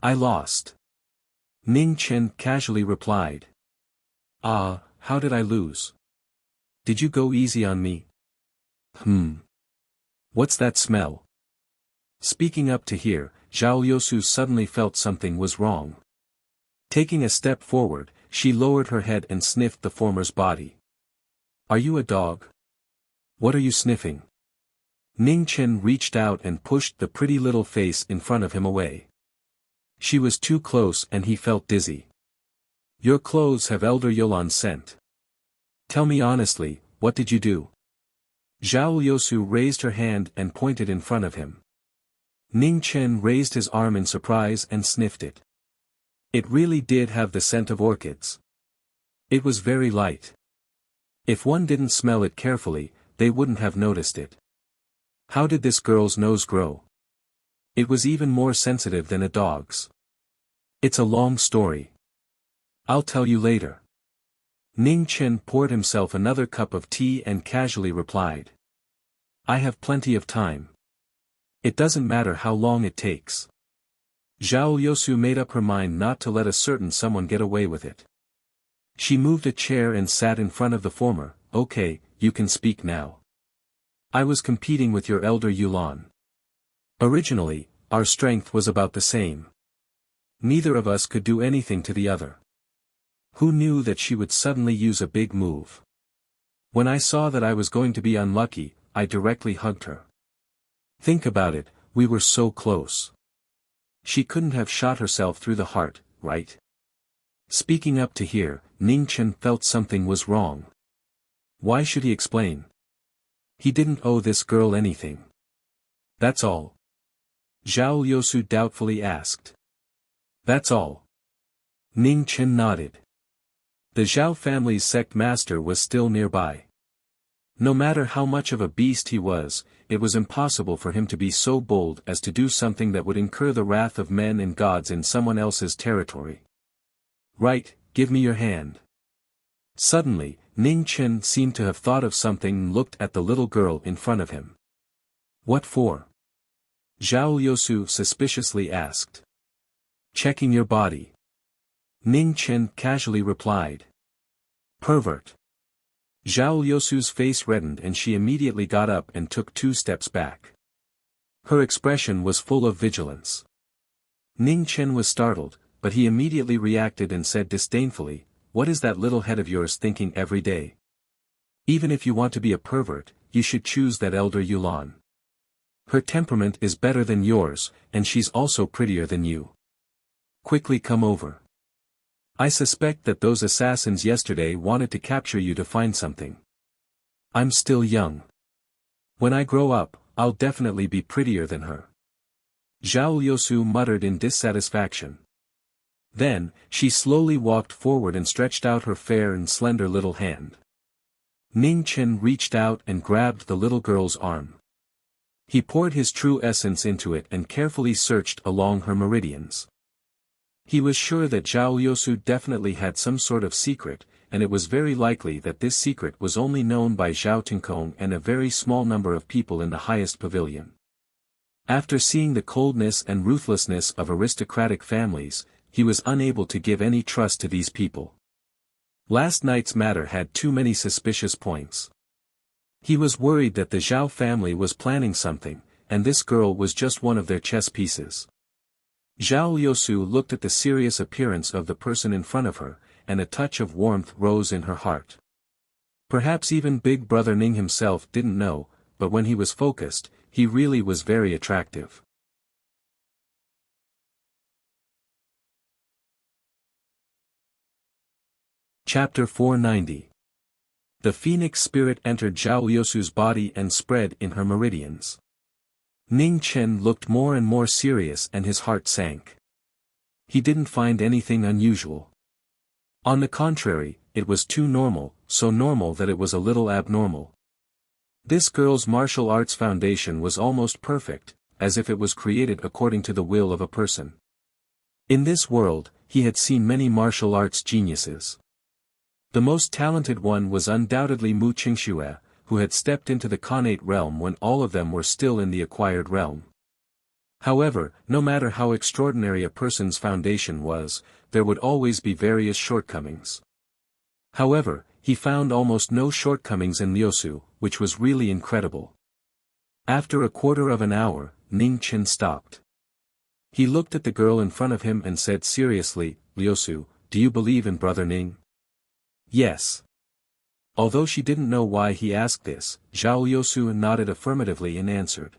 "I lost." Ning Chen casually replied. "Ah, how did I lose? Did you go easy on me?" What's that smell?" Speaking up to hear, Zhao Liusu suddenly felt something was wrong. Taking a step forward, she lowered her head and sniffed the former's body. "Are you a dog? What are you sniffing?" Ning Chen reached out and pushed the pretty little face in front of him away. She was too close and he felt dizzy. "Your clothes have Elder Yulan scent. Tell me honestly, what did you do?" Zhao Liusu raised her hand and pointed in front of him. Ning Chen raised his arm in surprise and sniffed it. It really did have the scent of orchids. It was very light. If one didn't smell it carefully, they wouldn't have noticed it. How did this girl's nose grow? It was even more sensitive than a dog's. It's a long story. I'll tell you later. Ning Chen poured himself another cup of tea and casually replied. I have plenty of time. It doesn't matter how long it takes. Zhao Liusu made up her mind not to let a certain someone get away with it. She moved a chair and sat in front of the former. Okay, you can speak now. I was competing with your elder Yulan. Originally, our strength was about the same. Neither of us could do anything to the other. Who knew that she would suddenly use a big move? When I saw that I was going to be unlucky, I directly hugged her. Think about it, we were so close. She couldn't have shot herself through the heart, right? Speaking up to hear, Ning Chen felt something was wrong. Why should he explain? He didn't owe this girl anything. That's all. Zhao Liusu doubtfully asked. That's all. Ning Chen nodded. The Zhao family's sect master was still nearby. No matter how much of a beast he was, it was impossible for him to be so bold as to do something that would incur the wrath of men and gods in someone else's territory. Right, give me your hand. Suddenly, Ning Chen seemed to have thought of something and looked at the little girl in front of him. What for? Zhao Liusu suspiciously asked. Checking your body. Ning Chen casually replied. Pervert. Zhao Liusu's face reddened and she immediately got up and took 2 steps back. Her expression was full of vigilance. Ning Chen was startled, but he immediately reacted and said disdainfully, What is that little head of yours thinking every day? Even if you want to be a pervert, you should choose that elder Yulan. Her temperament is better than yours, and she's also prettier than you. Quickly come over. I suspect that those assassins yesterday wanted to capture you to find something. I'm still young. When I grow up, I'll definitely be prettier than her. Zhao Liusu muttered in dissatisfaction. Then, she slowly walked forward and stretched out her fair and slender little hand. Ning Chen reached out and grabbed the little girl's arm. He poured his true essence into it and carefully searched along her meridians. He was sure that Zhao Liusu definitely had some sort of secret, and it was very likely that this secret was only known by Zhao Tinkong and a very small number of people in the highest pavilion. After seeing the coldness and ruthlessness of aristocratic families, he was unable to give any trust to these people. Last night's matter had too many suspicious points. He was worried that the Zhao family was planning something, and this girl was just one of their chess pieces. Zhao Liusu looked at the serious appearance of the person in front of her, and a touch of warmth rose in her heart. Perhaps even Big Brother Ning himself didn't know, but when he was focused, he really was very attractive. Chapter 490. The phoenix spirit entered Zhao Liusu's body and spread in her meridians. Ning Chen looked more and more serious and his heart sank. He didn't find anything unusual. On the contrary, it was too normal, so normal that it was a little abnormal. This girl's martial arts foundation was almost perfect, as if it was created according to the will of a person. In this world, he had seen many martial arts geniuses. The most talented one was undoubtedly Mu Qingxue, who had stepped into the Khanate realm when all of them were still in the acquired realm. However, no matter how extraordinary a person's foundation was, there would always be various shortcomings. However, he found almost no shortcomings in Liusu, which was really incredible. After a quarter of an hour, Ning Chen stopped. He looked at the girl in front of him and said seriously, "Liusu, do you believe in Brother Ning?" "Yes." Although she didn't know why he asked this, Zhao Liusu nodded affirmatively and answered.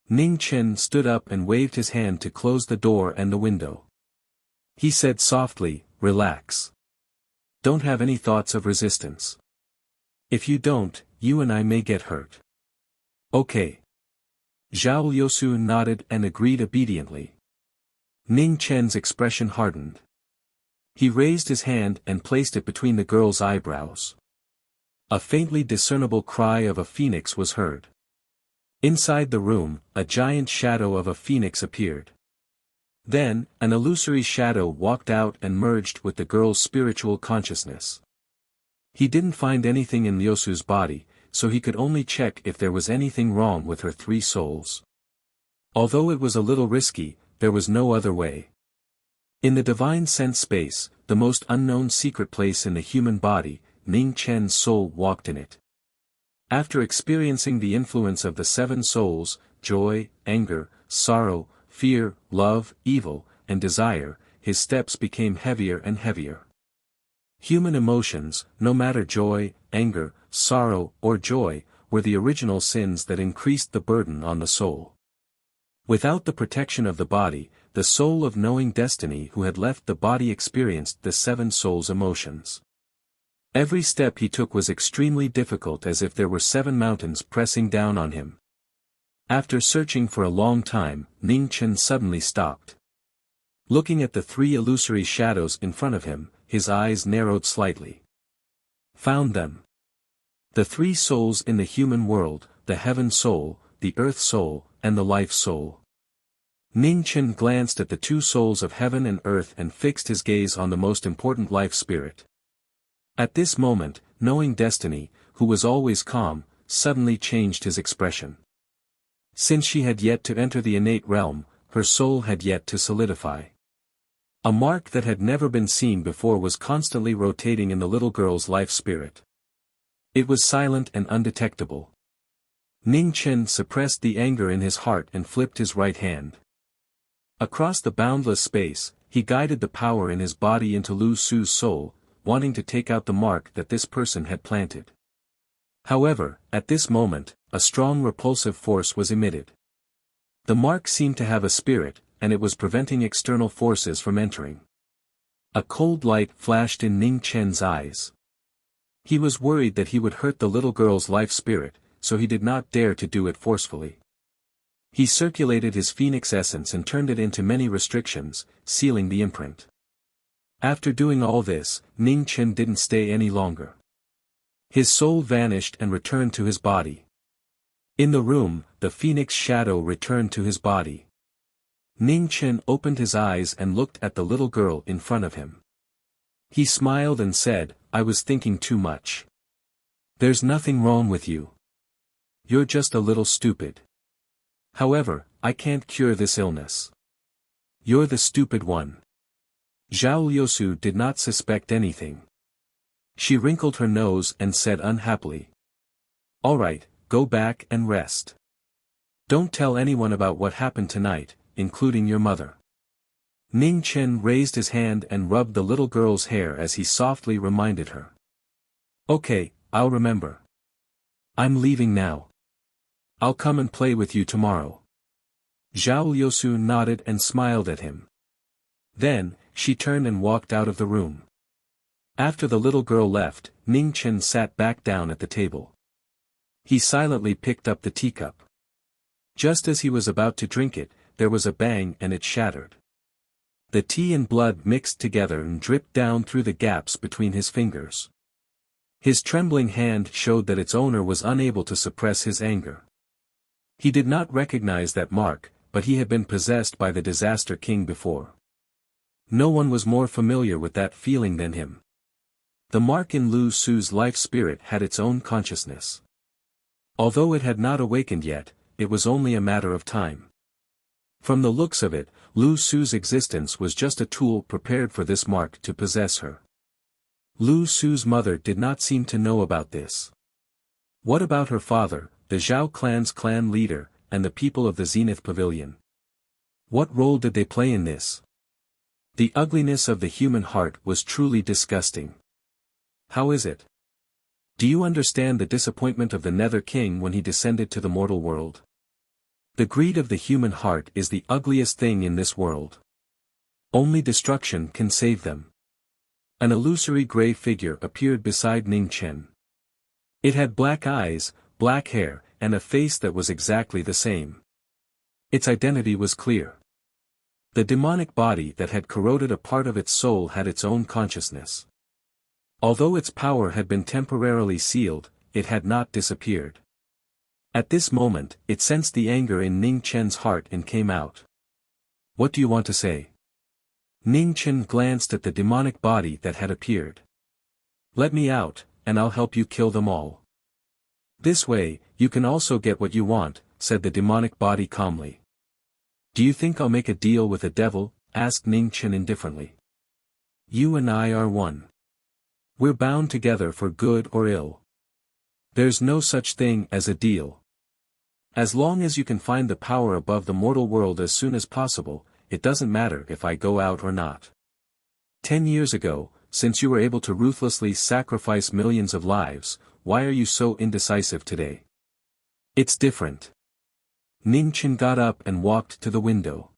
Ning Chen stood up and waved his hand to close the door and the window. He said softly, "Relax. Don't have any thoughts of resistance. If you don't, you and I may get hurt." "Okay." Zhao Liusu nodded and agreed obediently. Ning Chen's expression hardened. He raised his hand and placed it between the girl's eyebrows. A faintly discernible cry of a phoenix was heard. Inside the room, a giant shadow of a phoenix appeared. Then, an illusory shadow walked out and merged with the girl's spiritual consciousness. He didn't find anything in Liusu's body, so he could only check if there was anything wrong with her 3 souls. Although it was a little risky, there was no other way. In the divine sense space, the most unknown secret place in the human body, Ning Chen's soul walked in it. After experiencing the influence of the 7 souls, joy, anger, sorrow, fear, love, evil, and desire, his steps became heavier and heavier. Human emotions, no matter joy, anger, sorrow, or joy, were the original sins that increased the burden on the soul. Without the protection of the body, the soul of knowing destiny who had left the body experienced the 7 souls' emotions. Every step he took was extremely difficult, as if there were 7 mountains pressing down on him. After searching for a long time, Ning Chen suddenly stopped. Looking at the 3 illusory shadows in front of him, his eyes narrowed slightly. Found them. The 3 souls in the human world, the heaven soul, the earth soul, and the life soul. Ning Chen glanced at the 2 souls of heaven and earth and fixed his gaze on the most important life spirit. At this moment, knowing destiny, who was always calm, suddenly changed his expression. Since she had yet to enter the innate realm, her soul had yet to solidify. A mark that had never been seen before was constantly rotating in the little girl's life spirit. It was silent and undetectable. Ning Chen suppressed the anger in his heart and flipped his right hand. Across the boundless space, he guided the power in his body into Lu Su's soul, wanting to take out the mark that this person had planted. However, at this moment, a strong repulsive force was emitted. The mark seemed to have a spirit, and it was preventing external forces from entering. A cold light flashed in Ning Chen's eyes. He was worried that he would hurt the little girl's life spirit, so he did not dare to do it forcefully. He circulated his phoenix essence and turned it into many restrictions, sealing the imprint. After doing all this, Ning Chen didn't stay any longer. His soul vanished and returned to his body. In the room, the phoenix shadow returned to his body. Ning Chen opened his eyes and looked at the little girl in front of him. He smiled and said, "I was thinking too much. There's nothing wrong with you. You're just a little stupid. However, I can't cure this illness. You're the stupid one." Zhao Liusu did not suspect anything. She wrinkled her nose and said unhappily, "All right, go back and rest. Don't tell anyone about what happened tonight, including your mother." Ning Chen raised his hand and rubbed the little girl's hair as he softly reminded her. "Okay, I'll remember. I'm leaving now. I'll come and play with you tomorrow." Zhao Liusu nodded and smiled at him. Then, she turned and walked out of the room. After the little girl left, Ning Chen sat back down at the table. He silently picked up the teacup. Just as he was about to drink it, there was a bang and it shattered. The tea and blood mixed together and dripped down through the gaps between his fingers. His trembling hand showed that its owner was unable to suppress his anger. He did not recognize that mark, but he had been possessed by the Disaster King before. No one was more familiar with that feeling than him. The mark in Lu Su's life spirit had its own consciousness. Although it had not awakened yet, it was only a matter of time. From the looks of it, Lu Su's existence was just a tool prepared for this mark to possess her. Lu Su's mother did not seem to know about this. What about her father, the Zhao clan's clan leader, and the people of the Zenith Pavilion? What role did they play in this? The ugliness of the human heart was truly disgusting. How is it? Do you understand the disappointment of the Nether King when he descended to the mortal world? The greed of the human heart is the ugliest thing in this world. Only destruction can save them. An illusory gray figure appeared beside Ning Chen. It had black eyes, black hair, and a face that was exactly the same. Its identity was clear. The demonic body that had corroded a part of its soul had its own consciousness. Although its power had been temporarily sealed, it had not disappeared. At this moment, it sensed the anger in Ning Chen's heart and came out. "What do you want to say?" Ning Chen glanced at the demonic body that had appeared. "Let me out, and I'll help you kill them all. This way, you can also get what you want," said the demonic body calmly. "Do you think I'll make a deal with the devil?" asked Ning Chen indifferently. "You and I are one. We're bound together for good or ill. There's no such thing as a deal. As long as you can find the power above the mortal world as soon as possible, it doesn't matter if I go out or not. 10 years ago, since you were able to ruthlessly sacrifice millions of lives, why are you so indecisive today? It's different." Ning Chen got up and walked to the window.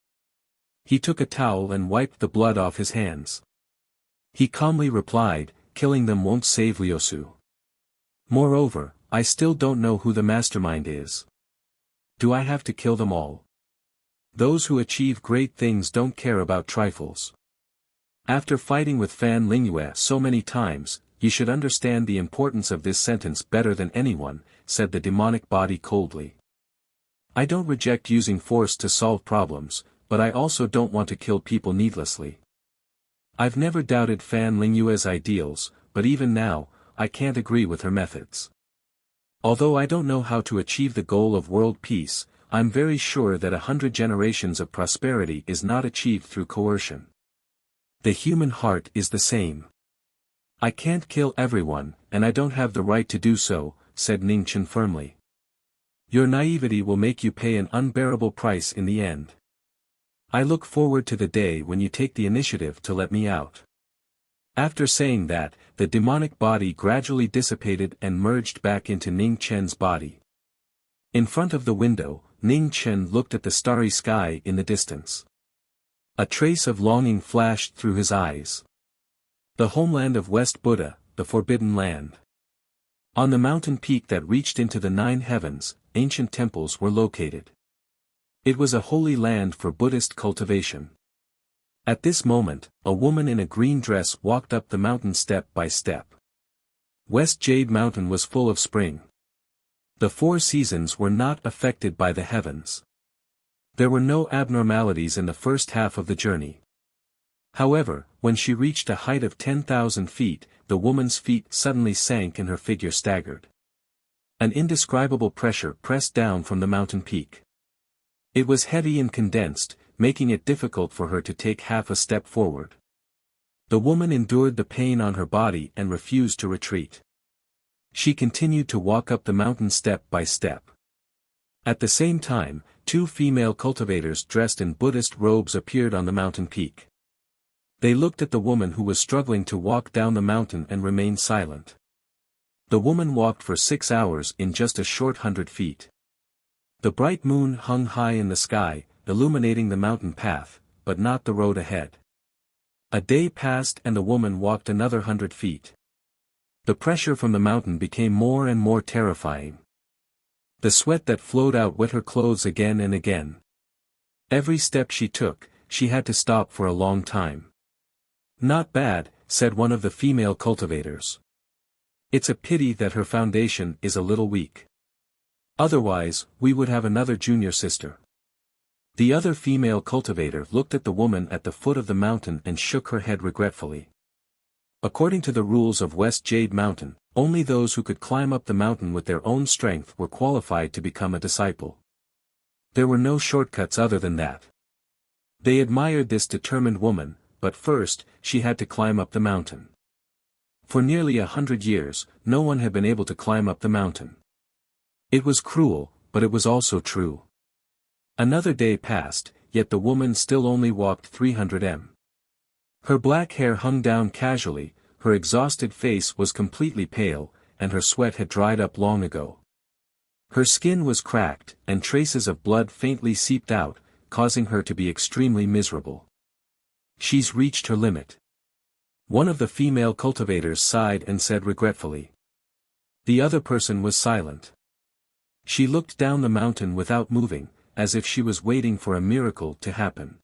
He took a towel and wiped the blood off his hands. He calmly replied, "Killing them won't save Liusu. Moreover, I still don't know who the mastermind is. Do I have to kill them all? Those who achieve great things don't care about trifles. After fighting with Fan Lingyue so many times, you should understand the importance of this sentence better than anyone," said the demonic body coldly. "I don't reject using force to solve problems, but I also don't want to kill people needlessly. I've never doubted Fan Lingyue's ideals, but even now, I can't agree with her methods. Although I don't know how to achieve the goal of world peace, I'm very sure that 100 generations of prosperity is not achieved through coercion. The human heart is the same. I can't kill everyone, and I don't have the right to do so," said Ning Chen firmly. "Your naivety will make you pay an unbearable price in the end. I look forward to the day when you take the initiative to let me out." After saying that, the demonic body gradually dissipated and merged back into Ning Chen's body. In front of the window, Ning Chen looked at the starry sky in the distance. A trace of longing flashed through his eyes. The homeland of West Buddha, the Forbidden Land. On the mountain peak that reached into the 9 heavens, ancient temples were located. It was a holy land for Buddhist cultivation. At this moment, a woman in a green dress walked up the mountain step by step. West Jade Mountain was full of spring. The 4 seasons were not affected by the heavens. There were no abnormalities in the first half of the journey. However, when she reached a height of 10,000 feet, the woman's feet suddenly sank and her figure staggered. An indescribable pressure pressed down from the mountain peak. It was heavy and condensed, making it difficult for her to take half a step forward. The woman endured the pain on her body and refused to retreat. She continued to walk up the mountain step by step. At the same time, 2 female cultivators dressed in Buddhist robes appeared on the mountain peak. They looked at the woman who was struggling to walk down the mountain and remained silent. The woman walked for 6 hours in just a short 100 feet. The bright moon hung high in the sky, illuminating the mountain path, but not the road ahead. A day passed and the woman walked another 100 feet. The pressure from the mountain became more and more terrifying. The sweat that flowed out wet her clothes again and again. Every step she took, she had to stop for a long time. "Not bad," said one of the female cultivators. "It's a pity that her foundation is a little weak. Otherwise, we would have another junior sister." The other female cultivator looked at the woman at the foot of the mountain and shook her head regretfully. According to the rules of West Jade Mountain, only those who could climb up the mountain with their own strength were qualified to become a disciple. There were no shortcuts other than that. They admired this determined woman, but first, she had to climb up the mountain. For nearly 100 years, no one had been able to climb up the mountain. It was cruel, but it was also true. Another day passed, yet the woman still only walked 300 m. Her black hair hung down casually, her exhausted face was completely pale, and her sweat had dried up long ago. Her skin was cracked, and traces of blood faintly seeped out, causing her to be extremely miserable. "She's reached her limit." One of the female cultivators sighed and said regretfully. The other person was silent. She looked down the mountain without moving, as if she was waiting for a miracle to happen.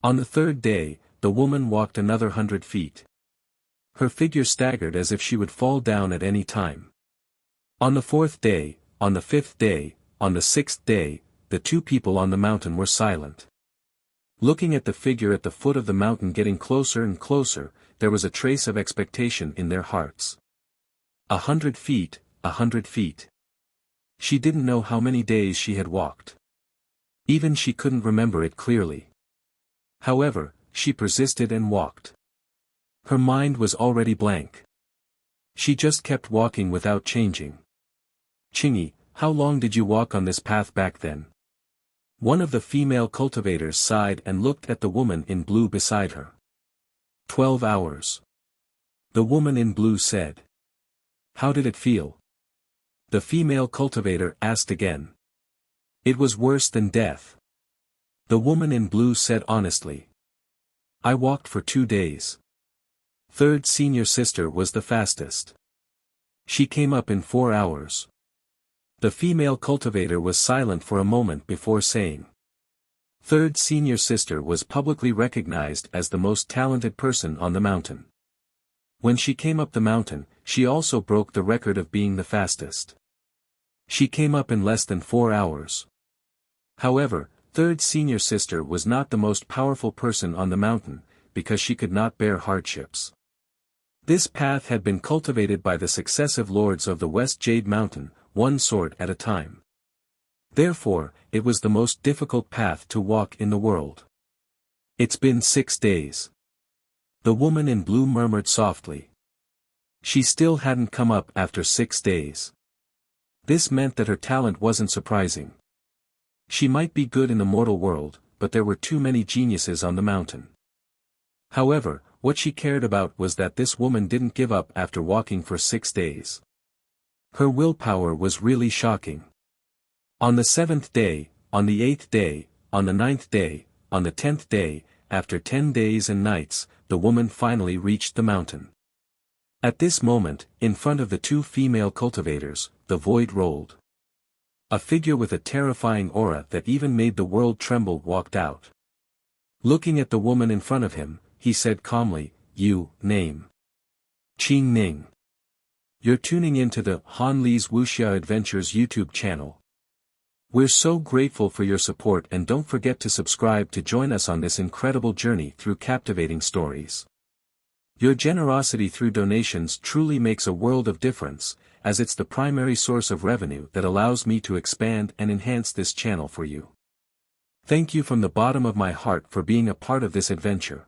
On the 3rd day, the woman walked another 100 feet. Her figure staggered as if she would fall down at any time. On the 4th day, on the 5th day, on the 6th day, the 2 people on the mountain were silent. Looking at the figure at the foot of the mountain getting closer and closer, there was a trace of expectation in their hearts. 100 feet, 100 feet. She didn't know how many days she had walked. Even she couldn't remember it clearly. However, she persisted and walked. Her mind was already blank. She just kept walking without changing. "Chingy, how long did you walk on this path back then?" One of the female cultivators sighed and looked at the woman in blue beside her. 12 hours. The woman in blue said. "How did it feel?" The female cultivator asked again. "It was worse than death." The woman in blue said honestly. "I walked for 2 days. 3rd senior sister was the fastest. She came up in 4 hours." The female cultivator was silent for a moment before saying. 3rd senior sister was publicly recognized as the most talented person on the mountain. When she came up the mountain, she also broke the record of being the fastest. She came up in less than 4 hours. However, 3rd senior sister was not the most powerful person on the mountain, because she could not bear hardships. This path had been cultivated by the successive lords of the West Jade Mountain, one sword at a time. Therefore, it was the most difficult path to walk in the world. "It's been 6 days. The woman in blue murmured softly. She still hadn't come up after 6 days. This meant that her talent wasn't surprising. She might be good in the mortal world, but there were too many geniuses on the mountain. However, what she cared about was that this woman didn't give up after walking for 6 days. Her willpower was really shocking. On the 7th day, on the 8th day, on the 9th day, on the 10th day, after 10 days and nights, the woman finally reached the mountain. At this moment, in front of the 2 female cultivators, the void rolled. A figure with a terrifying aura that even made the world tremble walked out. Looking at the woman in front of him, he said calmly, "You, name?" "Qing Ning." You're tuning into the Han Li's Wuxia Adventures YouTube channel. We're so grateful for your support, and don't forget to subscribe to join us on this incredible journey through captivating stories. Your generosity through donations truly makes a world of difference, as it's the primary source of revenue that allows me to expand and enhance this channel for you. Thank you from the bottom of my heart for being a part of this adventure.